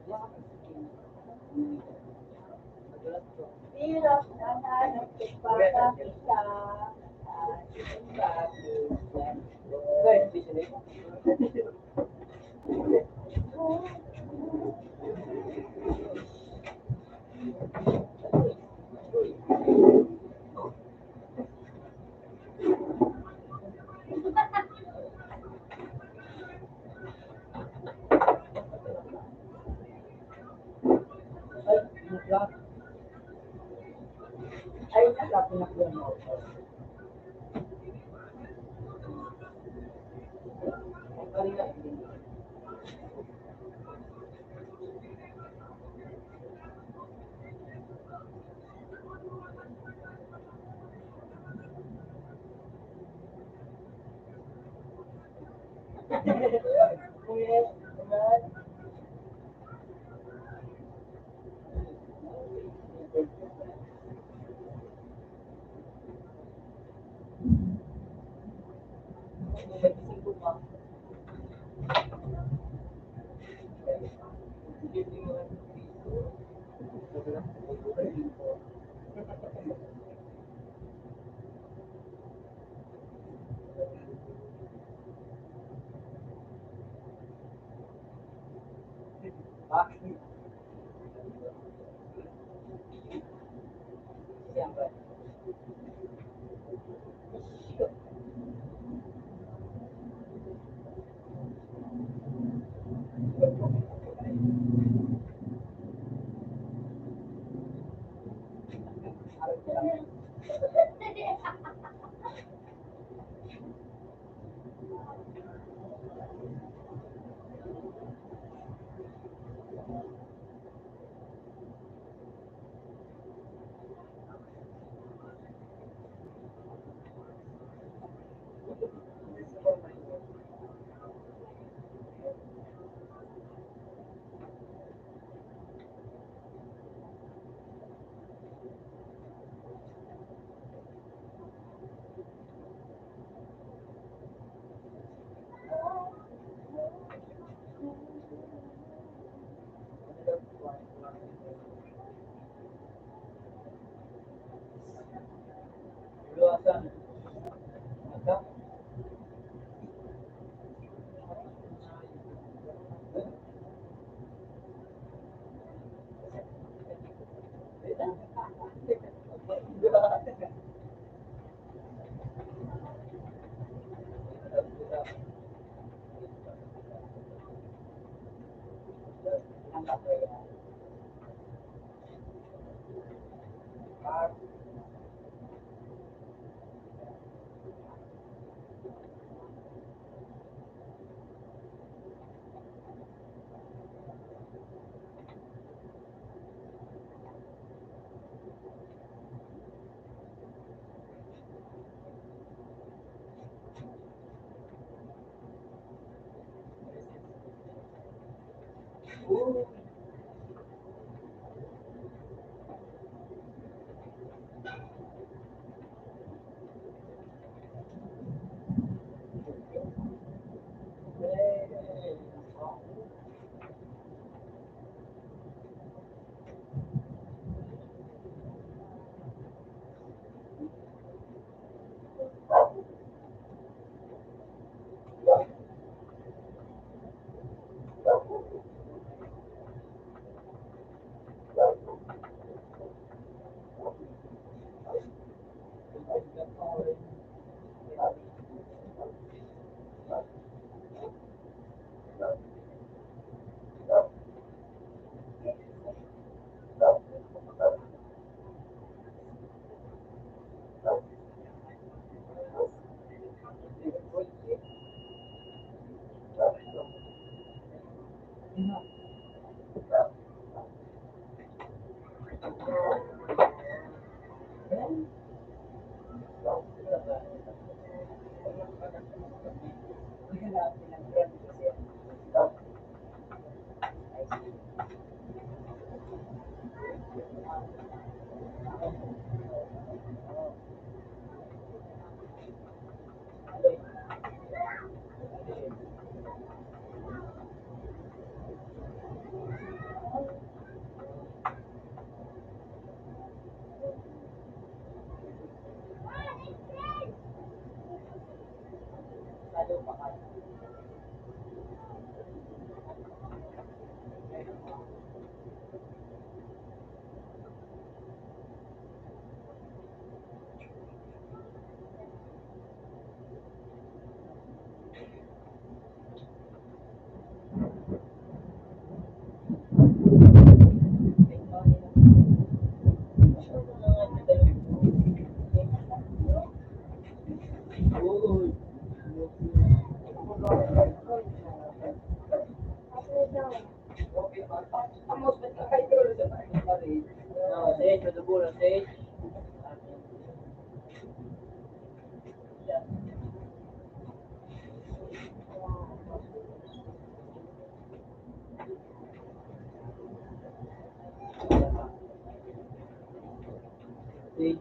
Hirap na hanap ng bata kita. Ay, nasa pinakyan mo. Ang kanina, Kuya, Brad. Nagising ko pa. Bakit? Siyempre. Iwasan. Mata. Sage, madugo na sage. Sage.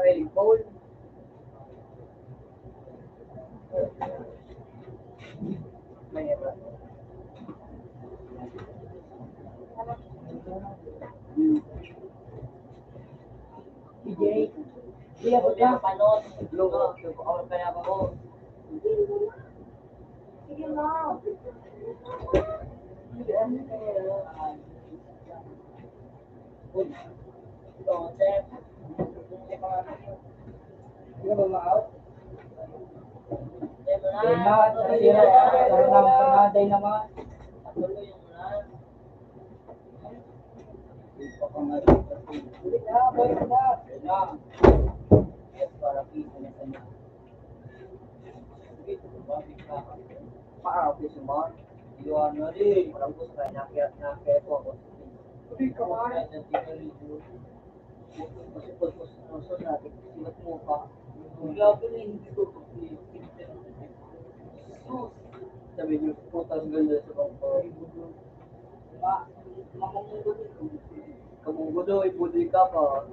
Riley Cole. Mahirap. PJ. Dia punya panot. Belum. Orang kaya ako. Sige mo. Chef. Hindi ba ma-out? Day na. Day naman. Patuloy yung ulan. Balik na, balik na. Yes, para kita niya sa niya. Paaraw ko si Mark. Iwan na rin. Walang gusto kaya nakaya po ako. Hindi ka man. Kasi po natin, silat mo pa. Grabe na hindi ko sabi niyo, putang ganda sa bangko. Kamunggudo, ibudoy ka pa.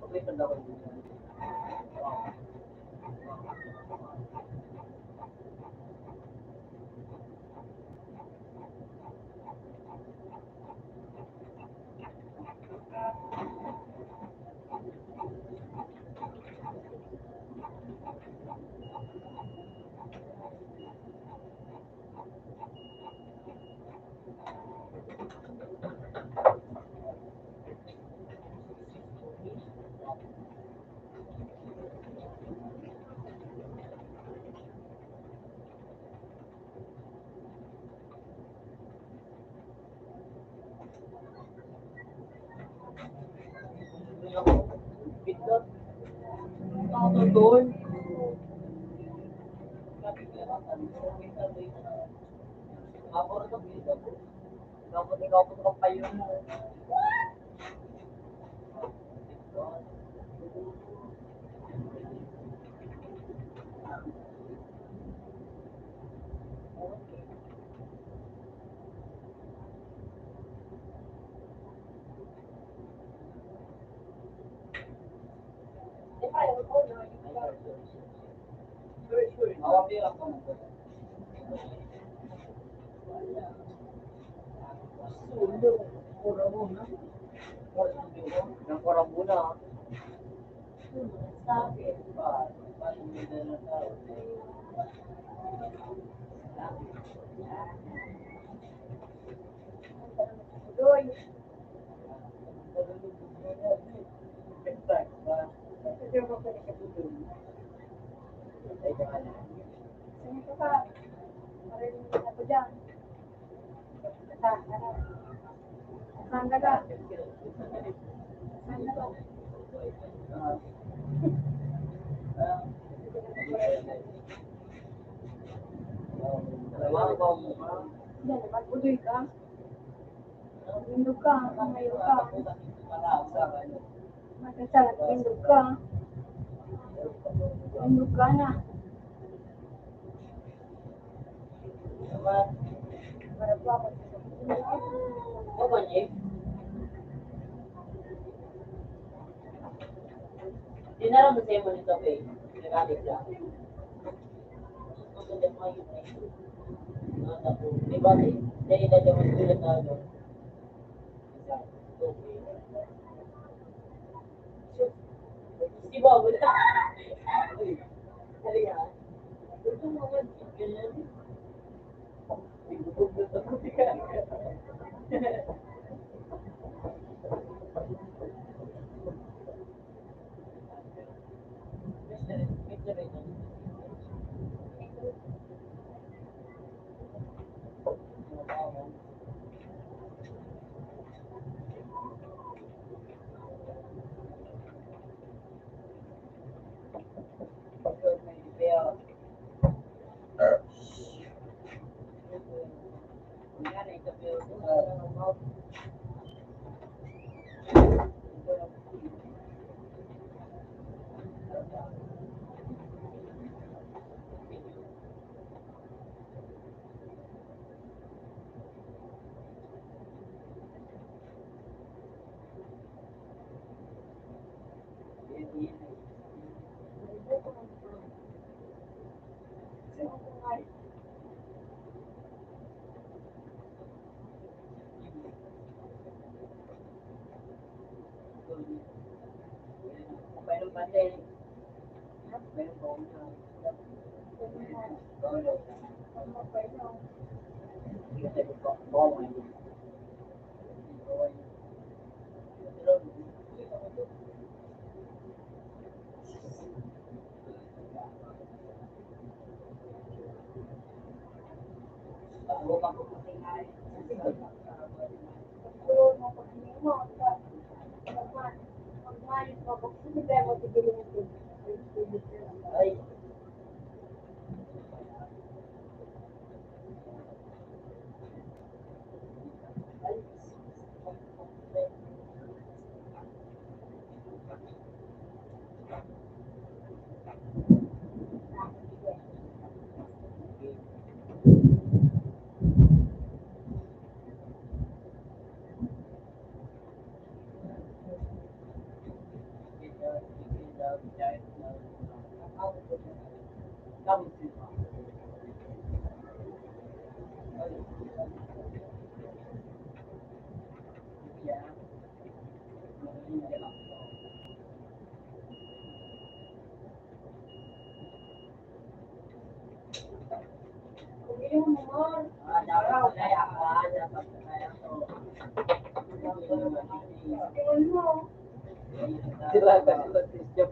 Okay, tanda ko yun. Bitlot. Ako doon. Ako rin bitlot. Ikaw po ka pa yun. Awak ko mo. Sundo, pura muna. Yang kurang muna. Sakit pa. Pag-ibig na tao. Doy. Kasi ako pwede ka dito. Sino ka pa? Marinig ako dyan. Saan ka na? Saan ka na? Saan ka na? Yan, magbudoy ka. Magindog ka, mamayo ka. Magkasalat, magindog ka. Magindog ka na. Para po ako. Dinara mo sa'yo mo nito, babe. Nagalit lang. Diba, dahil na naman sila na ano. Di ba, wala? Halika. Ito mo ba, ganyan? Ay, sila ka sila si Jeff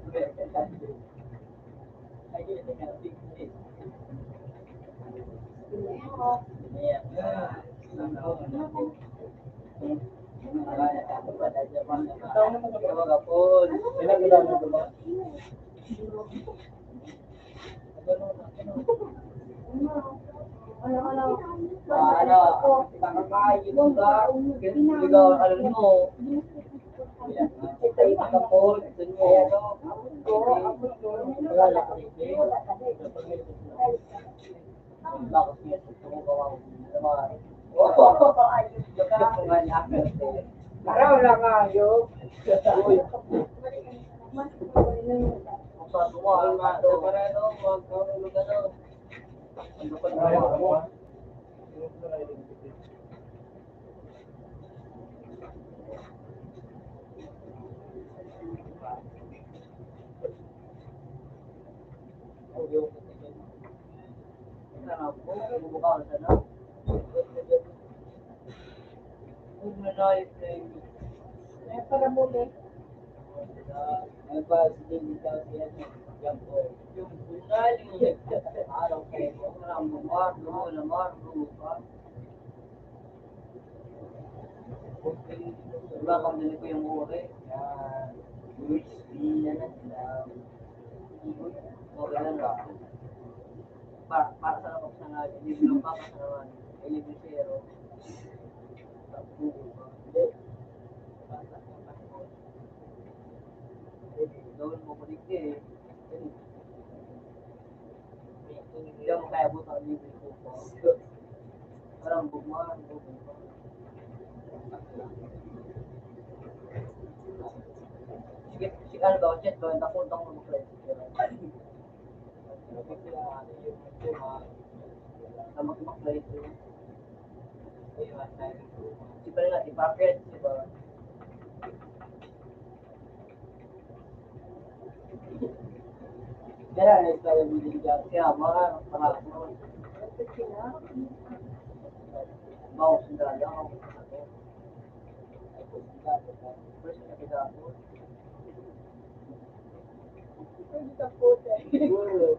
Araw lang ayok. Para muli. Nagpa-slim daw siya. Yan po. Yung bunal, yung araw kayo. Marang marlo, na marlo ka. Diba kung dali ko yung uri? Hindi na sila. Okay lang ba? Para sa ako sa nga, libre lang pa sa naman. Ay libre zero. Gawin mo kulit eh. Hindi mo kaya buta libre ko po. Parang bugman, bugman. Sige, sige, ano ba? Chat ko, nakuntang mo sa mag-play ito. Di ba nila, i-packet, di ba? Kaya, tayo binigyan. Kaya, mga pangalan. Mau sendala, mau first na pinapos.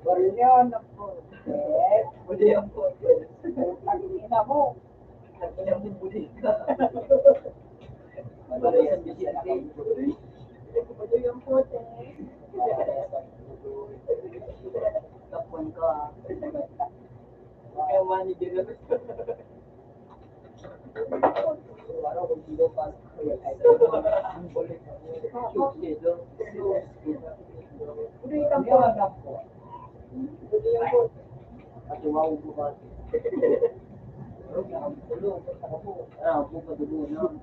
Baryon na po. Budi ang po. Pag-ina mo. Lagi ang budi ka. Para yan, bisita. Baryon po. Tapon ka. Kaya manager na gusto. Para kung sino pa. Ang bulit. Susido. Baryon po. Baryon po. At tumawag ko ba? Ah, buka dulo na.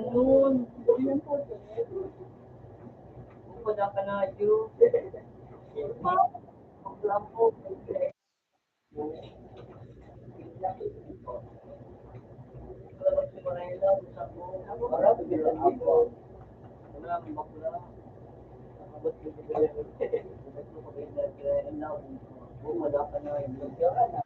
Noon. Baryon po. Buka ka na, Ju. Lampo. Para bigyan ako. Wala akong bakla. Nakabot ko sa kanya. Bakit ko pa kayo nag-grain na? Bumala ka na yung bigyan.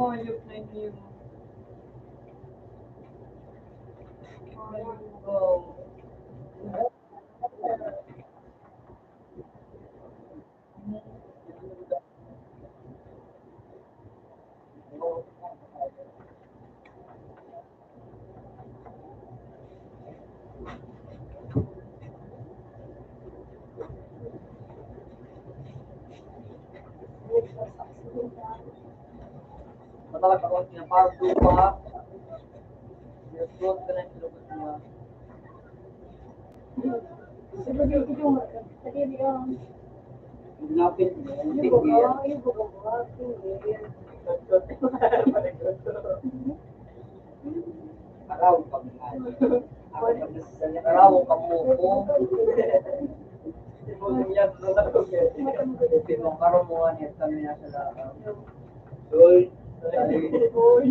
Hayop na hindi mo. Hayop ka. Matalag ako pinapark pa. Nag-float ka na yung silubot niya. Baryon po. Baryon po. Ginapit mo. Araw ka mo. Araw ka mo po. Pinong karomuhan niya kami nasa lakang. Doy. Doy.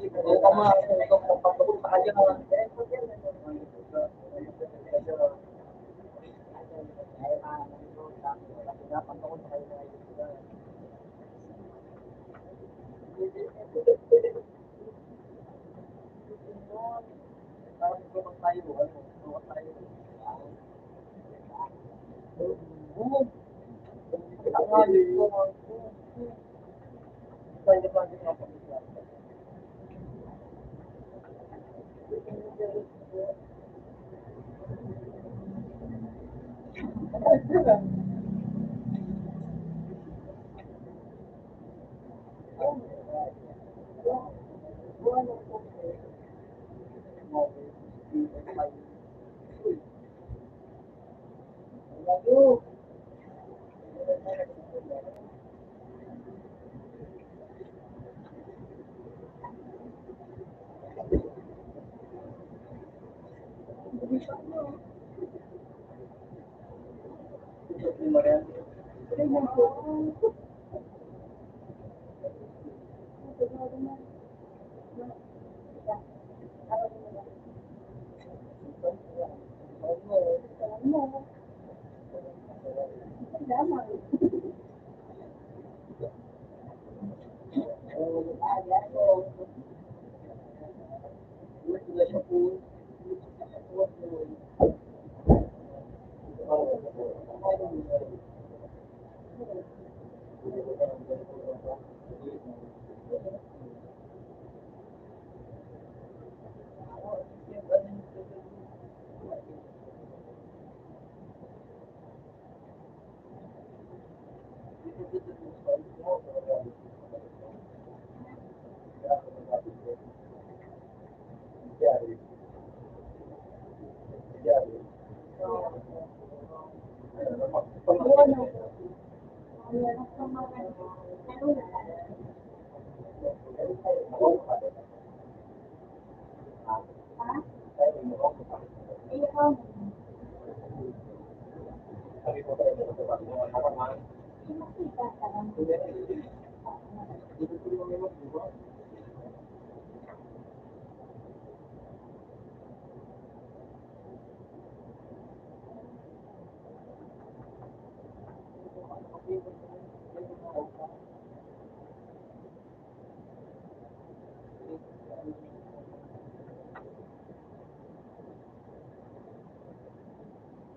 Oo ka ma, ito papasok sa kanya.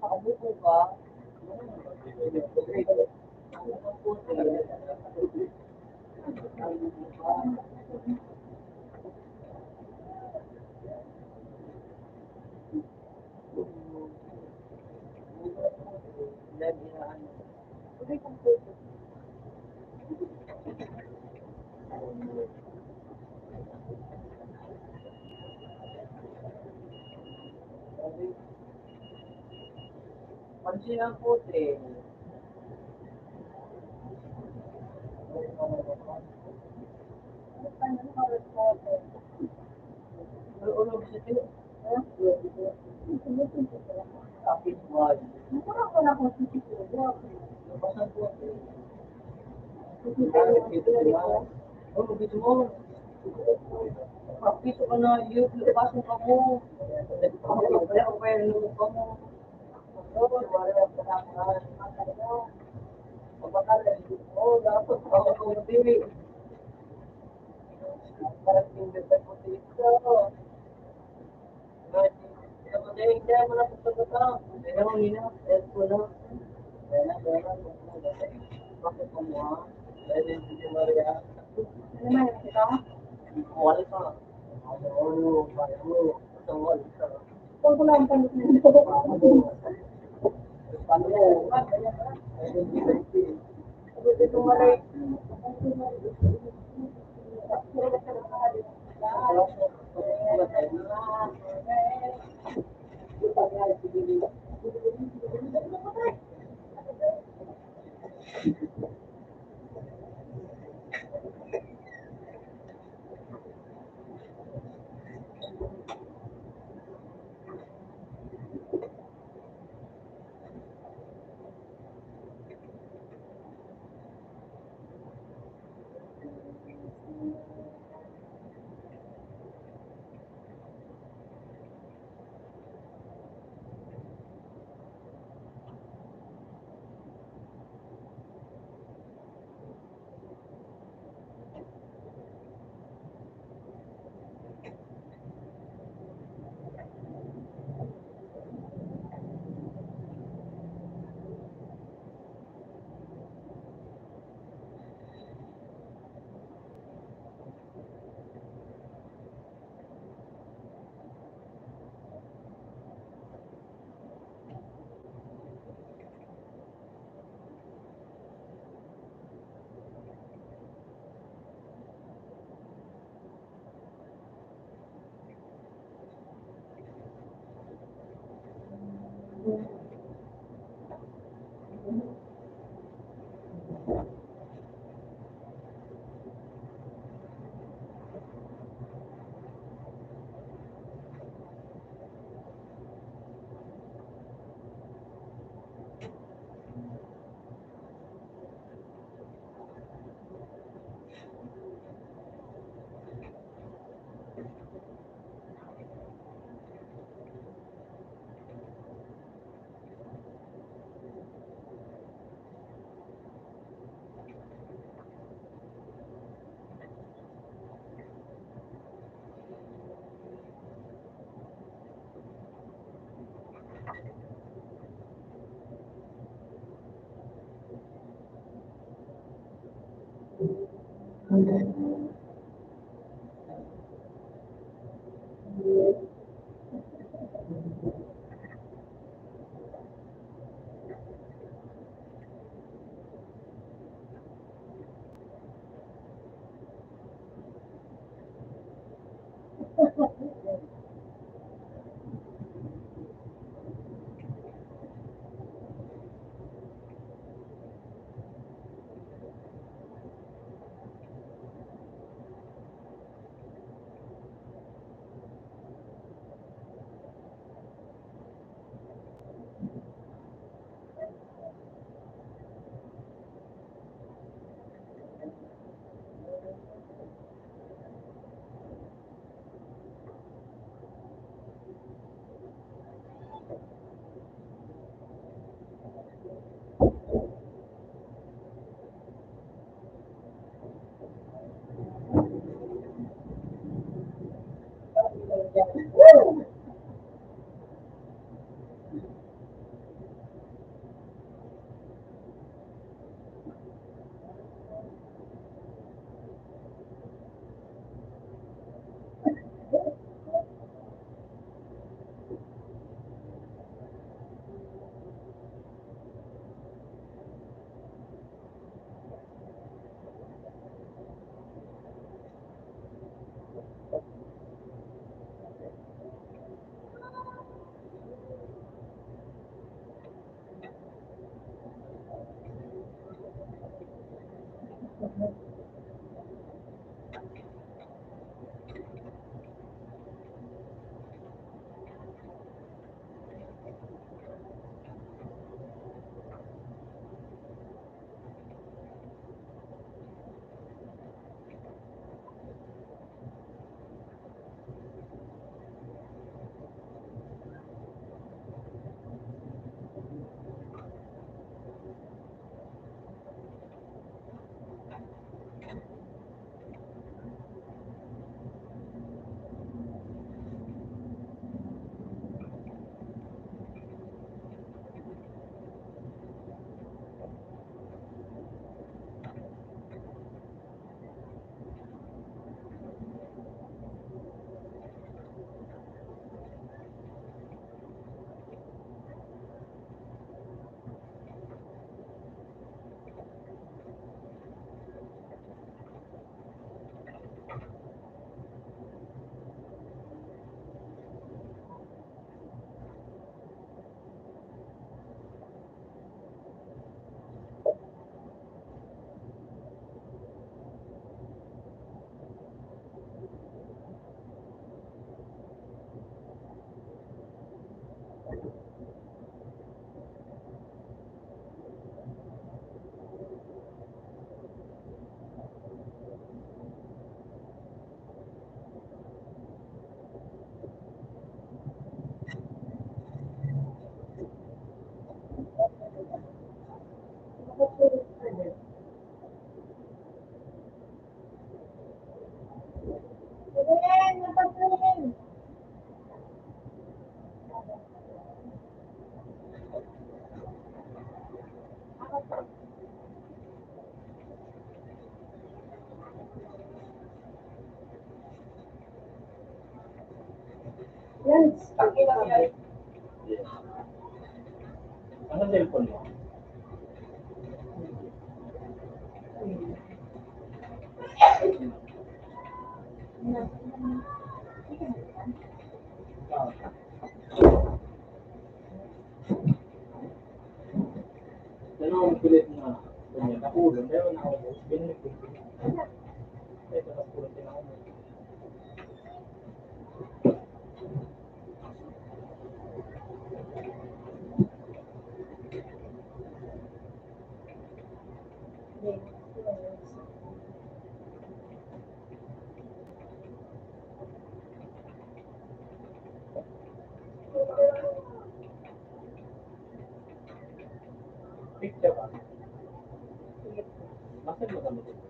Nakabuko ka. Pansin ang puti. Ulog sa tiyo. Kapit mo. Labasan puti. Ulog mo. Kapit ka na. Labasan ka mo. Kaya ako kaya nung ka mo. Dapat ako puti. Parang tingin sa puti ito. Hindi mo na pagkakata. Kaya mo nina. Eto na. Bakit mo mo? Dahil hindi Maria. Wala ka. Oo, kaya mo. Wala ka. Paano mo? Dito Maria. Ren, napag-ren. Yan. Yes. Ano cellphone mo? Ah. Yan ako pilit na ganyan. Nakulong. Meron ako mo. Binalik ko. Ito, nakulong din ako mo. Picture ba? Masal mo kami dito.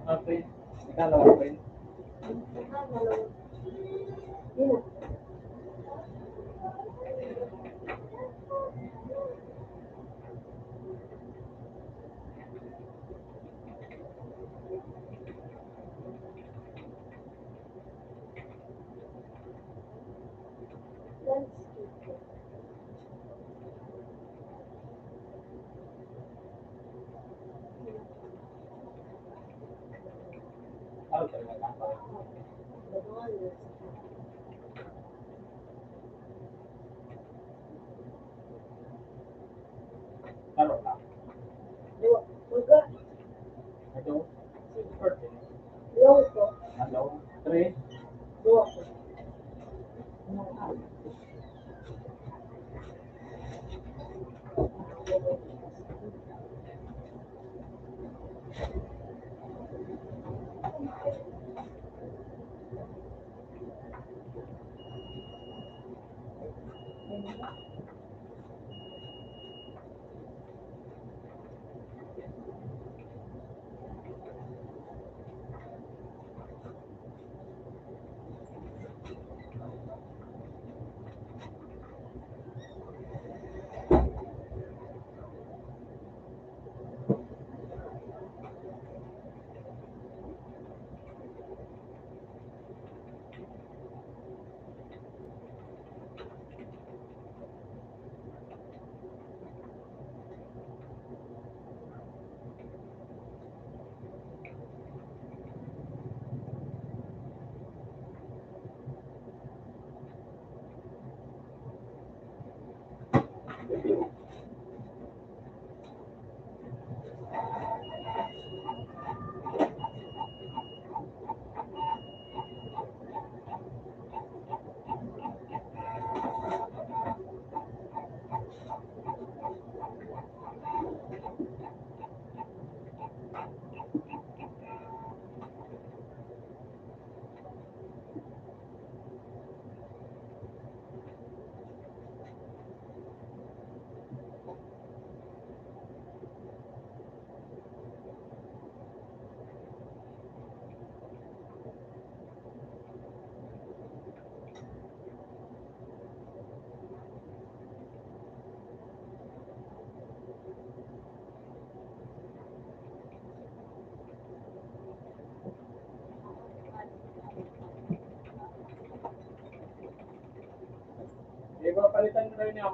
Okay. Dalawa pa yun. Okay, wala pa. Laro na. Ito. Birthday. Hello. 3. Di ba palitan mo rin niya?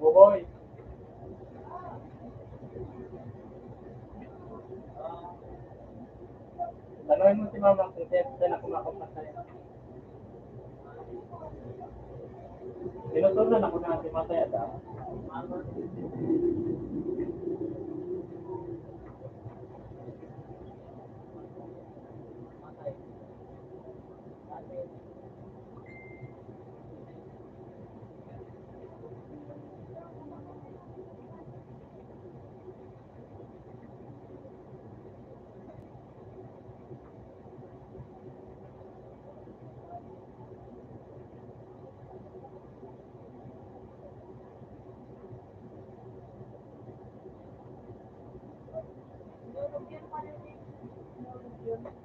Boboy. Tanungin mo si Mama kung saan ako makapasayan. Sinusunan ako na si Masaya daw.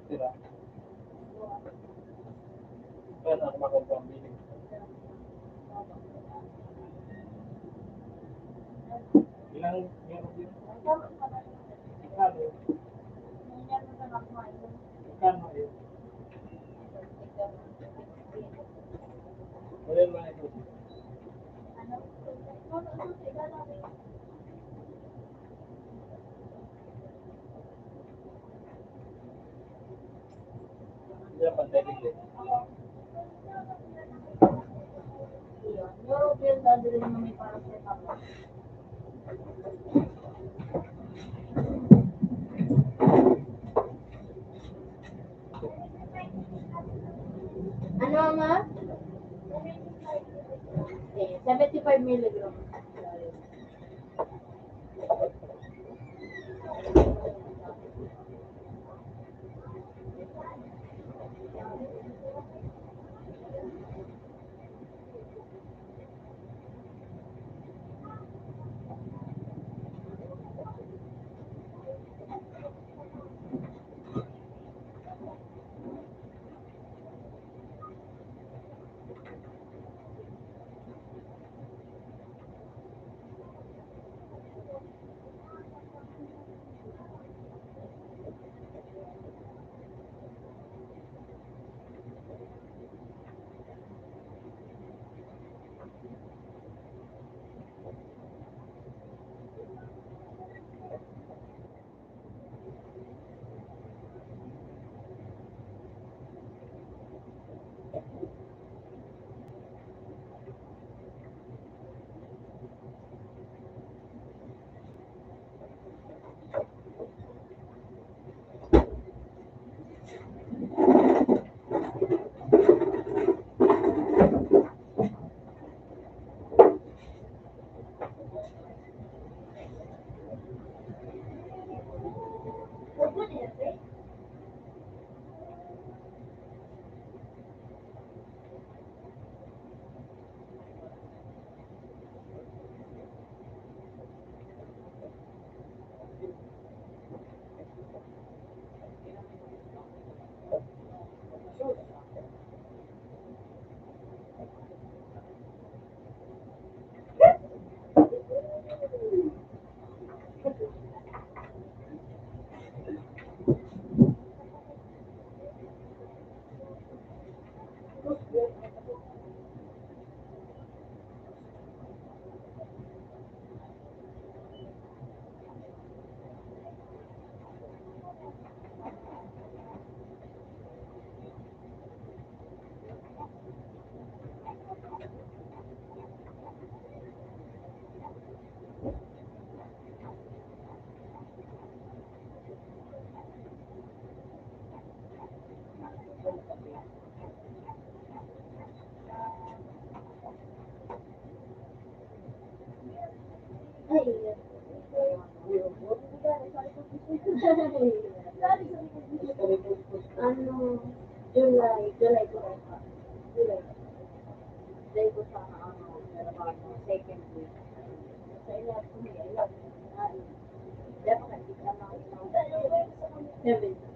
Tira. Kaya na naman kung pambili. Ilang meron din? Ano? Kano yun? Wala naman ito. Hindi na pantay din. European dati rin naman may parang setup. Ano ma? 75 milligrams. Ano, July ko rin pa. July. July ko sa, second week. Sa ilan ko niya, ilan. Dapat nakita na ako. 7.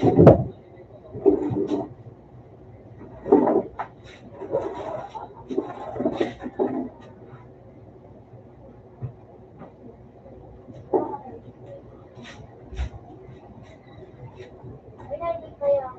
Pinahigit kayo.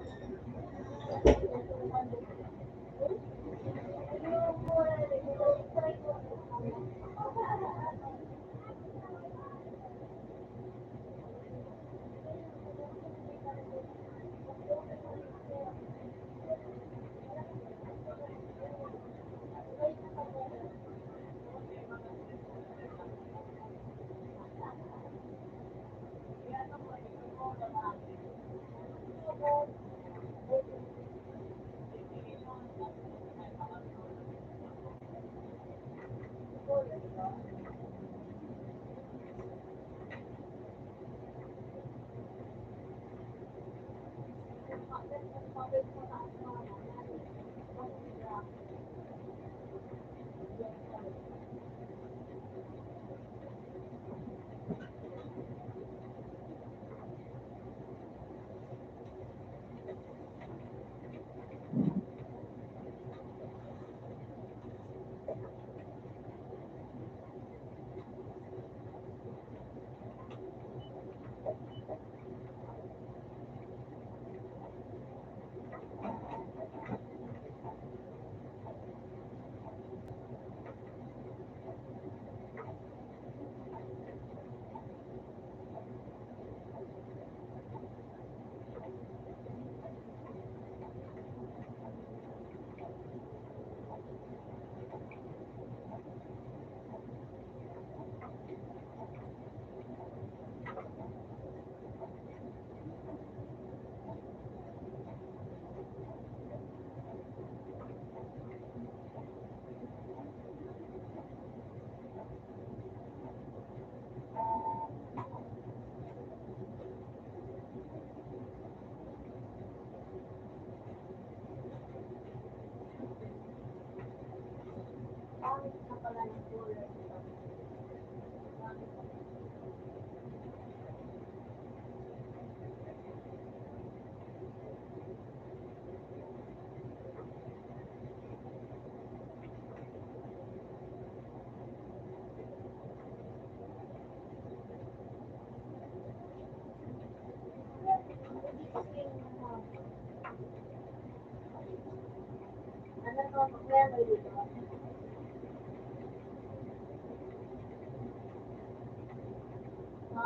Pangit na pala ng kulay. Ano to? Kaya may dito. Ha?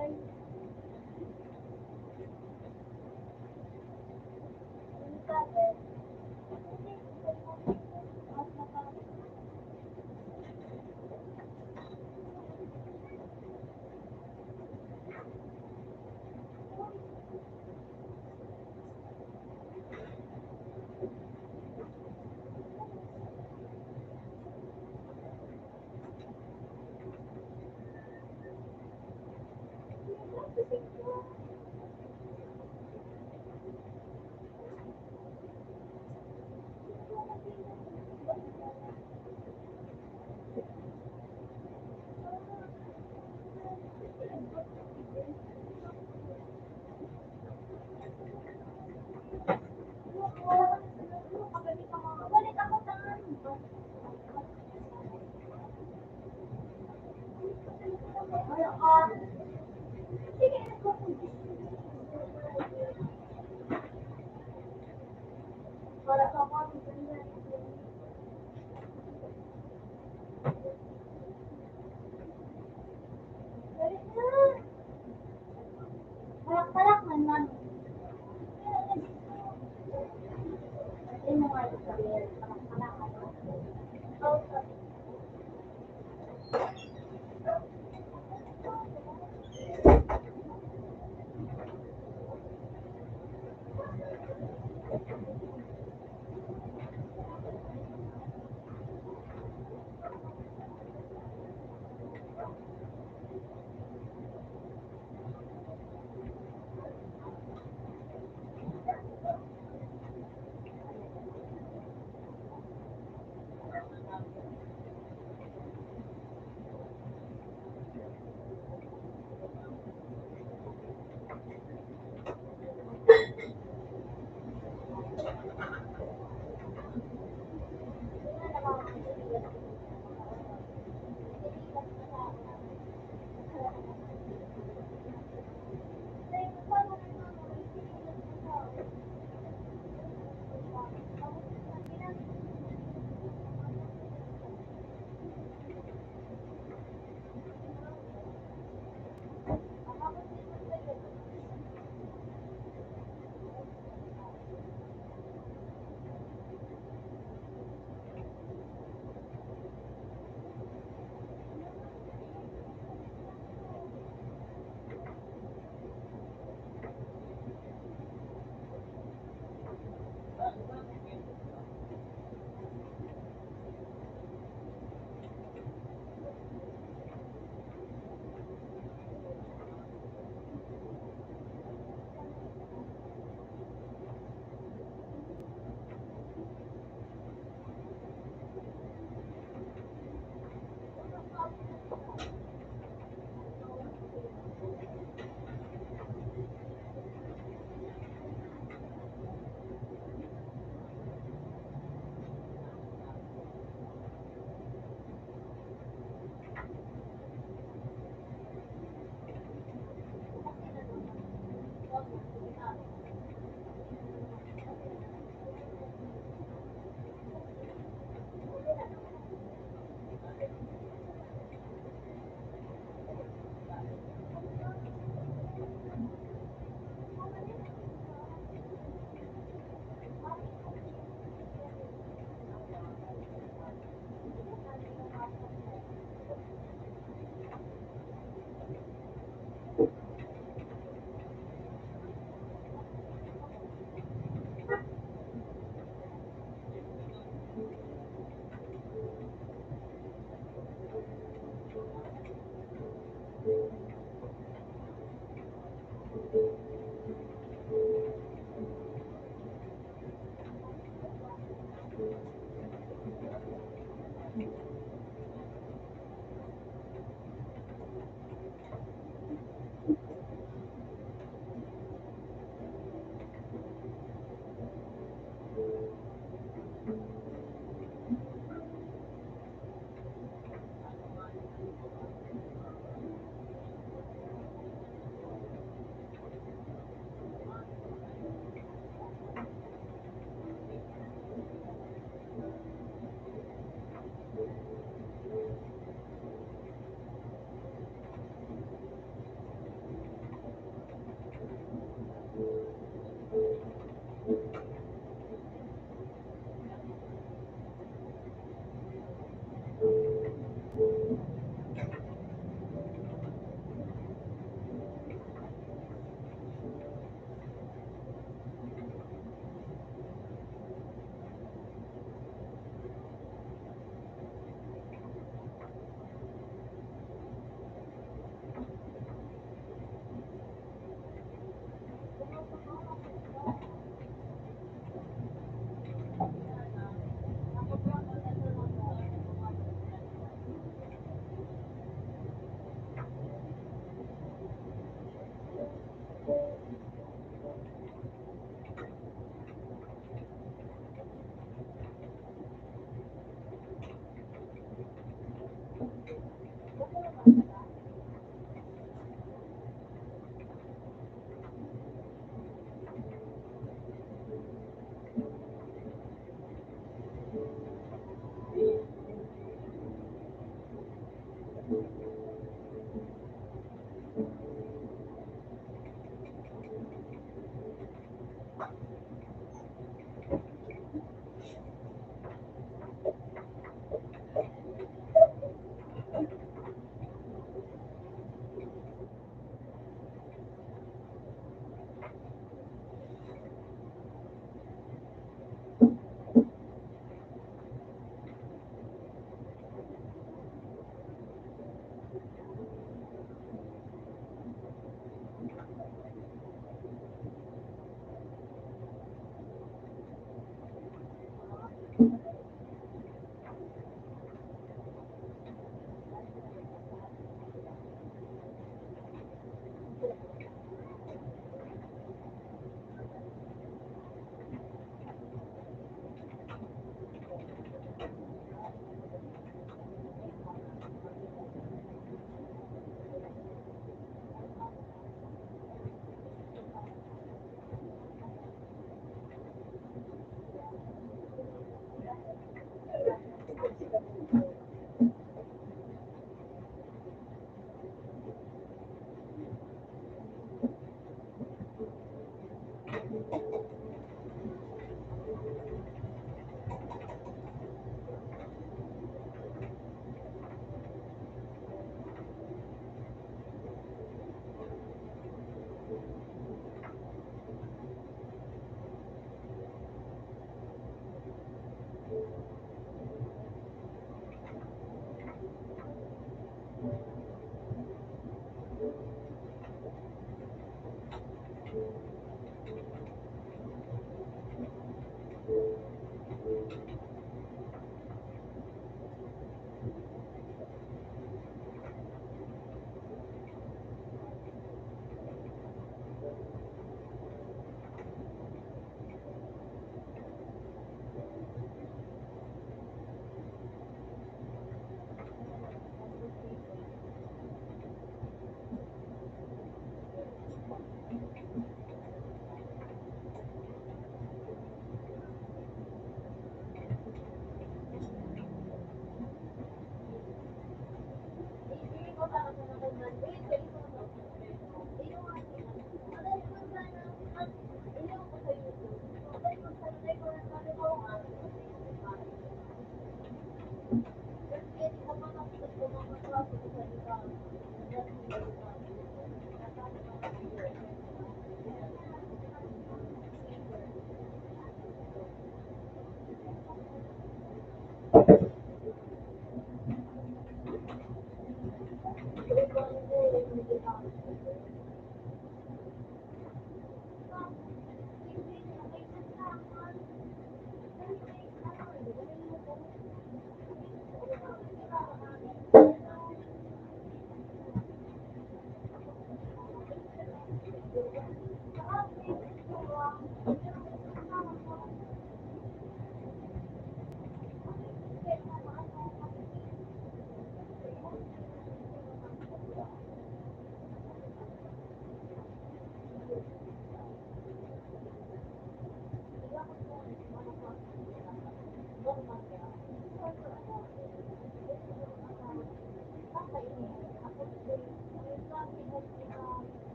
Ay. Ang sabi. Balik ako saan? Wala ka. Sige, wala ka pa.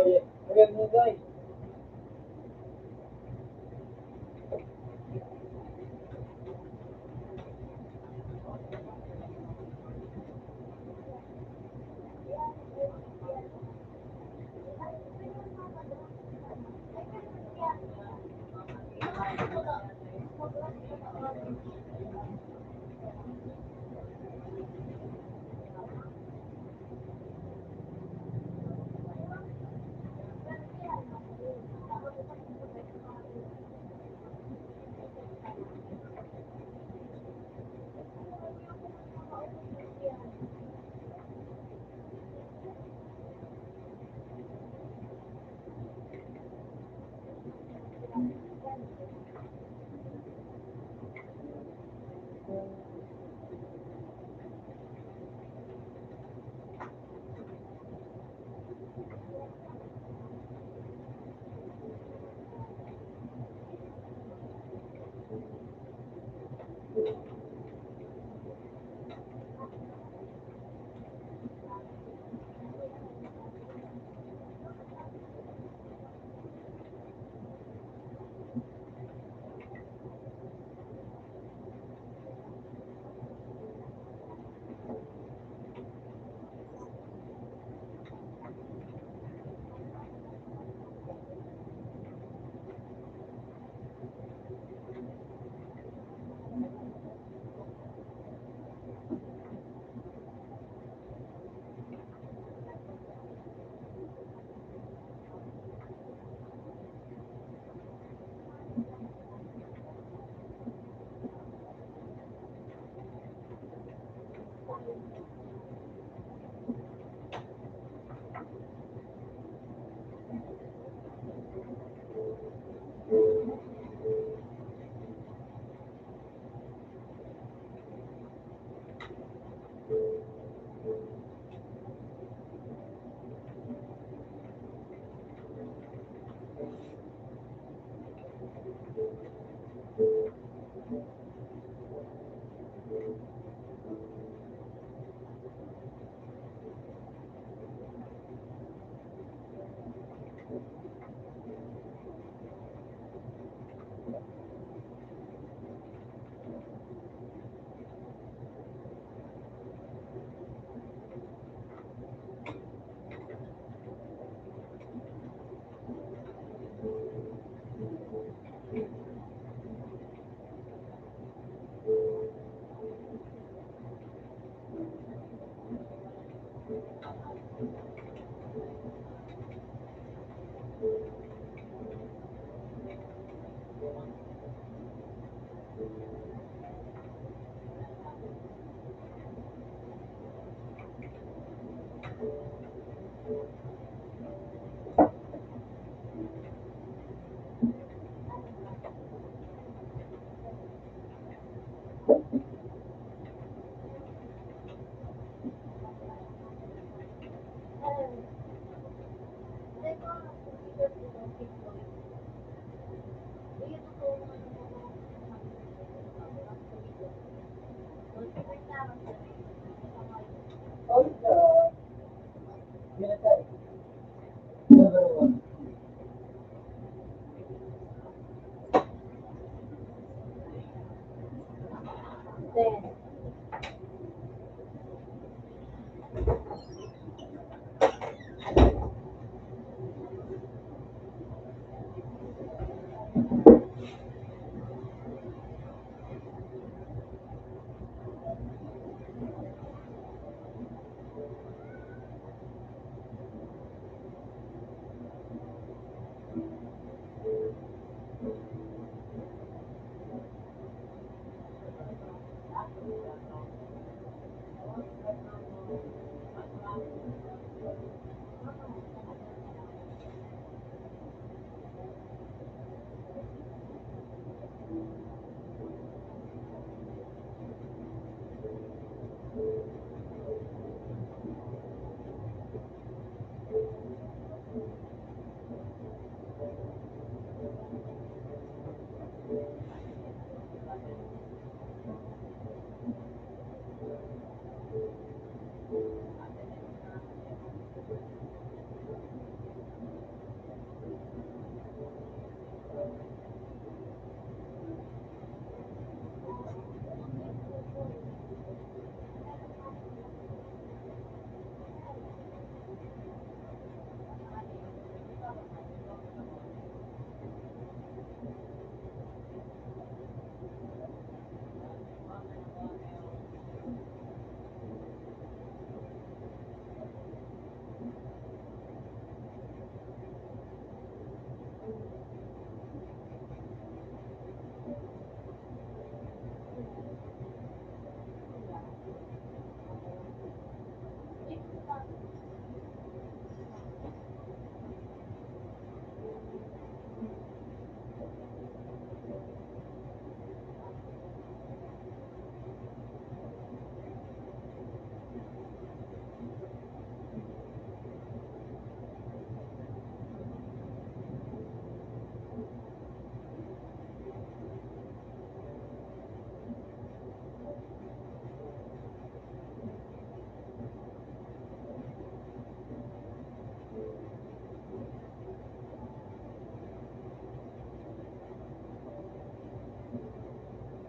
Ayan mo guys.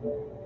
One.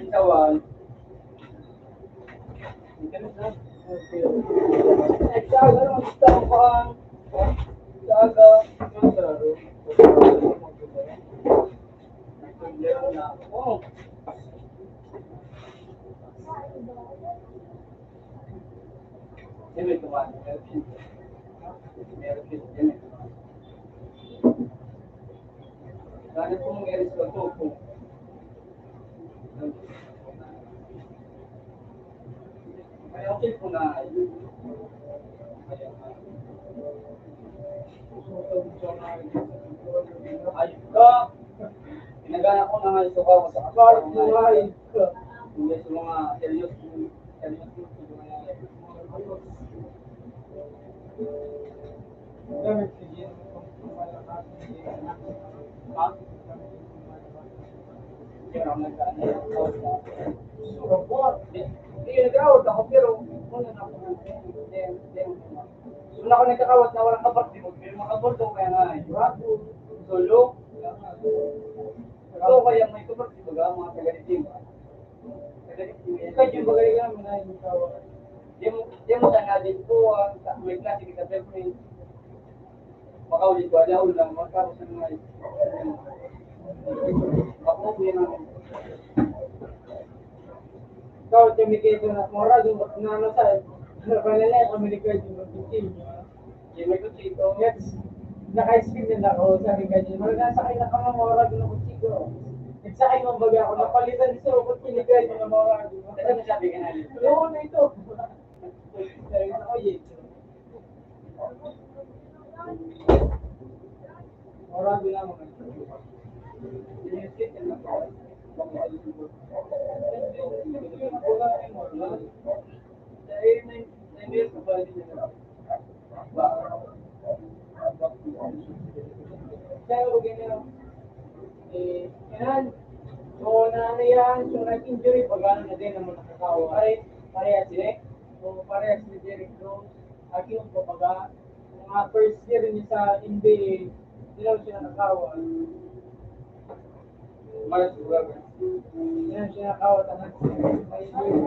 Kawan. Ikaw, ano ang gusto ko ang Aga, yung laro. Oh. Sino ito man? Meron din. Ganit kong eris ko ito po. Kaya okay po na. Ayun ka. Pinagana ko na nga ito ka sa kapal. Buhay ka. Hindi sa mga serious. Gamit si Jim. Ha? Kaya ako nagkaan. Surabot. Hindi yun nag-awat ako, pero una na ako Una ako nagkakawat na walang kaparti mo, pero makabordo kaya nga eh. Bago. Solo. So kaya may kaparti mo mga taga-ditim. Ikaw yung bagay ka naman na yung tawa. Di mo sana din po, may klase kita pero makaulit ko, alaw lang, magkaro sa mga ako po yan namin. Ikaw, tumikito na mora, yung ano sa, nakalala, Amerika yung mag-team. Di may kutsito. Yes, naka-screen nila ako, sabi ka niya, nasakay na ka mamora, doon ako chico. Nagsakay mo baga ako, napalitan siya, kung pinigay niya na mamora. Kasi nasabi ka na rin. Oo na ito. Sabi ko, oye. Mora, doon lang mga. Kaya ganyan. Yan. So na ano yan, so nag-injury pag ano na din naman nakakawa. Parehas sila. So parehas ni Derek Rose. Aki yung papaga. Mga first year niya sa NBA, hindi lang siya nakakawa. Malas juga kan. Yan siya nakakawa tanang may injury.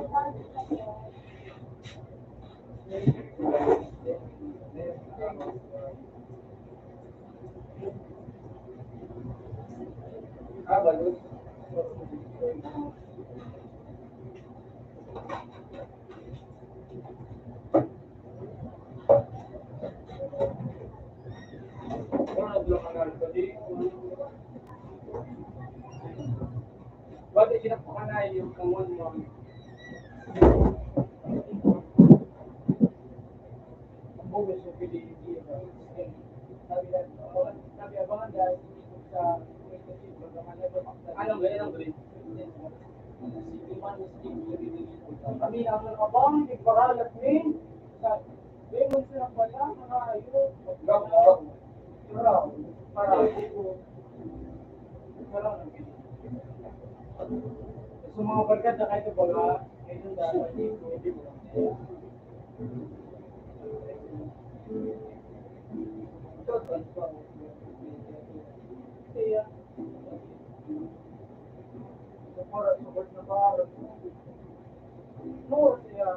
Bagus. Orang belum kenal jadi. Bakit sinapakanay yung kamon mo? Bugas sa Pilipinas. Sabi abangan dahil sa Anong ganyan ang breed? kami naman abang, iparalat min. Lemon sila pala, mga ayun. Gak. Suraw. Para sa mga barkad na kahit baga, ayun dapat hindi mo. Kaya, para sugat na para. No, siya.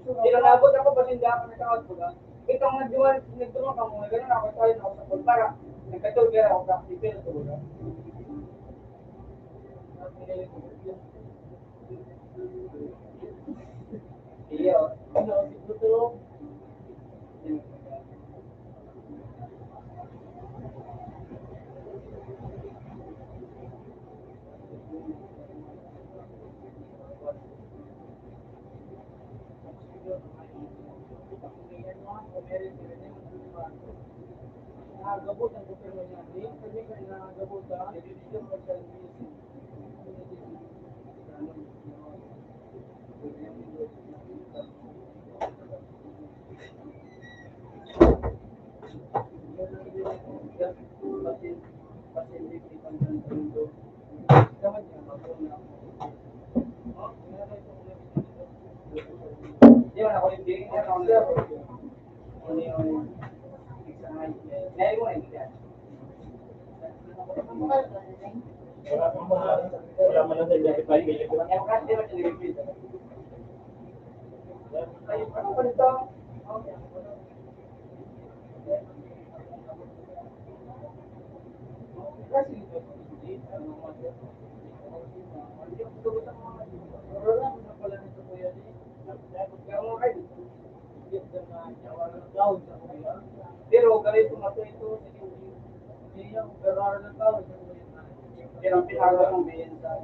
Tinanabot ako ba hindi ako nagkakot ko ba? Itong nagduman ka mo, gano'n ako tayo na ako sa pagpara. Nagkatulgar ako sa aktivil ko ba? Iyo. Ano, siguro, nagabot ang gobyerno niya. Kami kayo nagabot ang edisyon ng service. Di ba ako hindi? Ngayon mo hindi yan. Wala man lang sa Jacket Bike, may likod. Yang kasi di ba siya nag-repeat? Ay, ano ba nito? Kasi ito, ano mo siya? Pero lang na pala nito kuya di. Kaya mo kayo. Pero ganito mato ito. Hindi yung pero ng tao. Pero ang pinagawa ng bayan sa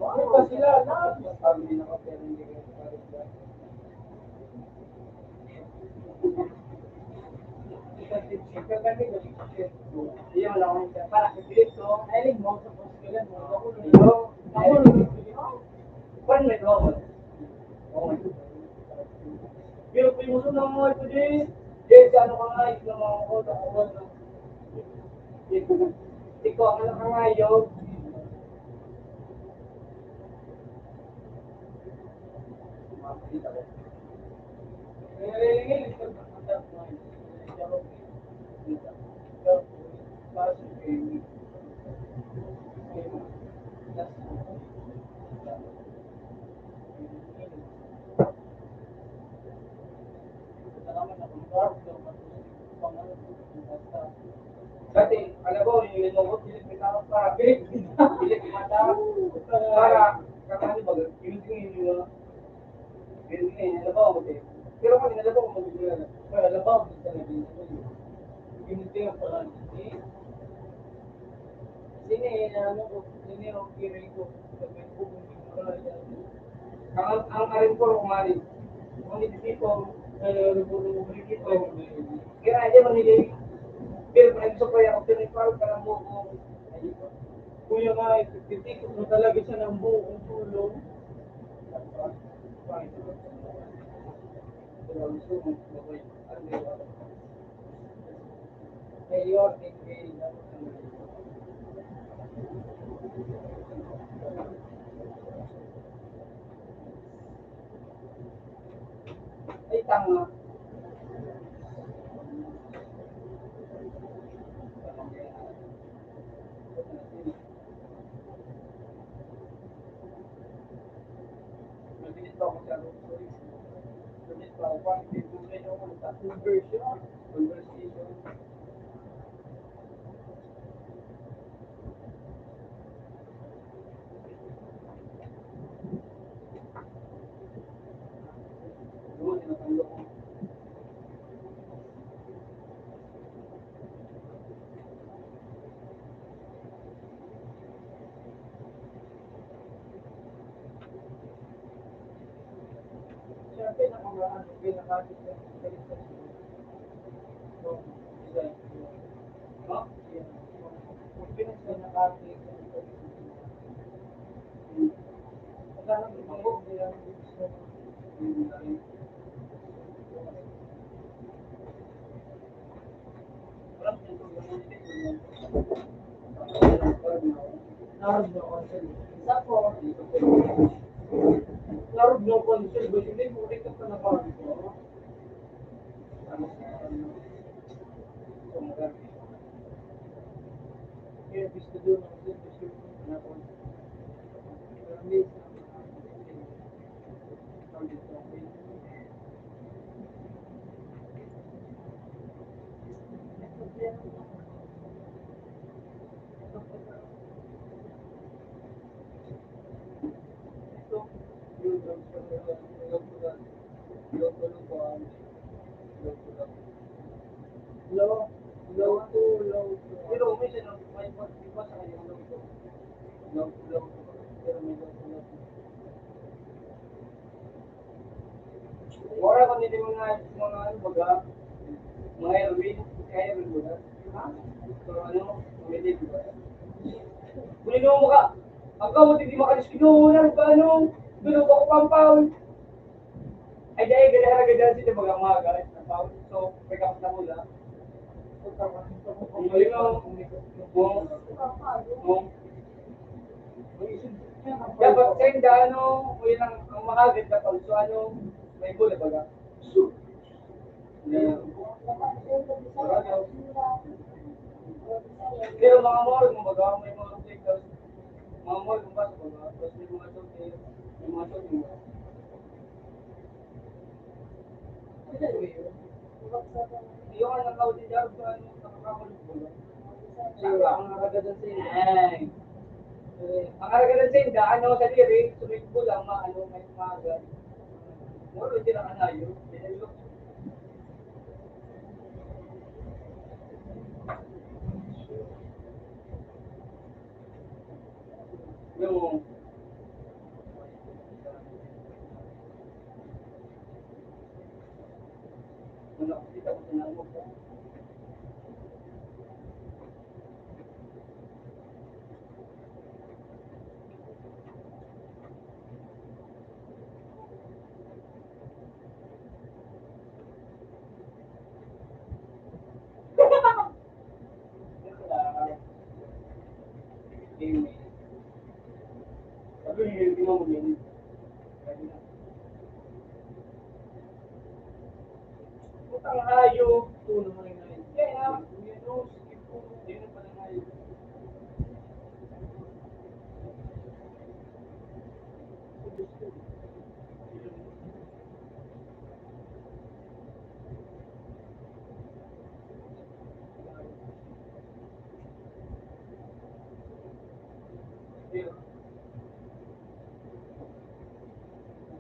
ano ba sila? Sabi nila ko pero hindi ko iya wala akong para sa Cristo ay mo sa poskulan mo ako pan may ko pero kung mo na mo ito di ano ka nga ito mga ko ako ikaw ang anak ka ngayon Kasi, alam mo, yung lingkod, pinagkakaroon para pilit mata, para kakani ba, yung alam mo, kasi, pero kung alam mo, kung mag-ibig pero alam mo, kung talaga yung pala, ano ko, yung kiri ko, sabi ko, ang arin ko, kumari, kung hindi dito, kaya aja manili, pero kung gusto ko yung pinipal, parang mo kung kuya nga, titikot mo talaga siya ng buong tulong. Mayor, ay tanga. Mabilis pa ako sa mabilis pa ako. Conversation. Doon, tinatanggo ko. Siyempre, pinakakit ka. So, isa. No? Pinakakit ka. Wala nang tumanggok. Narod no consul. Isa po. Narod no consul. Hindi mo rin ka na pa. Kaya gusto doon ang gusto na po. Low, pero minsan may iba sa kanya low, pero may low. Wala ko nila mga ano baga, mga Erwin, kaya Erwin baga. Ha? So ano, pwede ba? Kulino mo ka. Agaw, hindi makalis kinunan ka ano. Dulo ko pampaw. Ay dahil ganahan sila baga mga guys. So, may kapit na mula. Kung galing mo, dapat send ano, yun ang mahagad na pag so ano, may gula baga. Pero mga moral mo baga, may mga Mga mall, kung ba, tapos may mga shopping, may mga shopping mall. Yung ano ka din dyan, kung ano, nakakakulog ko lang. Ang haragadan sa inyo. Ang haragadan sa inyo, ano sa diri, sumit ko lang, maano, may maagad. Muro, hindi na kanayo. Yung, kung nakikita ko sa mo ko. Sabi niyo, hindi mo yun. Utang hayop. Tulo mo rin na yun. Kaya, yun o, skip ko. Yun ang pala hayop.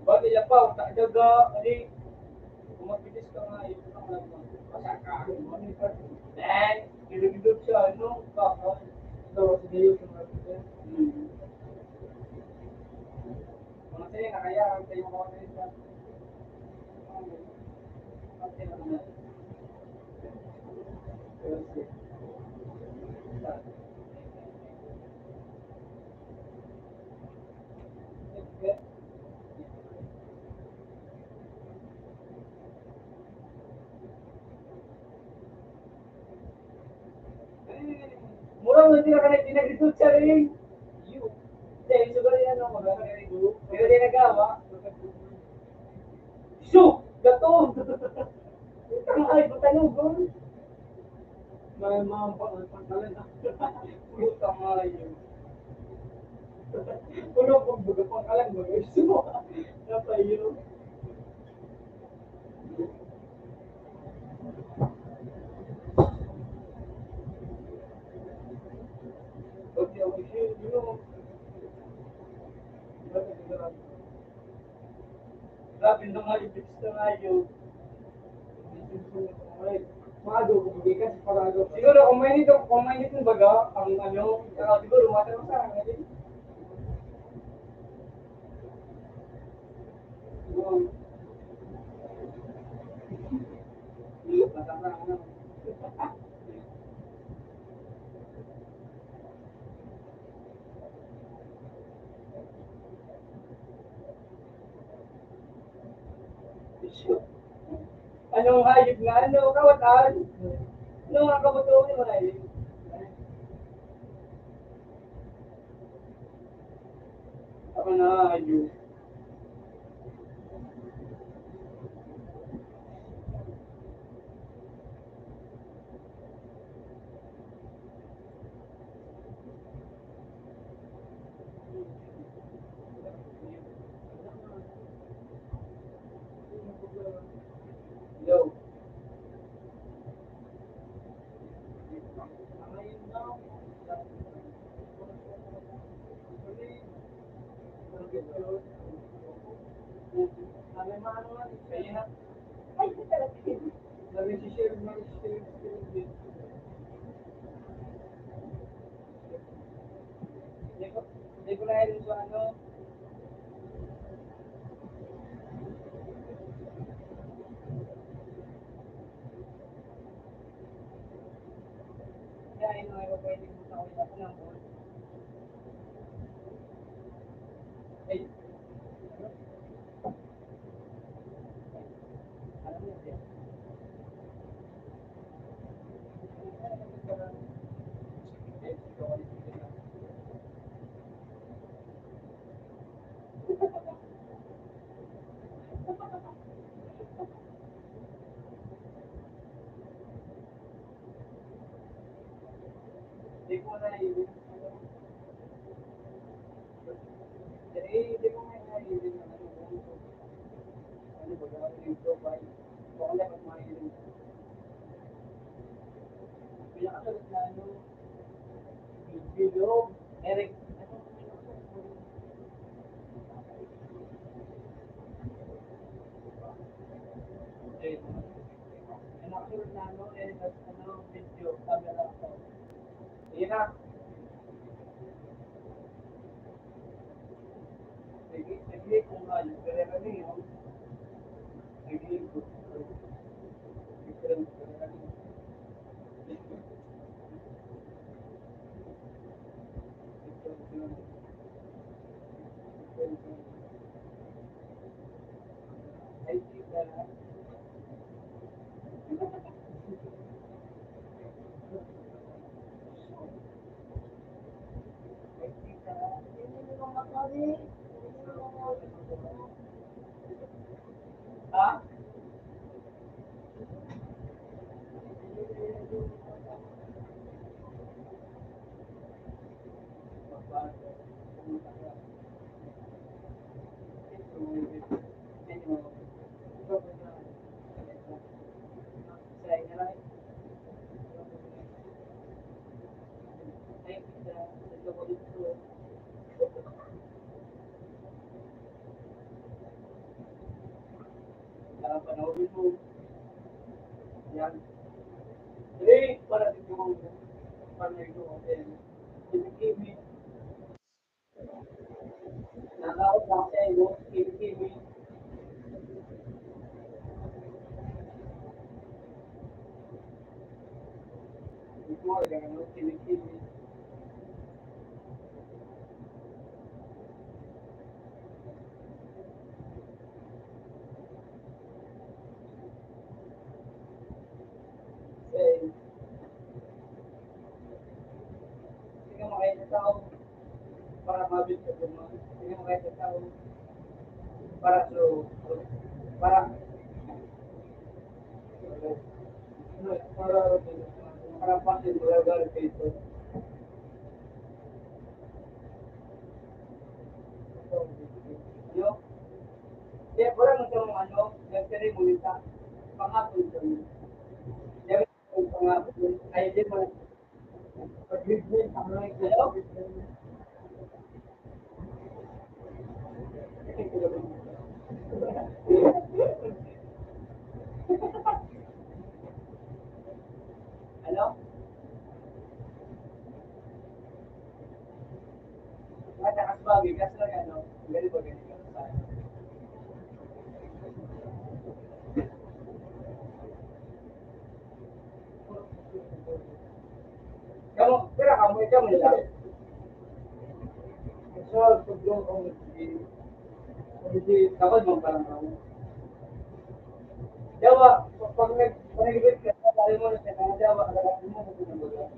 Bakit yan pa? Tak jaga. Adi, kumagpitis ka nga. Ito ka nga. Pasaka. Dan, hidup-hidup siya. Ano? Baka. Daw, sige yun. Mga sa'yo, nakaya. Ang tayo mga kanisa. Murang nanti na kanay pinag-result siya rin. You. Dahil siguro yan ako, magkakarinig. Pero di nagawa. Shoo! Gatong! Ang ay, patalugon. May mga pangkalan na. Puta nga yun. Puno pong buga pangkalan mo. Gusto mo. Napayo. Okay, okay. You know. Grabe na nga yung fix na nga yun. Mago, kumigikas parado. Siguro, kung may nito baga, ang ano, siguro, matanong sa akin. Anong hayop nga? Ano, kawatan? Ano nga kabutuin mo na yun? Ako na hayop. Yo. Ay, talaga. Nag-share. Hindi ko na yun sa ano. Kaya yun nga yung pwede mo sa ako ng board. Ay, alam mo yun. Hindi ko na yun. Eh, hindi ko nga naiintindihan na ano ba gawin yung profile. Kung ano dapat mahiling. Pinakasagot na ano, video, Eric, ano, eh, pinakasagot na ano, Eric, at ano, video, camera. Yan na. Sige, kung ano, pero kami yun, sige, ha? Panahon mo. Yan. Eh, para dito mo. Para dito mo. Kimi. Nakakot lang siya, no? Kimi. Ito mo, gano'n, kimi. Eh, sige mo kayo sa tao. Para mabit ka doon. Sige mo kayo sa tao. Para para para pasin lugar dito. Yo, kaya wala mo sa ano, nagtiri mo nita. Pangapon ko. Kaya pangapon. Ay, di mo. Pag-business, ang mga hello? Hello? Ada asbagi, kasi lang ano, ganito ba ganito? Kamu, kira kamu itu nila. So, pagdong komisi, dapat mo parang kamu. Jawa, pag nag-ibig ka, sabi mo na siya, kaya Jawa, alam mo kung ano ba.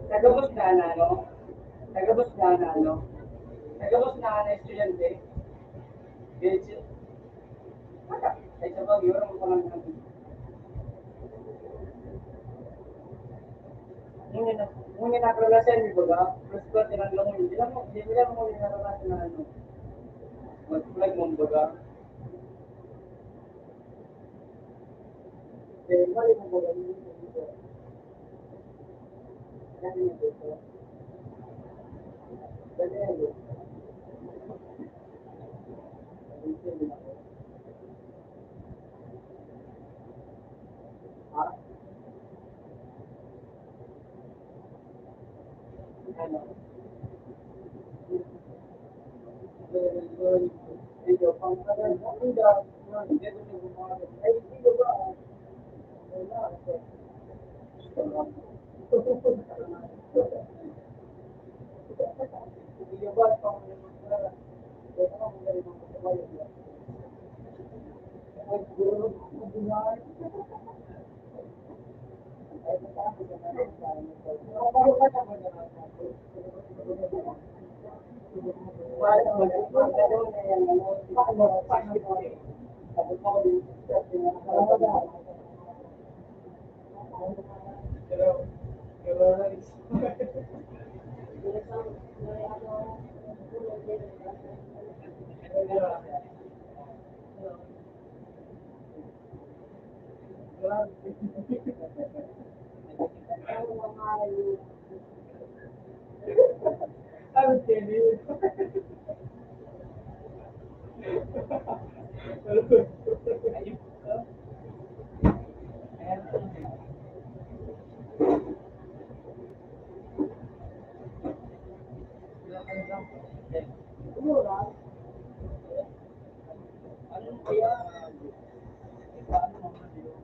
Nagabos na na, ano? Nagabos na na, ano? Nagabos na na estudyante. Gage. Mata, ay sa bagay, wala mo parang natin. Ngunit nakarelasan, di ba ba? Plus ko, tinanglang mo, hindi lang mo naranasan na ano. Mag-flag mo, di ba? Eh, mali mo ba? Dali mo dito. Dali mo dito. Ha? Ano? Video, pang kanan, ang dami. Dito siya gumamit. Ay, dito ba? Wala. Video ba? Pang kanan. Dito ka muna rin ang kabayo. Ay, siguro, mabuhay. Ay, matapos na natin tayo. Nakaparo ka naman na natin. Wala naman. Magkano na yan. Paano? Tapos ako din. Pero, Ano Jenny? Mura. Ano kaya? Paano naman yun?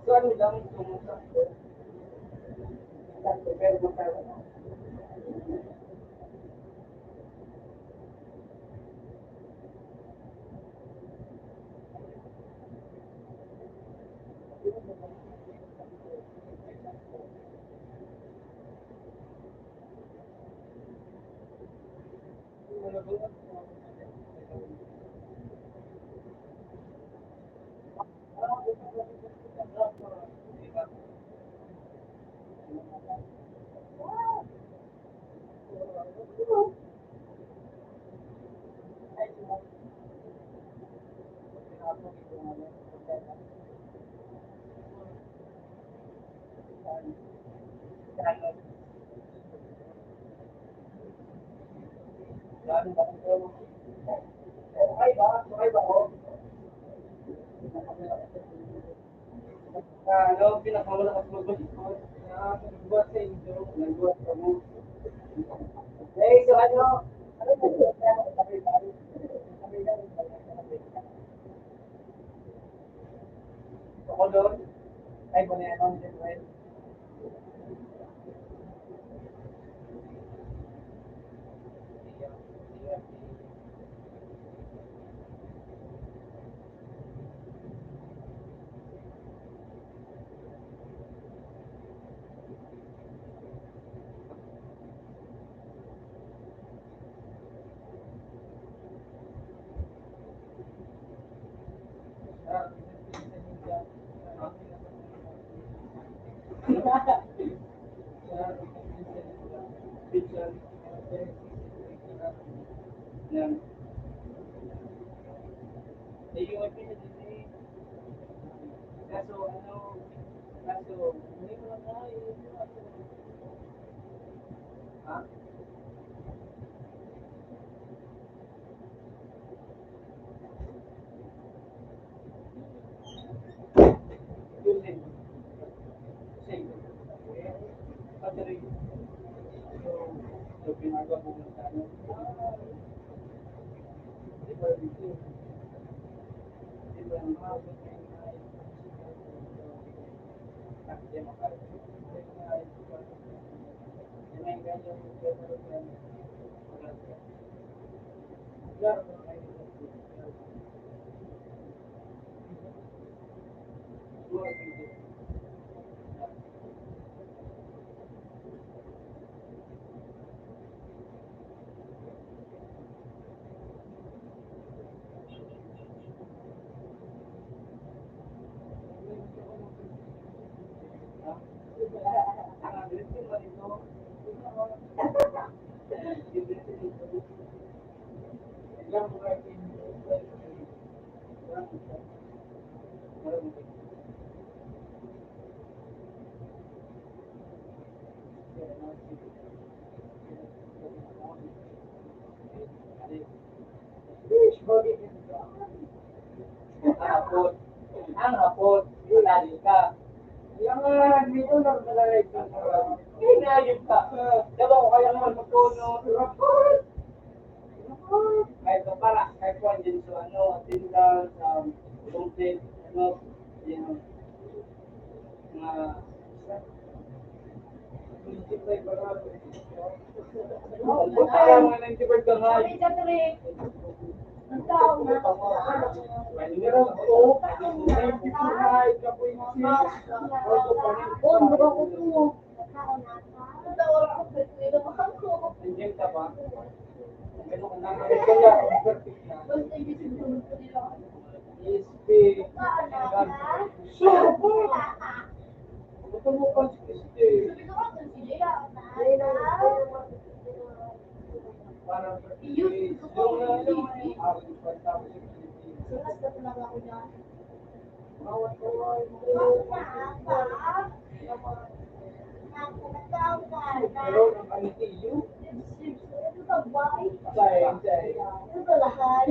So ano lang tumusap ko? Pero magkala na. Okay ba? Okay ba ako? Ano, pinakamalakas mag-bastos na nagbuhat sa inyo, nagbuhat sa mo. Eh, so ano? Ano ba yun? Ako doon? Ay, ba na yan? Ano yun? Yan. Eh, yung opinion din eh. Kaso ano, hindi mo na ha? Yun din. Kasi, kasi rin, yung pinagawa mo ng ano, di ba dito? Di ba ang mga hapon. Ang hapon, lali ka. Yung dito lang talaga ito. Hinayip ka. Diba ko kaya naman magpuno. Kahit pa para, kahit po din sa ano, tindahan, sa tungkit, ano, yun, mga, kaya mga 90% ka nga. Ang tao na. Meron po, 90% ka po yung Buka ko po. Nandiyan ka ba? Ganun ka naman. Ito na, perfect na. ESP. Sure, po. Ito mo pa si ESP. Parang yung ano, Sinas na talaga ako dyan. Bawat tuloy. Pero ang kanitiyo. Ito ba? Say. Ito ba lahat?